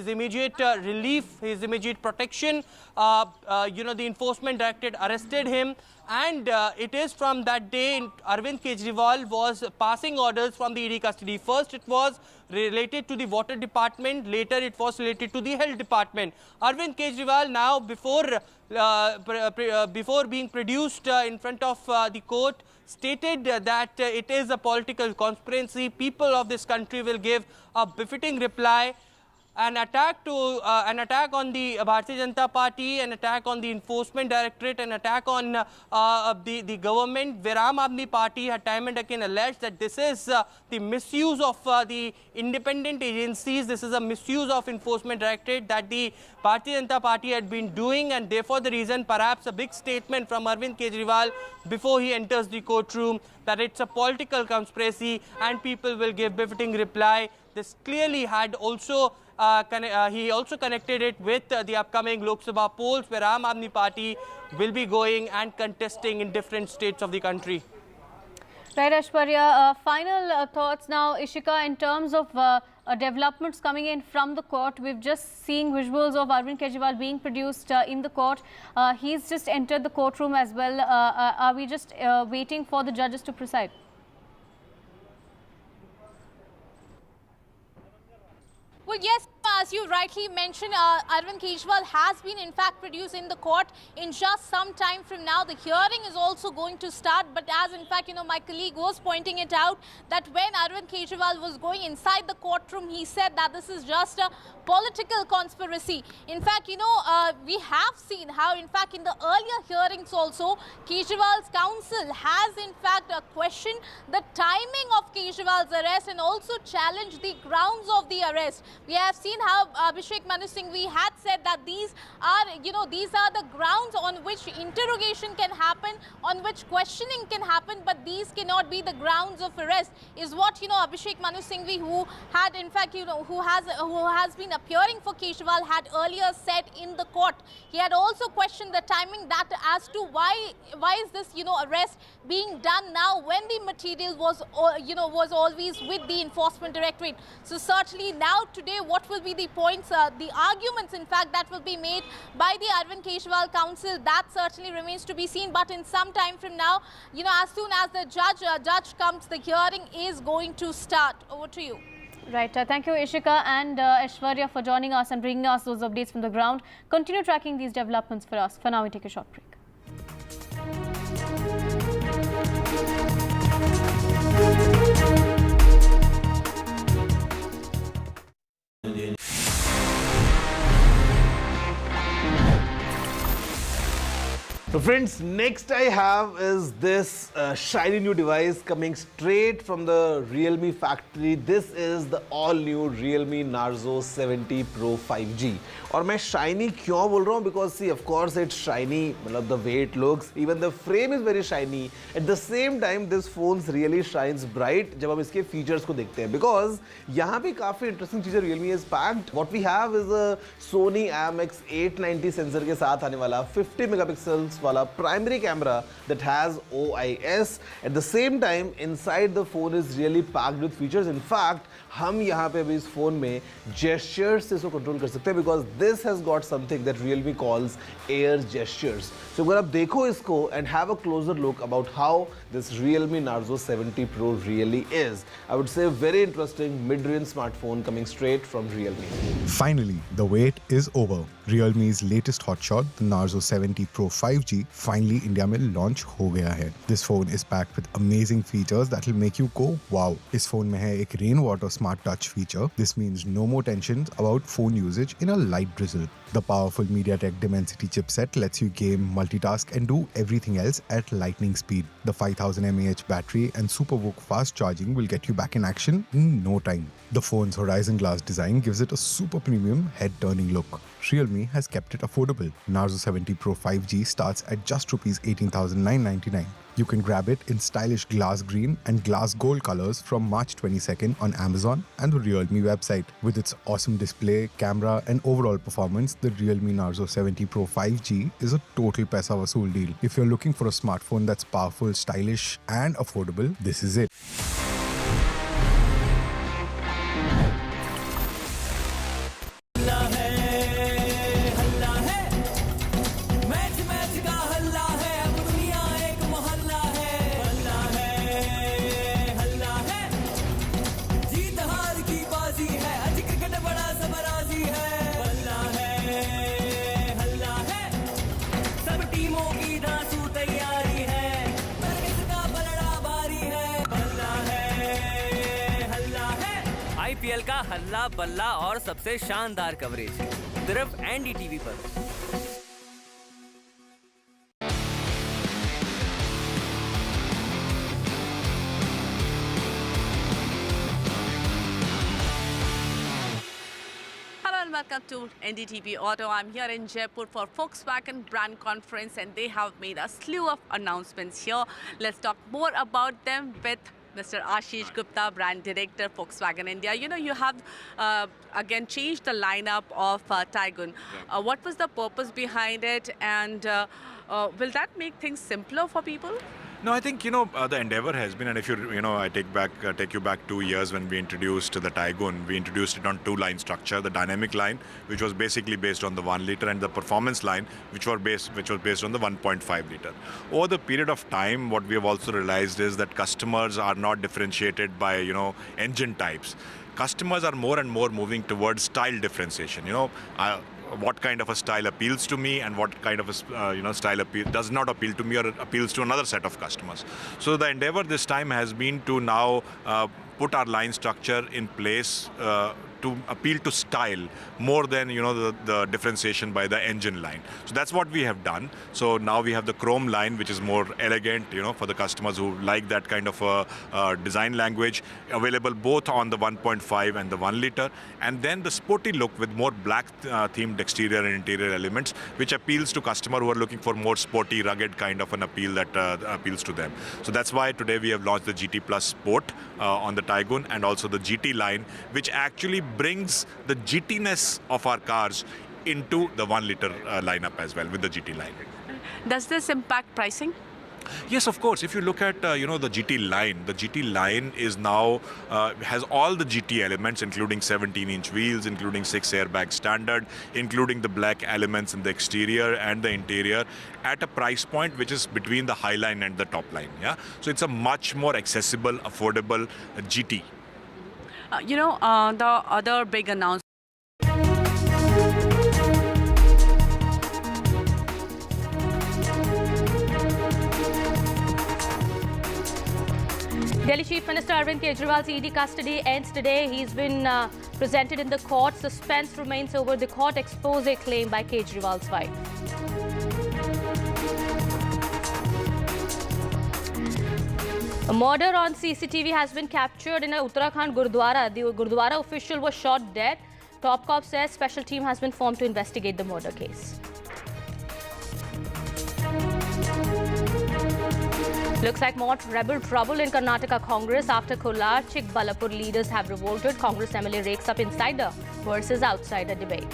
[SPEAKER 5] immediate relief, his immediate protection, the Enforcement Directorate arrested him. And it is from that day Arvind Kejriwal was passing orders from the ED custody. First, it was related to the water department. Later, it was related to the health department. Arvind Kejriwal now, before being produced in front of the court, stated that it is a political conspiracy. People of this country will give a befitting reply. An attack on the Bharatiya Janata Party, an attack on the Enforcement Directorate, an attack on the government, where Aam Aadmi Party had time and again alleged that this is the misuse of the independent agencies, this is a misuse of Enforcement Directorate that the Bharatiya Janata Party had been doing, and therefore the reason perhaps a big statement from Arvind Kejriwal before he enters the courtroom that it's a political conspiracy and people will give befitting reply. This clearly had also he also connected it with the upcoming Lok Sabha polls where Aam Aadmi Party will be going and contesting in different states of the country.
[SPEAKER 11] Right, Aishwarya. Final thoughts now, Ishika, in terms of developments coming in from the court. We've just seen visuals of Arvind Kejriwal being produced in the court. He's just entered the courtroom as well. Are we just waiting for the judges to preside?
[SPEAKER 6] Well, yes, as you rightly mentioned, Arvind Kejriwal has been in fact produced in the court. In just some time from now, the hearing is also going to start. But as in fact, my colleague was pointing it out, that when Arvind Kejriwal was going inside the courtroom, he said that this is just a political conspiracy. In fact, we have seen how in fact in the earlier hearings also, Kejriwal's counsel has in fact questioned the timing of Kejriwal's arrest and also challenged the grounds of the arrest. We have seen how Abhishek Manu Singhvi had said that these are the grounds on which interrogation can happen, on which questioning can happen, but these cannot be the grounds of arrest, is what Abhishek Manu Singhvi, who had in fact who has been appearing for Kejriwal, had earlier said in the court. He had also questioned the timing, that as to why is this arrest being done now when the material was always with the Enforcement Directorate. So certainly now today, what will be the points, the arguments in fact that will be made by the Arvind Kejriwal counsel, that certainly remains to be seen. But in some time from now, as soon as the judge comes, the hearing is going to start. Over to you.
[SPEAKER 11] Right. Thank you, Ishika and Aishwarya, for joining us and bringing us those updates from the ground. Continue tracking these developments for us. For now, we take a short break.
[SPEAKER 2] So friends, next I have is this shiny new device coming straight from the Realme factory. This is the all new Realme Narzo 70 Pro 5G. और मैं shiny क्यों बोल रहा हूँ? Because see, of course it's shiny, मतलब the way it looks, even the frame is very shiny. At the same time, this phone really shines bright जब हम इसके features को देखते हैं. Because यहाँ पे काफी interesting चीजें Realme has packed. What we have is a Sony IMX 890 sensor के साथ आने वाला 50 megapixels वाला primary camera that has OIS. At the same time, inside the phone is really packed with features. In fact, हम यहाँ पे अभी इस फोन में gestures से इसको कंट्रोल कर सकते हैं because this has got something that Realme calls air gestures. So अगर आप देखो इसको and have a closer look about how this Realme Narzo 70 Pro really is, I would say very interesting mid-range smartphone coming straight from Realme.
[SPEAKER 14] Finally, the wait is over. Realme's latest hotshot, the Narzo 70 Pro 5G, finally India में launch हो गया है. This phone is packed with amazing features that will make you go wow. इस phone में है एक rainwater smart touch feature. This means no more tensions about phone usage in a light drizzle. The powerful MediaTek Dimensity chipset lets you game, multitask and do everything else at lightning speed. The 5000 mAh battery and SuperVOOC fast charging will get you back in action in no time. The phone's horizon glass design gives it a super premium head-turning look. Realme has kept it affordable. Narzo 70 Pro 5G starts at just Rs 18,999. You can grab it in stylish glass green and glass gold colors from March 22nd on Amazon and the Realme website. With its awesome display, camera and overall performance, the Realme Narzo 70 Pro 5G is a total paisa vasool deal. If you're looking for a smartphone that's powerful, stylish and affordable, this is it.
[SPEAKER 10] IPL का हल्ला बल्ला और सबसे शानदार coverage सिर्फ NDTV पर।
[SPEAKER 19] Welcome to NDTV Auto. I'm here in Jaipur for Volkswagen brand conference and they have made a slew of announcements here. Let's talk more about them with Mr. Ashish Gupta, brand director, Volkswagen India. You know, you have again changed the lineup of Taygun. What was the purpose behind it, and will that make things simpler for people?
[SPEAKER 21] No, I think, the endeavor has been, and if I take you back 2 years when we introduced the Tygoon, we introduced it on two-line structure, the dynamic line, which was basically based on the 1 liter, and the performance line, which was based on the 1.5 liter. Over the period of time, what we have also realized is that customers are not differentiated by, engine types. Customers are more and more moving towards style differentiation. What kind of a style appeals to me and what kind of a style does not appeal to me or appeals to another set of customers. So the endeavor this time has been to now put our line structure in place to appeal to style more than the differentiation by the engine line. So that's what we have done. So now we have the chrome line, which is more elegant, for the customers who like that kind of a design language, available both on the 1.5 and the 1 liter, and then the sporty look with more black themed exterior and interior elements, which appeals to customers who are looking for more sporty, rugged kind of an appeal that appeals to them. So that's why today we have launched the GT Plus Sport on the Tygoon, and also the GT line, which actually brings the GT-ness of our cars into the 1 liter lineup as well with the GT line.
[SPEAKER 19] Does this impact pricing?
[SPEAKER 21] Yes, of course. If you look at the GT line is now has all the GT elements, including 17-inch wheels, including 6 airbag standard, including the black elements in the exterior and the interior, at a price point which is between the high line and the top line. Yeah, so it's a much more accessible, affordable GT.
[SPEAKER 19] The other big announcement.
[SPEAKER 11] Delhi Chief Minister Arvind Kejriwal's ED custody ends today. He's been presented in the court. Suspense remains over the court expose claim by Kejriwal's wife. A murder on CCTV has been captured in a Uttarakhand Gurdwara. The Gurdwara official was shot dead. Top Cop says special team has been formed to investigate the murder case. Looks like more rebel trouble in Karnataka Congress after Kolar Chikbalapur leaders have revolted. Congress MLA rakes up insider versus outsider debate.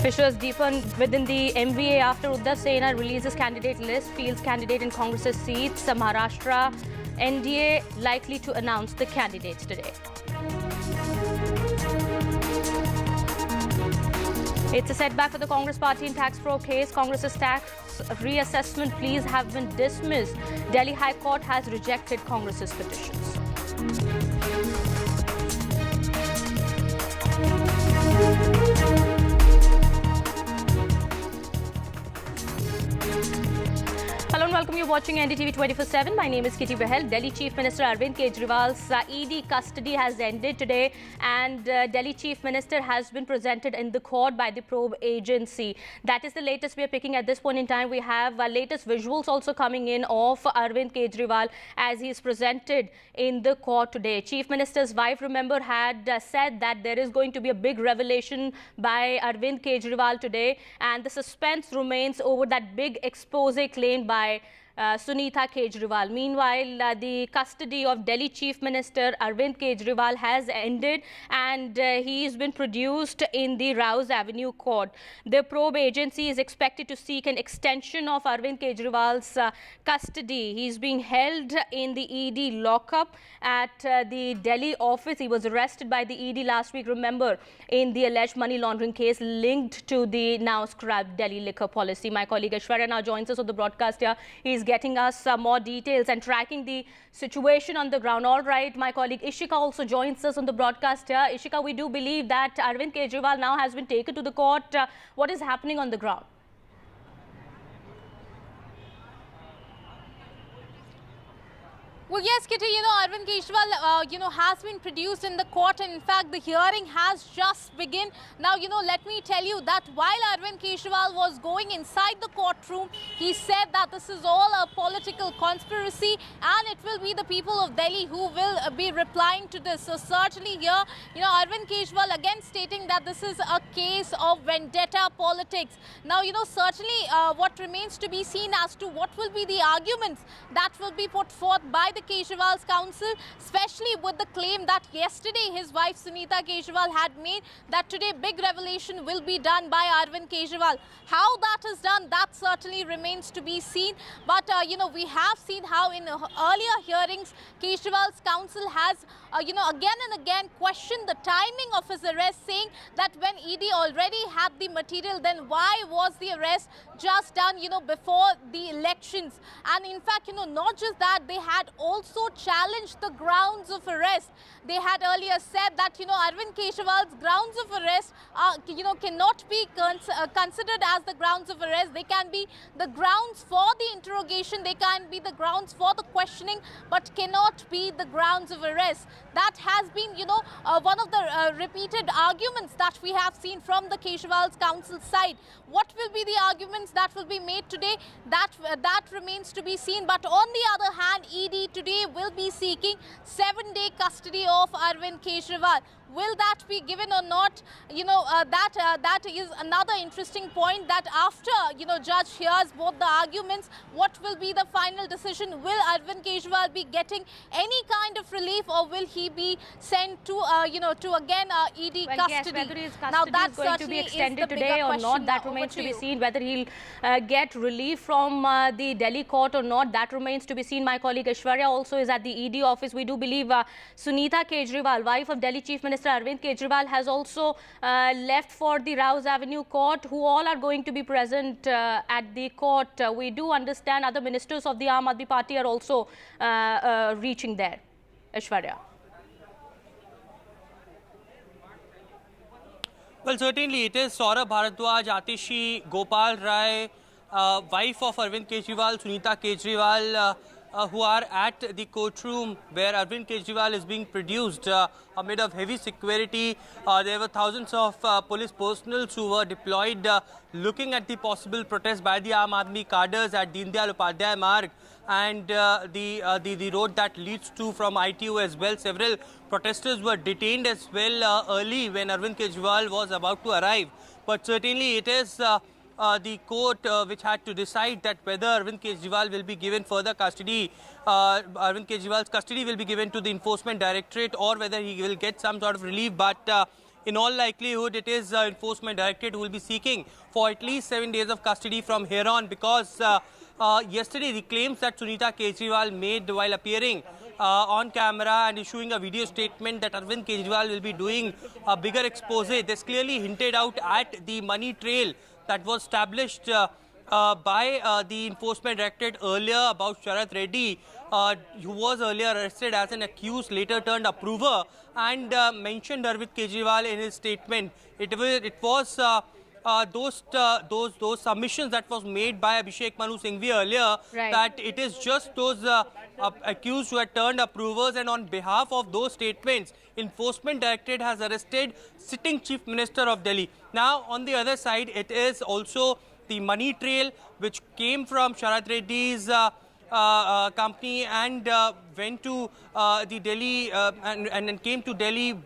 [SPEAKER 11] Fissures deepen within the MVA after Uddhav Sena releases candidate list, fields candidate in Congress's seats. Maharashtra NDA likely to announce the candidates today. It's a setback for the Congress party in tax fraud case. Congress's tax reassessment pleas have been dismissed. Delhi High Court has rejected Congress's petitions. Hello and welcome. You're watching NDTV 24/7. My name is Kitty Behel. Delhi Chief Minister Arvind Kejriwal's ED custody has ended today, and Delhi Chief Minister has been presented in the court by the probe agency. That is the latest we are picking at this point in time. We have latest visuals also coming in of Arvind Kejriwal as he is presented in the court today. Chief Minister's wife, remember, had said that there is going to be a big revelation by Arvind Kejriwal today, and the suspense remains over that big expose claimed by Sunita Kejriwal. Meanwhile, the custody of Delhi Chief Minister Arvind Kejriwal has ended, and he's been produced in the Rouse Avenue court. The probe agency is expected to seek an extension of Arvind Kejriwal's custody. He's being held in the ED lockup at the Delhi office. He was arrested by the ED last week, remember, in the alleged money laundering case linked to the now scrapped Delhi liquor policy. My colleague Aishwarya now joins us on the broadcast here. He's getting us more details and tracking the situation on the ground. All right, my colleague Ishika also joins us on the broadcast here. Ishika, we do believe that Arvind Kejriwal now has been taken to the court. What is happening on the ground?
[SPEAKER 6] Well, yes, Kitty, Arvind Kejriwal, has been produced in the court, and in fact, the hearing has just begun. Now, let me tell you that while Arvind Kejriwal was going inside the courtroom, he said that this is all a political conspiracy, and it will be the people of Delhi who will be replying to this. So certainly here, Arvind Kejriwal again stating that this is a case of vendetta politics. Now, certainly what remains to be seen as to what will be the arguments that will be put forth by the Kejriwal's counsel, especially with the claim that yesterday his wife Sunita Kejriwal had made that today big revelation will be done by Arvind Kejriwal. How that is done, that certainly remains to be seen. But, we have seen how in earlier hearings, Kejriwal's counsel has, again and again questioned the timing of his arrest, saying that when ED already had the material, then why was the arrest just done, before the elections? And in fact, not just that, they had also challenged the grounds of arrest. They had earlier said that, Arvind Kejriwal's grounds of arrest, cannot be considered as the grounds of arrest. They can be the grounds for the interrogation, they can be the grounds for the questioning, but cannot be the grounds of arrest. That has been, one of the repeated arguments that we have seen from the Kejriwal's counsel side. What will be the arguments that will be made today? That remains to be seen. But on the other hand, ED today will be seeking 7-day custody of Arvind Kejriwal. Will that be given or not? That is another interesting point, that after, judge hears both the arguments, what will be the final decision? Will Arvind Kejriwal be getting any kind of relief, or will he be sent to, to again ED
[SPEAKER 12] well,
[SPEAKER 6] custody?
[SPEAKER 12] Yes, whether his custody
[SPEAKER 6] now, that
[SPEAKER 12] is going to be extended today or not, that remains to be seen. Whether he'll get relief from the Delhi court or not, that remains to be seen. My colleague Aishwarya also is at the ED office. We do believe Sunita Kejriwal, wife of Delhi Chief Minister Arvind Kejriwal, has also left for the Rouse Avenue court, who all are going to be present at the court. We do understand other ministers of the Aam Aadmi Party are also reaching there. Aishwarya.
[SPEAKER 5] Well, certainly it is Saurabh Bharadwaj, Atishi, Gopal Rai, wife of Arvind Kejriwal, Sunita Kejriwal, who are at the courtroom where Arvind Kejriwal is being produced amid of heavy security. There were thousands of police personnel who were deployed looking at the possible protest by the Aam Aadmi cadres at Deen Dayal Upadhyay Marg and the road that leads to from ITO as well. Several protesters were detained as well early when Arvind Kejriwal was about to arrive. But certainly it is the court which had to decide that whether Arvind Kejriwal will be given further custody, Arvind Kejriwal's custody will be given to the Enforcement Directorate, or whether he will get some sort of relief. But in all likelihood, it is Enforcement Directorate who will be seeking for at least 7 days of custody from here on, because yesterday the claims that Sunita Kejriwal made while appearing on camera and issuing a video statement that Arvind Kejriwal will be doing a bigger expose, this clearly hinted out at the money trail that was established by the Enforcement Directorate earlier about Sharath Reddy, who was earlier arrested as an accused, later turned approver, and mentioned Arvind Kejriwal in his statement. It was those submissions that was made by Abhishek Manu Singhvi earlier, right, that it is just those accused who had turned approvers, and on behalf of those statements, Enforcement Directorate has arrested sitting Chief Minister of Delhi. Now, on the other side, it is also the money trail which came from Sharath Reddy's company and went to the Delhi and came to Delhi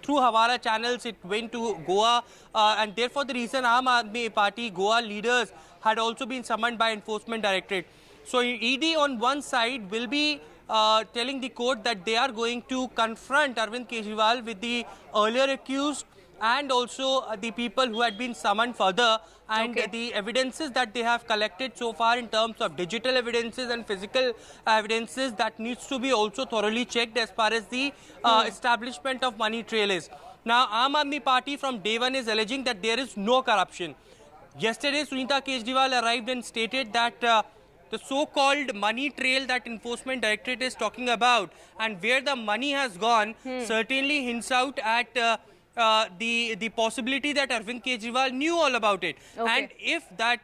[SPEAKER 5] through Hawala channels. It went to Goa, and therefore the reason Aam Aadmi Party Goa leaders had also been summoned by Enforcement Directorate. So ED on one side will be telling the court that they are going to confront Arvind Kejriwal with the earlier accused and also the people who had been summoned further, and the evidences that they have collected so far in terms of digital evidences and physical evidences that needs to be also thoroughly checked as far as the establishment of money trail is. Now, Aam Aadmi Party from day one is alleging that there is no corruption. Yesterday, Sunita Kejriwal arrived and stated that the so-called money trail that Enforcement Directorate is talking about and where the money has gone certainly hints out at the possibility that Arvind Kejriwal knew all about it. And if that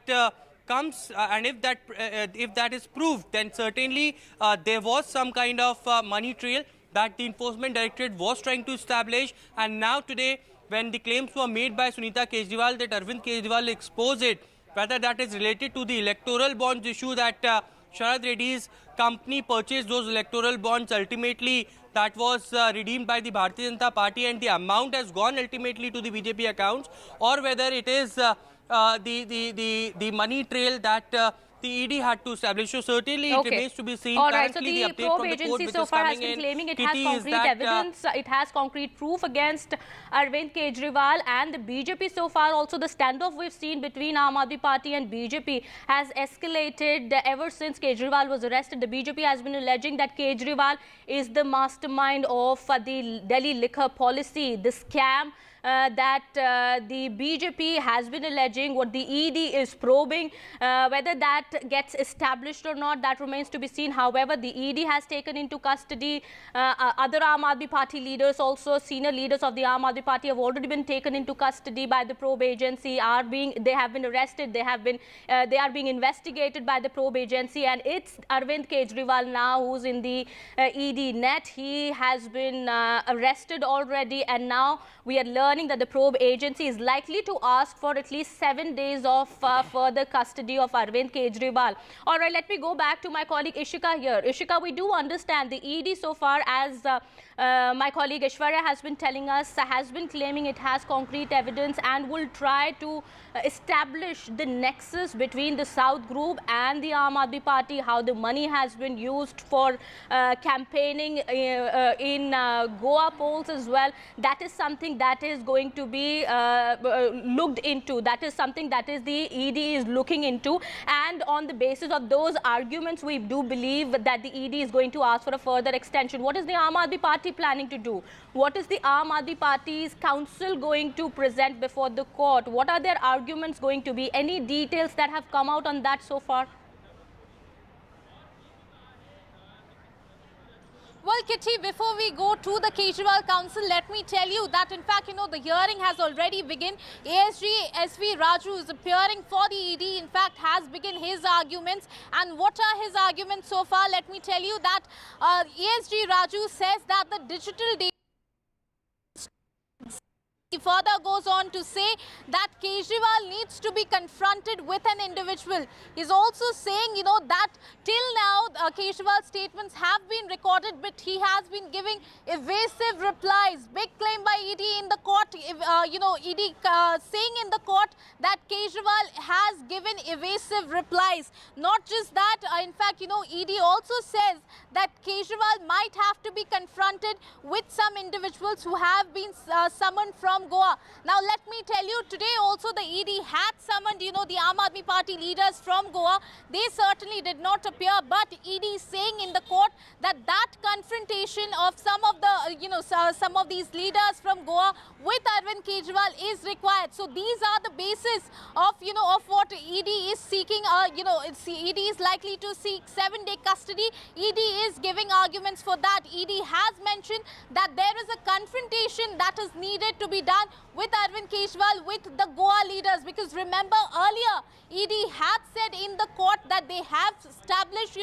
[SPEAKER 5] comes and if that is proved, then certainly there was some kind of money trail that the Enforcement Directorate was trying to establish. And now today, when the claims were made by Sunita Kejriwal that Arvind Kejriwal exposed it, whether that is related to the electoral bonds issue that Sharath Reddy's company purchased those electoral bonds, ultimately that was redeemed by the Bharatiya Janata Party and the amount has gone ultimately to the BJP accounts, or whether it is the money trail that the ED had to establish. So certainly it remains to be seen.
[SPEAKER 12] All right, so
[SPEAKER 5] Currently,
[SPEAKER 12] the
[SPEAKER 5] update
[SPEAKER 12] probe
[SPEAKER 5] from the court
[SPEAKER 12] agency
[SPEAKER 5] which
[SPEAKER 12] so
[SPEAKER 5] is
[SPEAKER 12] far has
[SPEAKER 5] coming
[SPEAKER 12] been
[SPEAKER 5] in,
[SPEAKER 12] claiming it
[SPEAKER 5] Kitty,
[SPEAKER 12] has
[SPEAKER 5] is
[SPEAKER 12] concrete
[SPEAKER 5] that,
[SPEAKER 12] evidence, it has concrete proof against Arvind Kejriwal and the BJP so far. Also, the standoff we've seen between Aam Aadmi Party and BJP has escalated ever since Kejriwal was arrested. The BJP has been alleging that Kejriwal is the mastermind of the Delhi liquor policy, the scam that the BJP has been alleging, what the ED is probing. Whether that gets established or not, that remains to be seen. However, the ED has taken into custody other Aam Aadmi Party leaders, also senior leaders of the Aam Aadmi Party have already been taken into custody by the probe agency. They have been arrested. They are being investigated by the probe agency, and it's Arvind Kejriwal now who's in the ED net. He has been arrested already, and now we are learning that the probe agency is likely to ask for at least 7 days of further custody of Arvind Kejriwal. All right, let me go back to my colleague Ishika here. Ishika, we do understand the ED so far, as my colleague Aishwarya has been telling us, has been claiming it has concrete evidence and will try to establish the nexus between the South Group and the Aam Aadmi Party, how the money has been used for campaigning in Goa polls as well. That is something that is going to be looked into. That is something that is the ED is looking into, and on the basis of those arguments, we do believe that the ED is going to ask for a further extension. What is the Aam Aadmi Party planning to do? What is the Aam Aadmi Party's counsel going to present before the court? What are their arguments going to be? Any details that have come out on that so far?
[SPEAKER 6] Well, Kitty, before we go to the Kejriwal Council, let me tell you that, in fact, the hearing has already begun. ASG SV Raju is appearing for the ED, in fact, has begun his arguments. And what are his arguments so far? Let me tell you that ASG Raju says that the digital data. He further goes on to say that Kejriwal needs to be confronted with an individual. He's also saying, that till now, Kejriwal's statements have been recorded, but he has been giving evasive replies. Big claim by ED in the court, ED saying in the court that Kejriwal has given evasive replies. Not just that, in fact, ED also says that Kejriwal might have to be confronted with some individuals who have been summoned from Goa. Now, let me tell you, today also the ED had summoned, the Aam Aadmi Party leaders from Goa. They certainly did not appear, but ED is saying in the court that confrontation of some of the, some of these leaders from Goa with Arvind Kejriwal is required. So these are the basis of, of what ED is seeking. ED is likely to seek 7-day custody. ED is giving arguments for that. ED has mentioned that there is a confrontation that is needed to be done with Arvind Kejriwal, with the Goa leaders, because remember earlier ED had said in the court that they have established,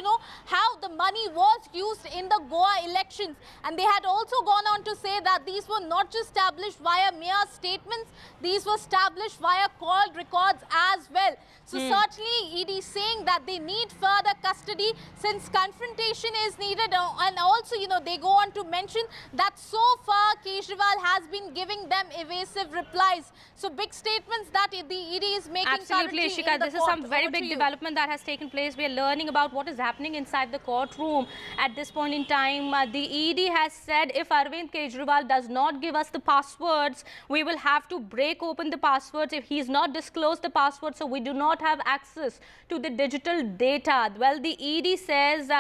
[SPEAKER 6] how the money was used in the Goa elections, and they had also gone on to say that these were not just established via mere statements, these were established via called records as well. So certainly ED is saying that they need further custody since confrontation is needed, and also, they go on to mention that so far Kejriwal has been giving them evasive replies. So big statements that the ED is making.
[SPEAKER 12] Absolutely, Ishika. This is some very big development that has taken place. We are learning about what is happening inside the courtroom at this point in time. The ED has said if Arvind Kejriwal does not give us the passwords, we will have to break open the passwords. If he's not disclosed the passwords, so we do not have access to the digital data. Well, the ED says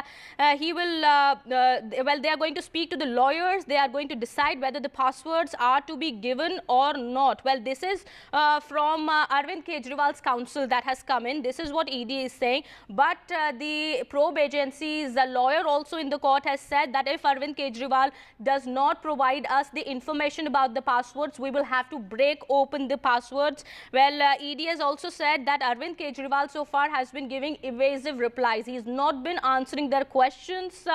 [SPEAKER 12] he will, they are going to speak to the lawyers. They are going to decide whether the passwords are to be given or not. Well, this is from Arvind Kejriwal's counsel that has come in. This is what ED is saying. But the probe agency's lawyer also in the court has said that if Arvind Kejriwal does not provide us the information about the passwords, we will have to break open the passwords. Well, ED has also said that Arvind Kejriwal so far has been giving evasive replies. He's not been answering their questions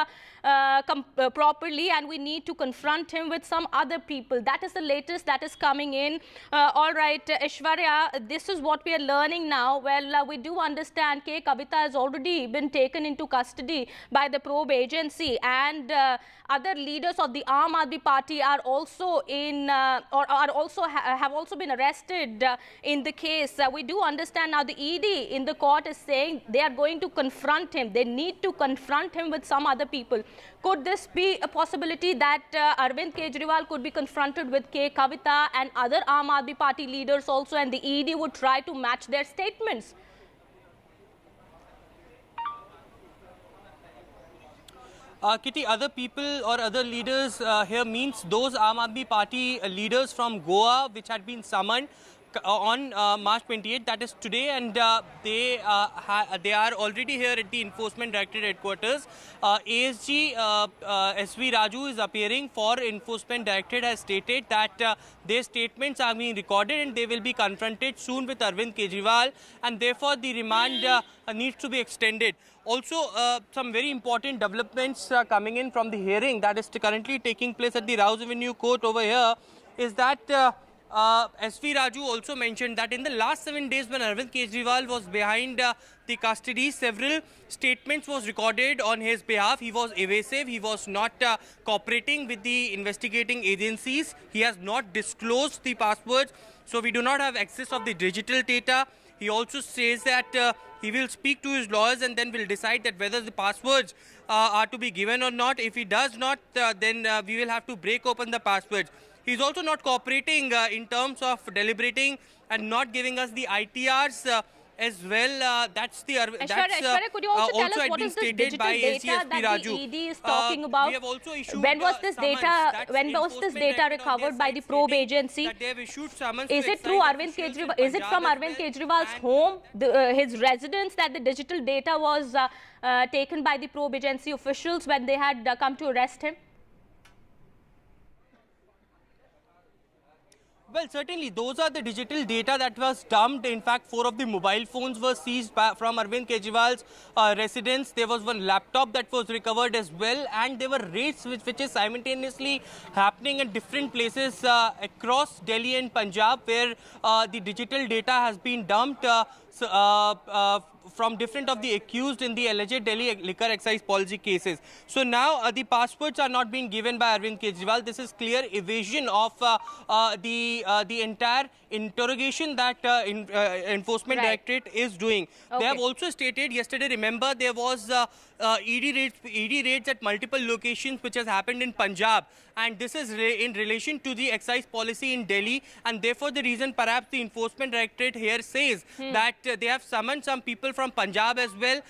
[SPEAKER 12] properly, and we need to confront him with some other people. That is the latest that that is coming in. All right, Aishwarya, this is what we are learning now. Well, we do understand K. Kavita has already been taken into custody by the probe agency, and other leaders of the Aam Aadmi Party are also in, have also been arrested in the case. We do understand now the ED in the court is saying they are going to confront him. They need to confront him with some other people. Could this be a possibility that Arvind Kejriwal could be confronted with K. Kavita and other Aam Aadmi Party leaders also, and the ED would try to match their statements?
[SPEAKER 5] Kitty, other people or other leaders here means those Aam Aadmi Party leaders from Goa which had been summoned on March 28th, that is today, and they are already here at the Enforcement Directorate headquarters. ASG SV Raju is appearing for Enforcement Directorate, has stated that their statements are being recorded and they will be confronted soon with Arvind Kejriwal, and therefore the remand needs to be extended. Also, some very important developments coming in from the hearing that is currently taking place at the Rouse Avenue Court over here is that SV Raju also mentioned that in the last 7 days when Arvind Kejriwal was behind the custody, several statements was recorded on his behalf. He was evasive, he was not cooperating with the investigating agencies, he has not disclosed the passwords, so we do not have access of the digital data. He also says that he will speak to his lawyers and then will decide that whether the passwords are to be given or not. If he does not, then we will have to break open the passwords. He's also not cooperating in terms of deliberating and not giving us the ITRs as well. That's the
[SPEAKER 12] Aishwarya, could you also tell us what is this digital data that the ED is talking about?
[SPEAKER 5] We have also issued
[SPEAKER 12] when was this data recovered by the probe agency? Is it through Arvind Kejriwal? Is it from Arvind Kejriwal's home, his residence, that the digital data was taken by the probe agency officials when they had come to arrest him?
[SPEAKER 5] Well, certainly, those are the digital data that was dumped. In fact, 4 of the mobile phones were seized from Arvind Kejriwal's residence. There was one laptop that was recovered as well. And there were raids which is simultaneously happening in different places across Delhi and Punjab, where the digital data has been dumped from different of the accused in the alleged Delhi liquor excise policy cases. So now the passwords are not being given by Arvind Kejriwal. This is clear evasion of the entire interrogation that Enforcement Directorate is doing.
[SPEAKER 12] Okay.
[SPEAKER 5] They have also stated yesterday, remember, there was ED raids at multiple locations which has happened in Punjab, and this is in relation to the excise policy in Delhi, and therefore the reason perhaps the Enforcement Directorate here says that they have summoned some people from Punjab as well,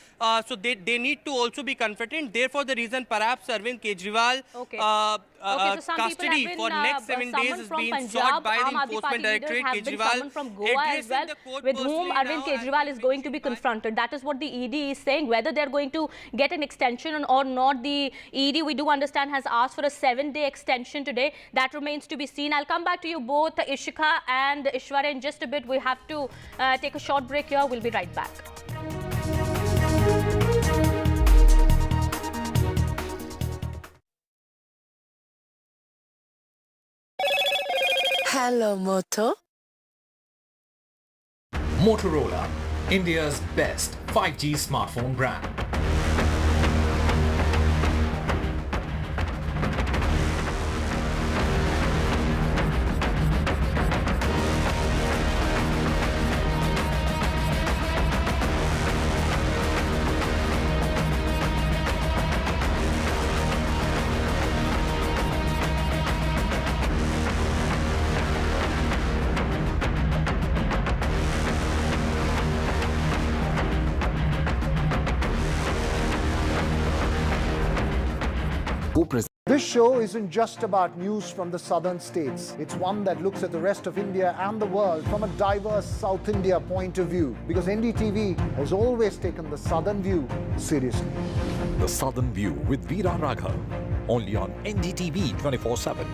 [SPEAKER 5] so they need to also be confronted. Therefore the reason perhaps Arvind Kejriwal
[SPEAKER 12] so
[SPEAKER 5] custody for next 7 days is being sought by the Enforcement Directorate.
[SPEAKER 12] Kejriwal from Goa as well, with whom Arvind Kejriwal is going to be confronted. That is what the ED is saying. Whether they're going to get an extension or not, the ED, we do understand, has asked for a 7-day extension today. That remains to be seen. I'll come back to you both, Ishika and Aishwarya, in just a bit. We have to take a short break here. We'll be right back.
[SPEAKER 13] Hello, Moto.
[SPEAKER 17] Motorola, India's best 5G smartphone brand.
[SPEAKER 22] This show isn't just about news from the southern states. It's one that looks at the rest of India and the world from a diverse South India point of view, because NDTV has always taken the southern view seriously.
[SPEAKER 17] The Southern View with Veera Raghav, only on NDTV 24/7.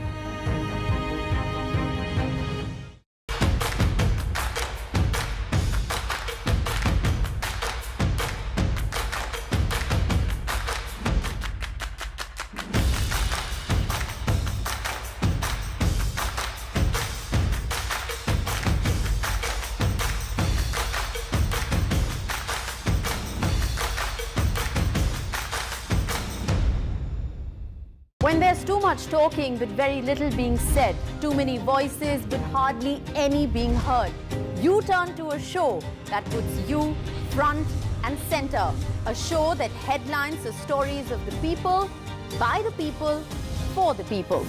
[SPEAKER 13] much talking but very little being said. Too many voices but hardly any being heard. You turn to a show that puts you front and center. A show that headlines the stories of the people, by the people, for the people.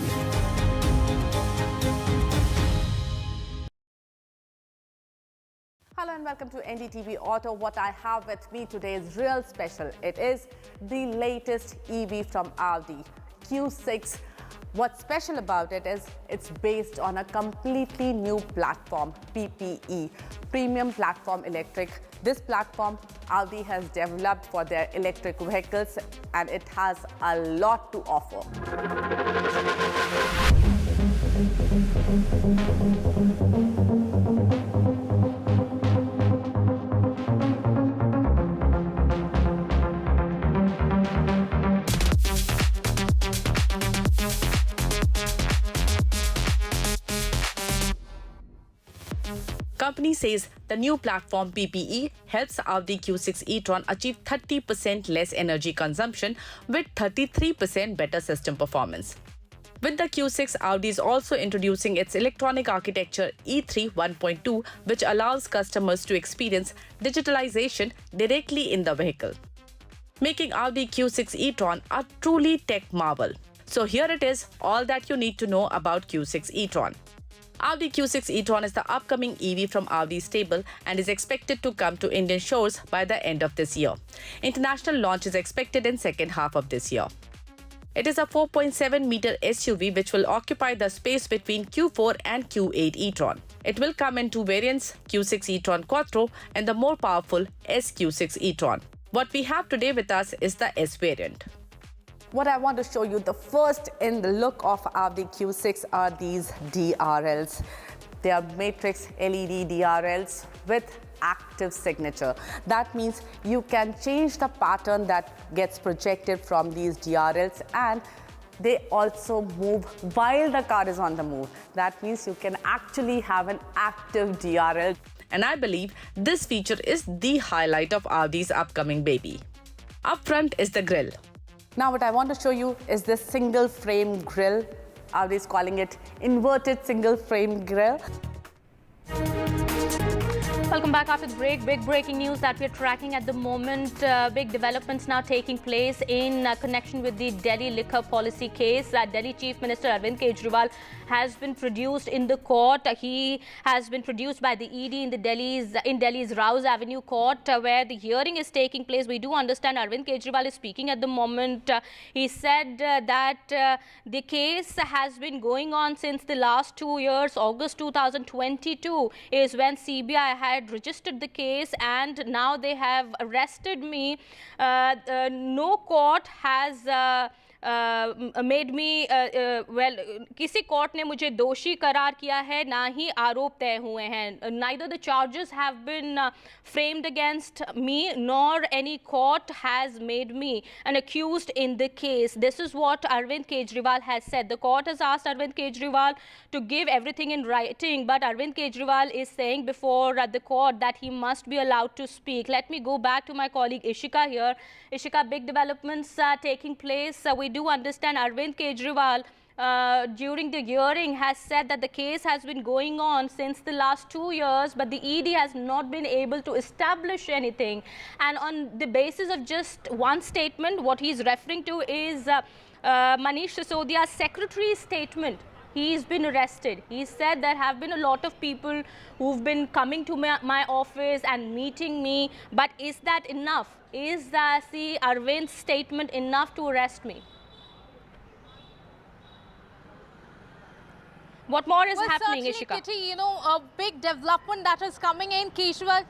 [SPEAKER 19] Hello and welcome to NDTV Auto. What I have with me today is real special. It is the latest EV from Audi, Q6. What's special about it is it's based on a completely new platform, PPE, Premium Platform Electric. This platform Audi has developed for their electric vehicles and it has a lot to offer. Company says the new platform PPE helps Audi Q6 e-tron achieve 30% less energy consumption with 33% better system performance. With the Q6, Audi is also introducing its electronic architecture E3 1.2, which allows customers to experience digitalization directly in the vehicle, making Audi Q6 e-tron a truly tech marvel. So here it is, all that you need to know about Q6 e-tron. Audi Q6 e-tron is the upcoming EV from Audi's stable and is expected to come to Indian shores by the end of this year. International launch is expected in second half of this year. It is a 4.7-meter SUV which will occupy the space between Q4 and Q8 e-tron. It will come in two variants, Q6 e-tron Quattro and the more powerful SQ6 e-tron. What we have today with us is the S variant. What I want to show you, the first in the look of Audi Q6 are these DRLs. They are matrix LED DRLs with active signature. That means you can change the pattern that gets projected from these DRLs and they also move while the car is on the move. That means you can actually have an active DRL. And I believe this feature is the highlight of Audi's upcoming baby. Up front is the grille. Now what I want to show you is this single frame grille. Audi is calling it inverted single frame grille.
[SPEAKER 11] Welcome back after the break. Big breaking news that we're tracking at the moment. Big developments now taking place in connection with the Delhi liquor policy case. Delhi Chief Minister Arvind Kejriwal has been produced in the court. He has been produced by the ED in Delhi's Rouse Avenue court where the hearing is taking place. We do understand Arvind Kejriwal is speaking at the moment. He said that the case has been going on since the last 2 years. August 2022 is when CBI had registered the case and now they have arrested me. No court has made me well, किसी court ने मुझे दोषी करार किया है, ना ही आरोप तय हुए हैं. Neither the charges have been framed against me nor any court has made me an accused in the case. This is what Arvind Kejriwal has said. The court has asked Arvind Kejriwal to give everything in writing, but Arvind Kejriwal is saying before the court that he must be allowed to speak. Let me go back to my colleague Ishika here. Ishika, big developments taking place. We do understand Arvind Kejriwal during the hearing has said that the case has been going on since the last 2 years, but the ED has not been able to establish anything. And on the basis of just one statement, what he's referring to is Manish Sisodia's secretary's statement. He's been arrested. He said there have been a lot of people who've been coming to my office and meeting me, but is that enough? Is the Arvind's statement enough to arrest me? What more is happening, Ishika?
[SPEAKER 6] Kitty, you know, a big development that is coming in. Kejriwal.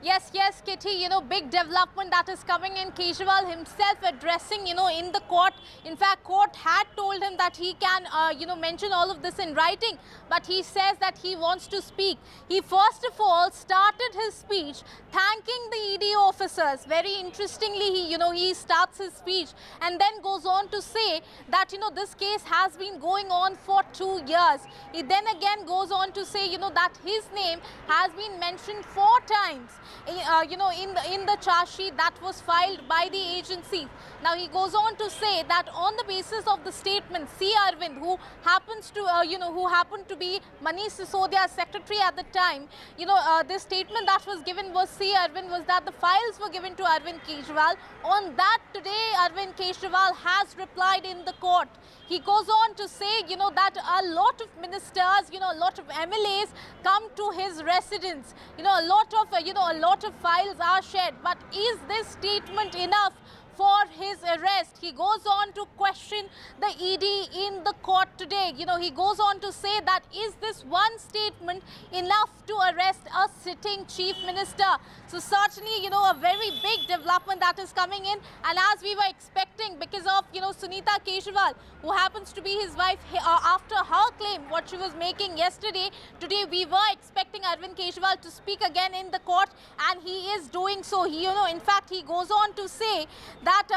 [SPEAKER 6] Yes, Kitty, you know, big development that is coming in. Kejriwal himself addressing, you know, in the court. In fact, court had told him that he can, you know, mention all of this in writing. But he says that he wants to speak. He first of all started his speech thanking the ED officers. Very interestingly, he starts his speech and then goes on to say that, you know, this case has been going on for 2 years. He then again goes on to say, you know, that his name has been mentioned 4 times. in the charge sheet that was filed by the agency. Now he goes on to say that on the basis of the statement, C. Arvind, who happens to who happened to be Manish Sisodia's secretary at the time, the statement that was given was C. Arvind was that the files were given to Arvind Kejriwal. On that today, Arvind Kejriwal has replied in the court. He goes on to say, that a lot of ministers, a lot of MLAs come to his residence. A lot of files are shared. But is this statement enough for his arrest? He goes on to question the ED in the court today. He goes on to say that is this one statement enough to arrest a sitting chief minister? So certainly, a very big development that is coming in, and as we were expecting, because of, Sunita Kejriwal, who happens to be his wife, after her claim, what she was making yesterday, today we were expecting Arvind Kejriwal to speak again in the court, and he is doing so. He, in fact, he goes on to say that,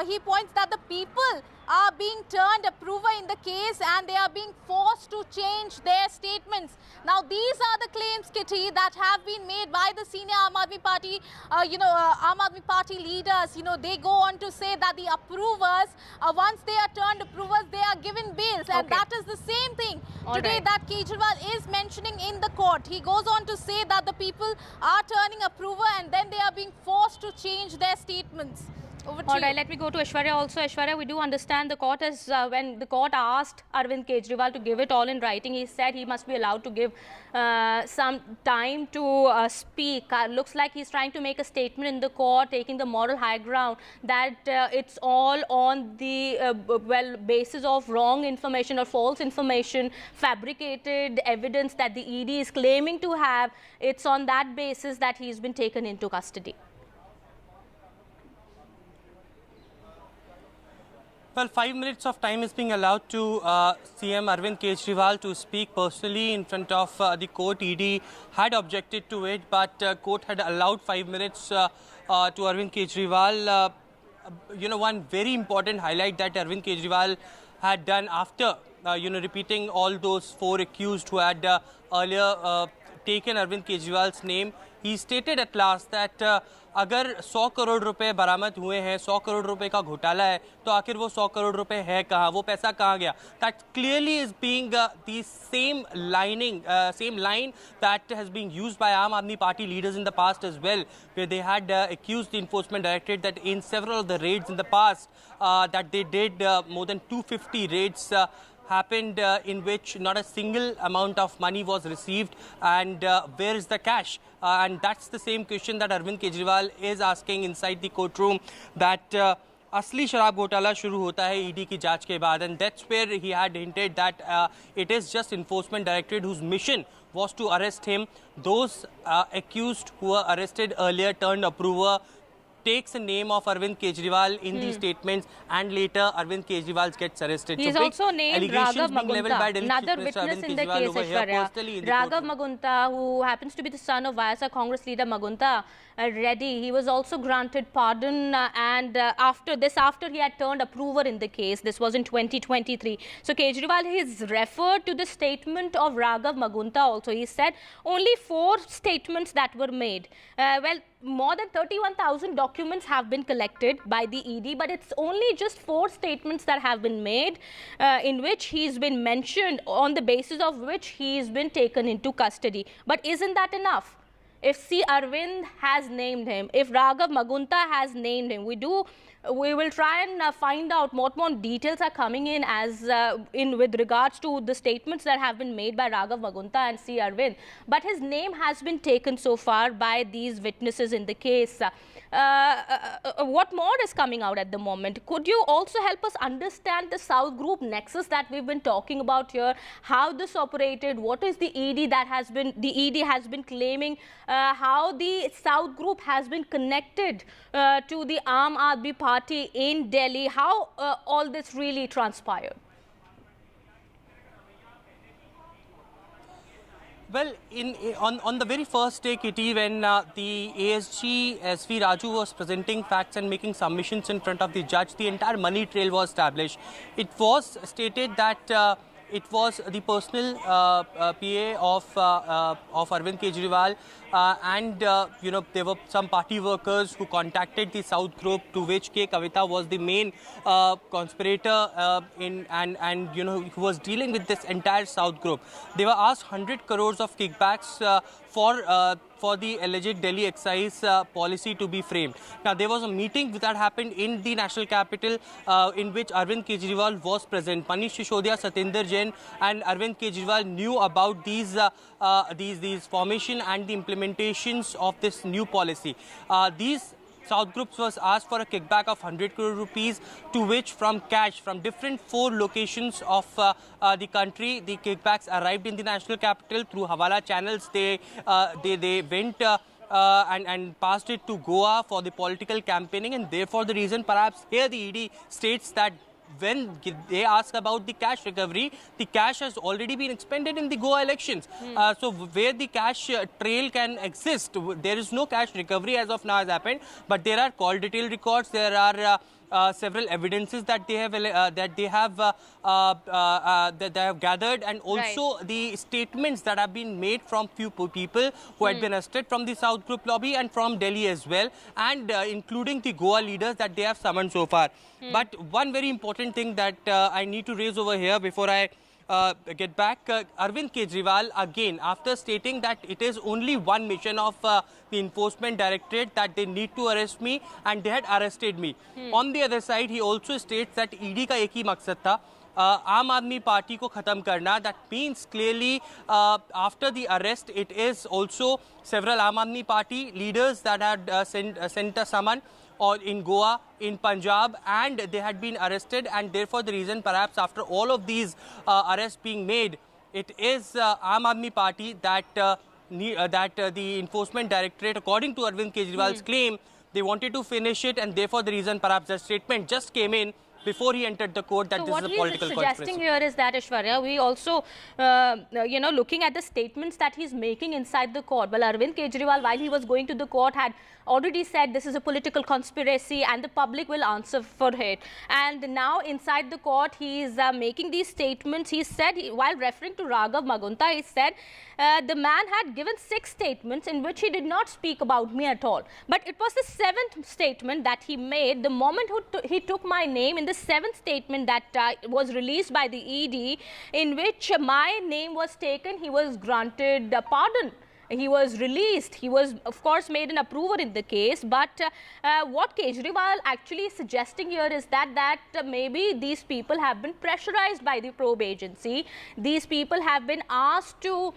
[SPEAKER 6] he points that the people are being turned approver in the case and they are being forced to change their statements. Now, these are the claims, Kitty, that have been made by the senior Aam Aadmi Party, Aam Aadmi Party leaders. They go on to say that the approvers, once they are turned approvers, they are given bails. And that is the same thing today that Kejriwal is mentioning in the court. He goes on to say that the people are turning approver and then they are being forced to change their statements.
[SPEAKER 12] All right, let me go to Aishwarya also. Aishwarya, we do understand the court has, when the court asked Arvind Kejriwal to give it all in writing, he said he must be allowed to give some time to speak. Looks like he's trying to make a statement in the court, taking the moral high ground that it's all on the, basis of wrong information or false information, fabricated evidence that the ED is claiming to have. It's on that basis that he's been taken into custody.
[SPEAKER 5] Well, 5 minutes of time is being allowed to CM Arvind Kejriwal to speak personally in front of the court. ED had objected to it, but court had allowed 5 minutes to Arvind Kejriwal. One very important highlight that Arvind Kejriwal had done after, repeating all those 4 accused who had earlier taken Arvind Kejriwal's name. He stated at last that अगर 100 करोड़ रुपए बरामद हुए हैं, 100 करोड़ रुपए का घोटाला है, तो आखिर वो 100 करोड़ रुपए है कहाँ, वो पैसा कहाँ गया? That clearly is being the same line that has been used by Aam Aadmi Party leaders in the past as well, where they had accused the Enforcement Directorate that in several of the raids in the past that they did more than 250 raids happened in which not a single amount of money was received, and where is the cash? And that's the same question that Arvind Kejriwal is asking inside the courtroom, that असली शराब घोटाला शुरू होता है ED की जांच के बाद, and that's where he had hinted that it is just Enforcement Directorate whose mission was to arrest him. Those accused who were arrested earlier turned approver, takes the name of Arvind Kejriwal in these statements, and later Arvind Kejriwal gets arrested.
[SPEAKER 12] He's
[SPEAKER 5] so
[SPEAKER 12] also named Raghav Magunta, another witness in the case, Aishwarya. Raghav Magunta, who happens to be the son of YSR Congress leader Magunta Reddy, he was also granted pardon and after he had turned approver in the case. This was in 2023. So Kejriwal has referred to the statement of Raghav Magunta also. He said only 4 statements that were made. More than 31,000 documents have been collected by the ED, but it's only just 4 statements that have been made in which he's been mentioned, on the basis of which he's been taken into custody. But isn't that enough? If C. Arvind has named him, if Raghav Magunta has named him, we will try and find out what more details are coming in as with regards to the statements that have been made by Raghav Magunta and C. Arvind. But his name has been taken so far by these witnesses in the case. What more is coming out at the moment? Could you also help us understand the South Group nexus that we've been talking about here? How this operated? What is the ED that has been claiming? How the South Group has been connected to the Aam Aadmi Party in Delhi? How all this really transpired?
[SPEAKER 5] Well, on the very first day, Kitty, when the ASG SV Raju was presenting facts and making submissions in front of the judge, the entire money trail was established. It was stated that it was the personal PA of Arvind Kejriwal, and there were some party workers who contacted the South Group, to which K. Kavita was the main conspirator and who was dealing with this entire South Group. They were asked 100 crores of kickbacks for the alleged Delhi excise policy to be framed. Now, there was a meeting that happened in the national capital in which Arvind Kejriwal was present. Manish Sisodiya, Satinder Jain and Arvind Kejriwal knew about these formation and the implementations of this new policy. These South Groups was asked for a kickback of 100 crore rupees, to which from cash from different 4 locations of the country, the kickbacks arrived in the national capital through Hawala channels. They went and passed it to Goa for the political campaigning, and therefore the reason perhaps here the ED states that when they ask about the cash recovery, the cash has already been expended in the Goa elections. So where the cash trail can exist, there is no cash recovery as of now has happened, but there are call detail records, there are several evidences that they have gathered, and also the statements that have been made from few people who had been arrested from the South Group lobby and from Delhi as well, and including the Goa leaders that they have summoned so far. But one very important thing that I need to raise over here before I get back, Arvind Kejriwal again, after stating that it is only one mission of the Enforcement Directorate that they need to arrest me, and they had arrested me. On the other side, he also states that ED का एक ही मकसद था, आम आदमी party को खत्म करना. That means clearly after the arrest, it is also several Aam Aadmi Party leaders that had sent a summon or in Goa, in Punjab, and they had been arrested, and therefore the reason perhaps after all of these arrests being made, it is Aam Aadmi Party that the Enforcement Directorate, according to Arvind Kejriwal's claim, they wanted to finish it, and therefore the reason perhaps the statement just came in before he entered the court that this is a political conspiracy.
[SPEAKER 12] What he's suggesting here is that, Aishwarya, we also, looking at the statements that he's making inside the court. Well, Arvind Kejriwal, while he was going to the court, had already said this is a political conspiracy and the public will answer for it. And now inside the court, he is making these statements. He said, while referring to Raghav Magunta, he said, the man had given 6 statements in which he did not speak about me at all. But it was the 7th statement that he made the moment he took my name in the 7th statement that was released by the ED, in which my name was taken. He was granted pardon. He was released. He was, of course, made an approver in the case. But what Kejriwal actually is suggesting here is that maybe these people have been pressurized by the probe agency. These people have been asked to,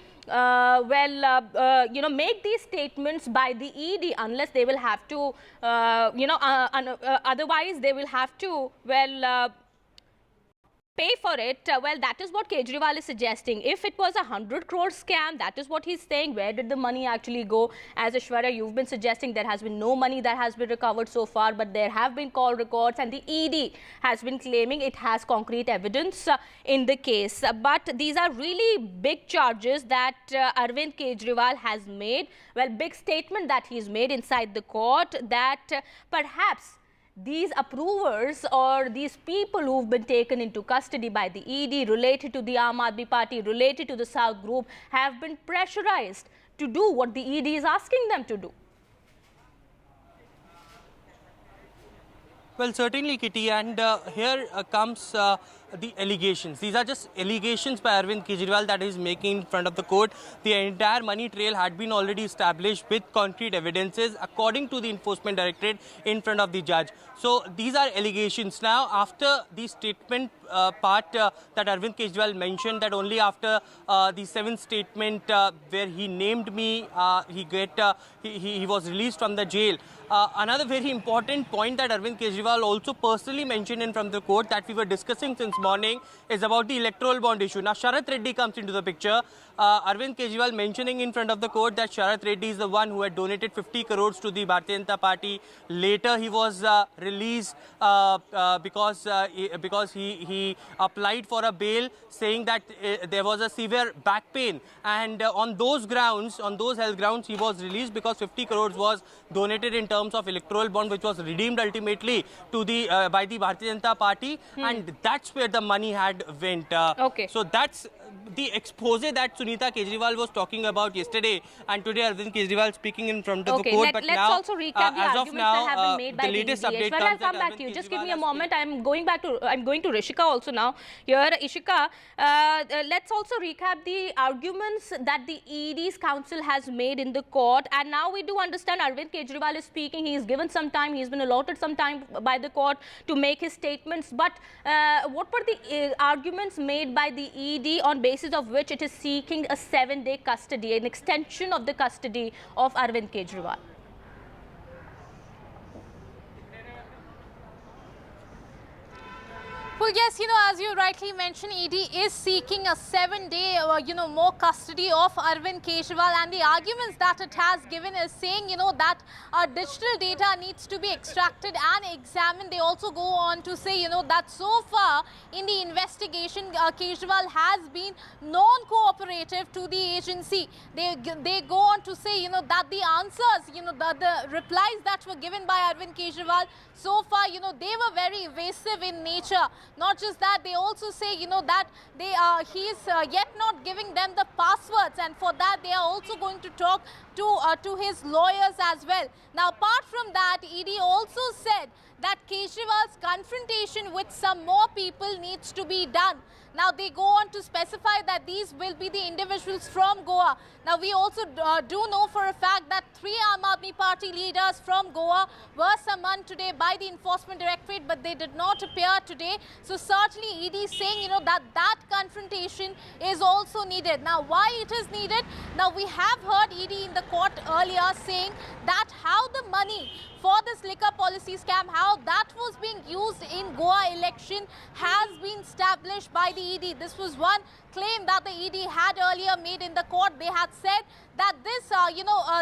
[SPEAKER 12] make these statements by the ED, unless they will have to, otherwise they will have to, pay for it. Well, that is what Kejriwal is suggesting. If it was a 100 crore scam, that is what he's saying. Where did the money actually go? As Aishwarya, you've been suggesting there has been no money that has been recovered so far, but there have been call records, and the ED has been claiming it has concrete evidence in the case. But these are really big charges that Arvind Kejriwal has made. Well, big statement that he's made inside the court, that perhaps these approvers or these people who've been taken into custody by the ED related to the Aam Aadmi Party, related to the South Group, have been pressurized to do what the ED is asking them to do.
[SPEAKER 5] Well, certainly, Kitty, and here comes the allegations. These are just allegations by Arvind Kejriwal that is making in front of the court. The entire money trail had been already established with concrete evidences, according to the Enforcement Directorate, in front of the judge. So these are allegations. Now, after the statement part that Arvind Kejriwal mentioned, that only after the 7th statement where he named me, he was released from the jail. Another very important point that Arvind Kejriwal also personally mentioned in front of the court that we were discussing since morning is about the electoral bond issue. Now, Sharath Reddy comes into the picture. Arvind Kejriwal mentioning in front of the court that Sharath Reddy is the one who had donated 50 crores to the Bharatiya Janata Party. Later, he was released because he applied for a bail, saying that there was a severe back pain, and on those health grounds, he was released because 50 crores was donated in terms of electoral bond, which was redeemed ultimately to the by the Bharatiya Janata Party, and that's where the money had went.
[SPEAKER 12] Okay.
[SPEAKER 5] So that's the expose that Sunita Kejriwal was talking about yesterday, and today Arvind Kejriwal speaking in front of the court. But
[SPEAKER 12] let's
[SPEAKER 5] now,
[SPEAKER 12] also recap the
[SPEAKER 5] as
[SPEAKER 12] arguments
[SPEAKER 5] of now,
[SPEAKER 12] that have been made by
[SPEAKER 5] the latest update
[SPEAKER 12] Well, I'll come back to you. Just give me a moment. I'm going to Rishika also now. Here, Ishika, let's also recap the arguments that the ED's counsel has made in the court. And now we do understand Arvind Kejriwal is speaking. He's given some time. He's been allotted some time by the court to make his statements. But what were the arguments made by the ED on basis of which it is seeking a 7-day custody, an extension of the custody of Arvind Kejriwal?
[SPEAKER 6] Well, yes, as you rightly mentioned, ED is seeking a 7-day, more custody of Arvind Kejriwal, and the arguments that it has given is saying, that digital data needs to be extracted and examined. They also go on to say, that so far in the investigation, Kejriwal has been non-cooperative to the agency. They go on to say, that the answers, the replies that were given by Arvind Kejriwal so far, they were very evasive in nature. Not just that, they also say, that he is yet not giving them the passwords, and for that they are also going to talk to his lawyers as well. Now, apart from that, ED also said that Kejriwal's confrontation with some more people needs to be done. Now, they go on to specify that these will be the individuals from Goa. Now, we also do know for a fact that 3 Aam Aadmi Party leaders from Goa were summoned today by the Enforcement Directorate, but they did not appear today. So, certainly, ED is saying, that confrontation is also needed. Now, why it is needed? Now, we have heard ED in the court earlier saying that how the money for this liquor policy scam, how that was being used in Goa election has been established by the ED. This was one claim that the ED had earlier made in the court. They had said that this,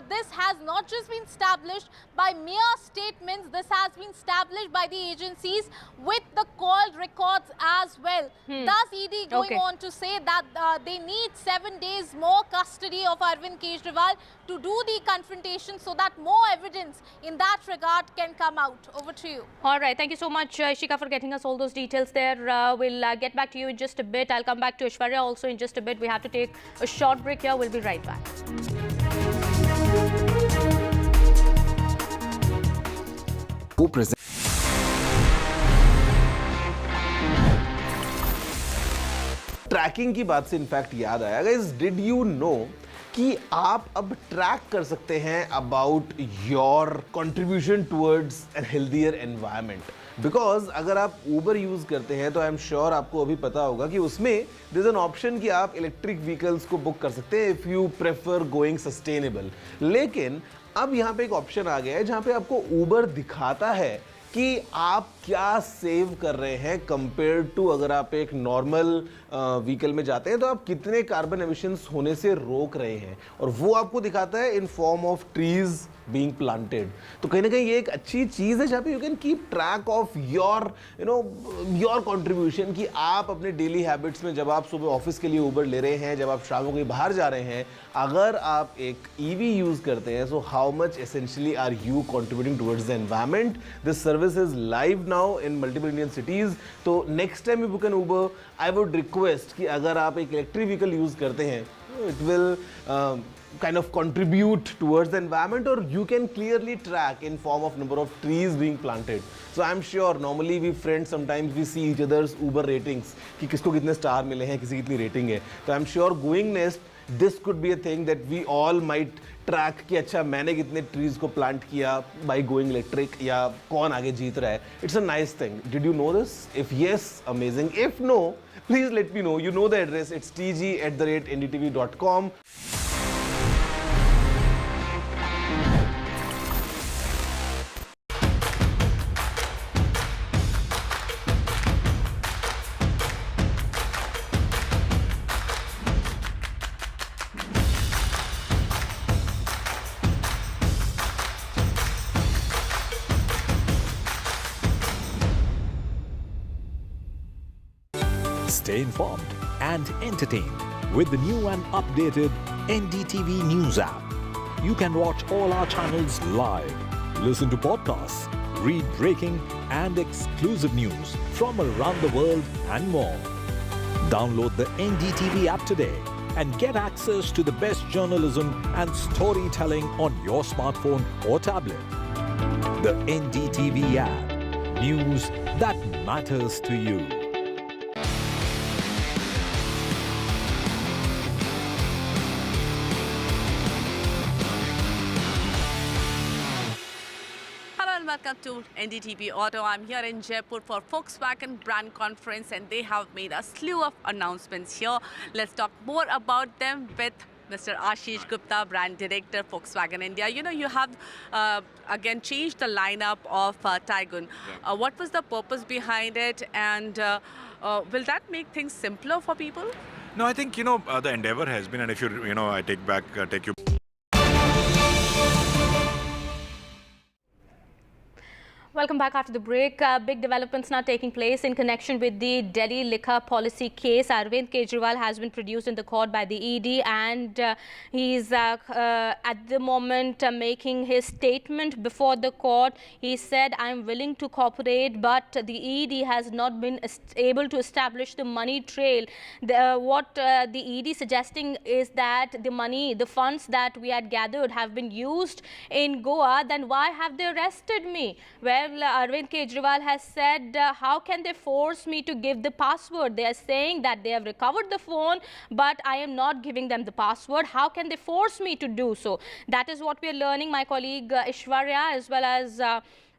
[SPEAKER 6] this has not just been established by mere statements. This has been established by the agencies with the called records as well. Thus, ED going on to say that they need 7 days more custody of Arvind Kejriwal to do the confrontation so that more evidence in that regard can come out. Over to you.
[SPEAKER 12] All right. Thank you so much, Ishika, for getting us all those details there. We'll get back to you in just a bit. I'll come back to Aishwarya also in just a bit. We have to take a short break here. We'll be right back.
[SPEAKER 2] Tracking की बात से in fact याद आया, guys, did you know कि आप अब track कर सकते हैं about your contribution towards an healthier environment? Because अगर आप ऊबर यूज करते हैं तो आई एम श्योर आपको अभी पता होगा कि उसमें देयर इज एन ऑप्शन कि आप इलेक्ट्रिक व्हीकल्स को बुक कर सकते हैं if you prefer going sustainable. लेकिन अब यहाँ पे एक ऑप्शन आ गया है जहाँ पे आपको ऊबर दिखाता है कि आप क्या सेव कर रहे हैं कंपेयर टू अगर आप एक नॉर्मल व्हीकल में जाते हैं तो आप कितने कार्बन एमिशंस होने से रोक रहे हैं, और वो आपको दिखाता है in form of trees being planted. तो कहीं ना कहीं ये एक अच्छी चीज़ है जहाँ पे you can keep track of your your contribution, कि आप अपने डेली हैबिट्स में जब आप सुबह ऑफिस के लिए ऊबर ले रहे हैं, जब आप शाम को कहीं बाहर जा रहे हैं, अगर आप एक ईवी यूज़ करते हैं, so how much essentially are you contributing towards the environment. This service is live now in multiple Indian cities. तो next time you book an Uber, I would request कि अगर आप एक इलेक्ट्रिक व्हीकल यूज़ करते हैं, it will kind of contribute towards the environment, or you can clearly track in form of number of trees being planted. So I'm sure normally we friends sometimes we see each other's Uber ratings कि किसको कितने star मिले हैं, किसी की कितनी rating है। तो I'm sure going next this could be a thing that we all might track कि अच्छा मैंने कितने trees को plant किया by going electric, या कौन आगे जीत रहा है। It's a nice thing. Did you know this? If yes, amazing. If no, please let me know. You know the address. It's tg@ndtv.com.
[SPEAKER 17] Stay informed and entertained with the new and updated NDTV News app. You can watch all our channels live, listen to podcasts, read breaking and exclusive news from around the world and more. Download the NDTV app today and get access to the best journalism and storytelling on your smartphone or tablet. The NDTV app. News that matters to you.
[SPEAKER 19] Welcome to NDTV Auto. I'm here in Jaipur for Volkswagen brand conference and they have made a slew of announcements here. Let's talk more about them with Mr. Ashish Gupta, brand director, Volkswagen India. You know, you have again changed the lineup of Taygun. What was the purpose behind it, and will that make things simpler for people?
[SPEAKER 21] No, I think, the endeavor has been, and if I take you.
[SPEAKER 12] Welcome back after the break. Big developments now taking place in connection with the Delhi liquor policy case. Arvind Kejriwal has been produced in the court by the ED and he's at the moment making his statement before the court. He said, I'm willing to cooperate, but the ED has not been able to establish the money trail. What the ED suggesting is that the funds that we had gathered have been used in Goa. Then why have they arrested me? Well, Arvind Kejriwal has said, how can they force me to give the password? They are saying that they have recovered the phone, but I am not giving them the password. How can they force me to do so? That is what we are learning. My colleague Ishwarya as well as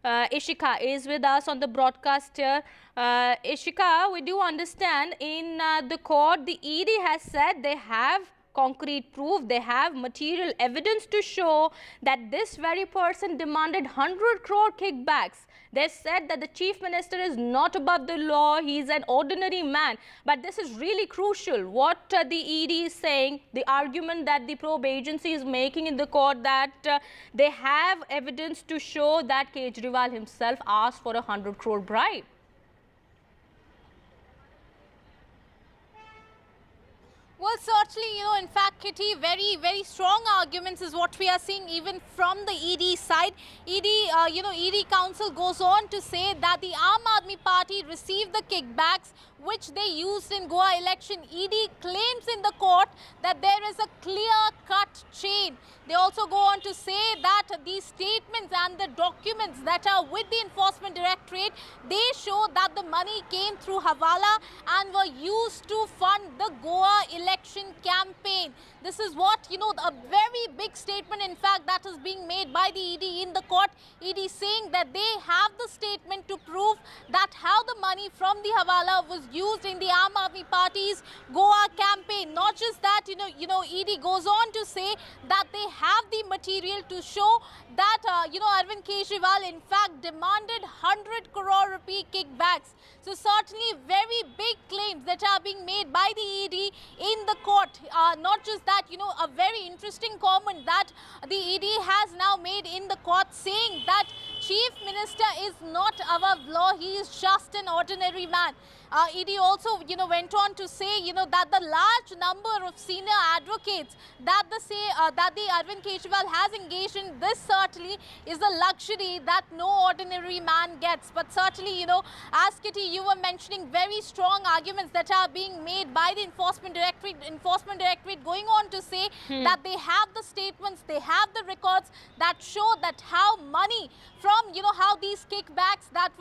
[SPEAKER 12] Ishika is with us on the broadcast here. Ishika, we do understand in the court, the ED has said they have concrete proof, they have material evidence to show that this very person demanded 100 crore kickbacks. They said that the chief minister is not above the law, he is an ordinary man. But this is really crucial. What the ED is saying, the argument that the probe agency is making in the court, that they have evidence to show that Kejriwal himself asked for a 100 crore bribe.
[SPEAKER 6] Well, certainly, in fact, Kitty, very, very strong arguments is what we are seeing even from the ED side. ED counsel goes on to say that the Aam Aadmi Party received the kickbacks which they used in Goa election. ED claims in the court that there is a clear-cut chain. They also go on to say that these statements and the documents that are with the Enforcement Directorate, they show that the money came through Hawala and were used to fund the Goa election campaign. This is what, a very big statement, in fact, that is being made by the ED in the court. ED saying that they have the statement to prove that how the money from the Hawala was used in the Aam Aadmi Party's Goa campaign. Not just that, ED goes on to say that they have the material to show that, Arvind Kejriwal, in fact, demanded 100 crore rupee kickbacks. So certainly very big claims that are being made by the ED in the court. Not just that, a very interesting comment that the ED has now made in the court, saying that Chief Minister is not above law, he is just an ordinary man. ED also, went on to say, that the large number of senior advocates that the Arvind Kejriwal has engaged in, this certainly is a luxury that no ordinary man gets. But certainly, as Kitty, you were mentioning very strong arguments that are being made by the Enforcement Directorate going on to say that they have the statements, they have the records that show that how money from, how these kickbacks that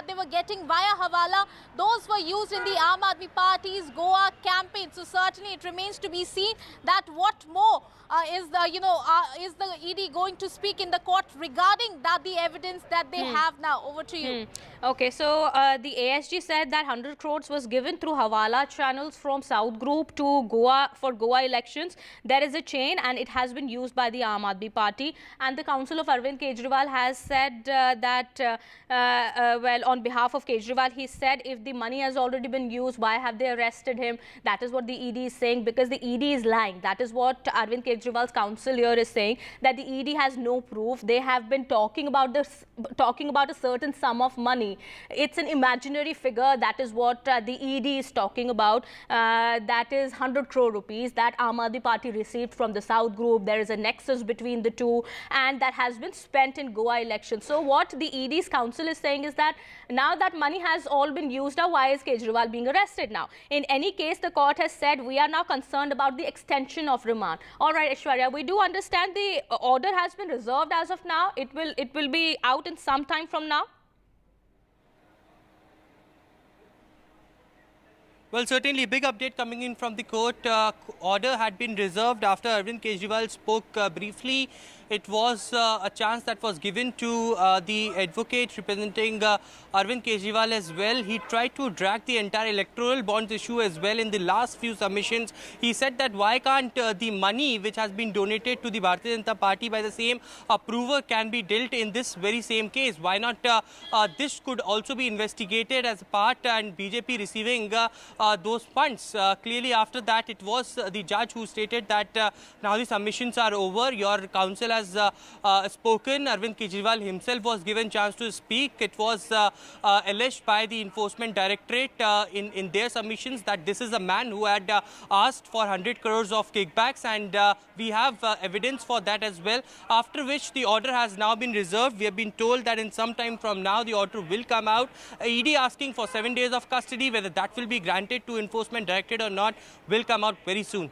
[SPEAKER 6] they were getting via Hawala, those were used in the Aam Aadmi Party's Goa campaign. So certainly it remains to be seen that what more is the ED going to speak in the court regarding the evidence that they have now. Over to you.
[SPEAKER 12] Okay, so the ASG said that 100 crores was given through Hawala channels from South Group to Goa for Goa elections. There is a chain and it has been used by the Aam Aadmi Party, and the council of Arvind Kejriwal has said said well, on behalf of Kejriwal, he said if the money has already been used, why have they arrested him? That is what the ED is saying, because the ED is lying. That is what Arvind Kejriwal's counsel here is saying, that the ED has no proof. They have been talking about a certain sum of money. It's an imaginary figure. That is what the ED is talking about. That is 100 crore rupees that Aam Aadmi Party received from the South Group. There is a nexus between the two, and that has been spent in Goa elections. So what the ED's counsel is saying is that now that money has all been used, why is Kejriwal being arrested now? In any case, the court has said we are now concerned about the extension of remand. All right, Aishwarya, we do understand the order has been reserved as of now. It will be out in some time from now.
[SPEAKER 5] Well, certainly big update coming in from the court. Order had been reserved after Arvind Kejriwal spoke briefly. It was a chance that was given to the advocate representing Arvind Kejriwal as well. He tried to drag the entire electoral bonds issue as well in the last few submissions. He said that why can't the money which has been donated to the Bharatiya Janata Party by the same approver can be dealt in this very same case? Why not this could also be investigated as a part and BJP receiving those funds? Clearly after that, it was the judge who stated that now the submissions are over. Your counsel has spoken. Arvind Kejriwal himself was given chance to speak. It was alleged by the Enforcement Directorate in their submissions that this is a man who had asked for 100 crores of kickbacks, and we have evidence for that as well. After which the order has now been reserved. We have been told that in some time from now the order will come out. ED asking for 7 days of custody. Whether that will be granted to Enforcement Directorate or not will come out very soon.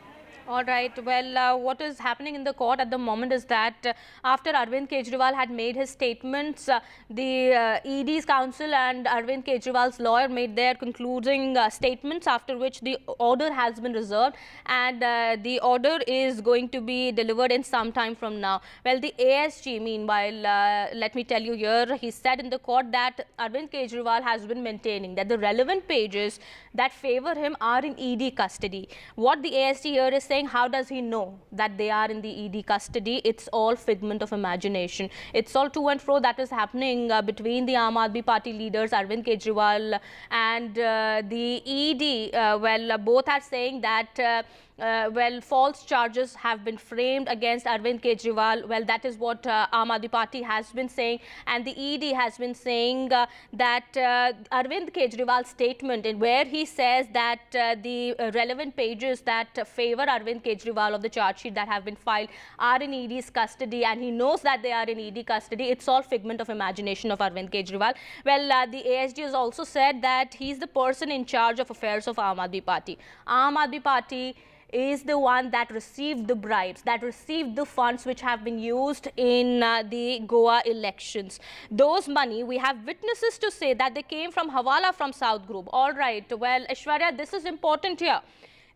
[SPEAKER 12] All right. Well, what is happening in the court at the moment is that after Arvind Kejriwal had made his statements, the ED's counsel and Arvind Kejriwal's lawyer made their concluding statements, after which the order has been reserved, and the order is going to be delivered in some time from now. Well, the ASG, meanwhile, let me tell you here, he said in the court that Arvind Kejriwal has been maintaining that the relevant pages that favor him are in ED custody. What the ASG here is saying, how does he know that they are in the ED custody? It's all figment of imagination. It's all to and fro that is happening between the Aam Aadmi Party leaders, Arvind Kejriwal and the ED. Well, both are saying that well, false charges have been framed against Arvind Kejriwal. Well, that is what Aam Aadmi Party has been saying, and the ED has been saying that Arvind Kejriwal's statement, in where he says that the relevant pages that favor Arvind Kejriwal of the charge sheet that have been filed are in ED's custody, and he knows that they are in ED custody. It's all figment of imagination of Arvind Kejriwal. Well, the ASG has also said that he's the person in charge of affairs of Aam Aadmi Party. Aam Aadmi Party is the one that received the bribes, that received the funds which have been used in the Goa elections. Those money, we have witnesses to say that they came from Hawala from South Group. All right, well, Aishwarya, this is important here.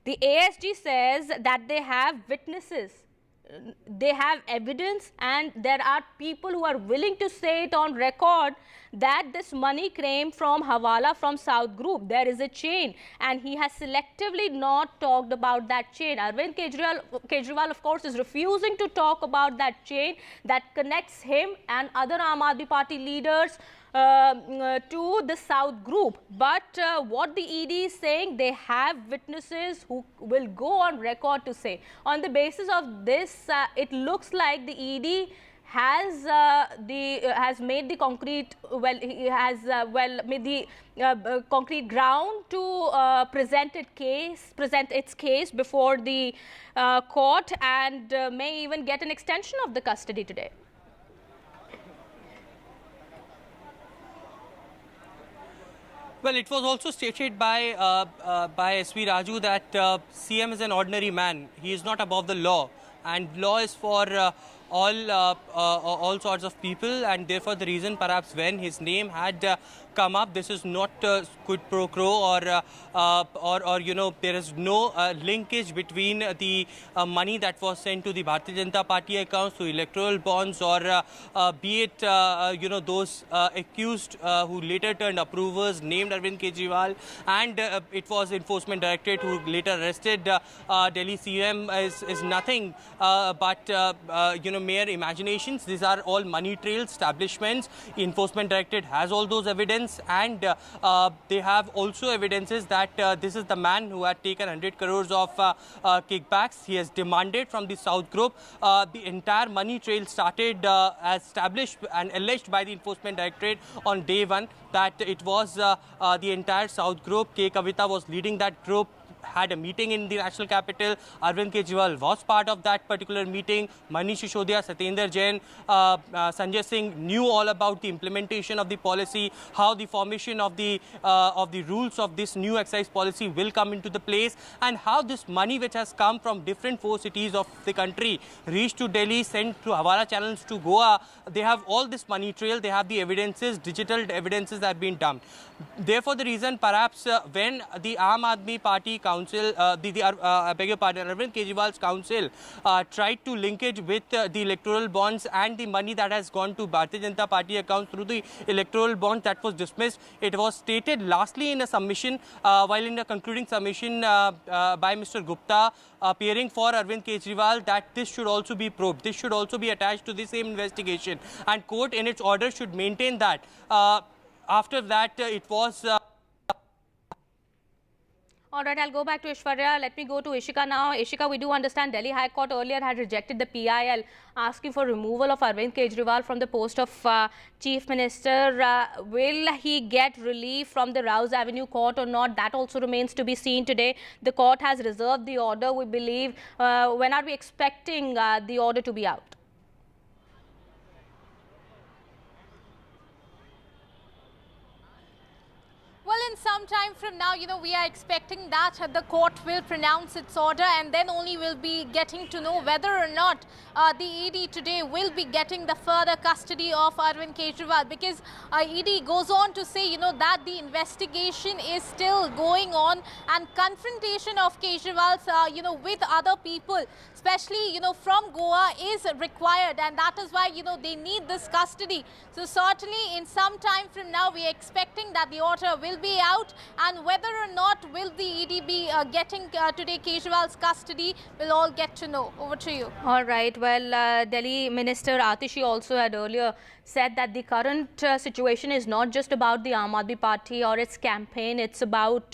[SPEAKER 12] The ASG says that they have witnesses, they have evidence, and there are people who are willing to say it on record that this money came from Hawala from South Group. There is a chain, and he has selectively not talked about that chain. Arvind Kejriwal, of course, is refusing to talk about that chain that connects him and other Aam Aadmi Party leaders to the South Group. But what the ED is saying, they have witnesses who will go on record to say. On the basis of this, it looks like the ED has made the concrete, well, he has made the concrete ground to present its case before the court, and may even get an extension of the custody today.
[SPEAKER 5] Well, it was also stated by SV Raju that CM is an ordinary man. He is not above the law, and law is for all sorts of people, and therefore the reason perhaps when his name had come up, this is not quid pro quo, or you know, there is no linkage between the money that was sent to the Bharatiya Janata Party accounts, to electoral bonds, or be it you know, those accused who later turned approvers named Arvind Kejriwal, and it was Enforcement Directorate who later arrested Delhi CM is nothing but you know, mere imaginations. These are all money trail establishments. Enforcement Directorate has all those evidence, and they have also evidences that this is the man who had taken 100 crores of kickbacks. He has demanded from the South Group. The entire money trail started as established and alleged by the Enforcement Directorate on day one, that it was the entire South Group. K. Kavita was leading that group, had a meeting in the national capital. Arvind Kejriwal was part of that particular meeting. Manish Sisodiya, Satyendra Jain, Sanjay Singh knew all about the implementation of the policy, how the formation of the rules of this new excise policy will come into the place, and how this money which has come from different 4 cities of the country reached to Delhi, sent through Hawala channels to Goa. They have all this money trail. They have the evidences, digital evidences that have been dumped. Therefore, the reason perhaps when the Aam Aadmi Party Council, I beg your pardon, Arvind Kejriwal's council tried to link it with the electoral bonds and the money that has gone to Bharatiya Janata Party accounts through the electoral bond, that was dismissed. It was stated lastly in a submission, while in a concluding submission by Mr. Gupta, appearing for Arvind Kejriwal, that this should also be probed. This should also be attached to the same investigation. And court in its order should maintain that. After that, it was...
[SPEAKER 12] All right, I'll go back to Ishwarya. Let me go to Ishika now. Ishika, we do understand Delhi High Court earlier had rejected the PIL asking for removal of Arvind Kejriwal from the post of Chief Minister. Will he get relief from the Rouse Avenue Court or not? That also remains to be seen today. The court has reserved the order, we believe. When are we expecting the order to be out?
[SPEAKER 6] Well, in some time from now, we are expecting that the court will pronounce its order, and then only we'll be getting to know whether or not the ED today will be getting the further custody of Arvind Kejriwal, because ED goes on to say, that the investigation is still going on, and confrontation of Kejriwal's, with other people, especially, from Goa, is required, and that is why, they need this custody. So certainly in some time from now, we are expecting that the order will be out, and whether or not will the ED be getting today Kejriwal's custody, we'll all get to know. Over to you.
[SPEAKER 12] All right. Well, Delhi Minister Atishi also had earlier said that the current situation is not just about the Aam Aadmi Party or its campaign. It's about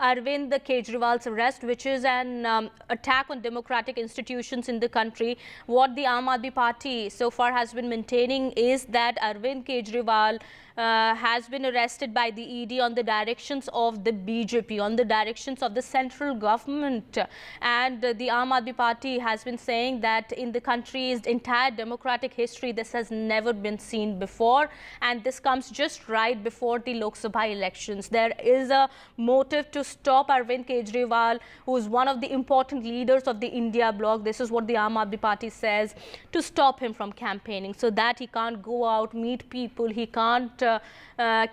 [SPEAKER 12] Arvind Kejriwal's arrest, which is an attack on democratic institutions in the country. What the Aam Aadmi Party so far has been maintaining is that Arvind Kejriwal has been arrested by the ED on the directions of the BJP, on the directions of the central government. And the Aam Aadmi Party has been saying that in the country's entire democratic history, this has never been seen before. And this comes just right before the Lok Sabha elections. There is a motive to stop Arvind Kejriwal, who is one of the important leaders of the India bloc. This is what the Aam Aadmi Party says, to stop him from campaigning, so that he can't go out, meet people, he can't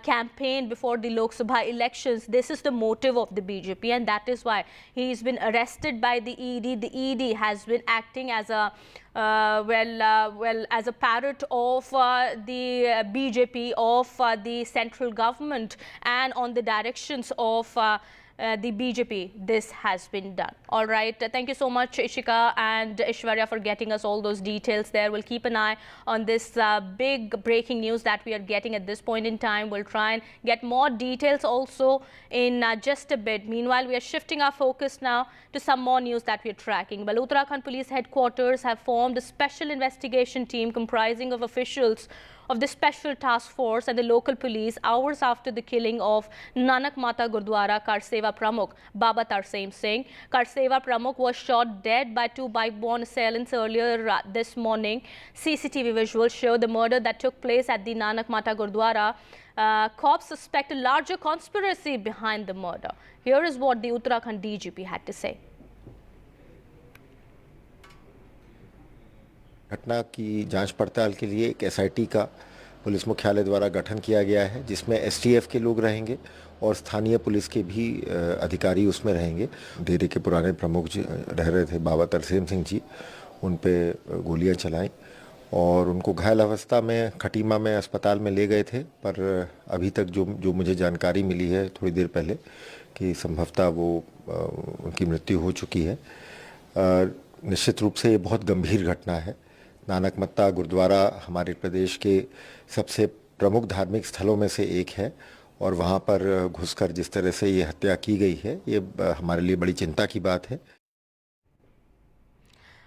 [SPEAKER 12] campaign before the Lok Sabha elections. This is the motive of the BJP, and that is why he's been arrested by the ED. The ED has been acting as a as a parrot of the BJP, of the central government, and on the directions of the BJP, this has been done. All right. Thank you so much, Ishika and Ishwarya, for getting us all those details there. We'll keep an eye on this big breaking news that we are getting at this point in time. We'll try and get more details also in just a bit. Meanwhile, we are shifting our focus now to some more news that we are tracking. Well, Uttarakhand Police Headquarters have formed a special investigation team comprising of officials of the Special Task Force and the local police hours after the killing of Nanak Mata Gurdwara Karseva Pramukh Baba Tarseem Singh. Karseva Pramukh was shot dead by 2 bike-borne assailants earlier this morning. CCTV visuals show the murder that took place at the Nanak Mata Gurdwara. Cops suspect a larger conspiracy behind the murder. Here is what the Uttarakhand DGP had to say.
[SPEAKER 1] घटना की जांच पड़ताल के लिए एक SIT का police मुख्यालय द्वारा गठन किया गया है, जिसमें एसटीएफ के लोग रहेंगे और स्थानीय पुलिस के भी अधिकारी उसमें रहेंगे। डेरे के पुराने प्रमुख जी रह रहे थे बाबा तरसेम सिंह जी, उन पे गोलियां चलाईं और उनको घायल अवस्था में खटीमा में अस्पताल में ले गए थे, पर अभी तक जो मुझे जानकारी मिली है थोड़ी देर पहले कि संभवतः वो उनकी मृत्यु हो चुकी है। निश्चित रूप से ये बहुत गंभीर घटना है, नानक मत्ता गुरुद्वारा हमारे प्रदेश के सबसे प्रमुख धार्मिक स्थलों में से एक है और वहाँ पर घुसकर जिस तरह से ये हत्या की गई है, ये हमारे लिए बड़ी चिंता की बात है।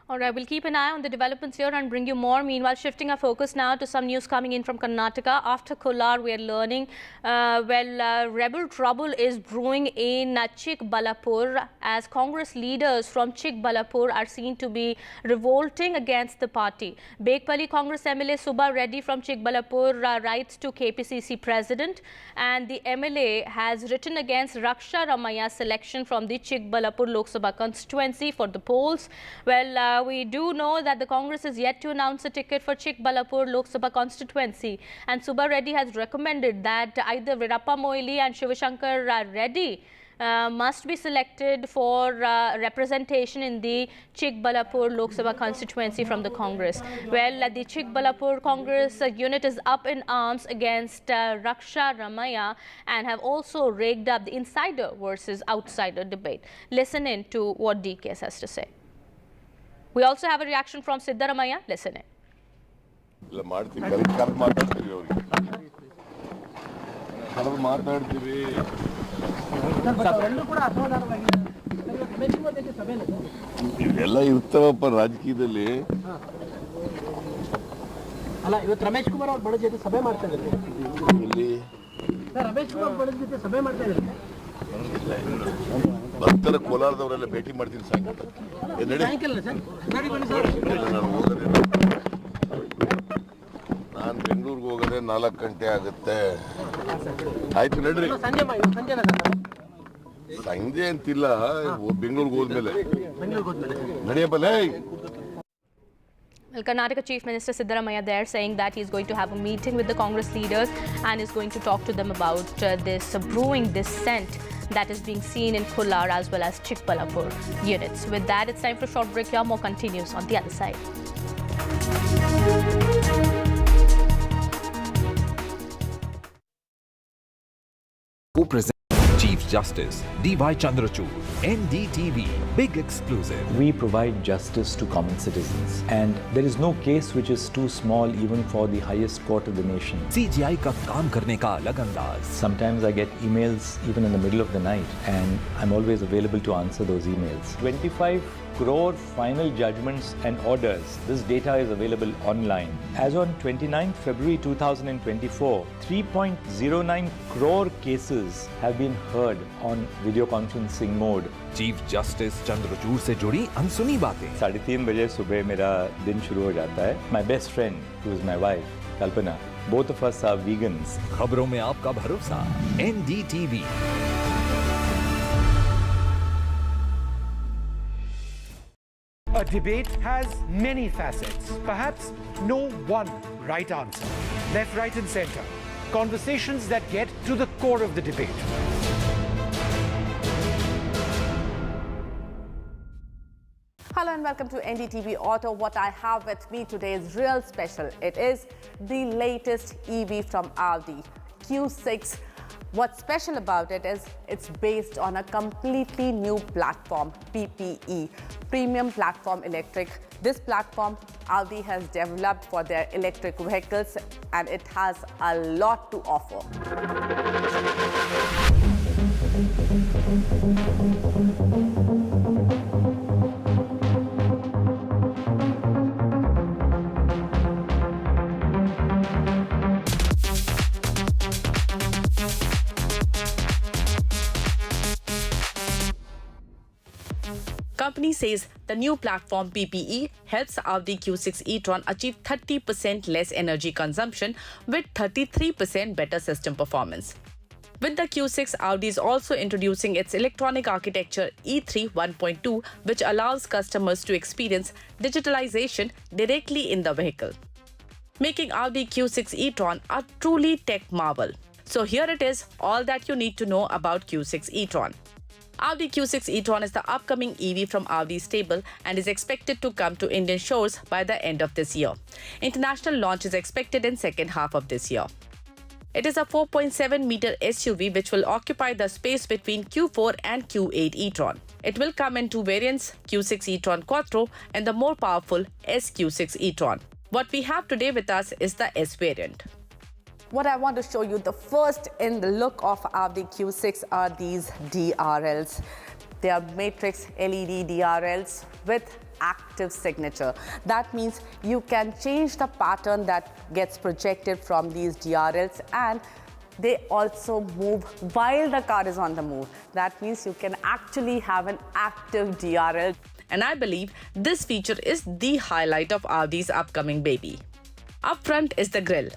[SPEAKER 12] All right, we'll keep an eye on the developments here and bring you more. Meanwhile, shifting our focus now to some news coming in from Karnataka. After Kolar, we are learning, rebel trouble is brewing in Chikbalapur as Congress leaders from Chikbalapur are seen to be revolting against the party. Bekpally Congress MLA Subba Reddy from Chikbalapur writes to KPCC President, and the MLA has written against Raksha Ramaya's selection from the Chikbalapur Lok Sabha constituency for the polls. Well, we do know that the Congress is yet to announce a ticket for Chikbalapur Lok Sabha constituency, and Subba Reddy has recommended that either Virappa Moili and Shivashankar Reddy must be selected for representation in the Chikbalapur Lok Sabha constituency from the Congress. Well, the Chikbalapur Congress unit is up in arms against Raksha Ramaya and have also rigged up the insider versus outsider debate. Listen in to what DKS has to say. We also have a reaction from Siddaramaiah. Listen in.
[SPEAKER 7] ಇವೆಲ್ಲ ಇರ್ತವಪ್ಪ ರಾಜಕೀಯದಲ್ಲಿ.
[SPEAKER 18] ಅಲ್ಲ, ಇವತ್ತು ರಮೇಶ್ ಕುಮಾರ್ ಅವ್ರ ಬಡ ಜೊತೆ ಸಭೆ ಮಾಡ್ತಾ ಇದ್ದಾರೆ.
[SPEAKER 7] ಇಲ್ಲಿ
[SPEAKER 18] ರಮೇಶ್ ಕುಮಾರ್ ಬಡ ಜೊತೆ ಸಭೆ ಮಾಡ್ತಾ ಇದ್ದಾರೆ.
[SPEAKER 7] ಭಕ್ತರ ಕೋಲಾರದವರೆಲ್ಲ ಭೇಟಿ ಮಾಡ್ತೀನಿ ಸಾಯಂಕಾಲ. ನಾನು ಹೋಗೋದೇ, ನಾನು ಬೆಂಗಳೂರಿಗೆ ಹೋಗೋದೇ 4 ಗಂಟೆ ಆಗುತ್ತೆ. ಆಯ್ತು ನಡ್ರಿ. ಸಂಜೆ ಅಂತಿಲ್ಲ, ಬೆಂಗಳೂರಿಗೆ ಹೋದ್ಮೇಲೆ ನಡೆಯಬಲ್ಲ.
[SPEAKER 12] Well, Karnataka Chief Minister Siddaramaiah there saying that he is going to have a meeting with the Congress leaders and is going to talk to them about this brewing dissent that is being seen in Kolar as well as Chikbalapur units. With that, it's time for a short break here. More continues on the other side.
[SPEAKER 17] Who presents Chief Justice D.Y. Chandrachud, NDTV, big exclusive.
[SPEAKER 8] We provide justice to common citizens, and there is no case which is too small even for the highest court of the nation.
[SPEAKER 17] CGI का काम करने का अलग अंदाज.
[SPEAKER 8] Sometimes I get emails even in the middle of the night, and I'm always available to answer those emails. 25 crore final judgments and orders. This data is available online. As on 29 February 2024, 3.09 crore cases have been heard on video conferencing mode.
[SPEAKER 17] Chief Justice Chandrachud से जुड़ी अनसुनी बातें.
[SPEAKER 8] 3:30 बजे सुबह मेरा दिन शुरू हो जाता है. My best friend, who is my wife, Kalpana, both of us are vegans.
[SPEAKER 17] खबरों में आपका भरोसा, NDTV.
[SPEAKER 16] A debate has many facets. Perhaps no one right answer. Left, right, and center. Conversations that get to the core of the debate.
[SPEAKER 19] Hello and welcome to NDTV Auto. What I have with me today is real special. It is the latest EV from Audi Q6. What's special about it is it's based on a completely new platform, PPE, Premium Platform Electric. This platform Audi has developed for their electric vehicles, and it has a lot to offer. Company says the new platform PPE helps Audi Q6 Eon achieve 30% less energy consumption with 33% better system performance. With the Q6, Audi is also introducing its electronic architecture E3 1.2, which allows customers to experience digitalization directly in the vehicle, making Audi Q6 e-tron a truly tech marvel. So here it is, all that you need to know about Q6 e-tron. Audi Q6 e-tron is the upcoming EV from Audi stable and is expected to come to Indian shores by the end of this year. International launch is expected in second half of this year. It is a 4.7-meter SUV which will occupy the space between Q4 and Q8 e-tron. It will come in two variants, Q6 e-tron Quattro and the more powerful SQ6 e-tron. What we have today with us is the S variant. What I want to show you, the first in the look of Audi Q6 are these DRLs. They are matrix LED DRLs with active signature. That means you can change the pattern that gets projected from these DRLs, and they also move while the car is on the move. That means you can actually have an active DRL. And I believe this feature is the highlight of Audi's upcoming baby. Up front is the grille.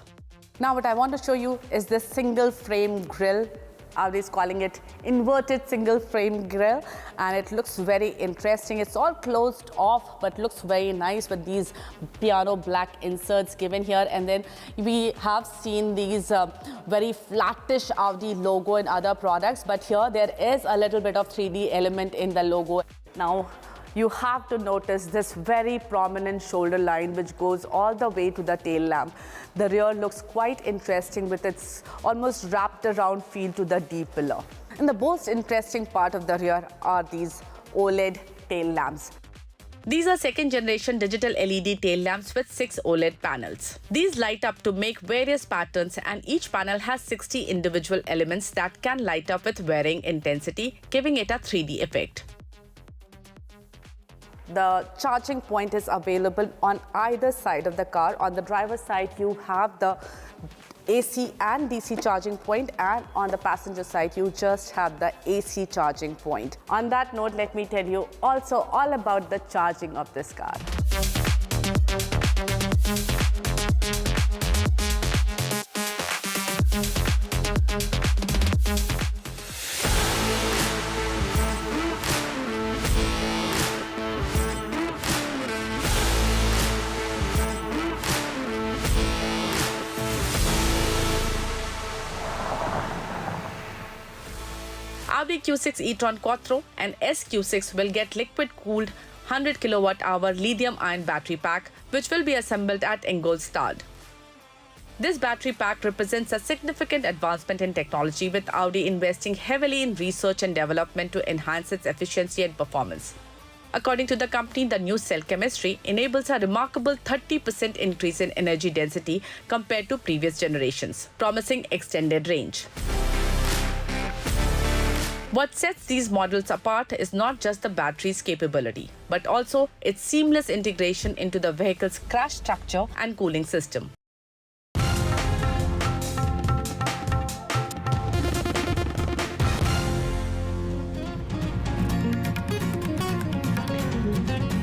[SPEAKER 19] Now what I want to show you is this single frame grille. Audi is calling it inverted single frame grille, and it looks very interesting. It's all closed off but looks very nice with these piano black inserts given here. And then we have seen these very flattish Audi logo in other products, but here there is a little bit of 3D element in the logo. Now you have to notice this very prominent shoulder line which goes all the way to the tail lamp. The rear looks quite interesting with its almost wrapped around feel to the D pillar. And the most interesting part of the rear are these OLED tail lamps. These are second generation digital LED tail lamps with 6 OLED panels. These light up to make various patterns, and each panel has 60 individual elements that can light up with varying intensity, giving it a 3D effect. The charging point is available on either side of the car. On the driver's side, you have the AC and DC charging point, and on the passenger side, you just have the AC charging point. On that note, let me tell you also all about the charging of this car. Audi Q6 e-tron Quattro and SQ6 will get liquid-cooled 100 kWh lithium-ion battery pack, which will be assembled at Ingolstadt. This battery pack represents a significant advancement in technology, with Audi investing heavily in research and development to enhance its efficiency and performance. According to the company, the new cell chemistry enables a remarkable 30% increase in energy density compared to previous generations, promising extended range. What sets these models apart is not just the battery's capability, but also its seamless integration into the vehicle's crash structure and cooling system.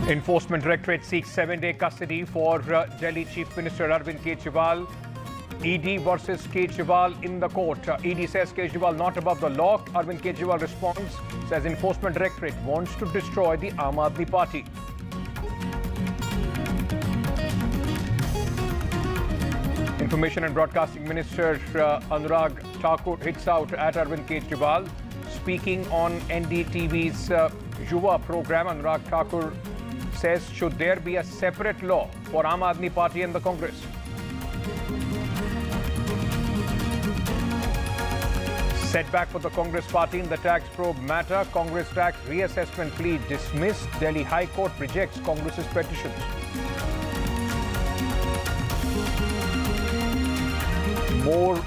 [SPEAKER 3] Enforcement Directorate seeks 7-day custody for Delhi Chief Minister Arvind Kejriwal. ED versus Kejriwal in the court. ED says Kejriwal not above the law. Arvind Kejriwal responds, says Enforcement Directorate wants to destroy the Aam Aadmi Party. Information and Broadcasting Minister Anurag Thakur hits out at Arvind Kejriwal. Speaking on NDTV's Yuva program, Anurag Thakur says, should there be a separate law for Aam Aadmi Party and the Congress? Setback for the Congress party in the tax probe matter. Congress tax reassessment plea dismissed. Delhi High Court rejects Congress's petitions. More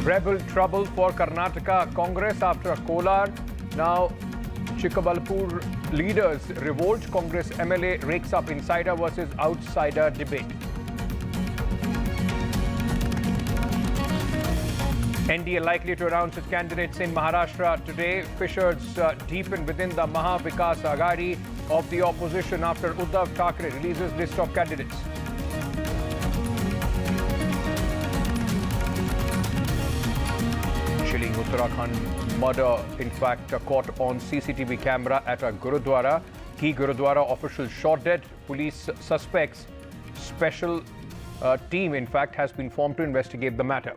[SPEAKER 3] rebel trouble for Karnataka Congress after Kolar. Now Chikkabalpur leaders revolt. Congress MLA rakes up insider versus outsider debate. NDA likely to announce its candidates in Maharashtra today. Fissures deepen within the Maha Vikas Aghadi of the opposition after Uddhav Thackeray releases list of candidates. Chilling Uttarakhand murder, in fact, caught on CCTV camera at a Gurudwara. Key Gurudwara official shot dead. Police suspects. Special team, in fact, has been formed to investigate the matter.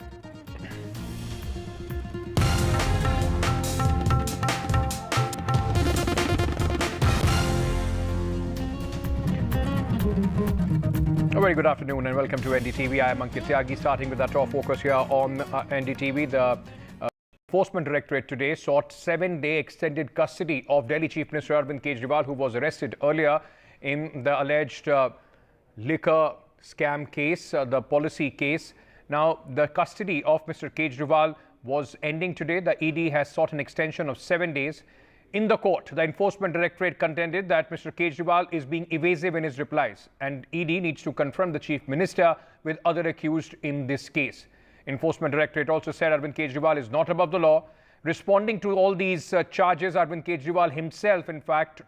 [SPEAKER 3] A very good afternoon and welcome to NDTV. I am Ankit Tyagi, starting with our top focus here on NDTV. The Enforcement Directorate today sought 7-day extended custody of Delhi Chief Minister Arvind Kejriwal, who was arrested earlier in the alleged liquor scam case, the policy case. Now, the custody of Mr. Kejriwal was ending today. The ED has sought an extension of 7 days. In the court, the Enforcement Directorate contended that Mr. Kejriwal is being evasive in his replies, and ED needs to confront the Chief Minister with other accused in this case. Enforcement Directorate also said Arvind Kejriwal is not above the law. Responding to all these charges, Arvind Kejriwal himself, in fact,